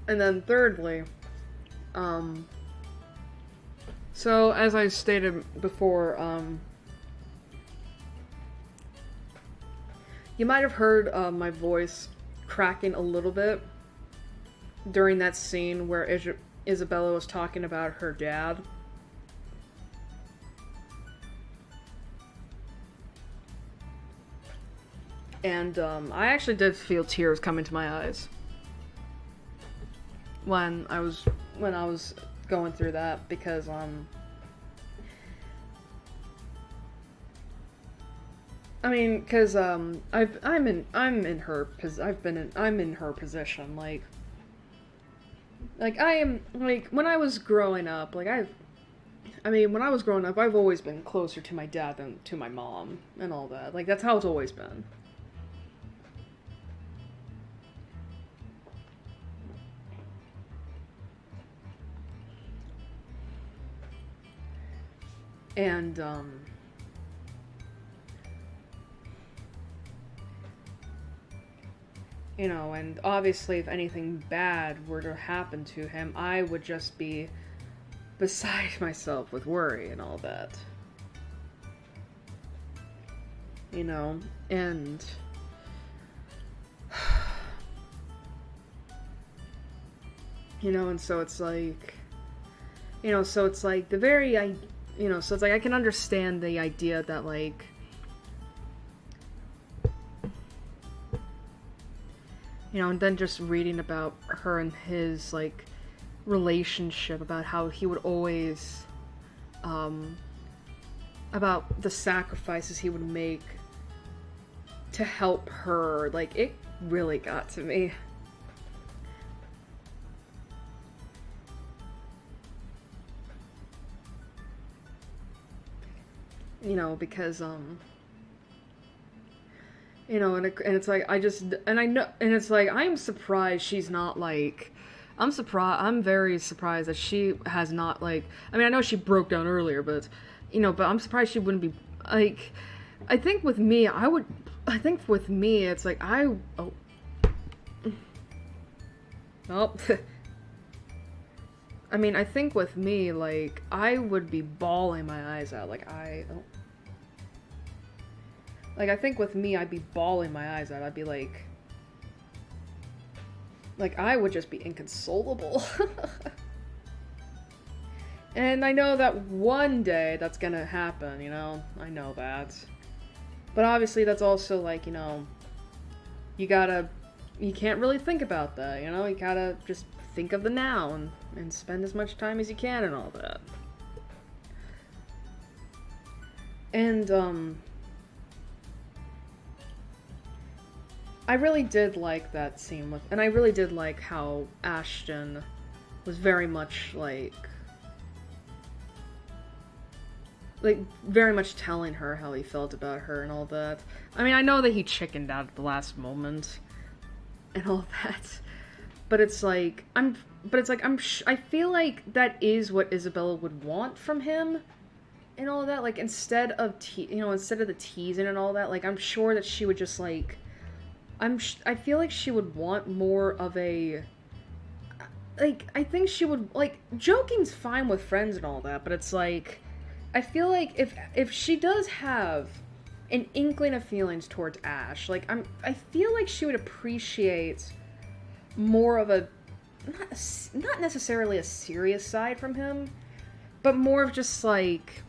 And then thirdly, so as I stated before, you might have heard my voice cracking a little bit during that scene where Isabella was talking about her dad. And I actually did feel tears coming to my eyes when I was going through that, because I mean, because I'm in her position, like I am, like, when I was growing up, like I mean, when I was growing up, I've always been closer to my dad than to my mom and all that. Like, that's how it's always been. And, you know, and obviously if anything bad were to happen to him, I would just be beside myself with worry and all that. You know, and you know, and so it's like, you know, so it's like the very, you know, so it's like I can understand the idea that, like, you know, and then just reading about her and his, like, relationship, about how he would always, about the sacrifices he would make to help her, like, it really got to me. You know, because, you know, and it's like, I just, and I know, and it's like, I'm surprised she's not, like, I'm very surprised that she has not, like, I mean, I know she broke down earlier, but, you know, but I'm surprised she wouldn't be, like, I think with me, it's like, oh, I mean, I think with me, like, I would be bawling my eyes out, like, I think with me, I'd be bawling my eyes out, I'd be like, I would just be inconsolable. And I know that one day that's gonna happen, you know, I know that. But obviously that's also, like, you know, you can't really think about that, you know, you gotta just think of the now and spend as much time as you can and all that. And, I really did like that scene and I really did like how Ashton was very much, like, very much telling her how he felt about her and all that. I mean, I know that he chickened out at the last moment and all that, but it's like, I feel like that is what Isabella would want from him and all that, like, instead of the teasing and all that, like, I'm sure that she would just, like, I feel like she would want more of a, like, I think she would, like, joking's fine with friends and all that, but it's like, I feel like if she does have an inkling of feelings towards Ash, like, I feel like she would appreciate more of a, not necessarily a serious side from him, but more of just, like,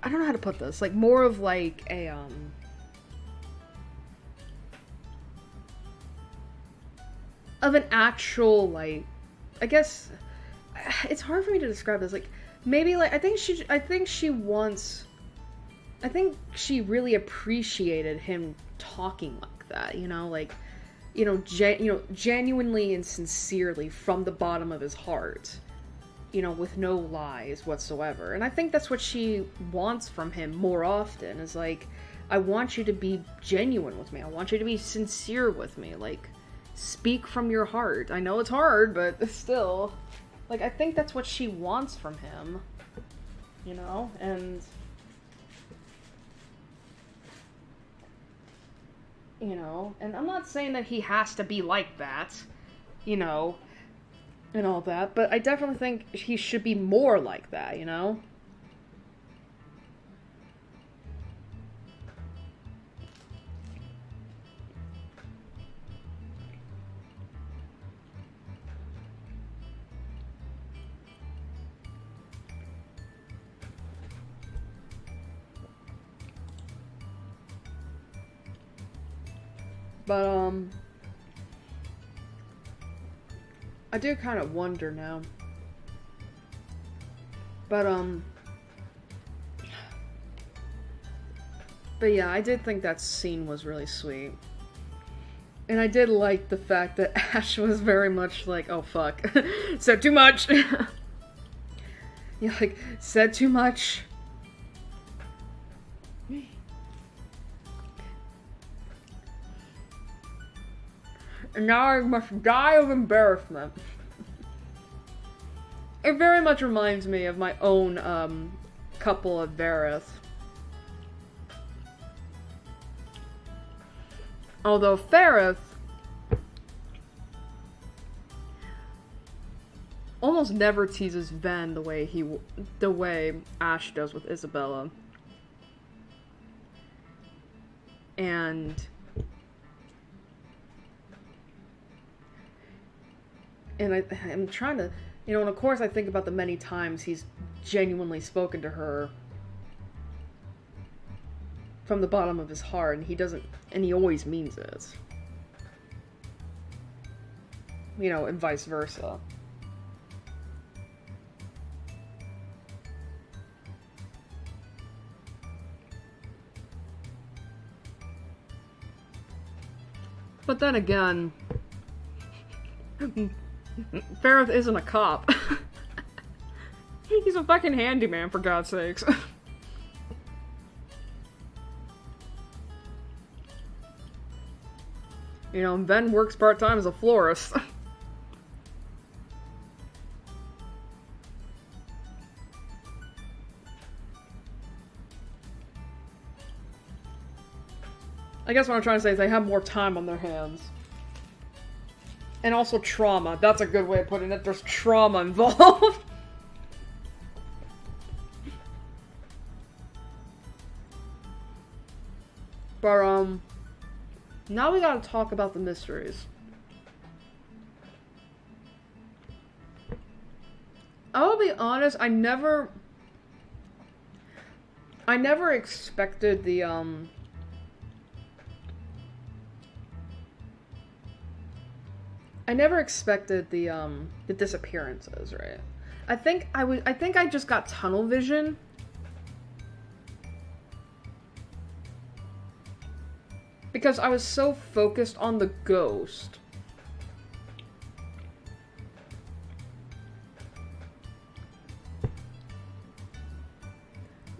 I don't know how to put this, like, more of, like, a, of an actual, like, I guess, it's hard for me to describe this, like, maybe, like, I think she really appreciated him talking like that, you know, like, you know, genuinely and sincerely from the bottom of his heart, you know, with no lies whatsoever, and I think that's what she wants from him more often, is like, I want you to be genuine with me, I want you to be sincere with me, like, speak from your heart. I know it's hard, but still, like, I think that's what she wants from him, you know, and, you know, and I'm not saying that he has to be like that, you know, and all that, but I definitely think he should be more like that, you know? But, I do kind of wonder now. But yeah, I did think that scene was really sweet. And I did like the fact that Ash was very much like, oh fuck, said too much. You, like, said too much. And now I must die of embarrassment. It very much reminds me of my own, couple of Varys. Although Ferris almost never teases Ven the way Ash does with Isabella. And I'm trying to, you know, and of course I think about the many times he's genuinely spoken to her from the bottom of his heart, and he always means it. You know, and vice versa. But then again, Ferris isn't a cop. He's a fucking handyman, for God's sakes. You know, Ben works part-time as a florist. I guess what I'm trying to say is they have more time on their hands. And also trauma. That's a good way of putting it. There's trauma involved. But, now we gotta talk about the mysteries. I'll be honest, I never expected the, the disappearances, right? I think I just got tunnel vision. Because I was so focused on the ghost.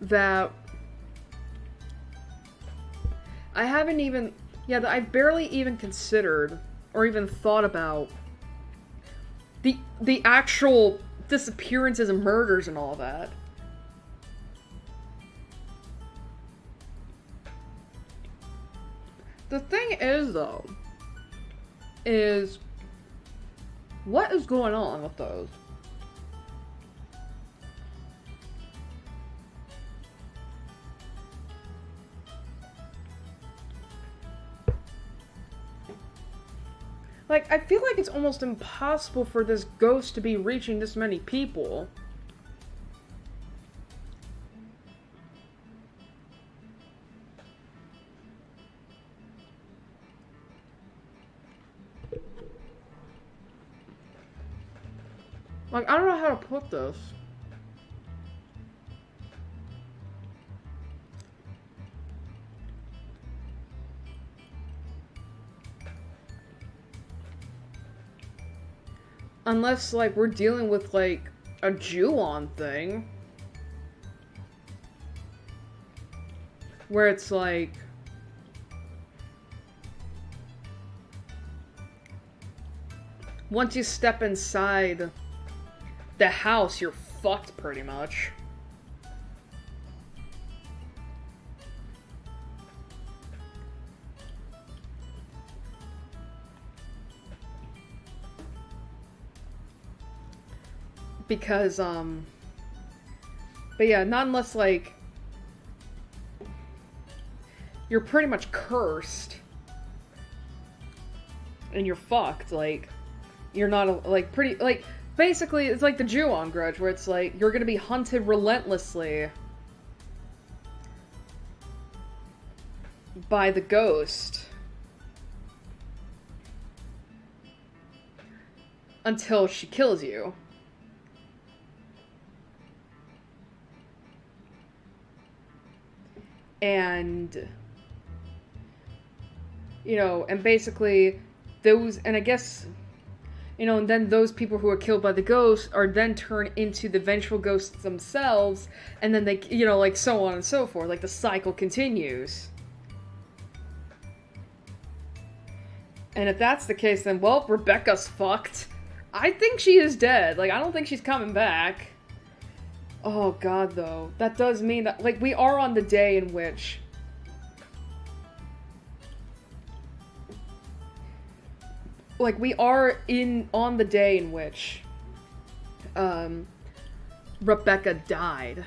That I haven't even, that I barely even considered or even thought about the actual disappearances and murders and all that. The thing is, though, is what is going on with those? Like, I feel like it's almost impossible for this ghost to be reaching this many people. Like, I don't know how to put this. Unless, like, we're dealing with, like, a Ju-on thing. Where it's like... once you step inside the house, you're fucked pretty much. Because, but yeah, not unless, like, you're pretty much cursed. And you're fucked, like, you're not, like, pretty, like, basically, it's like the Ju-on grudge, where it's like, you're gonna be hunted relentlessly by the ghost until she kills you. And, you know, and basically, those, and I guess, You know, and then those people who are killed by the ghost are then turned into the vengeful ghosts themselves, and then they, you know, like, so on and so forth. Like, the cycle continues. And if that's the case, then, well, Rebecca's fucked. I think she is dead. Like, I don't think she's coming back. Oh, God, though. That does mean that, like, we are on the day in which... Like, we are on the day in which, Rebecca died.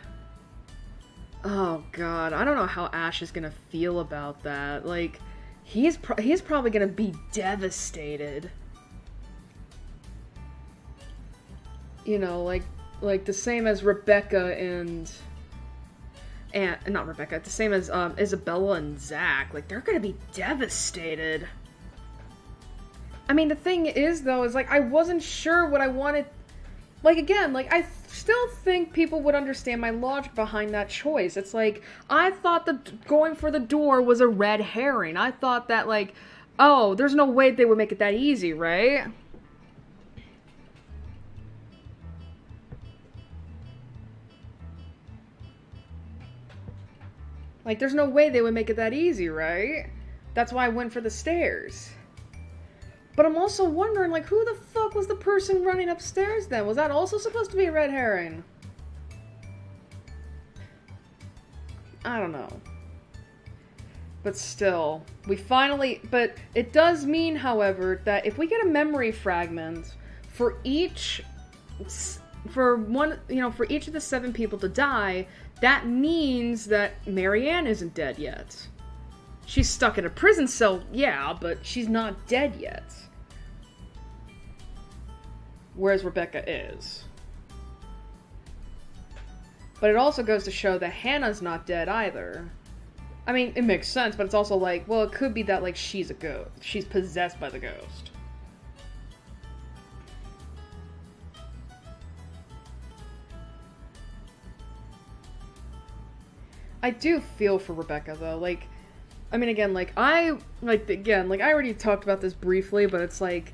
Oh, God. I don't know how Ash is gonna feel about that. Like, he's probably gonna be devastated. You know, like the same as Rebecca and not Rebecca, the same as, Isabella and Zach. Like, they're gonna be devastated. I mean, the thing is, though, is, like, I wasn't sure what I wanted... Like, again, like, I still think people would understand my logic behind that choice. It's like, I thought that going for the door was a red herring. I thought that, like, oh, there's no way they would make it that easy, right? Like, there's no way they would make it that easy, right? That's why I went for the stairs. But I'm also wondering, like, who the fuck was the person running upstairs then? Was that also supposed to be a red herring? I don't know. But still, we finally... But it does mean, however, that if we get a memory fragment for each... For one, you know, for each of the 7 people to die, that means that Marianne isn't dead yet. She's stuck in a prison cell, yeah, but she's not dead yet. Whereas Rebecca is. But it also goes to show that Hannah's not dead either. I mean, it makes sense, but it's also like, well, it could be that, like, she's a ghost. She's possessed by the ghost. I do feel for Rebecca, though. Like, I mean, again, like, I already talked about this briefly, but it's like,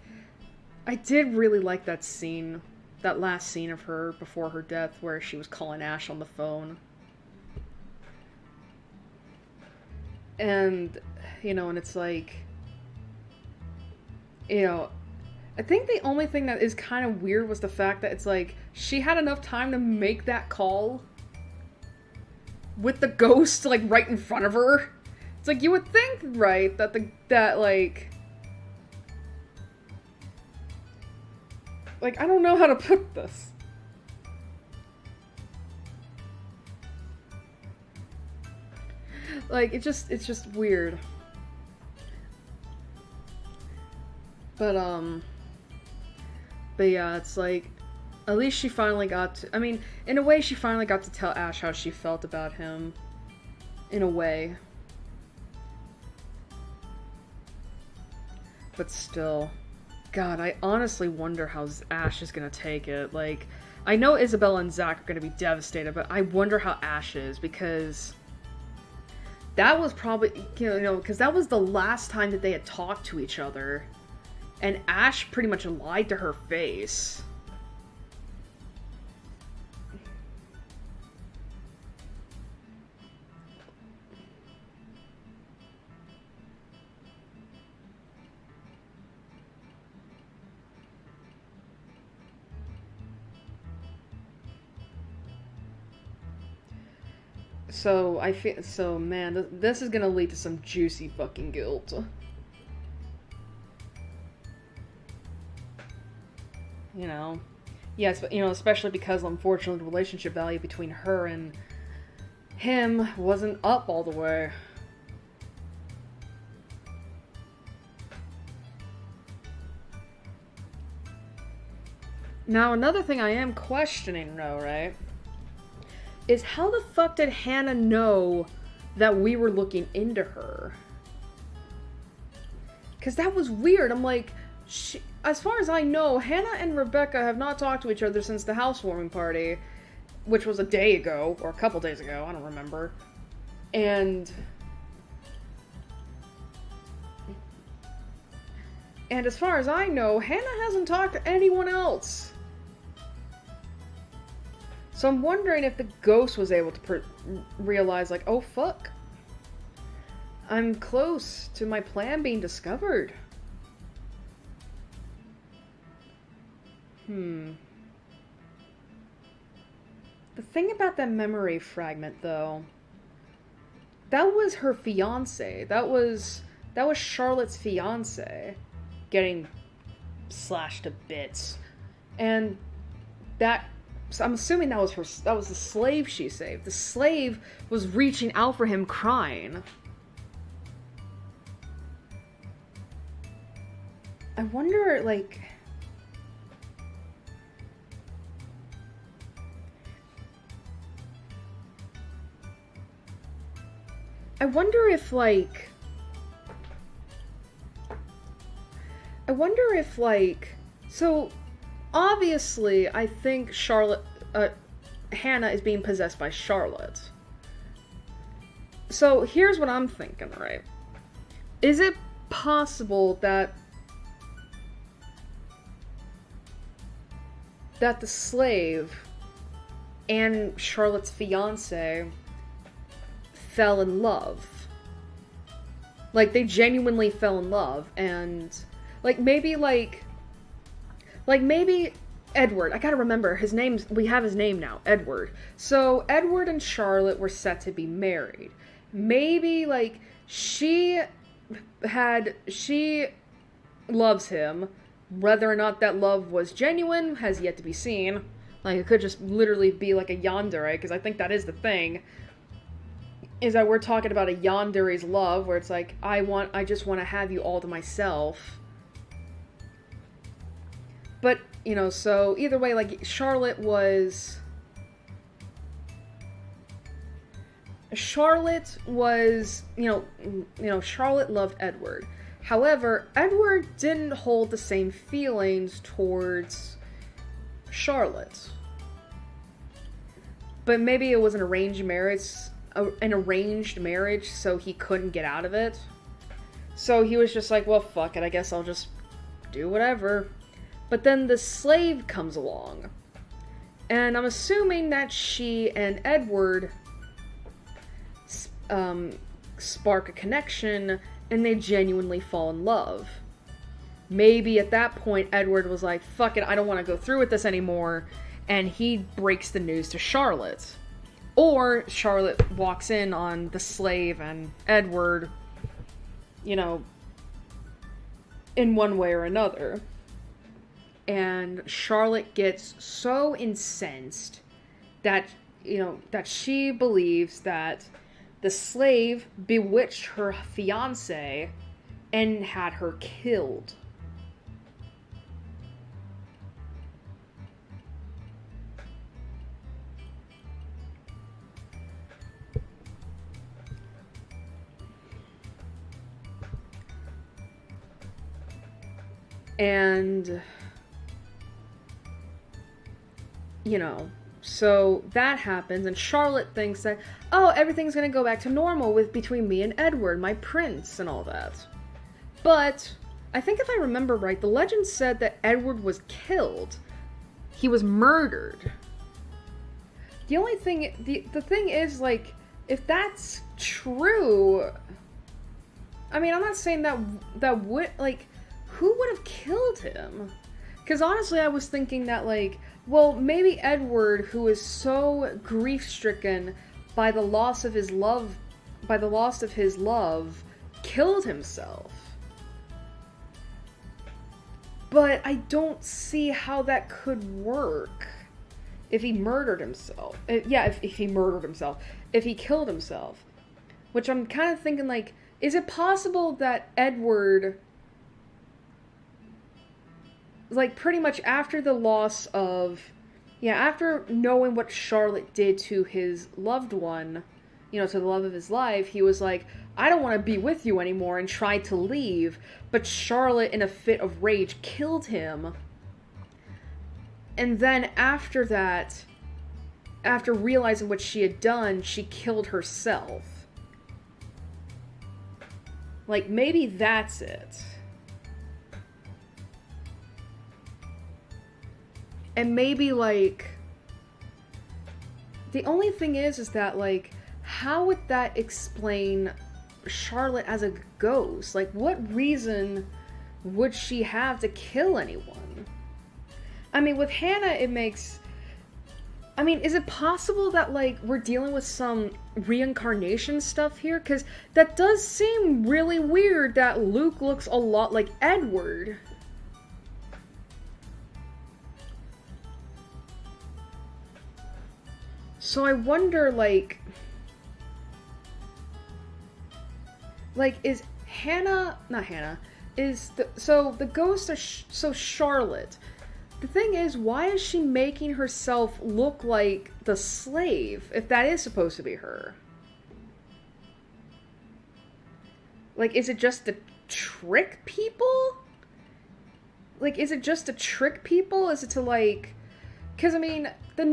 I did really like that scene, that last scene of her before her death, where she was calling Ash on the phone. And, you know, and it's like, you know, I think the only thing that is kind of weird was the fact that it's like, she had enough time to make that call with the ghost, like, right in front of her. It's like, you would think, right, that, like, I don't know how to put this. Like, it's just weird. But yeah, it's like, at least she finally got to, I mean, in a way, she finally got to tell Ash how she felt about him. In a way. But still. God, I honestly wonder how Ash is gonna take it. Like, I know Isabella and Zach are gonna be devastated, but I wonder how Ash is, because that was probably, you know, because that was the last time that they had talked to each other. And Ash pretty much lied to her face. So, I feel, so man, this is gonna lead to some juicy fucking guilt. You know? Yes, but, you know, especially because, unfortunately, the relationship value between her and him wasn't up all the way. Now, another thing I am questioning, though, right, is how the fuck did Hannah know that we were looking into her? Because that was weird. I'm like, as far as I know, Hannah and Rebecca have not talked to each other since the housewarming party, which was a day ago, or a couple days ago, I don't remember. And as far as I know, Hannah hasn't talked to anyone else. So I'm wondering if the ghost was able to realize, like, oh fuck, I'm close to my plan being discovered. The thing about that memory fragment, though, that was her fiancé. That was Charlotte's fiancé getting slashed to bits. And that, so I'm assuming that was the slave she saved. The slave was reaching out for him crying. I wonder, like, so obviously I think Hannah is being possessed by Charlotte. So here's what I'm thinking, right? Is it possible that the slave and Charlotte's fiancé fell in love? Like, they genuinely fell in love, and maybe Edward, I gotta remember his name, we have his name now, Edward. So Edward and Charlotte were set to be married. Maybe, like, she loves him. Whether or not that love was genuine has yet to be seen. Like, it could just literally be like a yandere, because I think that is the thing. Is that we're talking about a yandere's love, where it's like, I just want to have you all to myself. But, you know, so either way, like, Charlotte was, you know, Charlotte loved Edward. However, Edward didn't hold the same feelings towards Charlotte. But maybe it was an arranged marriage, so he couldn't get out of it. So he was just like, well, fuck it, I guess I'll just do whatever. But then the slave comes along. And I'm assuming that she and Edward spark a connection, and they genuinely fall in love. Maybe at that point, Edward was like, fuck it, I don't want to go through with this anymore, and he breaks the news to Charlotte. Or Charlotte walks in on the slave and Edward, you know, in one way or another. And Charlotte gets so incensed that, you know, that she believes that the slave bewitched her fiancé and had her killed. And, you know, so that happens, and Charlotte thinks that, oh, everything's gonna go back to normal between me and Edward, my prince, and all that. But, I think if I remember right, the legend said that Edward was killed. He was murdered. The only thing, the thing is, like, if that's true, I mean, I'm not saying that would, like, who would have killed him? Because honestly, I was thinking that, like, well, maybe Edward, who is so grief-stricken by the loss of his love, killed himself. But I don't see how that could work if he murdered himself. If he murdered himself. If he killed himself. Which I'm kind of thinking, like, is it possible that Edward, like, pretty much after the loss of, after knowing what Charlotte did to his loved one, you know, to the love of his life, he was like, I don't want to be with you anymore, and tried to leave, but Charlotte, in a fit of rage, killed him. And then after that, after realizing what she had done, she killed herself. Like, maybe that's it. And maybe, like, the only thing is that, like, how would that explain Charlotte as a ghost? Like, what reason would she have to kill anyone? I mean, with Hannah, it makes... I mean, is it possible that, like, we're dealing with some reincarnation stuff here? Because that does seem really weird that Luke looks a lot like Edward. So I wonder, like, is Hannah... Not Hannah. So the ghosts are... So Charlotte... The thing is, why is she making herself look like the slave, if that is supposed to be her? Like, is it just to trick people? Like, is it just to trick people? Is it to, like... Because, I mean, the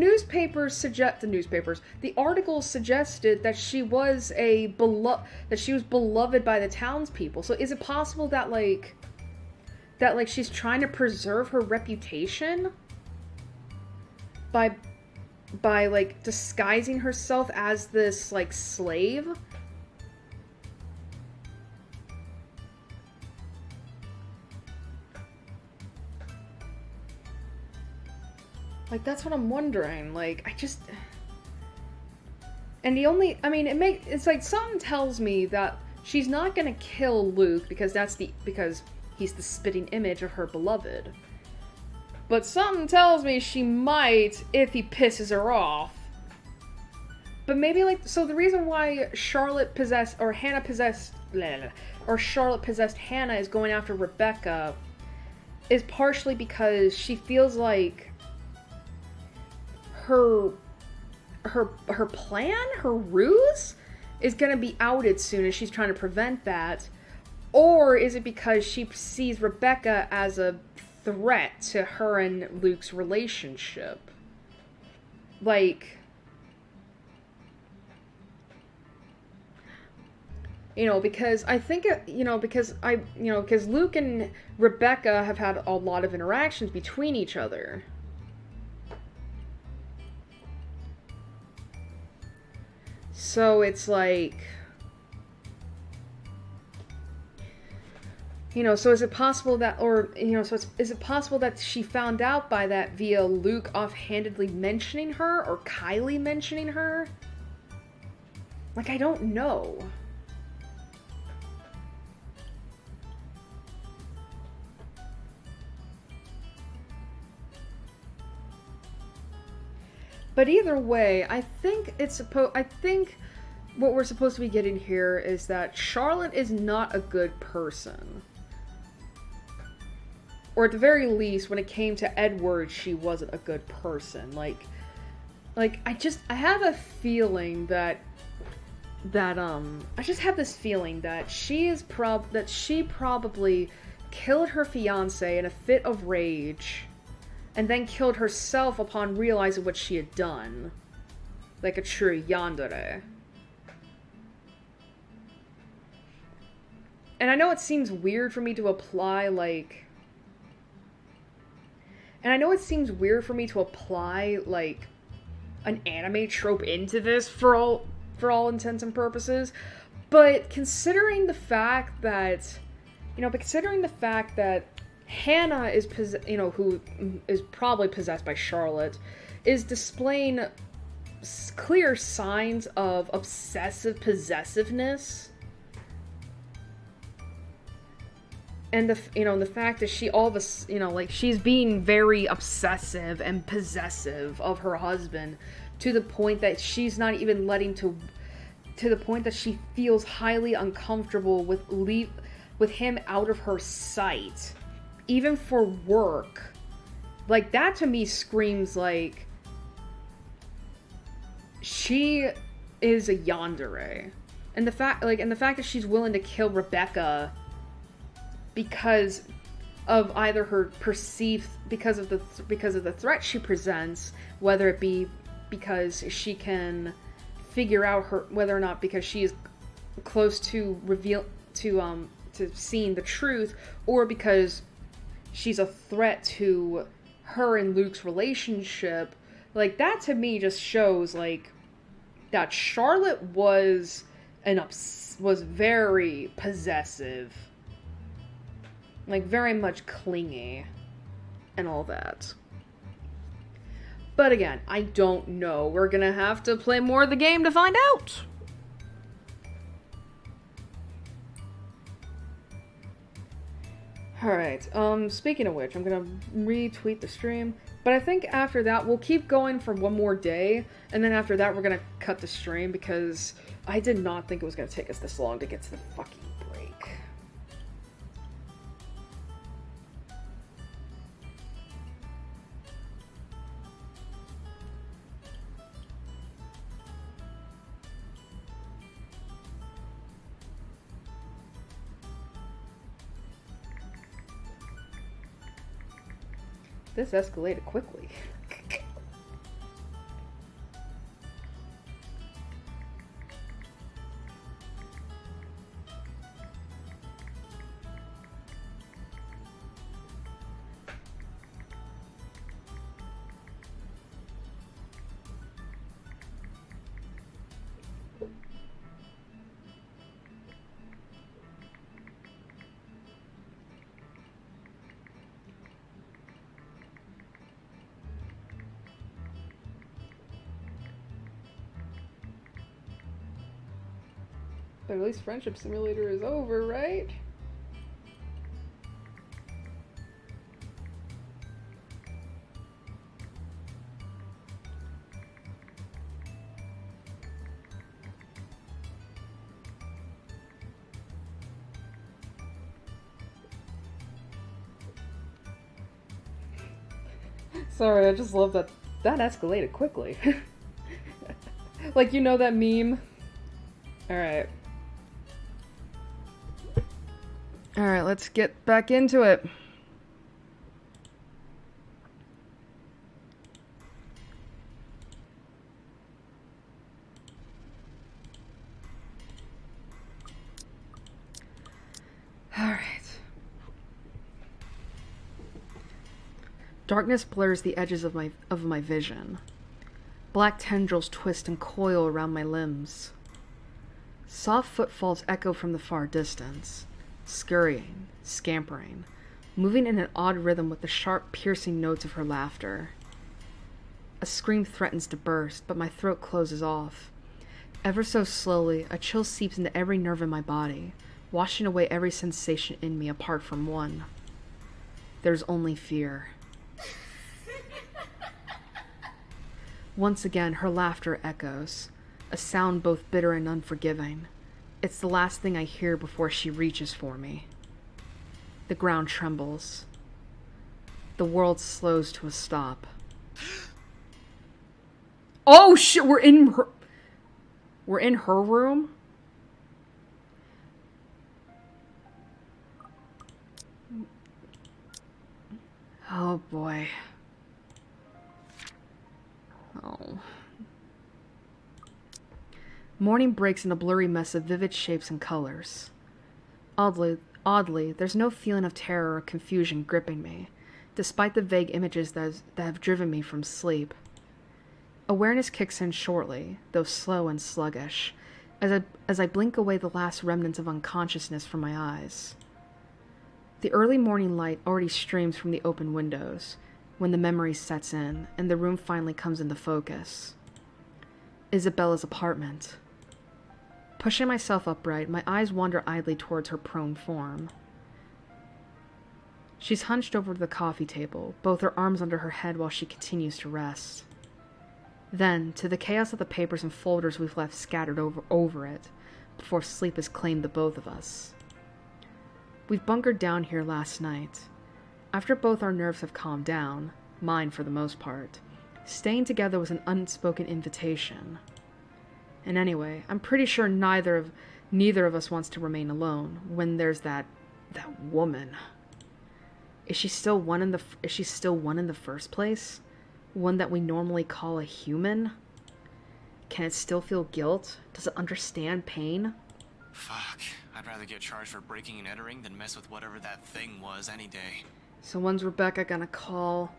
articles suggested that she was beloved by the townspeople. So is it possible that, like... she's trying to preserve her reputation by like, disguising herself as this, like, slave? Like, that's what I'm wondering. Like, I just... And the only... I mean, it's like, something tells me that she's not gonna kill Luke because because he's the spitting image of her beloved. But something tells me she might if he pisses her off. But maybe, like, so the reason why Charlotte possessed Hannah is going after Rebecca is partially because she feels like her plan, her ruse, is gonna be outed soon and she's trying to prevent that. Or is it because she sees Rebecca as a threat to her and Luke's relationship? Like, you know, because I think, because Luke and Rebecca have had a lot of interactions between each other. So it's like... so is it possible that, is it possible that she found out by that via Luke offhandedly mentioning her, or Kylie mentioning her? Like, I don't know. But either way, I think what we're supposed to be getting here is that Charlotte is not a good person. Or at the very least, when it came to Edward, she wasn't a good person. I have a feeling that she probably killed her fiancé in a fit of rage, and then killed herself upon realizing what she had done. Like a true yandere. And I know it seems weird for me to apply, like... And I know it seems weird for me to apply, like, an anime trope into this for all intents and purposes, but considering the fact that, Hannah is, who is probably possessed by Charlotte, is displaying clear signs of obsessive possessiveness, and the fact that she she's being very obsessive and possessive of her husband to the point that she's not even to the point that she feels highly uncomfortable with him out of her sight, even for work. Like, that to me screams like she is a yandere. And the fact that she's willing to kill Rebecca because of either her because of the threat she presents, whether it be because she can figure out whether or not because she is close to seeing the truth, or because she's a threat to her and Luke's relationship, like, that to me just shows, like, that Charlotte was was very possessive. Like, very much clingy. And all that. But again, I don't know. We're gonna have to play more of the game to find out. Alright, speaking of which, I'm gonna retweet the stream. But I think after that, we'll keep going for one more day. And then after that, we're gonna cut the stream because I did not think it was gonna take us this long to get to the fucking break. This escalated quickly. But at least Friendship Simulator is over, right? Sorry, I just love that escalated quickly. Like, you know that meme? Alright. Alright, let's get back into it. Alright. Darkness blurs the edges of my vision. Black tendrils twist and coil around my limbs. Soft footfalls echo from the far distance. Scurrying, scampering, moving in an odd rhythm with the sharp, piercing notes of her laughter. A scream threatens to burst, but my throat closes off. Ever so slowly, a chill seeps into every nerve in my body, washing away every sensation in me apart from one. There's only fear. Once again, her laughter echoes, a sound both bitter and unforgiving. It's the last thing I hear before she reaches for me. The ground trembles. The world slows to a stop. Oh shit, we're in her room? Oh boy. Oh. Morning breaks in a blurry mess of vivid shapes and colors. Oddly, there's no feeling of terror or confusion gripping me, despite the vague images that have driven me from sleep. Awareness kicks in shortly, though slow and sluggish, as I blink away the last remnants of unconsciousness from my eyes. The early morning light already streams from the open windows, when the memory sets in, and the room finally comes into focus. Isabella's apartment. Pushing myself upright, my eyes wander idly towards her prone form. She's hunched over the coffee table, both her arms under her head while she continues to rest. Then, to the chaos of the papers and folders we've left scattered over it, before sleep has claimed the both of us. We've bunkered down here last night. After both our nerves have calmed down, mine for the most part, staying together was an unspoken invitation. And anyway, I'm pretty sure neither of us wants to remain alone when there's that woman. Is she still one in the first place? One that we normally call a human? Can it still feel guilt? Does it understand pain? Fuck. I'd rather get charged for breaking and entering than mess with whatever that thing was any day. So when's Rebecca gonna call?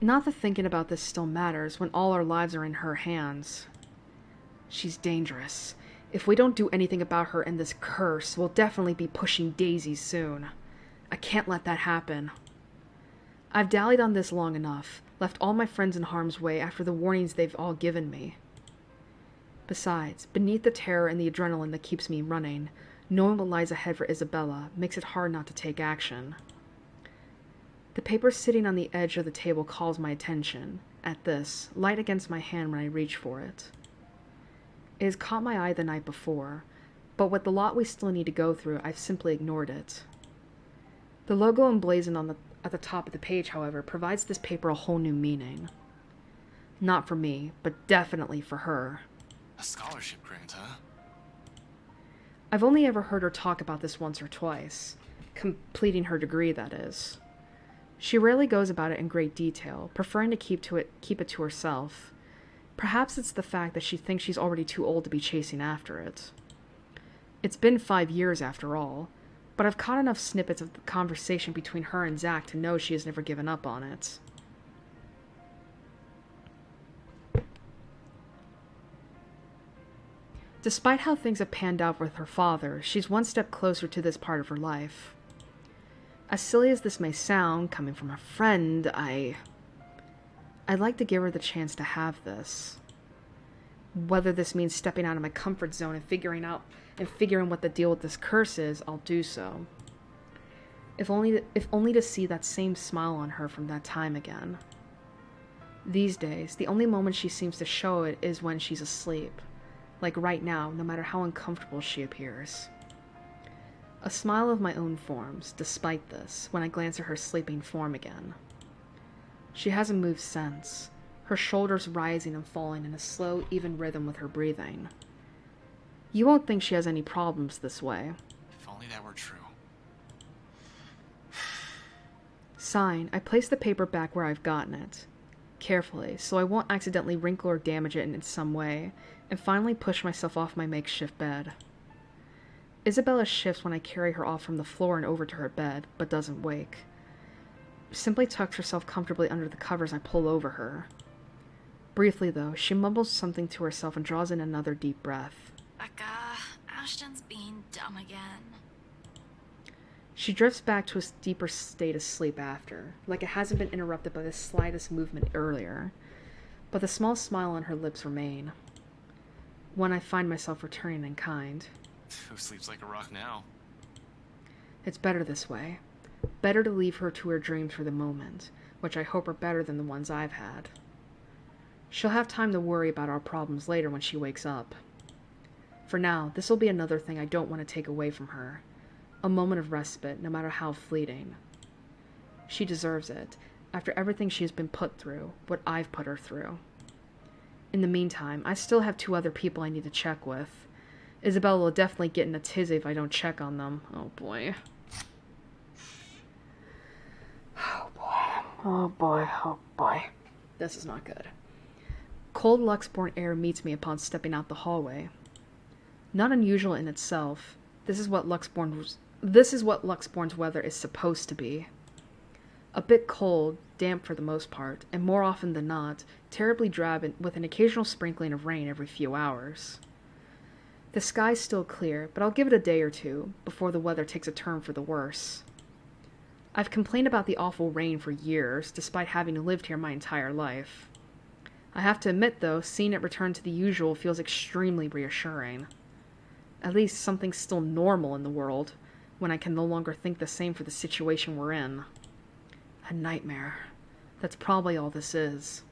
Not that thinking about this still matters when all our lives are in her hands. She's dangerous. If we don't do anything about her and this curse, we'll definitely be pushing daisies soon. I can't let that happen. I've dallied on this long enough, left all my friends in harm's way after the warnings they've all given me. Besides, beneath the terror and the adrenaline that keeps me running, knowing what lies ahead for Isabella makes it hard not to take action. The paper sitting on the edge of the table calls my attention. At this, light against my hand when I reach for it. It has caught my eye the night before, but with the lot we still need to go through, I've simply ignored it. The logo emblazoned at the top of the page, however, provides this paper a whole new meaning. Not for me, but definitely for her. A scholarship grant, huh? I've only ever heard her talk about this once or twice. Completing her degree, that is. She rarely goes about it in great detail, preferring to keep it to herself. Perhaps it's the fact that she thinks she's already too old to be chasing after it. It's been 5 years after all, but I've caught enough snippets of the conversation between her and Zach to know she has never given up on it. Despite how things have panned out with her father, she's one step closer to this part of her life. As silly as this may sound, coming from a friend, I'd like to give her the chance to have this. Whether this means stepping out of my comfort zone and figuring what the deal with this curse is, I'll do so. If only to see that same smile on her from that time again. These days, the only moment she seems to show it is when she's asleep. Like right now, no matter how uncomfortable she appears. A smile of my own forms, despite this, when I glance at her sleeping form again. She hasn't moved since, her shoulders rising and falling in a slow, even rhythm with her breathing. You won't think she has any problems this way. If only that were true. Sighing, I place the paper back where I've gotten it. Carefully, so I won't accidentally wrinkle or damage it in some way, and finally push myself off my makeshift bed. Isabella shifts when I carry her off from the floor and over to her bed, but doesn't wake. Simply tucks herself comfortably under the covers I pull over her. Briefly, though, she mumbles something to herself and draws in another deep breath. Becca, Ashton's being dumb again. She drifts back to a deeper state of sleep after, like it hasn't been interrupted by the slightest movement earlier, but the small smile on her lips remain. One I find myself returning in kind. Who sleeps like a rock now? It's better this way. Better to leave her to her dreams for the moment, which I hope are better than the ones I've had. She'll have time to worry about our problems later when she wakes up. For now, this will be another thing I don't want to take away from her. A moment of respite, no matter how fleeting. She deserves it, after everything she has been put through, what I've put her through. In the meantime, I still have 2 other people I need to check with. Isabella will definitely get in a tizzy if I don't check on them. Oh boy. Oh boy. Oh boy. Oh boy. This is not good. Cold Luxborn air meets me upon stepping out the hallway. Not unusual in itself. This is what Luxborn's weather is supposed to be. A bit cold, damp for the most part, and more often than not, terribly drab with an occasional sprinkling of rain every few hours. The sky's still clear, but I'll give it a day or two before the weather takes a turn for the worse. I've complained about the awful rain for years, despite having lived here my entire life. I have to admit, though, seeing it return to the usual feels extremely reassuring. At least something's still normal in the world, when I can no longer think the same for the situation we're in. A nightmare. That's probably all this is.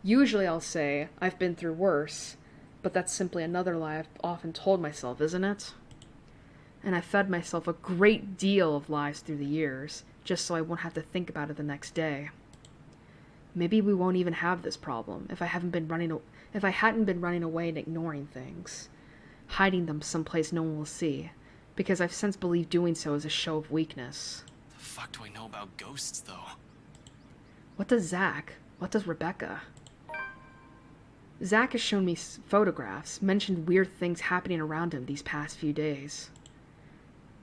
Usually I'll say, I've been through worse, but that's simply another lie I've often told myself, isn't it? And I've fed myself a great deal of lies through the years, just so I won't have to think about it the next day. Maybe we won't even have this problem if I hadn't been running away and ignoring things, hiding them someplace no one will see, because I've since believed doing so is a show of weakness. The fuck do I know about ghosts, though? What does Zach? What does Rebecca? Zach has shown me photographs, mentioned weird things happening around him these past few days.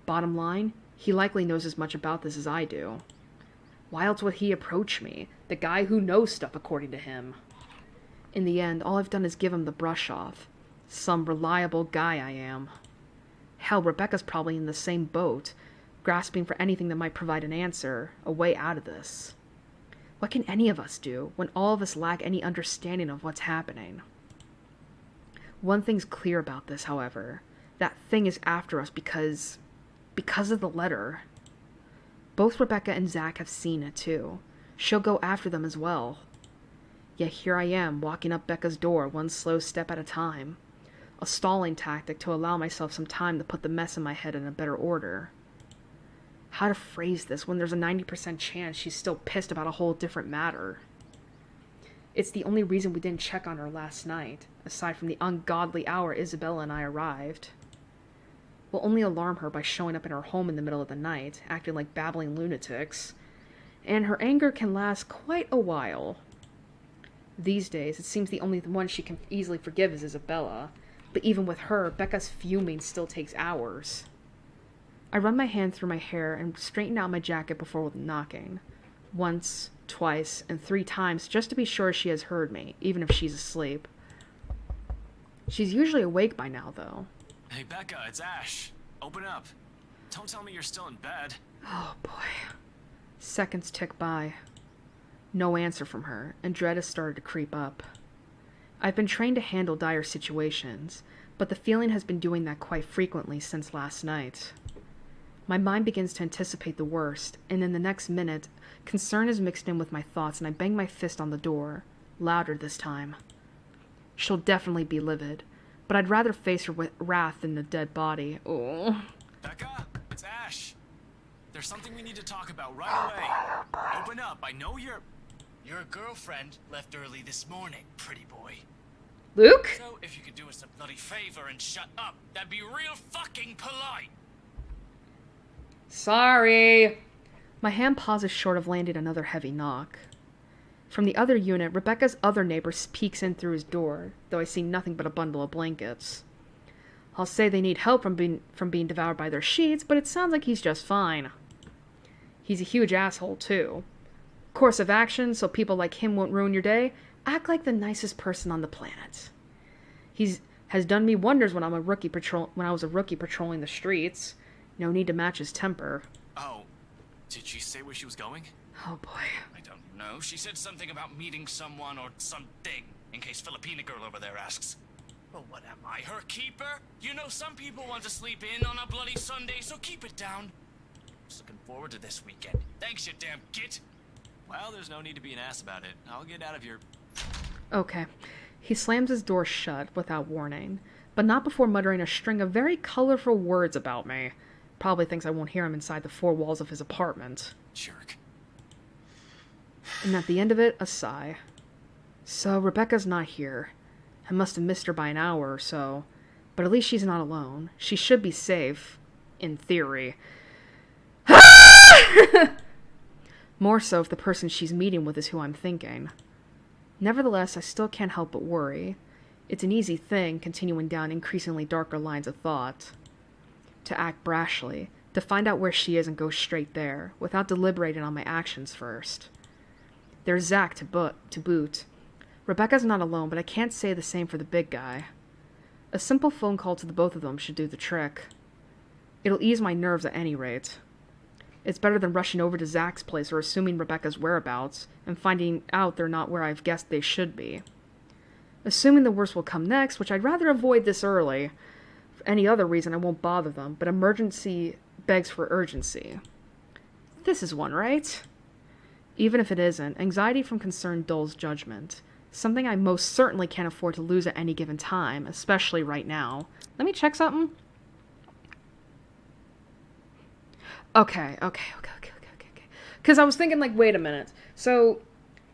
Bottom line, he likely knows as much about this as I do. Why else would he approach me? The guy who knows stuff according to him. In the end, all I've done is give him the brush off. Some reliable guy I am. Hell, Rebecca's probably in the same boat, grasping for anything that might provide an answer, a way out of this. What can any of us do when all of us lack any understanding of what's happening? One thing's clear about this, however. That thing is after us because of the letter. Both Rebecca and Zach have seen it too. She'll go after them as well. Yet here I am, walking up Becca's door one slow step at a time. A stalling tactic to allow myself some time to put the mess in my head in a better order. How to phrase this when there's a 90% chance she's still pissed about a whole different matter. It's the only reason we didn't check on her last night, aside from the ungodly hour Isabella and I arrived. We'll only alarm her by showing up in her home in the middle of the night, acting like babbling lunatics, and her anger can last quite a while. These days, it seems the only one she can easily forgive is Isabella, but even with her, Becca's fuming still takes hours. I run my hand through my hair and straighten out my jacket before knocking. Once, twice, and 3 times just to be sure she has heard me, even if she's asleep. She's usually awake by now, though. Hey, Becca, it's Ash. Open up. Don't tell me you're still in bed. Oh, boy. Seconds tick by. No answer from her, and dread has started to creep up. I've been trained to handle dire situations, but the feeling has been doing that quite frequently since last night. My mind begins to anticipate the worst, and in the next minute, concern is mixed in with my thoughts and I bang my fist on the door, louder this time. She'll definitely be livid, but I'd rather face her with wrath than a dead body. Oh. Becca, it's Ash. There's something we need to talk about right away. Open up, I know you're... Your girlfriend left early this morning, pretty boy. Luke? So if you could do us a bloody favor and shut up, that'd be real fucking polite. Sorry. My hand pauses short of landing another heavy knock. From the other unit, Rebecca's other neighbor peeks in through his door, though I see nothing but a bundle of blankets. I'll say they need help from being devoured by their sheets, but it sounds like he's just fine. He's a huge asshole, too. Course of action, so people like him won't ruin your day, act like the nicest person on the planet. Has done me wonders when I was a rookie patrolling the streets. No need to match his temper. Oh, did she say where she was going? Oh boy. I don't know. She said something about meeting someone or something, in case Filipina girl over there asks. Well, what am I, her keeper? You know some people want to sleep in on a bloody Sunday, so keep it down. Just looking forward to this weekend. Thanks, you damn git. Well, there's no need to be an ass about it. I'll get out of here. Okay. He slams his door shut without warning, but not before muttering a string of very colorful words about me. Probably thinks I won't hear him inside the 4 walls of his apartment. Jerk. And at the end of it, a sigh. So, Rebecca's not here. I must have missed her by an hour or so. But at least she's not alone. She should be safe. In theory. More so if the person she's meeting with is who I'm thinking. Nevertheless, I still can't help but worry. It's an easy thing, continuing down increasingly darker lines of thought. To act brashly, to find out where she is and go straight there, without deliberating on my actions first. There's Zach to boot. Rebecca's not alone, but I can't say the same for the big guy. A simple phone call to the both of them should do the trick. It'll ease my nerves at any rate. It's better than rushing over to Zach's place or assuming Rebecca's whereabouts and finding out they're not where I've guessed they should be. Assuming the worst will come next, which I'd rather avoid this early. For any other reason, I won't bother them, but emergency begs for urgency. This is one, right? Even if it isn't, anxiety from concern dulls judgment. Something I most certainly can't afford to lose at any given time, especially right now. Let me check something. Okay. Because I was thinking, like, wait a minute. So,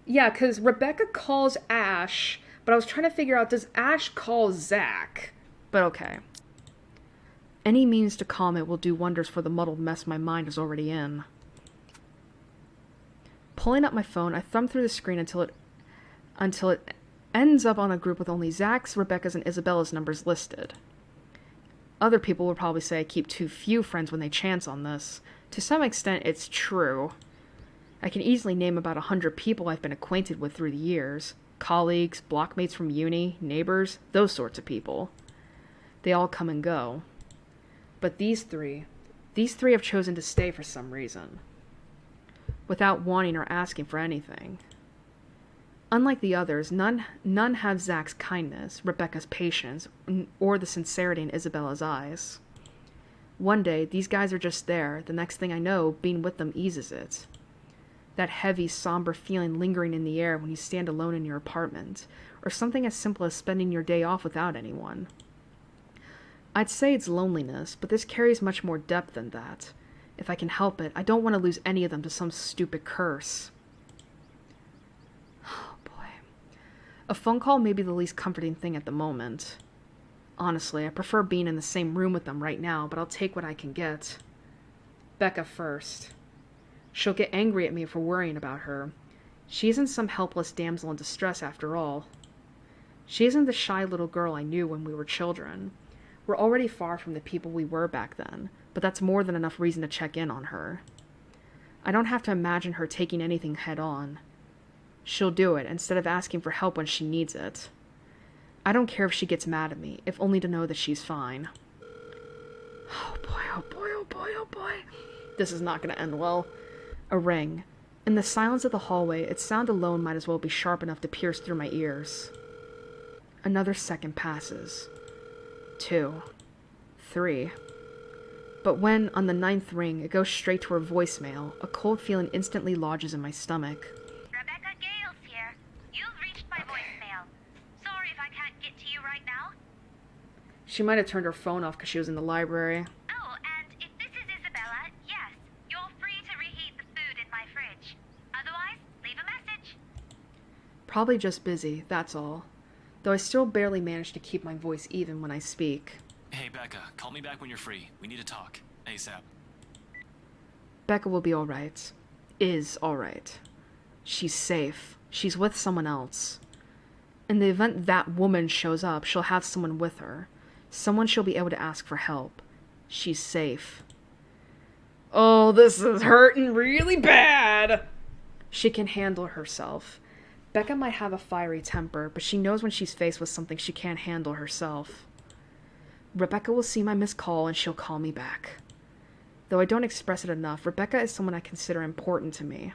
yeah, because Rebecca calls Ash, but I was trying to figure out, does Ash call Zach? But okay. Any means to calm it will do wonders for the muddled mess my mind is already in. Pulling up my phone, I thumb through the screen until it ends up on a group with only Zach's, Rebecca's, and Isabella's numbers listed. Other people will probably say I keep too few friends when they chance on this. To some extent, it's true. I can easily name about 100 people I've been acquainted with through the years. Colleagues, blockmates from uni, neighbors, those sorts of people. They all come and go. But these three have chosen to stay for some reason, without wanting or asking for anything. Unlike the others, none have Zach's kindness, Rebecca's patience, or the sincerity in Isabella's eyes. One day, these guys are just there. The next thing I know, being with them eases it. That heavy, somber feeling lingering in the air when you stand alone in your apartment, or something as simple as spending your day off without anyone. I'd say it's loneliness, but this carries much more depth than that. If I can help it, I don't want to lose any of them to some stupid curse. Oh boy. A phone call may be the least comforting thing at the moment. Honestly, I prefer being in the same room with them right now, but I'll take what I can get. Becca first. She'll get angry at me for worrying about her. She isn't some helpless damsel in distress after all. She isn't the shy little girl I knew when we were children. We're already far from the people we were back then, but that's more than enough reason to check in on her. I don't have to imagine her taking anything head on. She'll do it instead of asking for help when she needs it. I don't care if she gets mad at me, if only to know that she's fine. Oh boy, oh boy, oh boy, oh boy. This is not going to end well. A ring. In the silence of the hallway, its sound alone might as well be sharp enough to pierce through my ears. Another second passes. 2. 3. But when, on the 9th ring, it goes straight to her voicemail, a cold feeling instantly lodges in my stomach. Rebecca Gales here. You've reached my voicemail. Sorry if I can't get to you right now. She might have turned her phone off because she was in the library. Oh, and if this is Isabella, yes, you're free to reheat the food in my fridge. Otherwise, leave a message. Probably just busy, that's all. Though I still barely manage to keep my voice even when I speak. Hey, Becca, call me back when you're free. We need to talk. ASAP. Becca will be alright. Is alright. She's safe. She's with someone else. In the event that woman shows up, she'll have someone with her. Someone she'll be able to ask for help. She's safe. Oh, this is hurting really bad! She can handle herself. Becca might have a fiery temper, but she knows when she's faced with something she can't handle herself. Rebecca will see my missed call and she'll call me back. Though I don't express it enough, Rebecca is someone I consider important to me.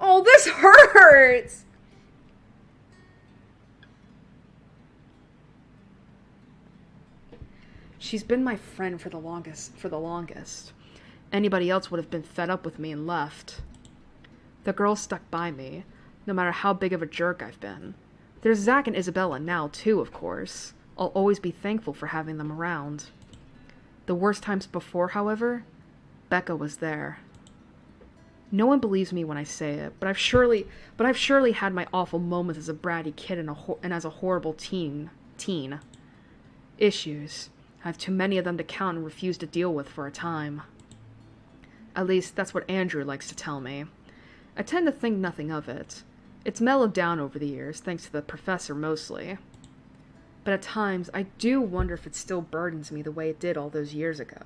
Oh, this hurts! She's been my friend for the longest. Anybody else would have been fed up with me and left. The girl stuck by me, no matter how big of a jerk I've been. There's Zach and Isabella now, too, of course. I'll always be thankful for having them around. The worst times before, however, Becca was there. No one believes me when I say it, but I've surely had my awful moments as a bratty kid and as a horrible teen. Issues. I have too many of them to count and refuse to deal with for a time. At least, that's what Andrew likes to tell me. I tend to think nothing of it. It's mellowed down over the years, thanks to the professor mostly. But at times, I do wonder if it still burdens me the way it did all those years ago.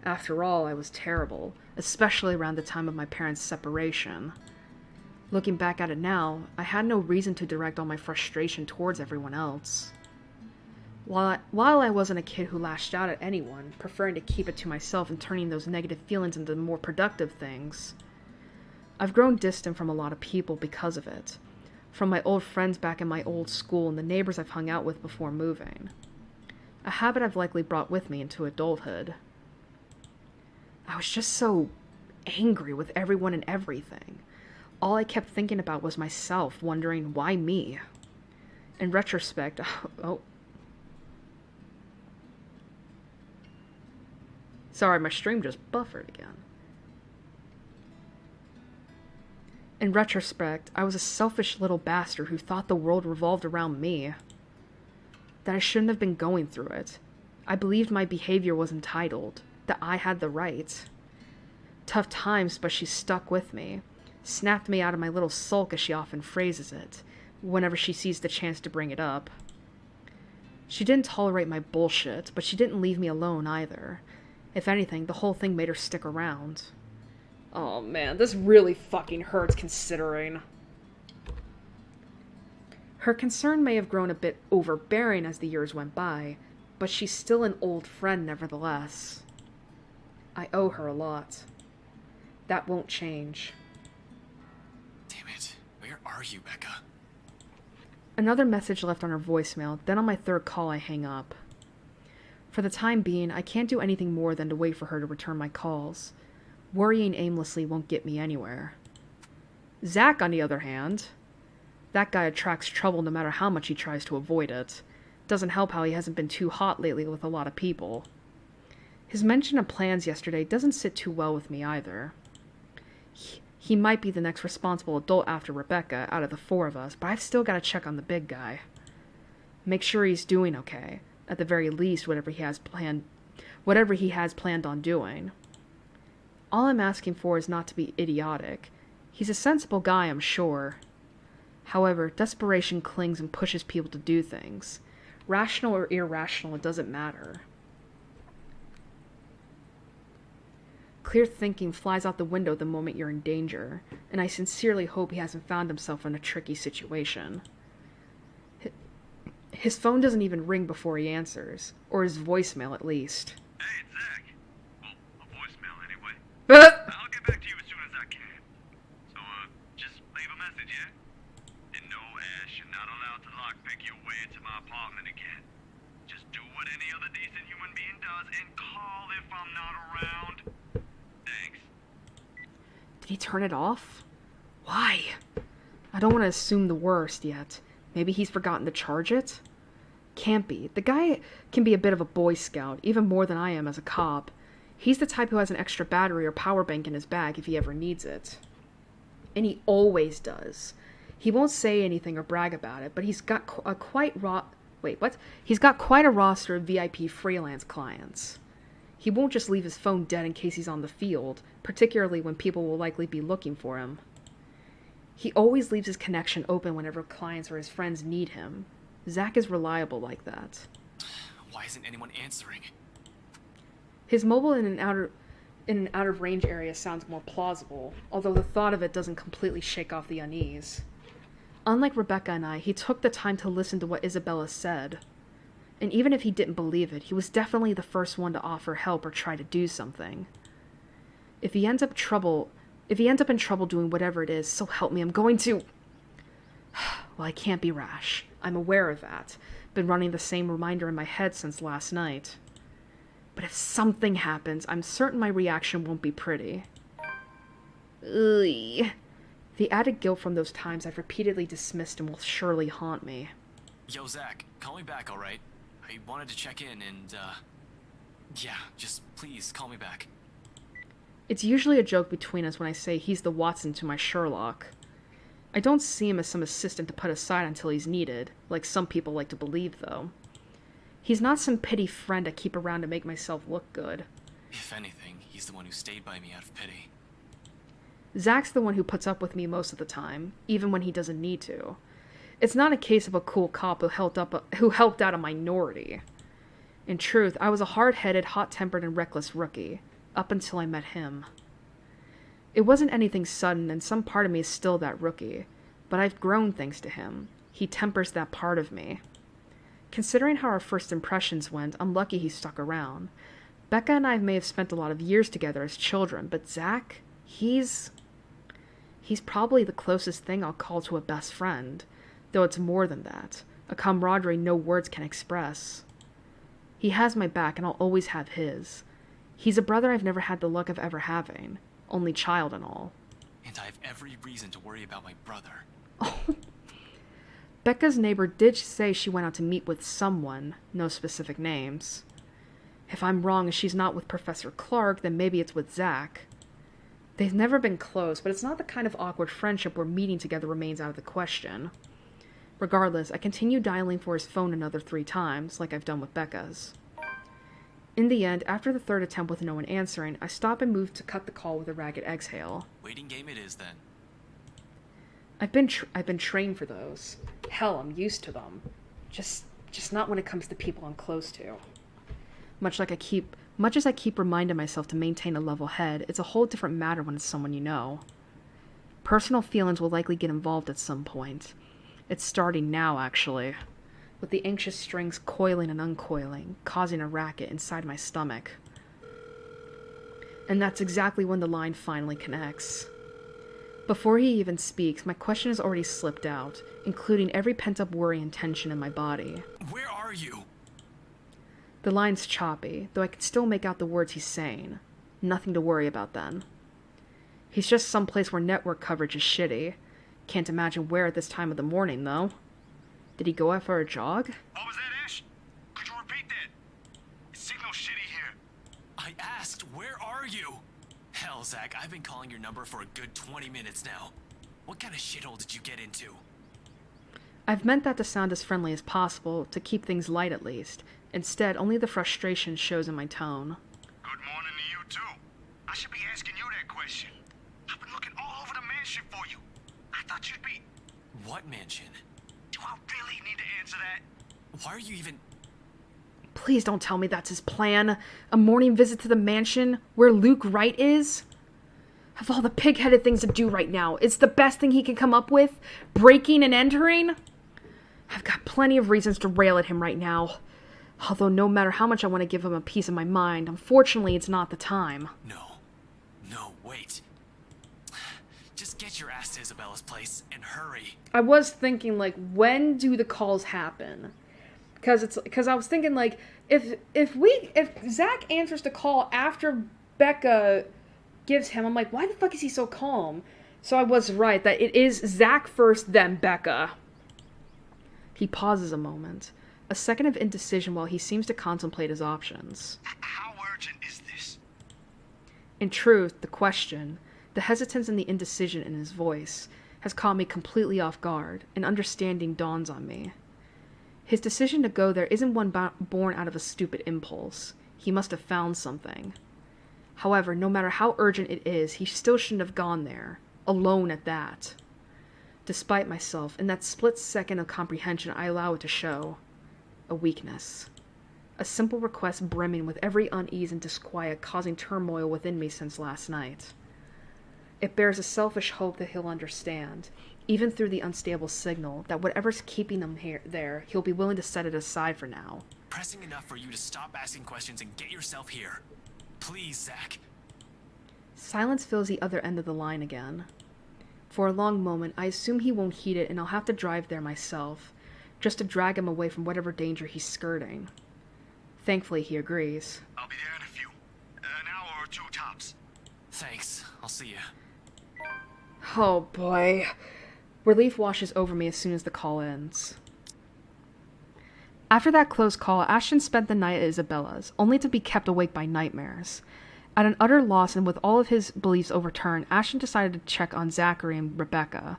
After all, I was terrible, especially around the time of my parents' separation. Looking back at it now, I had no reason to direct all my frustration towards everyone else. While I wasn't a kid who lashed out at anyone, preferring to keep it to myself and turning those negative feelings into more productive things, I've grown distant from a lot of people because of it. From my old friends back in my old school and the neighbors I've hung out with before moving. A habit I've likely brought with me into adulthood. I was just so angry with everyone and everything. All I kept thinking about was myself, wondering why me. In retrospect, Sorry, my stream just buffered again. In retrospect, I was a selfish little bastard who thought the world revolved around me. That I shouldn't have been going through it. I believed my behavior was entitled, that I had the right. Tough times, but she stuck with me. Snapped me out of my little sulk, as she often phrases it, whenever she sees the chance to bring it up. She didn't tolerate my bullshit, but she didn't leave me alone either. If anything, the whole thing made her stick around. Oh man, this really fucking hurts considering. Her concern may have grown a bit overbearing as the years went by, but she's still an old friend nevertheless. I owe her a lot. That won't change. Damn it. Where are you, Becca? Another message left on her voicemail, then on my third call I hang up. For the time being, I can't do anything more than to wait for her to return my calls. Worrying aimlessly won't get me anywhere. Zach, on the other hand, that guy attracts trouble no matter how much he tries to avoid it. Doesn't help how he hasn't been too hot lately with a lot of people. His mention of plans yesterday doesn't sit too well with me either. He might be the next responsible adult after Rebecca out of the four of us, but I've still got to check on the big guy. Make sure he's doing okay. At the very least, whatever he has planned on doing. All I'm asking for is not to be idiotic. He's a sensible guy, I'm sure. However, desperation clings and pushes people to do things. Rational or irrational, it doesn't matter. Clear thinking flies out the window the moment you're in danger, and I sincerely hope he hasn't found himself in a tricky situation. His phone doesn't even ring before he answers, or his voicemail at least. Hey, it's Zach. Well, a voicemail anyway. I'll get back to you as soon as I can. So, just leave a message, yeah? And no, Ash, you're not allowed to lockpick your way into my apartment again. Just do what any other decent human being does and call if I'm not around. Thanks. Did he turn it off? Why? I don't want to assume the worst yet. Maybe he's forgotten to charge it? Can't be. The guy can be a bit of a Boy Scout, even more than I am as a cop. He's the type who has an extra battery or power bank in his bag if he ever needs it. And he always does. He won't say anything or brag about it, but he's got He's got quite a roster of VIP freelance clients. He won't just leave his phone dead in case he's on the field, particularly when people will likely be looking for him. He always leaves his connection open whenever clients or his friends need him. Zach is reliable like that. Why isn't anyone answering? His mobile in an out-of-range area sounds more plausible, although the thought of it doesn't completely shake off the unease. Unlike Rebecca and I, he took the time to listen to what Isabella said. And even if he didn't believe it, he was definitely the first one to offer help or try to do something. If he ends up in trouble doing whatever it is, so help me, I'm going to... Well, I can't be rash. I'm aware of that. Been running the same reminder in my head since last night. But if something happens, I'm certain my reaction won't be pretty. Ugh. The added guilt from those times I've repeatedly dismissed and will surely haunt me. Yo, Zach, call me back, alright? I wanted to check in and, yeah, just please call me back. It's usually a joke between us when I say he's the Watson to my Sherlock. I don't see him as some assistant to put aside until he's needed, like some people like to believe, though. He's not some pity friend I keep around to make myself look good. If anything, he's the one who stayed by me out of pity. Zach's the one who puts up with me most of the time, even when he doesn't need to. It's not a case of a cool cop who helped out a minority. In truth, I was a hard-headed, hot-tempered, and reckless rookie, up until I met him. It wasn't anything sudden, and some part of me is still that rookie, but I've grown thanks to him. He tempers that part of me. Considering how our first impressions went, I'm lucky he stuck around. Becca and I may have spent a lot of years together as children, but Zach, he's probably the closest thing I'll call to a best friend, though it's more than that, a camaraderie no words can express. He has my back, and I'll always have his. He's a brother I've never had the luck of ever having. Only child and all. And I have every reason to worry about my brother. Oh. Becca's neighbor did say she went out to meet with someone, no specific names. If I'm wrong and she's not with Professor Clark, then maybe it's with Zach. They've never been close, but it's not the kind of awkward friendship where meeting together remains out of the question. Regardless, I continue dialing for his phone another 3 times, like I've done with Becca's. In the end, after the third attempt with no one answering, I stop and move to cut the call with a ragged exhale. Waiting game it is, then. I've been trained for those. Hell, I'm used to them. Just Just not when it comes to people I'm close to. Much as I keep reminding myself to maintain a level head, it's a whole different matter when it's someone you know. Personal feelings will likely get involved at some point. It's starting now, actually, with the anxious strings coiling and uncoiling, causing a racket inside my stomach. And that's exactly when the line finally connects. Before he even speaks, my question has already slipped out, including every pent-up worry and tension in my body. Where are you? The line's choppy, though I can still make out the words he's saying. Nothing to worry about then. He's just someplace where network coverage is shitty. Can't imagine where at this time of the morning, though. Did he go out for a jog? What was that, Ash? Could you repeat that? The signal's shitty here. I asked, where are you? Hell, Zach, I've been calling your number for a good 20 minutes now. What kind of shithole did you get into? I've meant that to sound as friendly as possible, to keep things light at least. Instead, only the frustration shows in my tone. Good morning to you, too. I should be asking you that question. I've been looking all over the mansion for you. I thought you'd be... What mansion? Do I really need to answer that? Why are you even... Please don't tell me that's his plan. A morning visit to the mansion where Luke Wright is? Of all the pig-headed things to do right now, it's the best thing he can come up with? Breaking and entering? I've got plenty of reasons to rail at him right now. Although no matter how much I want to give him a piece of my mind, unfortunately it's not the time. No, wait. Just get your ass to Isabella's place and hurry. I was thinking, like, when do the calls happen? Because I was thinking, like, if Zach answers the call after Becca gives him, I'm like, why the fuck is he so calm? So I was right, that it is Zach first, then Becca. He pauses a moment. A second of indecision while he seems to contemplate his options. How urgent is this? In truth, the question, the hesitance and the indecision in his voice, has caught me completely off guard, and understanding dawns on me. His decision to go there isn't one born out of a stupid impulse. He must have found something. However, no matter how urgent it is, he still shouldn't have gone there, alone at that. Despite myself, in that split second of comprehension I allow it to show. A weakness. A simple request brimming with every unease and disquiet causing turmoil within me since last night. It bears a selfish hope that he'll understand, even through the unstable signal, that whatever's keeping him there, he'll be willing to set it aside for now. Pressing enough for you to stop asking questions and get yourself here. Please, Zach. Silence fills the other end of the line again. For a long moment, I assume he won't heed it and I'll have to drive there myself, just to drag him away from whatever danger he's skirting. Thankfully, he agrees. I'll be there in a few. An hour or two tops. Thanks. I'll see you. Oh boy. Relief washes over me as soon as the call ends. After that close call, Ashton spent the night at Isabella's, only to be kept awake by nightmares. At an utter loss and with all of his beliefs overturned, Ashton decided to check on Zachary and Rebecca.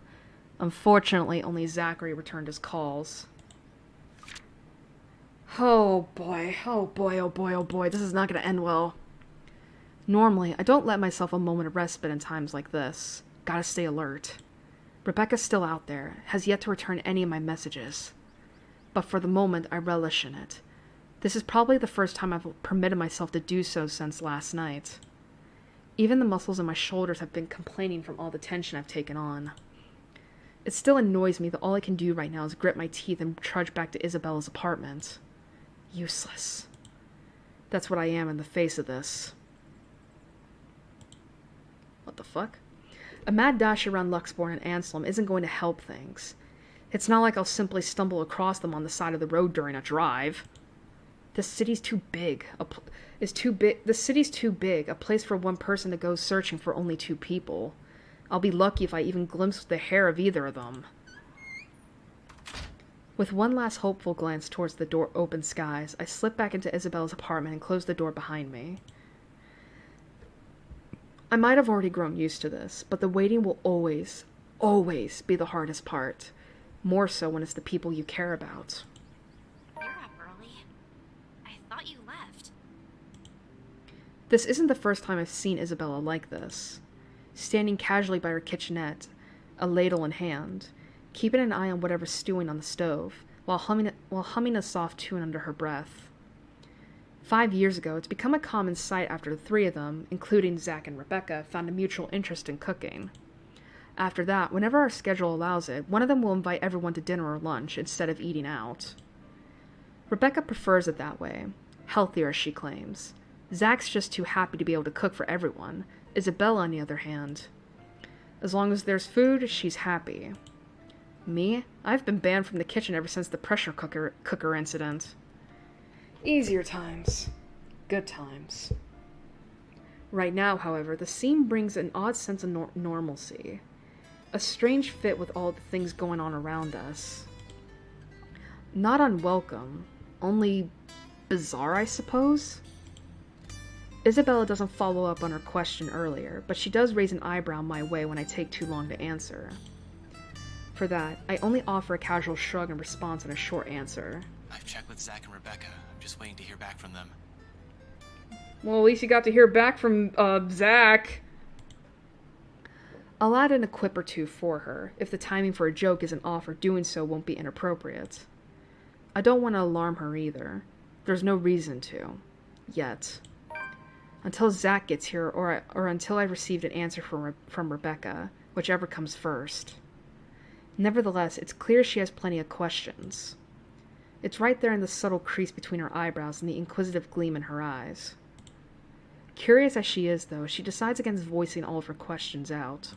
Unfortunately, only Zachary returned his calls. Oh boy, oh boy, oh boy, oh boy, this is not going to end well. Normally, I don't let myself a moment of respite in times like this. Gotta stay alert. Rebecca's still out there, has yet to return any of my messages. But for the moment, I relish in it. This is probably the first time I've permitted myself to do so since last night. Even the muscles in my shoulders have been complaining from all the tension I've taken on. It still annoys me that all I can do right now is grit my teeth and trudge back to Isabella's apartment. Useless. That's what I am in the face of this. What the fuck? A mad dash around Luxborn and Anselm isn't going to help things. It's not like I'll simply stumble across them on the side of the road during a drive. The city's too big. The city's too big, a place for one person to go searching for only two people. I'll be lucky if I even glimpse the hair of either of them. With one last hopeful glance towards the open skies, I slip back into Isabella's apartment and close the door behind me. I might have already grown used to this, but the waiting will always, always be the hardest part. More so when it's the people you care about. You're up early. I thought you left. This isn't the first time I've seen Isabella like this. Standing casually by her kitchenette, a ladle in hand, keeping an eye on whatever's stewing on the stove, while humming a soft tune under her breath. 5 years ago, it's become a common sight after the three of them, including Zach and Rebecca, found a mutual interest in cooking. After that, whenever our schedule allows it, one of them will invite everyone to dinner or lunch instead of eating out. Rebecca prefers it that way, healthier as she claims. Zach's just too happy to be able to cook for everyone. Isabella, on the other hand, as long as there's food, she's happy. Me? I've been banned from the kitchen ever since the pressure cooker incident. Easier times. Good times. Right now, however, the scene brings an odd sense of normalcy. A strange fit with all the things going on around us. Not unwelcome, only bizarre, I suppose? Isabella doesn't follow up on her question earlier, but she does raise an eyebrow my way when I take too long to answer. For that, I only offer a casual shrug in response and a short answer. I've checked with Zach and Rebecca. I'm just waiting to hear back from them. Well, at least you got to hear back from, Zach. I'll add in a quip or two for her, if the timing for a joke isn't off or doing so won't be inappropriate. I don't want to alarm her either. There's no reason to. Yet. Until Zach gets here, or until I've received an answer from Rebecca, whichever comes first. Nevertheless, it's clear she has plenty of questions. It's right there in the subtle crease between her eyebrows and the inquisitive gleam in her eyes. Curious as she is, though, she decides against voicing all of her questions out.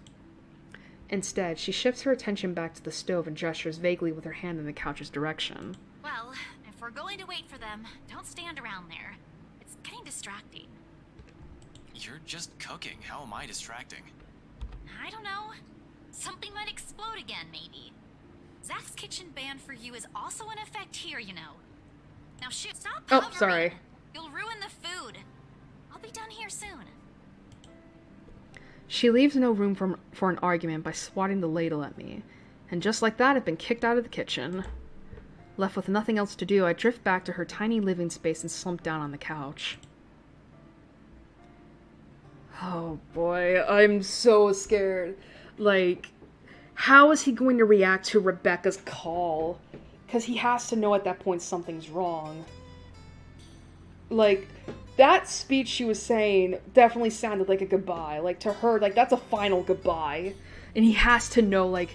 Instead, she shifts her attention back to the stove and gestures vaguely with her hand in the couch's direction. Well, if we're going to wait for them, don't stand around there. It's getting distracting. You're just cooking. How am I distracting? I don't know. Something might explode again, maybe. Zach's kitchen ban for you is also in effect here, you know. Now shoot, stop hovering. Oh, sorry. You'll ruin the food. I'll be done here soon. She leaves no room for an argument by swatting the ladle at me, and just like that, I've been kicked out of the kitchen. Left with nothing else to do, I drift back to her tiny living space and slump down on the couch. Oh boy, I'm so scared. Like, how is he going to react to Rebecca's call? Because he has to know at that point something's wrong. Like, that speech she was saying definitely sounded like a goodbye. Like, to her, like, that's a final goodbye. And he has to know, like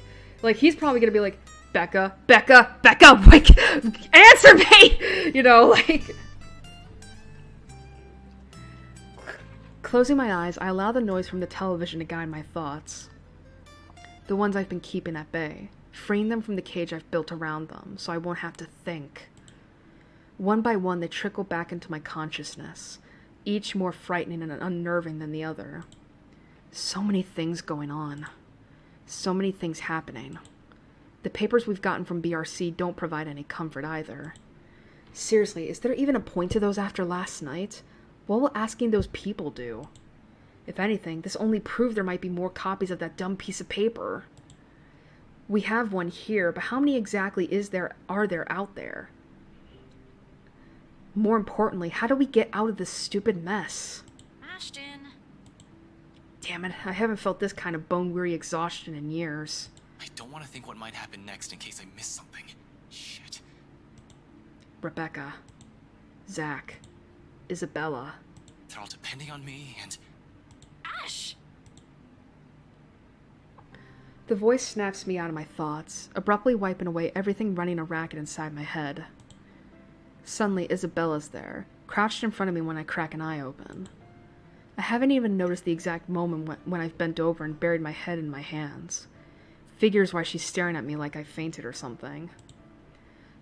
he's probably gonna be like, Becca, like, answer me! You know, like... Closing my eyes, I allow the noise from the television to guide my thoughts. The ones I've been keeping at bay, freeing them from the cage I've built around them, so I won't have to think. One by one, they trickle back into my consciousness, each more frightening and unnerving than the other. So many things going on. So many things happening. The papers we've gotten from BRC don't provide any comfort either. Seriously, is there even a point to those after last night? What will asking those people do? If anything, this only proved there might be more copies of that dumb piece of paper. We have one here, but how many exactly are there out there? More importantly, how do we get out of this stupid mess? Ashton. Damn it, I haven't felt this kind of bone-weary exhaustion in years. I don't want to think what might happen next in case I miss something. Shit. Rebecca. Zach. Isabella. They're all depending on me, and... Ash! The voice snaps me out of my thoughts, abruptly wiping away everything running a racket inside my head. Suddenly, Isabella's there, crouched in front of me when I crack an eye open. I haven't even noticed the exact moment when I've bent over and buried my head in my hands. Figures why she's staring at me like I fainted or something.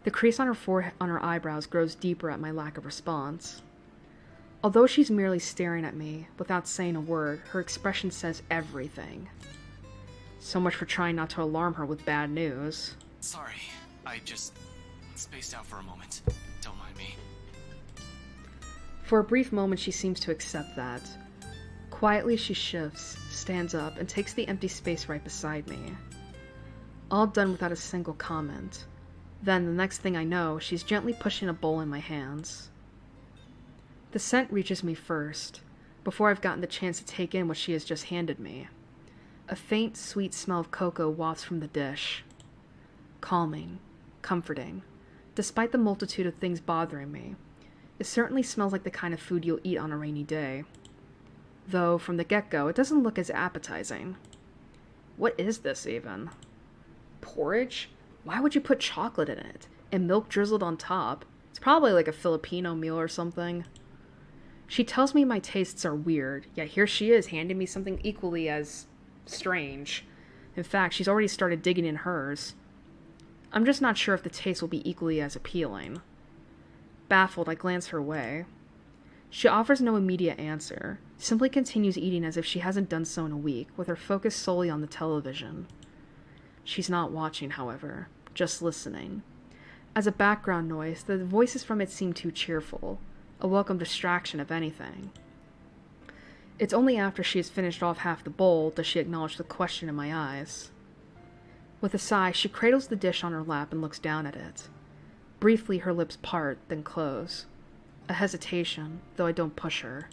The crease on her forehead, on her eyebrows grows deeper at my lack of response. Although she's merely staring at me, without saying a word, her expression says everything. So much for trying not to alarm her with bad news. Sorry, I just spaced out for a moment. Don't mind me. For a brief moment, she seems to accept that. Quietly, she shifts, stands up, and takes the empty space right beside me. All done without a single comment. Then, the next thing I know, she's gently pushing a bowl in my hands. The scent reaches me first, before I've gotten the chance to take in what she has just handed me. A faint, sweet smell of cocoa wafts from the dish. Calming, comforting, Despite the multitude of things bothering me, it certainly smells like the kind of food you'll eat on a rainy day. Though, from the get-go, it doesn't look as appetizing. What is this, even? Porridge? Why would you put chocolate in it? And milk drizzled on top? It's probably like a Filipino meal or something. She tells me my tastes are weird, yet here she is handing me something equally as strange. In fact, she's already started digging in hers. I'm just not sure if the taste will be equally as appealing. Baffled, I glance her way. She offers no immediate answer, simply continues eating as if she hasn't done so in a week, with her focus solely on the television. She's not watching, however, just listening. As a background noise, the voices from it seem too cheerful, a welcome distraction if anything. It's only after she has finished off half the bowl does she acknowledge the question in my eyes. With a sigh, she cradles the dish on her lap and looks down at it. Briefly, her lips part, then close. A hesitation, though I don't push her.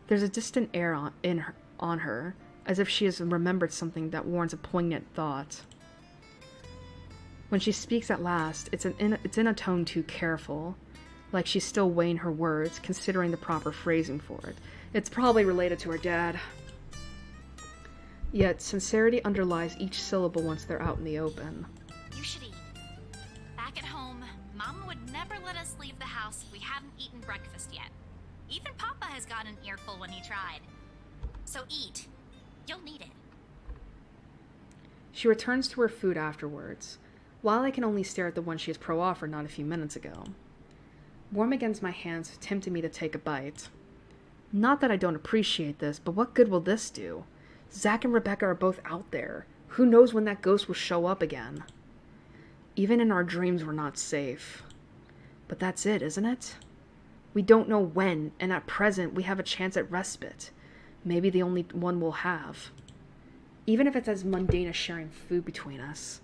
There's a distant air on her, as if she has remembered something that warrants a poignant thought. When she speaks at last, it's in a tone too careful, like she's still weighing her words, considering the proper phrasing for it. It's probably related to her dad. Yet, sincerity underlies each syllable once they're out in the open. You should eat. Back at home, Mama would never let us leave the house if we hadn't eaten breakfast yet. Even Papa has got an earful when he tried. So eat. You'll need it. She returns to her food afterwards, while I can only stare at the one she has pro-offered not a few minutes ago. Warm against my hands, tempting me to take a bite. Not that I don't appreciate this, but what good will this do? Zach and Rebecca are both out there. Who knows when that ghost will show up again? Even in our dreams, we're not safe. But that's it, isn't it? We don't know when, and at present, we have a chance at respite. Maybe the only one we'll have. Even if it's as mundane as sharing food between us.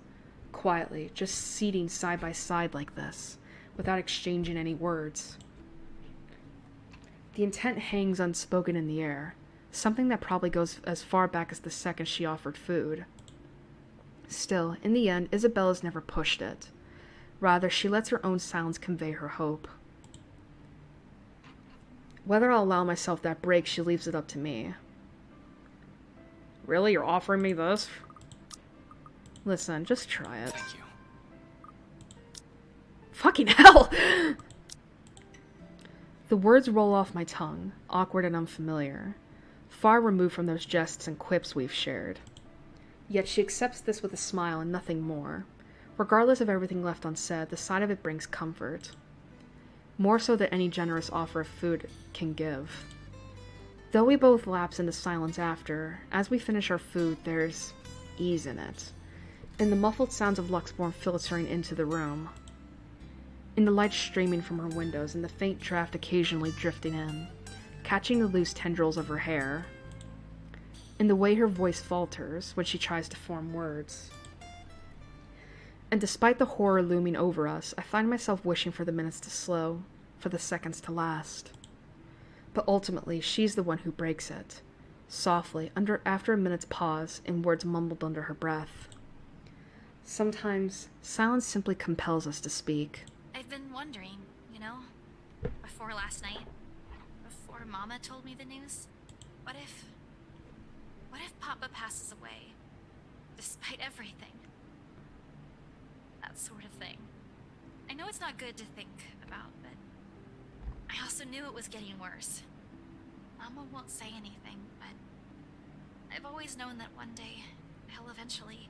Quietly, just seating side by side like this, without exchanging any words. The intent hangs unspoken in the air, something that probably goes as far back as the second she offered food. Still, in the end, Isabella's never pushed it. Rather, she lets her own sounds convey her hope. Whether I'll allow myself that break, she leaves it up to me. Really? You're offering me this? Listen, just try it. Thank you. Fucking hell! The words roll off my tongue, awkward and unfamiliar, far removed from those jests and quips we've shared. Yet she accepts this with a smile and nothing more. Regardless of everything left unsaid, the sight of it brings comfort. More so than any generous offer of food can give. Though we both lapse into silence after, as we finish our food, there's ease in it, in the muffled sounds of Luxborn filtering into the room, in the light streaming from her windows and the faint draft occasionally drifting in, catching the loose tendrils of her hair, in the way her voice falters when she tries to form words. And despite the horror looming over us, I find myself wishing for the minutes to slow, for the seconds to last. But ultimately, she's the one who breaks it, softly, after a minute's pause, in words mumbled under her breath. Sometimes, silence simply compels us to speak. I've been wondering, before last night, before Mama told me the news, what if Papa passes away, despite everything? That sort of thing. I know it's not good to think about, but I also knew it was getting worse. Mama won't say anything, but I've always known that one day, I'll eventually...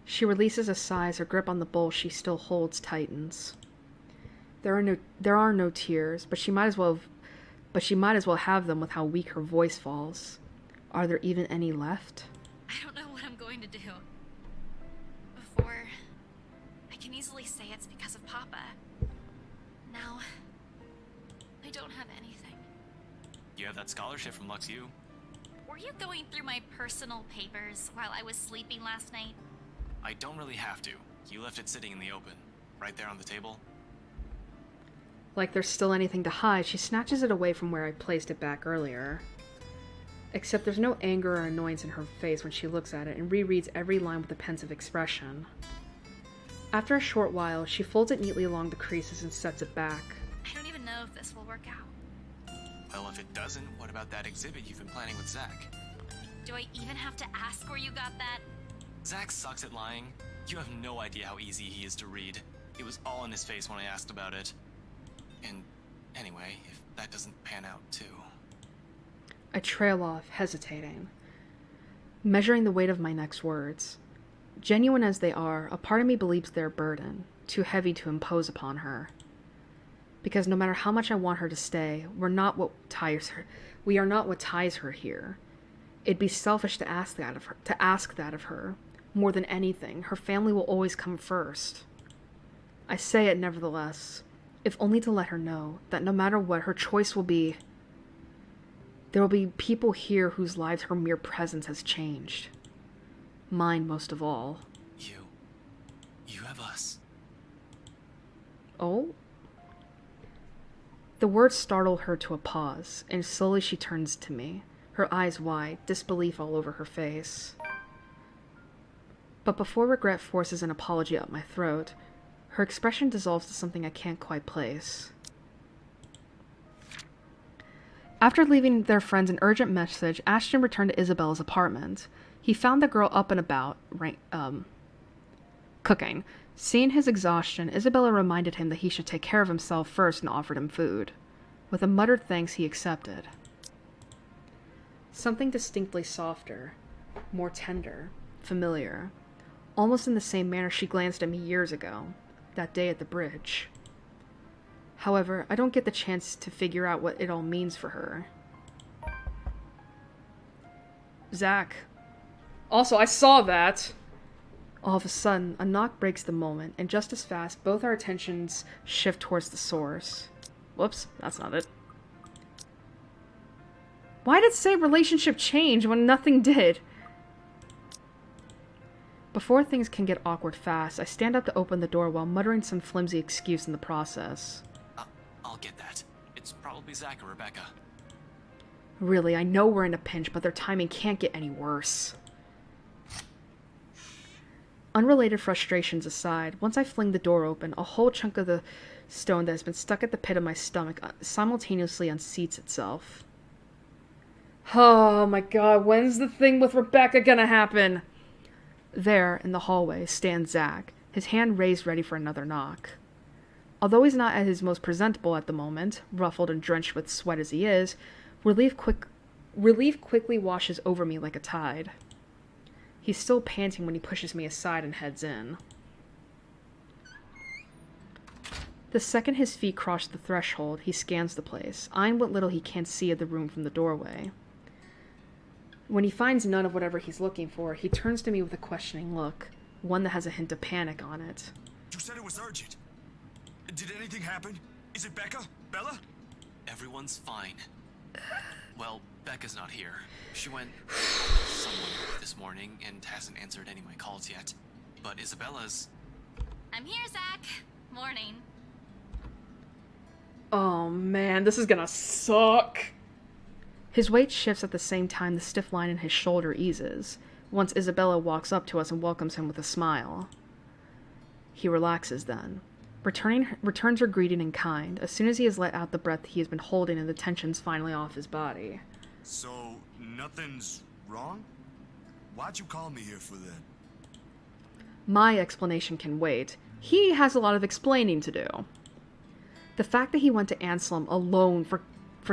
She releases a sigh as her grip on the bowl she still holds tightens. There are no tears, but she might as well have them with how weak her voice falls. Are there even any left? I don't know what I'm going to do. Before, I can easily say it's because of Papa. Now, I don't have anything. You have that scholarship from Lux U. Were you going through my personal papers while I was sleeping last night? I don't really have to. You left it sitting in the open, right there on the table. Like there's still anything to hide, she snatches it away from where I placed it back earlier. Except there's no anger or annoyance in her face when she looks at it and rereads every line with a pensive expression. After a short while, she folds it neatly along the creases and sets it back. I don't even know if this will work out. Well, if it doesn't, what about that exhibit you've been planning with Zach? Do I even have to ask where you got that? Zach sucks at lying. You have no idea how easy he is to read. It was all in his face when I asked about it. And anyway, if that doesn't pan out too... I trail off, hesitating, measuring the weight of my next words. Genuine as they are, a part of me believes they're a burden, too heavy to impose upon her. Because no matter how much I want her to stay, we are not what ties her here. It'd be selfish to ask that of her. More than anything, her family will always come first. I say it nevertheless, if only to let her know that no matter what her choice will be, there will be people here whose lives her mere presence has changed. Mine most of all. You have us. Oh? The words startle her to a pause, and slowly she turns to me, her eyes wide, disbelief all over her face. But before regret forces an apology up my throat, her expression dissolves to something I can't quite place. After leaving their friends an urgent message, Ashton returned to Isabella's apartment. He found the girl up and about, cooking. Seeing his exhaustion, Isabella reminded him that he should take care of himself first and offered him food. With a muttered thanks, he accepted. Something distinctly softer, more tender, familiar. Almost in the same manner she glanced at me years ago, that day at the bridge. However, I don't get the chance to figure out what it all means for her. Zach. Also, I saw that! All of a sudden, a knock breaks the moment, and just as fast, both our attentions shift towards the source. Whoops, that's not it. Why did it say relationship change when nothing did? Before things can get awkward fast, I stand up to open the door while muttering some flimsy excuse in the process. I'll get that. It's probably Zach or Rebecca. Really, I know we're in a pinch, but their timing can't get any worse. Unrelated frustrations aside, once I fling the door open, a whole chunk of the stone that has been stuck at the pit of my stomach simultaneously unseats itself. Oh my god, when's the thing with Rebecca gonna happen? There, in the hallway, stands Zach, his hand raised ready for another knock. Although he's not at his most presentable at the moment, ruffled and drenched with sweat as he is, relief quickly washes over me like a tide. He's still panting when he pushes me aside and heads in. The second his feet cross the threshold, he scans the place, eyeing what little he can't see of the room from the doorway. When he finds none of whatever he's looking for, he turns to me with a questioning look, one that has a hint of panic on it. You said it was urgent. Did anything happen? Is it Becca? Bella? Everyone's fine. Well, Becca's not here. She went somewhere this morning and hasn't answered any of my calls yet. But Isabella's... I'm here, Zach. Morning. Oh man, this is gonna suck. His weight shifts at the same time the stiff line in his shoulder eases, once Isabella walks up to us and welcomes him with a smile. He relaxes then. Returns her greeting in kind, as soon as he has let out the breath he has been holding and the tension's finally off his body. So, nothing's wrong? Why'd you call me here for then? My explanation can wait. He has a lot of explaining to do. The fact that he went to Anselm alone for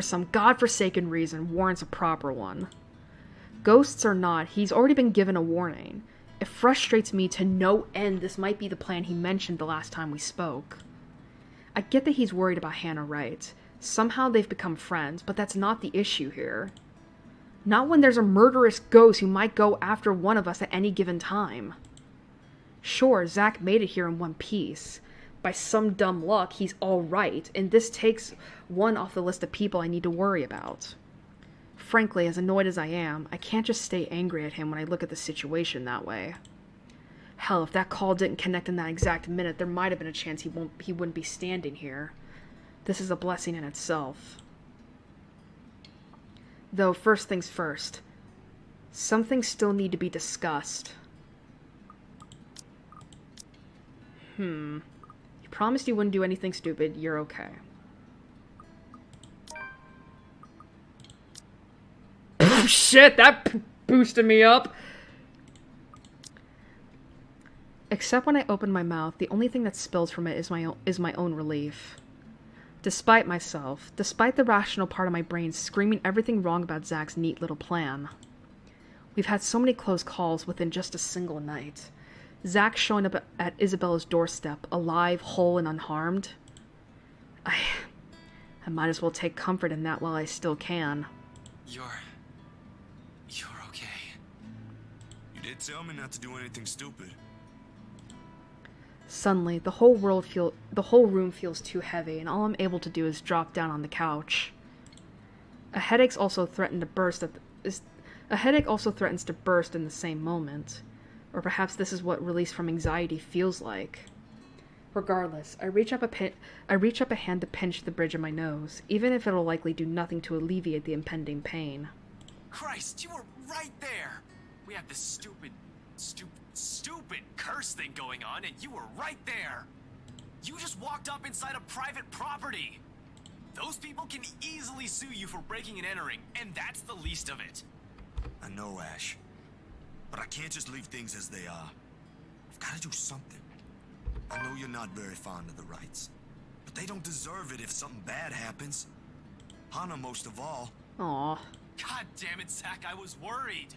some godforsaken reason warrants a proper one. Ghosts or not, he's already been given a warning. It frustrates me to no end this might be the plan he mentioned the last time we spoke. I get that he's worried about Hannah Wright. Somehow they've become friends, but that's not the issue here. Not when there's a murderous ghost who might go after one of us at any given time. Sure, Zach made it here in one piece. By some dumb luck, he's alright, and this takes one off the list of people I need to worry about. Frankly, as annoyed as I am, I can't just stay angry at him when I look at the situation that way. Hell, if that call didn't connect in that exact minute, there might have been a chance he wouldn't be standing here. This is a blessing in itself. Though, first things first. Some things still need to be discussed. You promised you wouldn't do anything stupid. You're okay. Shit, that boosted me up. Except when I open my mouth, the only thing that spills from it is my own relief. Despite myself, despite the rational part of my brain screaming everything wrong about Zach's neat little plan. We've had so many close calls within just a single night. Zach showing up at Isabella's doorstep, alive, whole, and unharmed. I might as well take comfort in that while I still can. You're okay. You did tell me not to do anything stupid. Suddenly, the whole room feels too heavy, and all I'm able to do is drop down on the couch. A headache also threatens to burst in the same moment. Or perhaps this is what release from anxiety feels like. Regardless, I reach up a hand to pinch the bridge of my nose, even if it'll likely do nothing to alleviate the impending pain. Christ, you were right there! We have this stupid curse thing going on, and you were right there! You just walked up inside a private property! Those people can easily sue you for breaking and entering, and that's the least of it. I know, Ash. But I can't just leave things as they are. I've got to do something. I know you're not very fond of the rights, but they don't deserve it if something bad happens. Hannah most of all. Aww. God damn it, Zach, I was worried.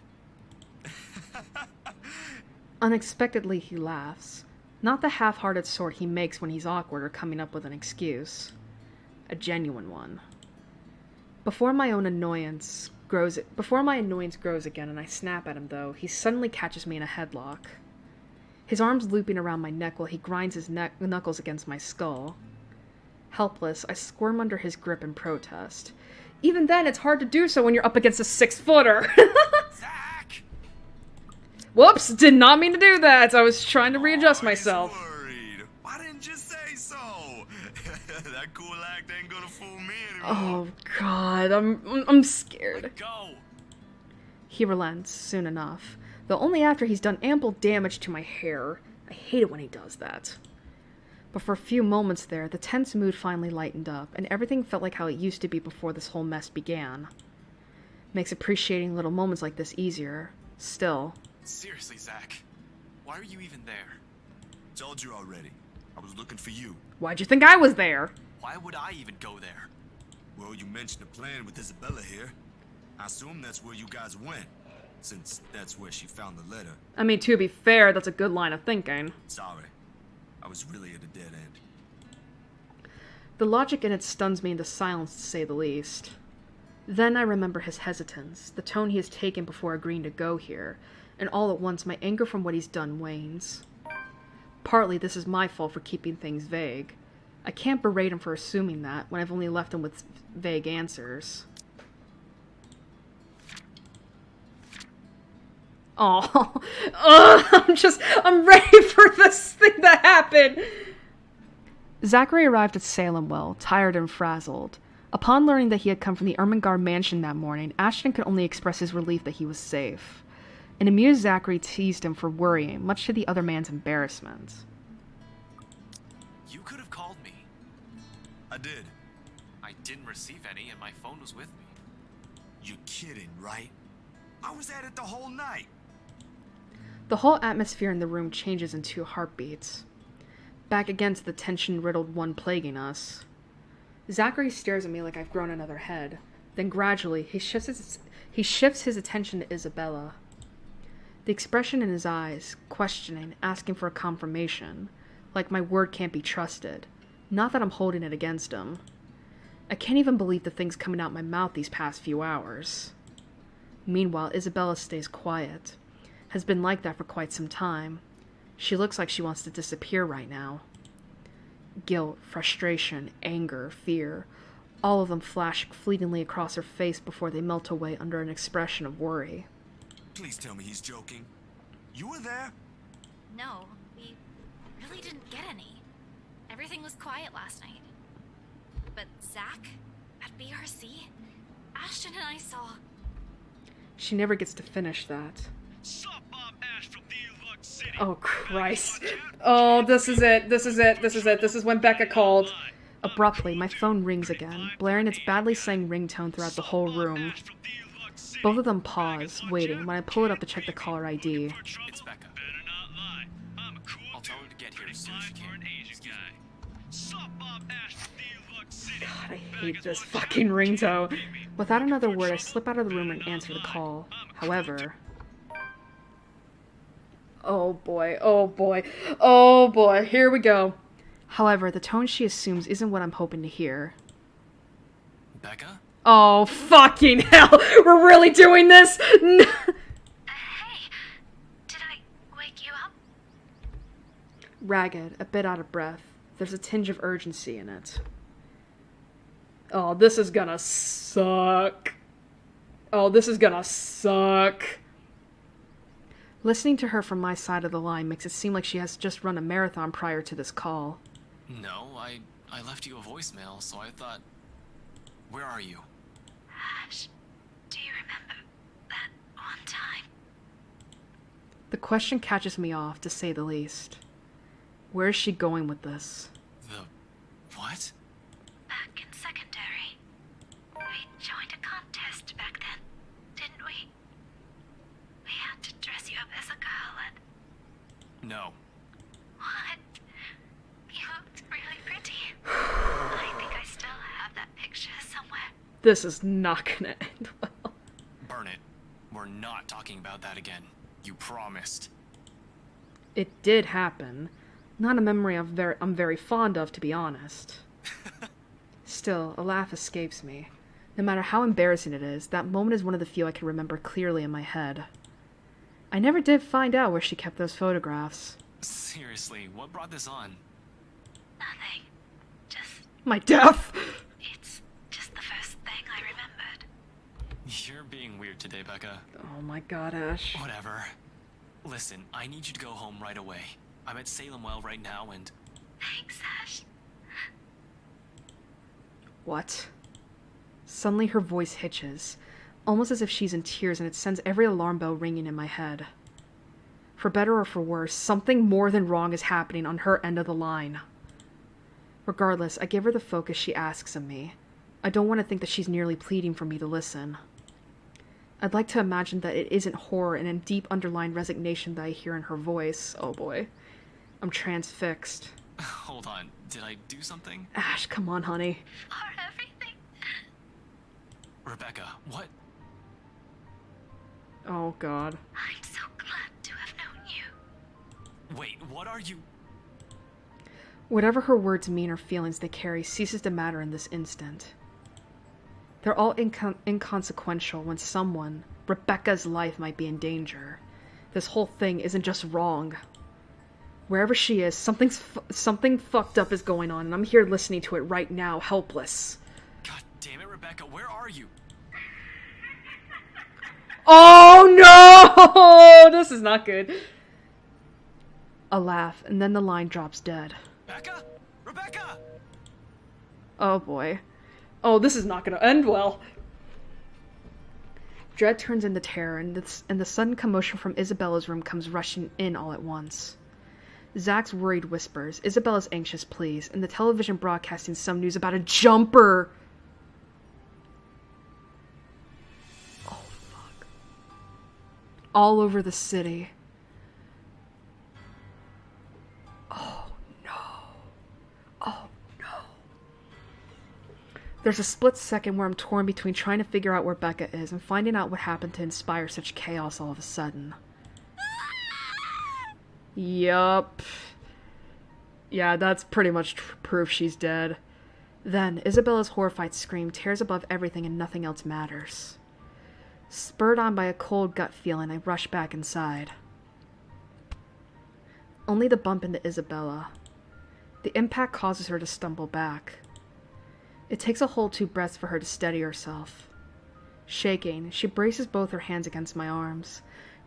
Unexpectedly, he laughs. Not the half-hearted sort he makes when he's awkward or coming up with an excuse. A genuine one. Before my annoyance grows again and I snap at him, though, he suddenly catches me in a headlock. His arms looping around my neck while he grinds his knuckles against my skull. Helpless, I squirm under his grip in protest. Even then, it's hard to do so when you're up against a 6-footer. Zach! Whoops, did not mean to do that. I was trying to readjust myself. Worried. Why didn't you say so? That cool act ain't gonna fool me anymore. Oh God, I'm scared. Let go. He relents soon enough, though only after he's done ample damage to my hair. I hate it when he does that. But for a few moments there, the tense mood finally lightened up, and everything felt like how it used to be before this whole mess began. Makes appreciating little moments like this easier. Still. Seriously, Zach, why are you even there? Told you already. I was looking for you. Why'd you think I was there? Why would I even go there? Well, you mentioned a plan with Isabella here. I assume that's where you guys went, since that's where she found the letter. I mean, to be fair, that's a good line of thinking. Sorry. I was really at a dead end. The logic in it stuns me into silence, to say the least. Then I remember his hesitance, the tone he has taken before agreeing to go here, and all at once my anger from what he's done wanes. Partly this is my fault for keeping things vague. I can't berate him for assuming that, when I've only left him with vague answers. Oh, I'm ready for this thing to happen! Zachary arrived at Salem well, tired and frazzled. Upon learning that he had come from the Ermengarde mansion that morning, Ashton could only express his relief that he was safe. An amused Zachary teased him for worrying, much to the other man's embarrassment. You could have called me. I did. I didn't receive any, and my phone was with me. You're kidding, right? I was at it the whole night. The whole atmosphere in the room changes in 2 heartbeats. Back against the tension-riddled one plaguing us. Zachary stares at me like I've grown another head. Then gradually, he shifts his attention to Isabella. The expression in his eyes, questioning, asking for a confirmation, like my word can't be trusted. Not that I'm holding it against him. I can't even believe the things coming out my mouth these past few hours. Meanwhile, Isabella stays quiet. Has been like that for quite some time. She looks like she wants to disappear right now. Guilt, frustration, anger, fear, all of them flash fleetingly across her face before they melt away under an expression of worry. Please tell me he's joking. You were there? No, we really didn't get any. Everything was quiet last night. But Zach, at BRC, Ashton and I saw. She never gets to finish that. Oh, Christ. Oh, this is it. This is it. This is it. This is when Becca called. Abruptly, my phone rings again, blaring its badly sang ringtone throughout the whole room. Both of them pause, waiting, when I pull it up to check the caller ID. It's Becca. I'll tell her to get here as soon as she can. God, I hate this fucking ringtone. Without another word, I slip out of the room and answer the call. However... Oh boy, oh boy, oh boy, here we go. However, the tone she assumes isn't what I'm hoping to hear. Becca? Oh, fucking hell! We're really doing this?! Hey, did I wake you up? Ragged, a bit out of breath. There's a tinge of urgency in it. Oh, this is gonna suck. Oh, this is gonna suck. Listening to her from my side of the line makes it seem like she has just run a marathon prior to this call. No, I left you a voicemail, so I thought... Where are you? Ash, do you remember that one time? The question catches me off, to say the least. Where is she going with this? The... what? Back in secondary. We joined a contest back then, didn't we? We had to dress you up as a girl and... No. What? You looked really pretty. I think I still have that picture somewhere. This is not gonna end well. Burn it. We're not talking about that again. You promised. It did happen. Not a memory I'm very fond of, to be honest. Still, a laugh escapes me. No matter how embarrassing it is, that moment is one of the few I can remember clearly in my head. I never did find out where she kept those photographs. Seriously, what brought this on? Nothing. Just... my death! It's just the first thing I remembered. You're being weird today, Becca. Oh my god, Ash. Whatever. Listen, I need you to go home right away. I'm at Salem Well right now and... Thanks, Ash. What? Suddenly her voice hitches, almost as if she's in tears, and it sends every alarm bell ringing in my head. For better or for worse, something more than wrong is happening on her end of the line. Regardless, I give her the focus she asks of me. I don't want to think that she's nearly pleading for me to listen. I'd like to imagine that it isn't horror and a deep underlying resignation that I hear in her voice. Oh boy. I'm transfixed. Hold on, did I do something? Ash, come on, honey. For everything. Rebecca, what? Oh god. I'm so glad to have known you. Wait, what are you... Whatever her words mean or feelings they carry ceases to matter in this instant. They're all inconsequential when someone, Rebecca's life, might be in danger. This whole thing isn't just wrong. Wherever she is, something fucked up is going on, and I'm here listening to it right now, helpless. God damn it, Rebecca, where are you? Oh no! This is not good. A laugh, and then the line drops dead. Rebecca? Rebecca! Oh boy. Oh, this is not gonna end well. Dread turns into terror, and the sudden commotion from Isabella's room comes rushing in all at once. Zach's worried whispers, Isabella's anxious pleas, and the television broadcasting some news about a jumper. Oh, fuck. All over the city. Oh, no. Oh, no. There's a split second where I'm torn between trying to figure out where Becca is and finding out what happened to inspire such chaos all of a sudden. Yup. Yeah, that's pretty much proof she's dead. Then, Isabella's horrified scream tears above everything and nothing else matters. Spurred on by a cold gut feeling, I rush back inside. Only the bump into Isabella. The impact causes her to stumble back. It takes a whole 2 breaths for her to steady herself. Shaking, she braces both her hands against my arms,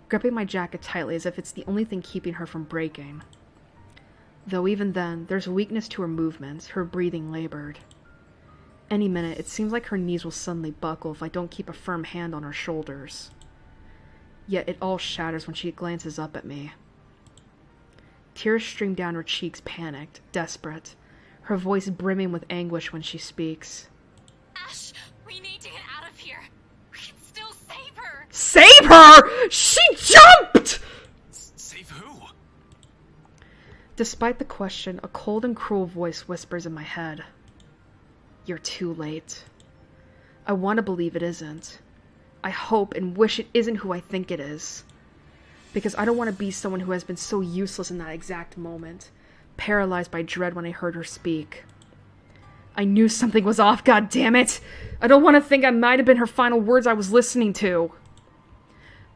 gripping my jacket tightly as if it's the only thing keeping her from breaking. Though even then, there's weakness to her movements, her breathing labored. Any minute, it seems like her knees will suddenly buckle if I don't keep a firm hand on her shoulders. Yet it all shatters when she glances up at me. Tears stream down her cheeks, panicked, desperate, her voice brimming with anguish when she speaks. Ash, we need to get out of here. We can still save her. Save her?! She jumped! Save who? Despite the question, a cold and cruel voice whispers in my head. You're too late. I want to believe it isn't. I hope and wish it isn't who I think it is. Because I don't want to be someone who has been so useless in that exact moment, paralyzed by dread when I heard her speak. I knew something was off, goddammit! I don't want to think I might have been her final words I was listening to.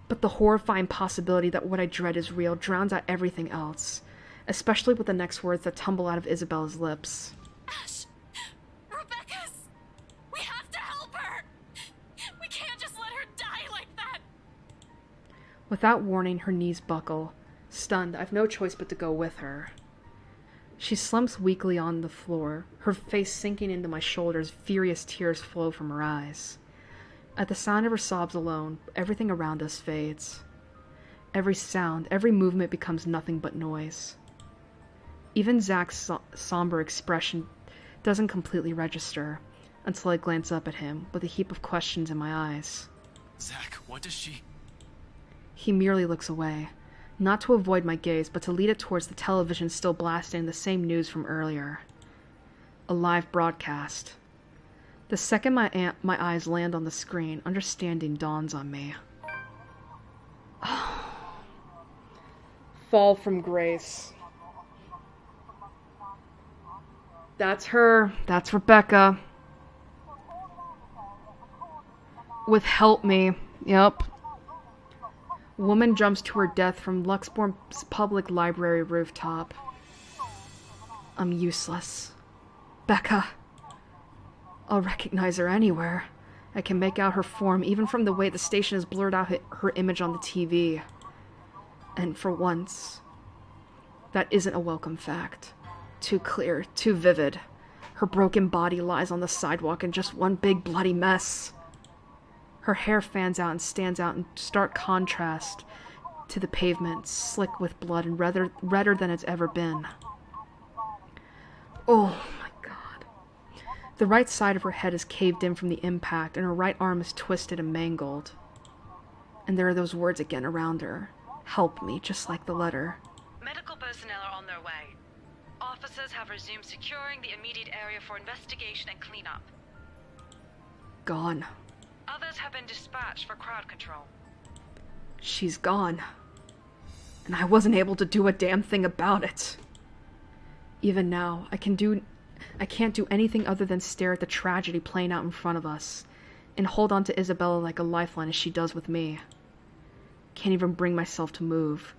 But the horrifying possibility that what I dread is real drowns out everything else, especially with the next words that tumble out of Isabella's lips. Ash! Rebecca's! We have to help her! We can't just let her die like that! Without warning, her knees buckle. Stunned, I've no choice but to go with her. She slumps weakly on the floor, her face sinking into my shoulders. Furious tears flow from her eyes. At the sound of her sobs alone, everything around us fades. Every sound, every movement becomes nothing but noise. Even Zach's somber expression doesn't completely register until I glance up at him with a heap of questions in my eyes. Zach, what does she... He merely looks away, not to avoid my gaze, but to lead it towards the television still blasting the same news from earlier. A live broadcast. The second my eyes land on the screen, understanding dawns on me. Fall from grace. That's her. That's Rebecca. With help me. Yep. Woman jumps to her death from Luxborn's public library rooftop. I'm useless. Becca. I'll recognize her anywhere. I can make out her form even from the way the station has blurred out her image on the TV. And for once, that isn't a welcome fact. Too clear, too vivid. Her broken body lies on the sidewalk in just one big bloody mess. Her hair fans out and stands out in stark contrast to the pavement, slick with blood and redder than it's ever been. Oh my god. The right side of her head is caved in from the impact, and her right arm is twisted and mangled. And there are those words again around her. Help me, just like the letter. Medical personnel are on their way. Officers have resumed securing the immediate area for investigation and cleanup. Gone. Others have been dispatched for crowd control. She's gone. And I wasn't able to do a damn thing about it. Even now, I can't do anything other than stare at the tragedy playing out in front of us, and hold on to Isabella like a lifeline as she does with me. Can't even bring myself to move,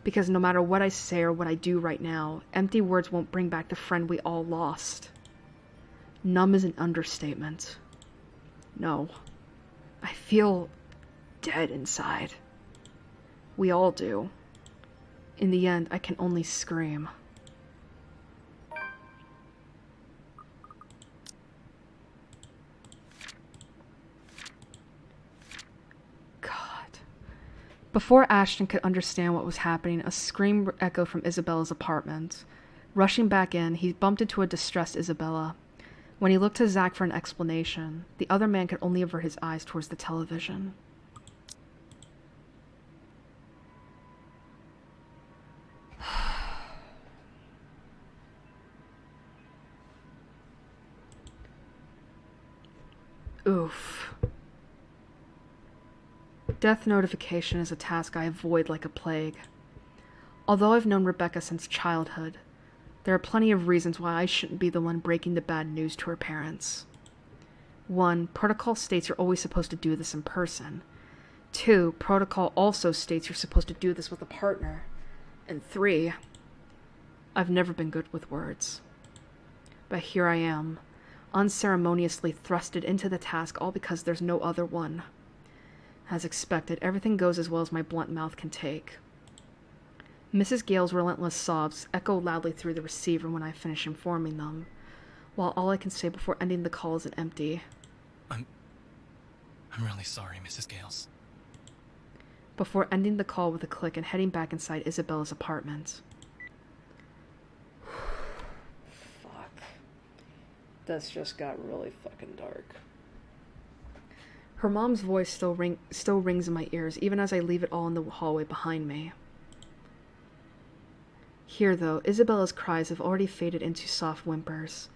because no matter what I say or what I do right now, empty words won't bring back the friend we all lost. Numb is an understatement. No. I feel dead inside. We all do. In the end, I can only scream. God. Before Ashton could understand what was happening, a scream echoed from Isabella's apartment. Rushing back in, he bumped into a distressed Isabella. When he looked to Zach for an explanation, the other man could only avert his eyes towards the television. Oof. Death notification is a task I avoid like a plague. Although I've known Rebecca since childhood, there are plenty of reasons why I shouldn't be the one breaking the bad news to her parents. 1. Protocol states you're always supposed to do this in person. 2. Protocol also states you're supposed to do this with a partner. And 3. I've never been good with words. But here I am, unceremoniously thrusted into the task, all because there's no other one. As expected, everything goes as well as my blunt mouth can take. Mrs. Gale's relentless sobs echo loudly through the receiver when I finish informing them, while all I can say before ending the call is an empty. I'm really sorry, Mrs. Gales. Before ending the call with a click and heading back inside Isabella's apartment. Fuck. This just got really fucking dark. Her mom's voice still rings in my ears, even as I leave it all in the hallway behind me. Here, though, Isabella's cries have already faded into soft whimpers,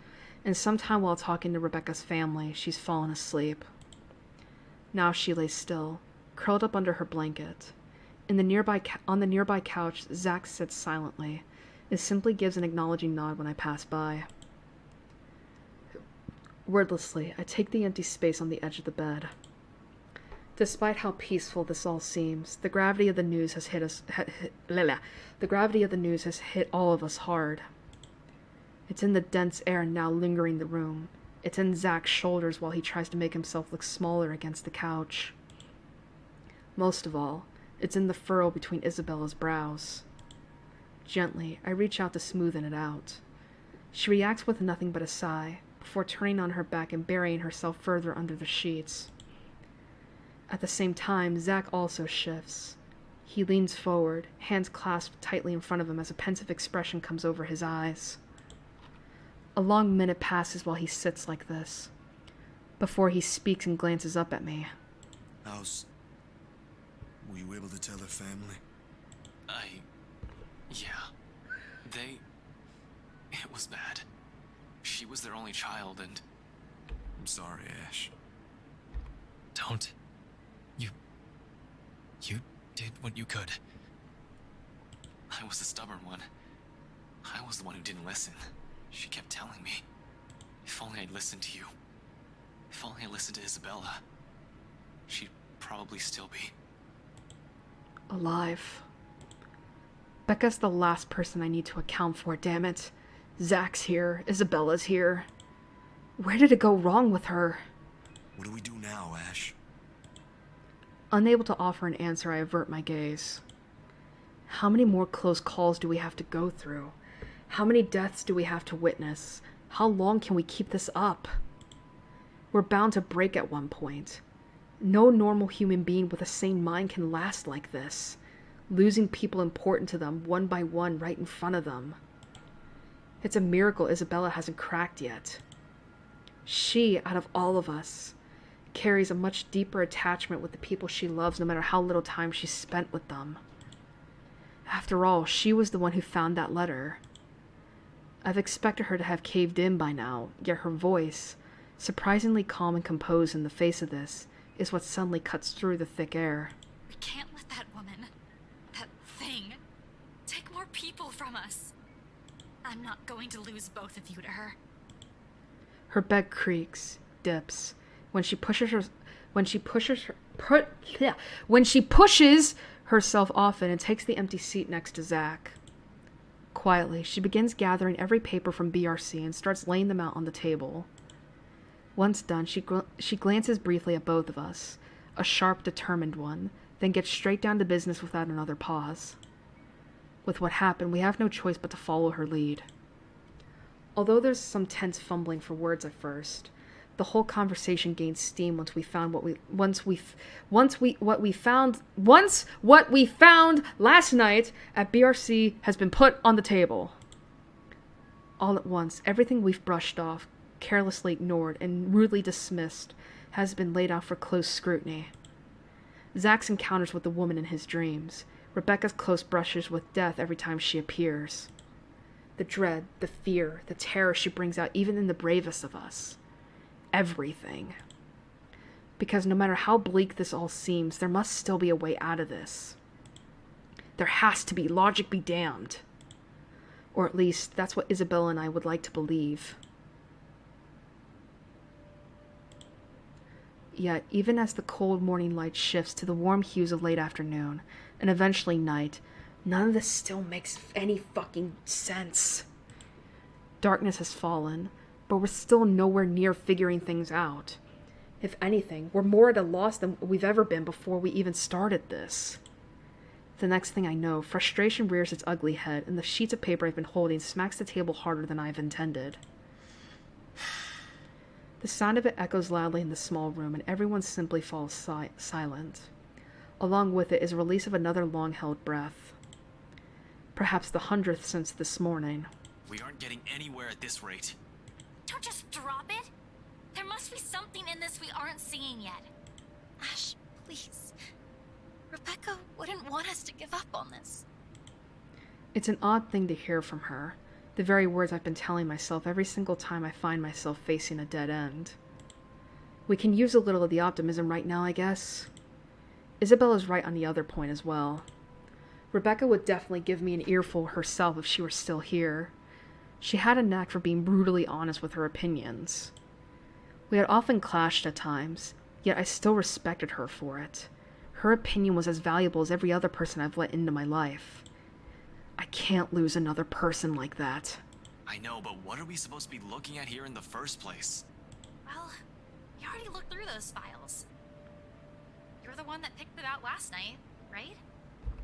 and sometime while talking to Rebecca's family, she's fallen asleep. Now she lays still, curled up under her blanket. On the nearby couch, Zach sits silently, and simply gives an acknowledging nod when I pass by. Wordlessly, I take the empty space on the edge of the bed. Despite how peaceful this all seems, the gravity of the news has hit all of us hard. It's in the dense air now lingering the room. It's in Zach's shoulders while he tries to make himself look smaller against the couch. Most of all, it's in the furrow between Isabella's brows. Gently, I reach out to smoothen it out. She reacts with nothing but a sigh, before turning on her back and burying herself further under the sheets. At the same time, Zach also shifts. He leans forward, hands clasped tightly in front of him as a pensive expression comes over his eyes. A long minute passes while he sits like this, before he speaks and glances up at me. Were you able to tell her family? Yeah. It was bad. She was their only child, and... I'm sorry, Ash. Don't. You did what you could. I was the stubborn one. I was the one who didn't listen. She kept telling me. If only I'd listened to you. If only I listened to Isabella. She'd probably still be... alive. Becca's the last person I need to account for, damn it. Zach's here. Isabella's here. Where did it go wrong with her? What do we do now, Ash? Unable to offer an answer, I avert my gaze. How many more close calls do we have to go through? How many deaths do we have to witness? How long can we keep this up? We're bound to break at one point. No normal human being with a sane mind can last like this, losing people important to them one by one right in front of them. It's a miracle Isabella hasn't cracked yet. She, out of all of us, carries a much deeper attachment with the people she loves no matter how little time she's spent with them. After all, she was the one who found that letter. I've expected her to have caved in by now, yet her voice, surprisingly calm and composed in the face of this, is what suddenly cuts through the thick air. We can't let that woman, that thing, take more people from us. I'm not going to lose both of you to her. Her bed creaks, dips, when she pushes herself off it and takes the empty seat next to Zach. Quietly, she begins gathering every paper from BRC and starts laying them out on the table. Once done, she glances briefly at both of us, a sharp, determined one, then gets straight down to business without another pause. With what happened, we have no choice but to follow her lead. Although there's some tense fumbling for words at first, the whole conversation gained steam once what we found last night at BRC has been put on the table. All at once, everything we've brushed off, carelessly ignored, and rudely dismissed has been laid out for close scrutiny. Zach's encounters with the woman in his dreams, Rebecca's close brushes with death every time she appears. The dread, the fear, the terror she brings out even in the bravest of us. Everything. Because no matter how bleak this all seems, there must still be a way out of this. There has to be, logic be damned. Or at least, that's what Isabella and I would like to believe. Yet, even as the cold morning light shifts to the warm hues of late afternoon, and eventually night, none of this still makes any fucking sense. Darkness has fallen, but we're still nowhere near figuring things out. If anything, we're more at a loss than we've ever been before we even started this. The next thing I know, frustration rears its ugly head, and the sheets of paper I've been holding smacks the table harder than I've intended. The sound of it echoes loudly in the small room, and everyone simply falls silent. Along with it is a release of another long-held breath. Perhaps the 100th since this morning. We aren't getting anywhere at this rate. Don't just drop it. There must be something in this we aren't seeing yet. Ash, please. Rebecca wouldn't want us to give up on this. It's an odd thing to hear from her. The very words I've been telling myself every single time I find myself facing a dead end. We can use a little of the optimism right now, I guess. Isabella's right on the other point as well. Rebecca would definitely give me an earful herself if she were still here. She had a knack for being brutally honest with her opinions. We had often clashed at times, yet I still respected her for it. Her opinion was as valuable as every other person I've let into my life. I can't lose another person like that. I know, but what are we supposed to be looking at here in the first place? Well, you already looked through those files. You're the one that picked it out last night, right?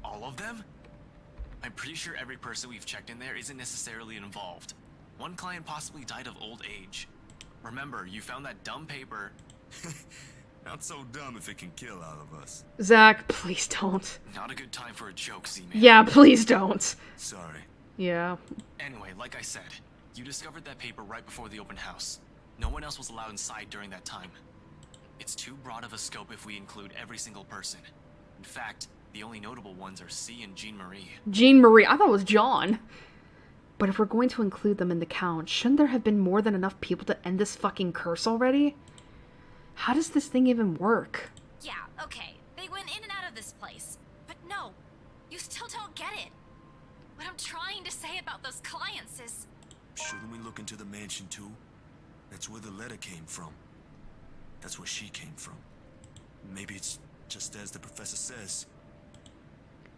All of them? I'm pretty sure every person we've checked in there isn't necessarily involved. One client possibly died of old age. Remember, you found that dumb paper. Not so dumb if it can kill out of us. Zach, please don't. Not a good time for a joke, Z-Man. Yeah, please don't. Sorry. Yeah. Anyway, like I said, you discovered that paper right before the open house. No one else was allowed inside during that time. It's too broad of a scope if we include every single person. In fact, the only notable ones are C and Jean Marie. Jean Marie? I thought it was John. But if we're going to include them in the count, shouldn't there have been more than enough people to end this fucking curse already? How does this thing even work? Yeah, okay. They went in and out of this place. But no, you still don't get it. What I'm trying to say about those clients is... Shouldn't we look into the mansion too? That's where the letter came from. That's where she came from. Maybe it's just as the professor says.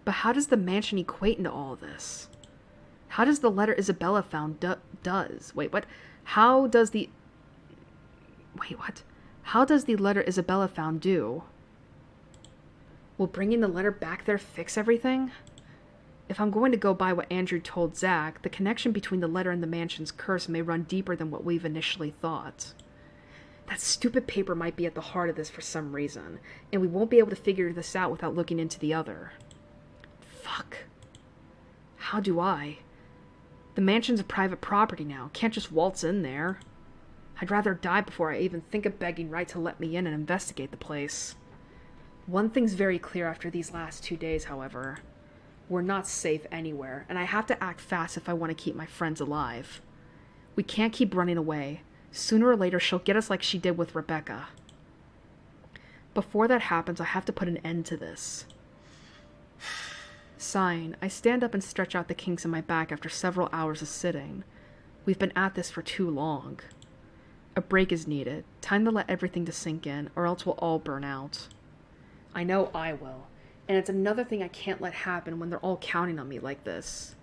But how does the mansion equate into all this? How does the letter Isabella found does? Wait, what? How does the... Wait, what? How does the letter Isabella found do? Will bringing the letter back there fix everything? If I'm going to go by what Andrew told Zach, the connection between the letter and the mansion's curse may run deeper than what we've initially thought. That stupid paper might be at the heart of this for some reason, and we won't be able to figure this out without looking into the other. Fuck. How do I? The mansion's a private property now. Can't just waltz in there. I'd rather die before I even think of begging Wright to let me in and investigate the place. One thing's very clear after these last 2 days, however. We're not safe anywhere, and I have to act fast if I want to keep my friends alive. We can't keep running away. Sooner or later, she'll get us like she did with Rebecca. Before that happens, I have to put an end to this. Sighing, I stand up and stretch out the kinks in my back after several hours of sitting. We've been at this for too long. A break is needed. Time to let everything to sink in, or else we'll all burn out. I know I will. And it's another thing I can't let happen when they're all counting on me like this.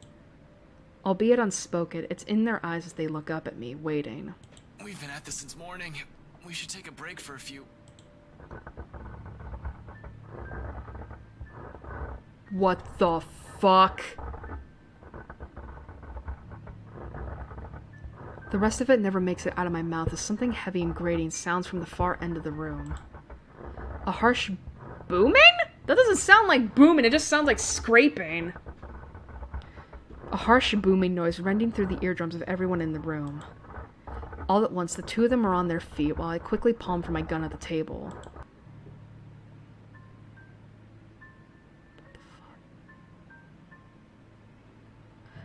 Albeit unspoken, it's in their eyes as they look up at me, waiting. We've been at this since morning. We should take a break for a few... What the fuck? The rest of it never makes it out of my mouth as something heavy and grating sounds from the far end of the room. A harsh booming? That doesn't sound like booming, it just sounds like scraping. A harsh booming noise rending through the eardrums of everyone in the room. All at once, the two of them are on their feet while I quickly palm for my gun at the table.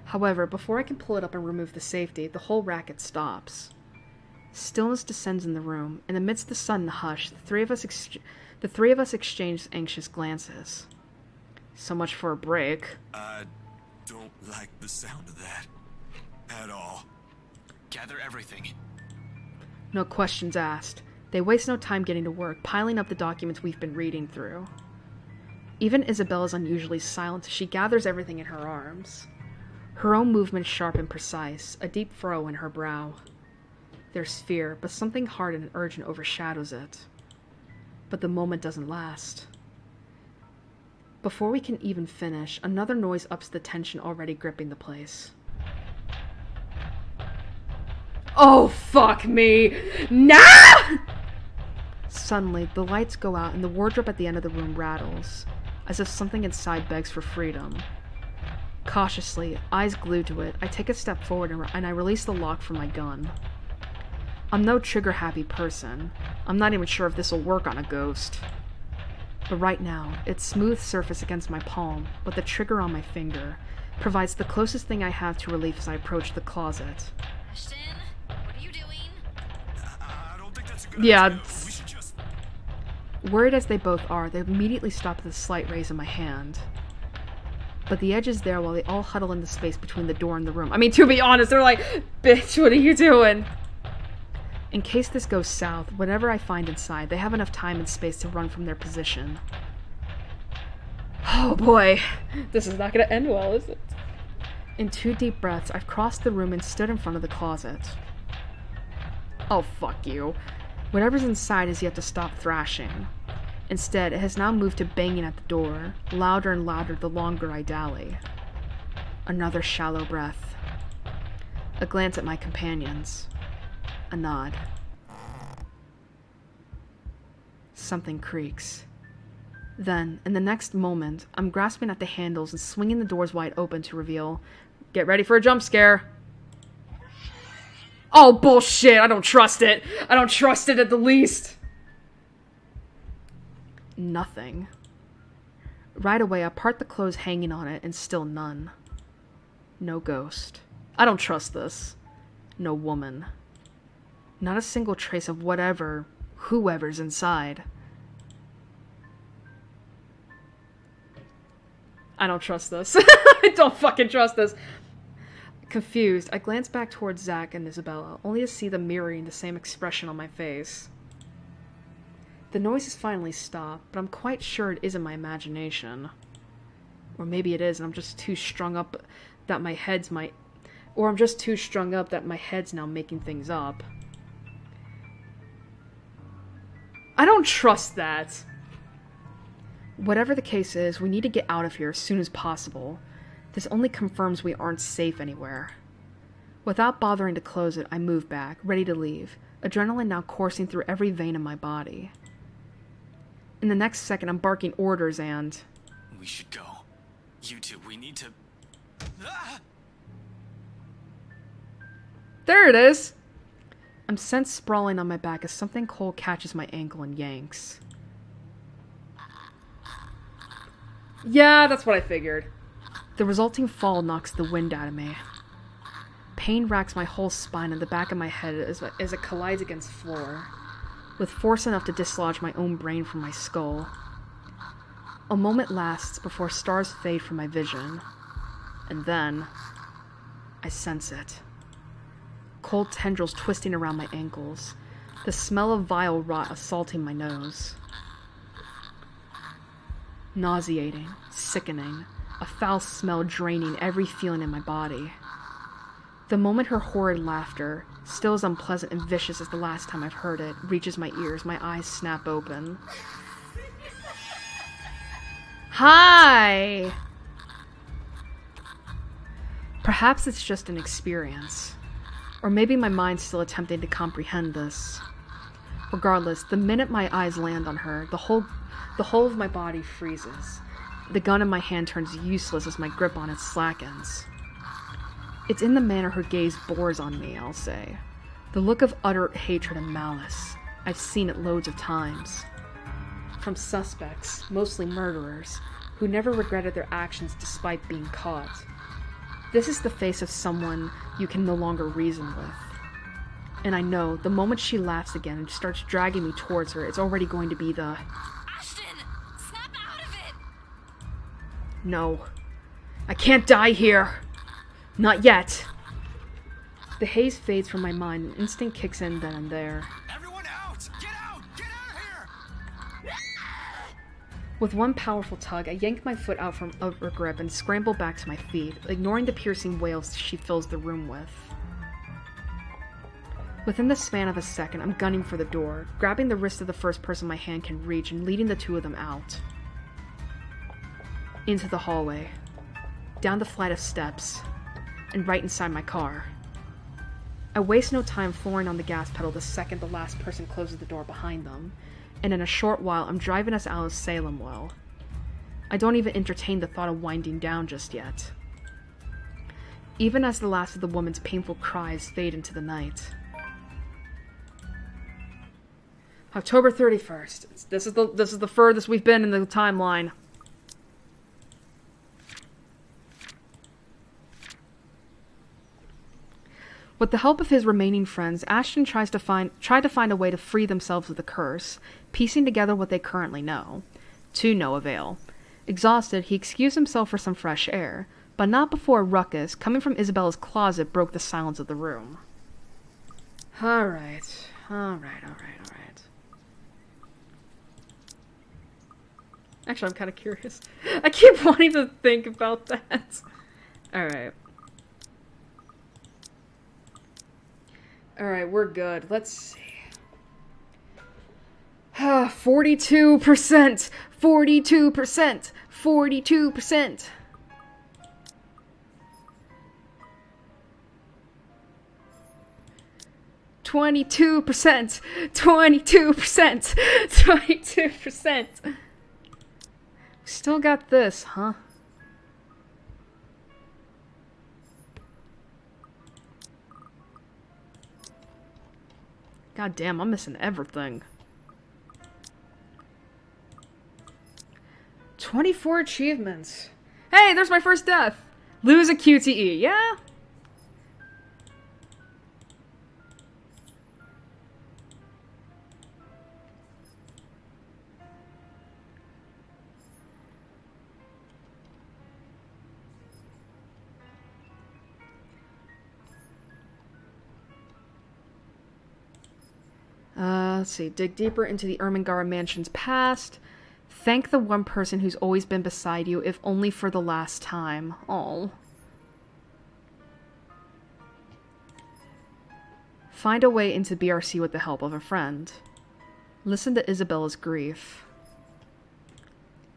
However, before I can pull it up and remove the safety, the whole racket stops. Stillness descends in the room, and amidst the sudden hush, the three of us exchange anxious glances. So much for a break. I don't like the sound of that. At all. Gather everything. No questions asked. They waste no time getting to work, piling up the documents we've been reading through. Even Isabella is unusually silent as she gathers everything in her arms. Her own movement sharp and precise, a deep furrow in her brow. There's fear, but something hard and urgent overshadows it. But the moment doesn't last. Before we can even finish, another noise ups the tension already gripping the place. Oh, fuck me. Nah! Suddenly, the lights go out and the wardrobe at the end of the room rattles, as if something inside begs for freedom. Cautiously, eyes glued to it, I take a step forward and I release the lock from my gun. I'm no trigger-happy person. I'm not even sure if this will work on a ghost. But right now, its smooth surface against my palm, with the trigger on my finger, provides the closest thing I have to relief as I approach the closet. Ashton, what are you doing? I don't think that's a good Yeah. idea. We should just... Worried as they both are, they immediately stop at the slight raise in my hand. But the edge is there while they all huddle in the space between the door and the room. I mean, to be honest, they're like, bitch, what are you doing? In case this goes south, whatever I find inside, they have enough time and space to run from their position. Oh boy, this is not gonna end well, is it? In 2 deep breaths, I've crossed the room and stood in front of the closet. Oh, fuck you. Whatever's inside has yet to stop thrashing. Instead, it has now moved to banging at the door, louder and louder the longer I dally. Another shallow breath. A glance at my companions. A nod. Something creaks. Then, in the next moment, I'm grasping at the handles and swinging the doors wide open to reveal, "Get ready for a jump scare." Oh, bullshit! I don't trust it! I don't trust it at the least! Nothing. Right away, I part the clothes hanging on it, and still none. No ghost. I don't trust this. No woman. Not a single trace of whatever, whoever's inside. I don't trust this. I don't fucking trust this. Confused, I glance back towards Zach and Isabella, only to see them mirroring the same expression on my face. The noise has finally stopped, but I'm quite sure it isn't my imagination. Or maybe it is, and I'm just too strung up that my head's Or I'm just too strung up that my head's now making things up. I don't trust that. Whatever the case is, we need to get out of here as soon as possible. This only confirms we aren't safe anywhere. Without bothering to close it, I move back, ready to leave, adrenaline now coursing through every vein in my body. In the next second, I'm barking orders and... We should go. You two, we need to... Ah! There it is! I'm sent sprawling on my back as something cold catches my ankle and yanks. Yeah, that's what I figured. The resulting fall knocks the wind out of me. Pain racks my whole spine and the back of my head as it collides against floor, with force enough to dislodge my own brain from my skull. A moment lasts before stars fade from my vision, and then I sense it. Cold tendrils twisting around my ankles, the smell of vile rot assaulting my nose. Nauseating, sickening, a foul smell draining every feeling in my body. The moment her horrid laughter, still as unpleasant and vicious as the last time I've heard it, reaches my ears, my eyes snap open. Hi! Perhaps it's just an experience. Or maybe my mind's still attempting to comprehend this. Regardless, the minute my eyes land on her, the whole of my body freezes. The gun in my hand turns useless as my grip on it slackens. It's in the manner her gaze bores on me, I'll say. The look of utter hatred and malice. I've seen it loads of times. From suspects, mostly murderers, who never regretted their actions despite being caught. This is the face of someone you can no longer reason with. And I know, the moment she laughs again and starts dragging me towards her, it's already going to be the... Ashton! Snap out of it! No. I can't die here! Not yet! The haze fades from my mind and instinct kicks in then and there. Everyone out! Get out! Get out of here! With one powerful tug, I yank my foot out from her grip and scramble back to my feet, ignoring the piercing wails she fills the room with. Within the span of a second, I'm gunning for the door, grabbing the wrist of the first person my hand can reach and leading the two of them out. Into the hallway, down the flight of steps, and right inside my car. I waste no time flooring on the gas pedal the second the last person closes the door behind them, and in a short while I'm driving us out of Salem well. I don't even entertain the thought of winding down just yet. Even as the last of the woman's painful cries fade into the night. October 31st. This is the furthest we've been in the timeline. With the help of his remaining friends, Ashton tried to find a way to free themselves of the curse, piecing together what they currently know. To no avail. Exhausted, he excused himself for some fresh air, but not before a ruckus, coming from Isabella's closet, broke the silence of the room. Alright. Actually, I'm kind of curious. I keep wanting to think about that. Alright. Alright, we're good. Let's see. 42%! 42%! 42%! $22%! 22%! 22%! Still got this, huh? God damn, I'm missing everything. 24 achievements. Hey, there's my first death! Lose a QTE, yeah? Let's see. Dig deeper into the Ermengarde mansion's past. Thank the one person who's always been beside you, if only for the last time. Oh. Find a way into BRC with the help of a friend. Listen to Isabella's grief.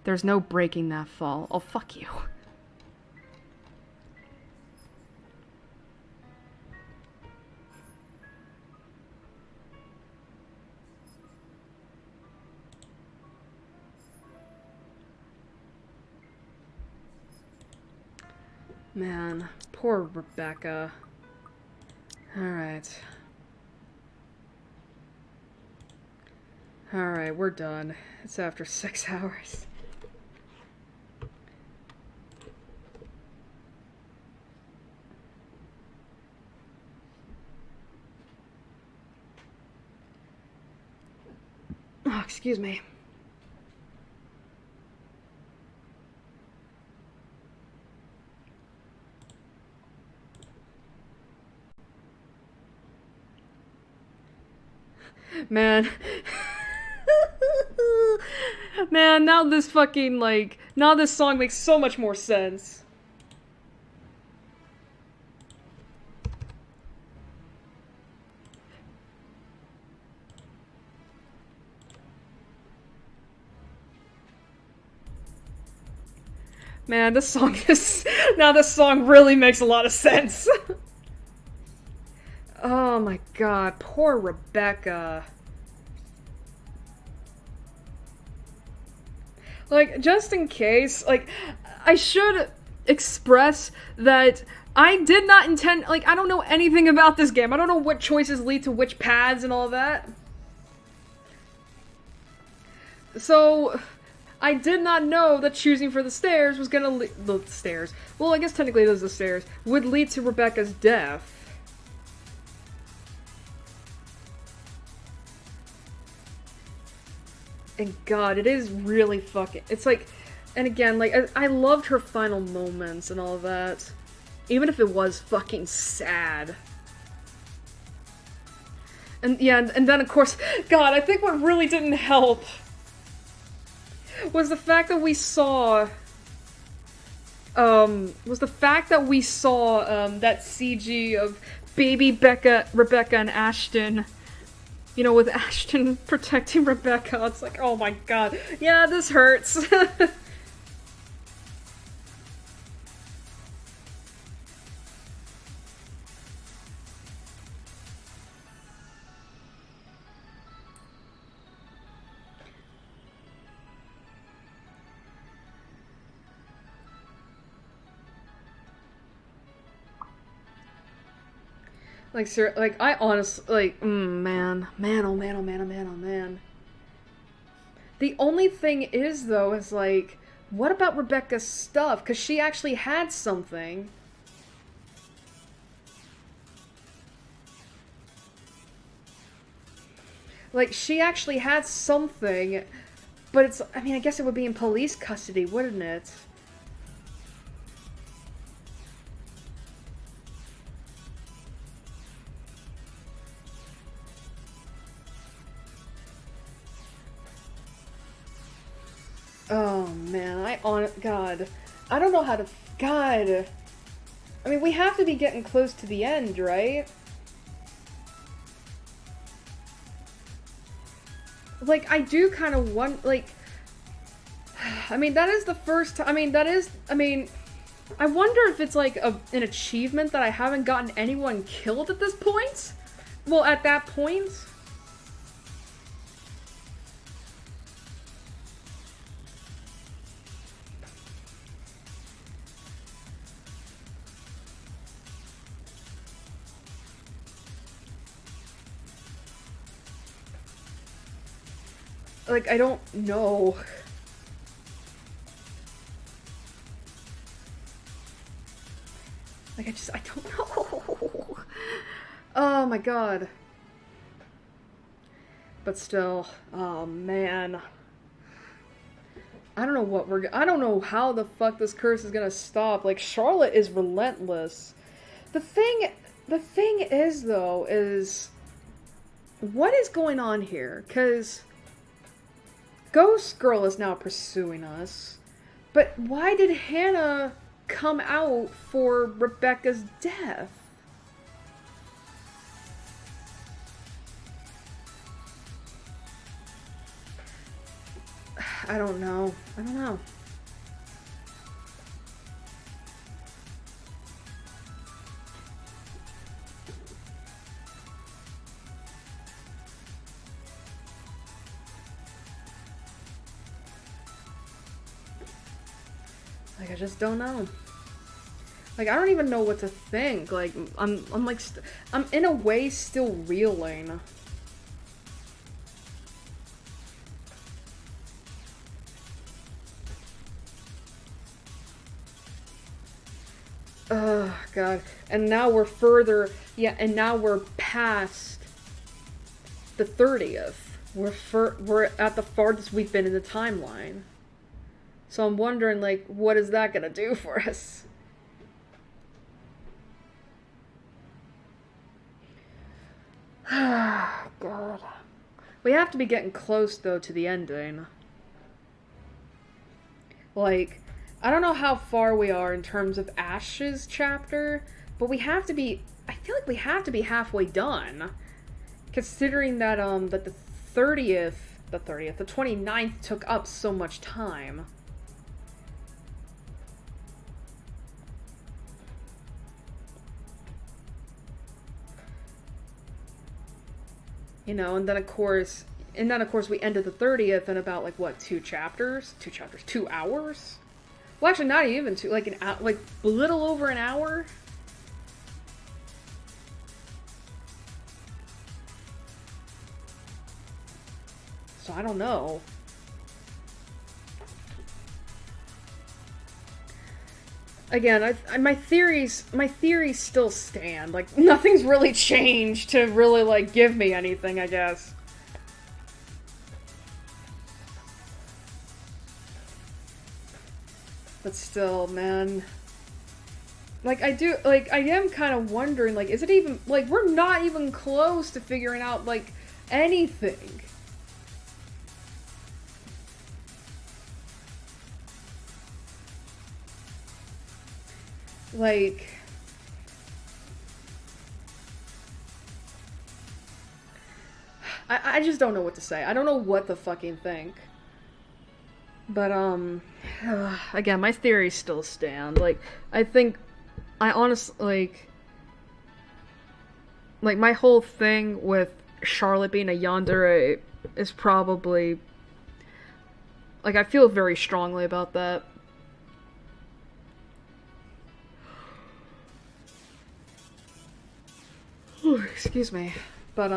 There's no breaking that fall. Oh, fuck you. Man, poor Rebecca. Alright. Alright, we're done. It's after 6 hours. Oh, excuse me. Man. Man, now this fucking, like, now this song makes so much more sense. Man, this song is... Now this song really makes a lot of sense. Oh my god, poor Rebecca. Like, just in case, like, I should express that I did not intend, like, I don't know anything about this game. I don't know what choices lead to which paths and all that. So, I did not know that choosing for the stairs was gonna lead, the stairs, well, I guess technically those are the stairs, would lead to Rebecca's death. And god, it is really fucking... It's like... And again, like, I loved her final moments and all of that. Even if it was fucking sad. And yeah, and then of course... God, I think what really didn't help... was the fact that we saw... that CG of baby Rebecca and Ashton... You know, with Ashton protecting Rebecca, it's like, oh my god. Yeah, this hurts. Like, sir, like, I honestly, like, man. Man, oh man, oh man, oh man, oh man. The only thing is, though, is, like, what about Rebecca's stuff? Because she actually had something. Like, she actually had something, but it's, I mean, I guess it would be in police custody, wouldn't it? Oh, man, God. I don't know how to, God. I mean, we have to be getting close to the end, right? Like, I do kind of want, like, I mean, that is the first time, I mean, I wonder if it's, like, an achievement that I haven't gotten anyone killed at this point? Well, at that point? Like, I don't know. Like, I don't know. Oh my god. But still, oh man. I don't know I don't know how the fuck this curse is gonna stop. Like, Charlotte is relentless. The thing is, though, is what is going on here? 'Cause Ghost Girl is now pursuing us, but why did Hannah come out for Rebecca's death? I don't know. I don't know. Like, I just don't know. Like, I don't even know what to think. Like, I'm like, I'm in a way still reeling. Oh, God. And now we're further, yeah, and now we're past the 30th. We're at the farthest we've been in the timeline. So I'm wondering, like, what is that gonna do for us? God. We have to be getting close, though, to the ending. Like, I don't know how far we are in terms of Ash's chapter, but we have to be, I feel like we have to be halfway done. Considering that, that the 29th took up so much time. You know, and then of course we ended the 30th in about, like, what, 2 chapters? 2 hours? Well, actually, not even 2, like, like, a little over an hour? So, I don't know. Again, my theories still stand. Like, nothing's really changed to really, like, give me anything, I guess. But still, man. Like, I am kind of wondering, like, is it even, like, we're not even close to figuring out, like, anything. Like, I just don't know what to say. I don't know what to fucking think. But, again, my theories still stand. Like, I honestly, like, my whole thing with Charlotte being a yandere is probably, like, I feel very strongly about that. Excuse me. But,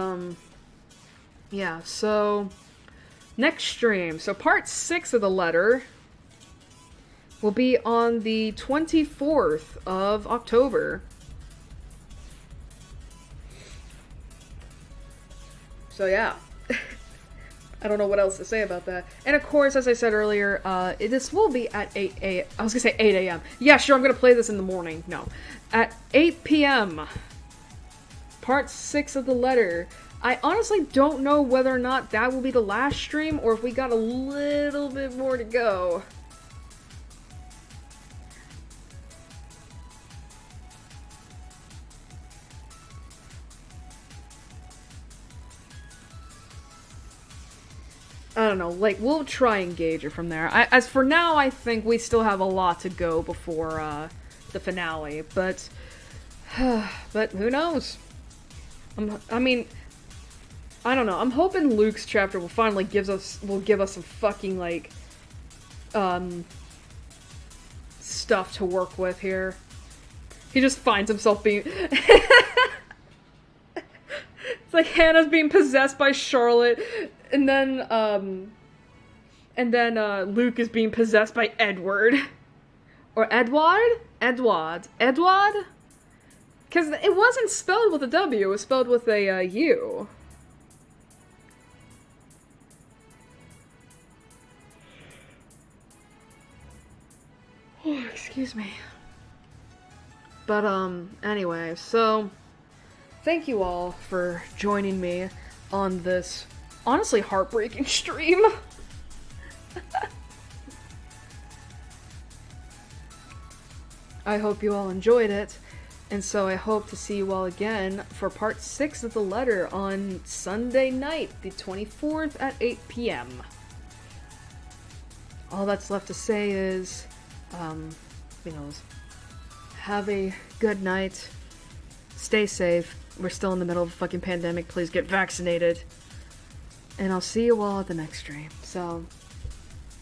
yeah, so next stream. So part 6 of the letter will be on the 24th of October. So yeah. I don't know what else to say about that. And of course, as I said earlier, this will be at 8 a.m. I was gonna say 8 a.m. Yeah, sure, I'm gonna play this in the morning. No. At 8 p.m. Part 6 of the letter. I honestly don't know whether or not that will be the last stream, or if we got a little bit more to go. I don't know, like, we'll try and gauge it from there. As for now, I think we still have a lot to go before, the finale, but who knows? I mean, I don't know, I'm hoping Luke's chapter will finally give us some fucking, like, stuff to work with here. He just finds himself being... It's like Hannah's being possessed by Charlotte, and then Luke is being possessed by Edward. Or Edward? Edward? Because it wasn't spelled with a W, it was spelled with a U. Oh, excuse me. But, anyway, so... Thank you all for joining me on this honestly heartbreaking stream. I hope you all enjoyed it, and so I hope to see you all again for part 6 of the letter on Sunday night, the 24th at 8 p.m. All that's left to say is, you know, have a good night, stay safe. We're still in the middle of a fucking pandemic. Please get vaccinated. And I'll see you all at the next stream. So,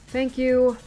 thank you.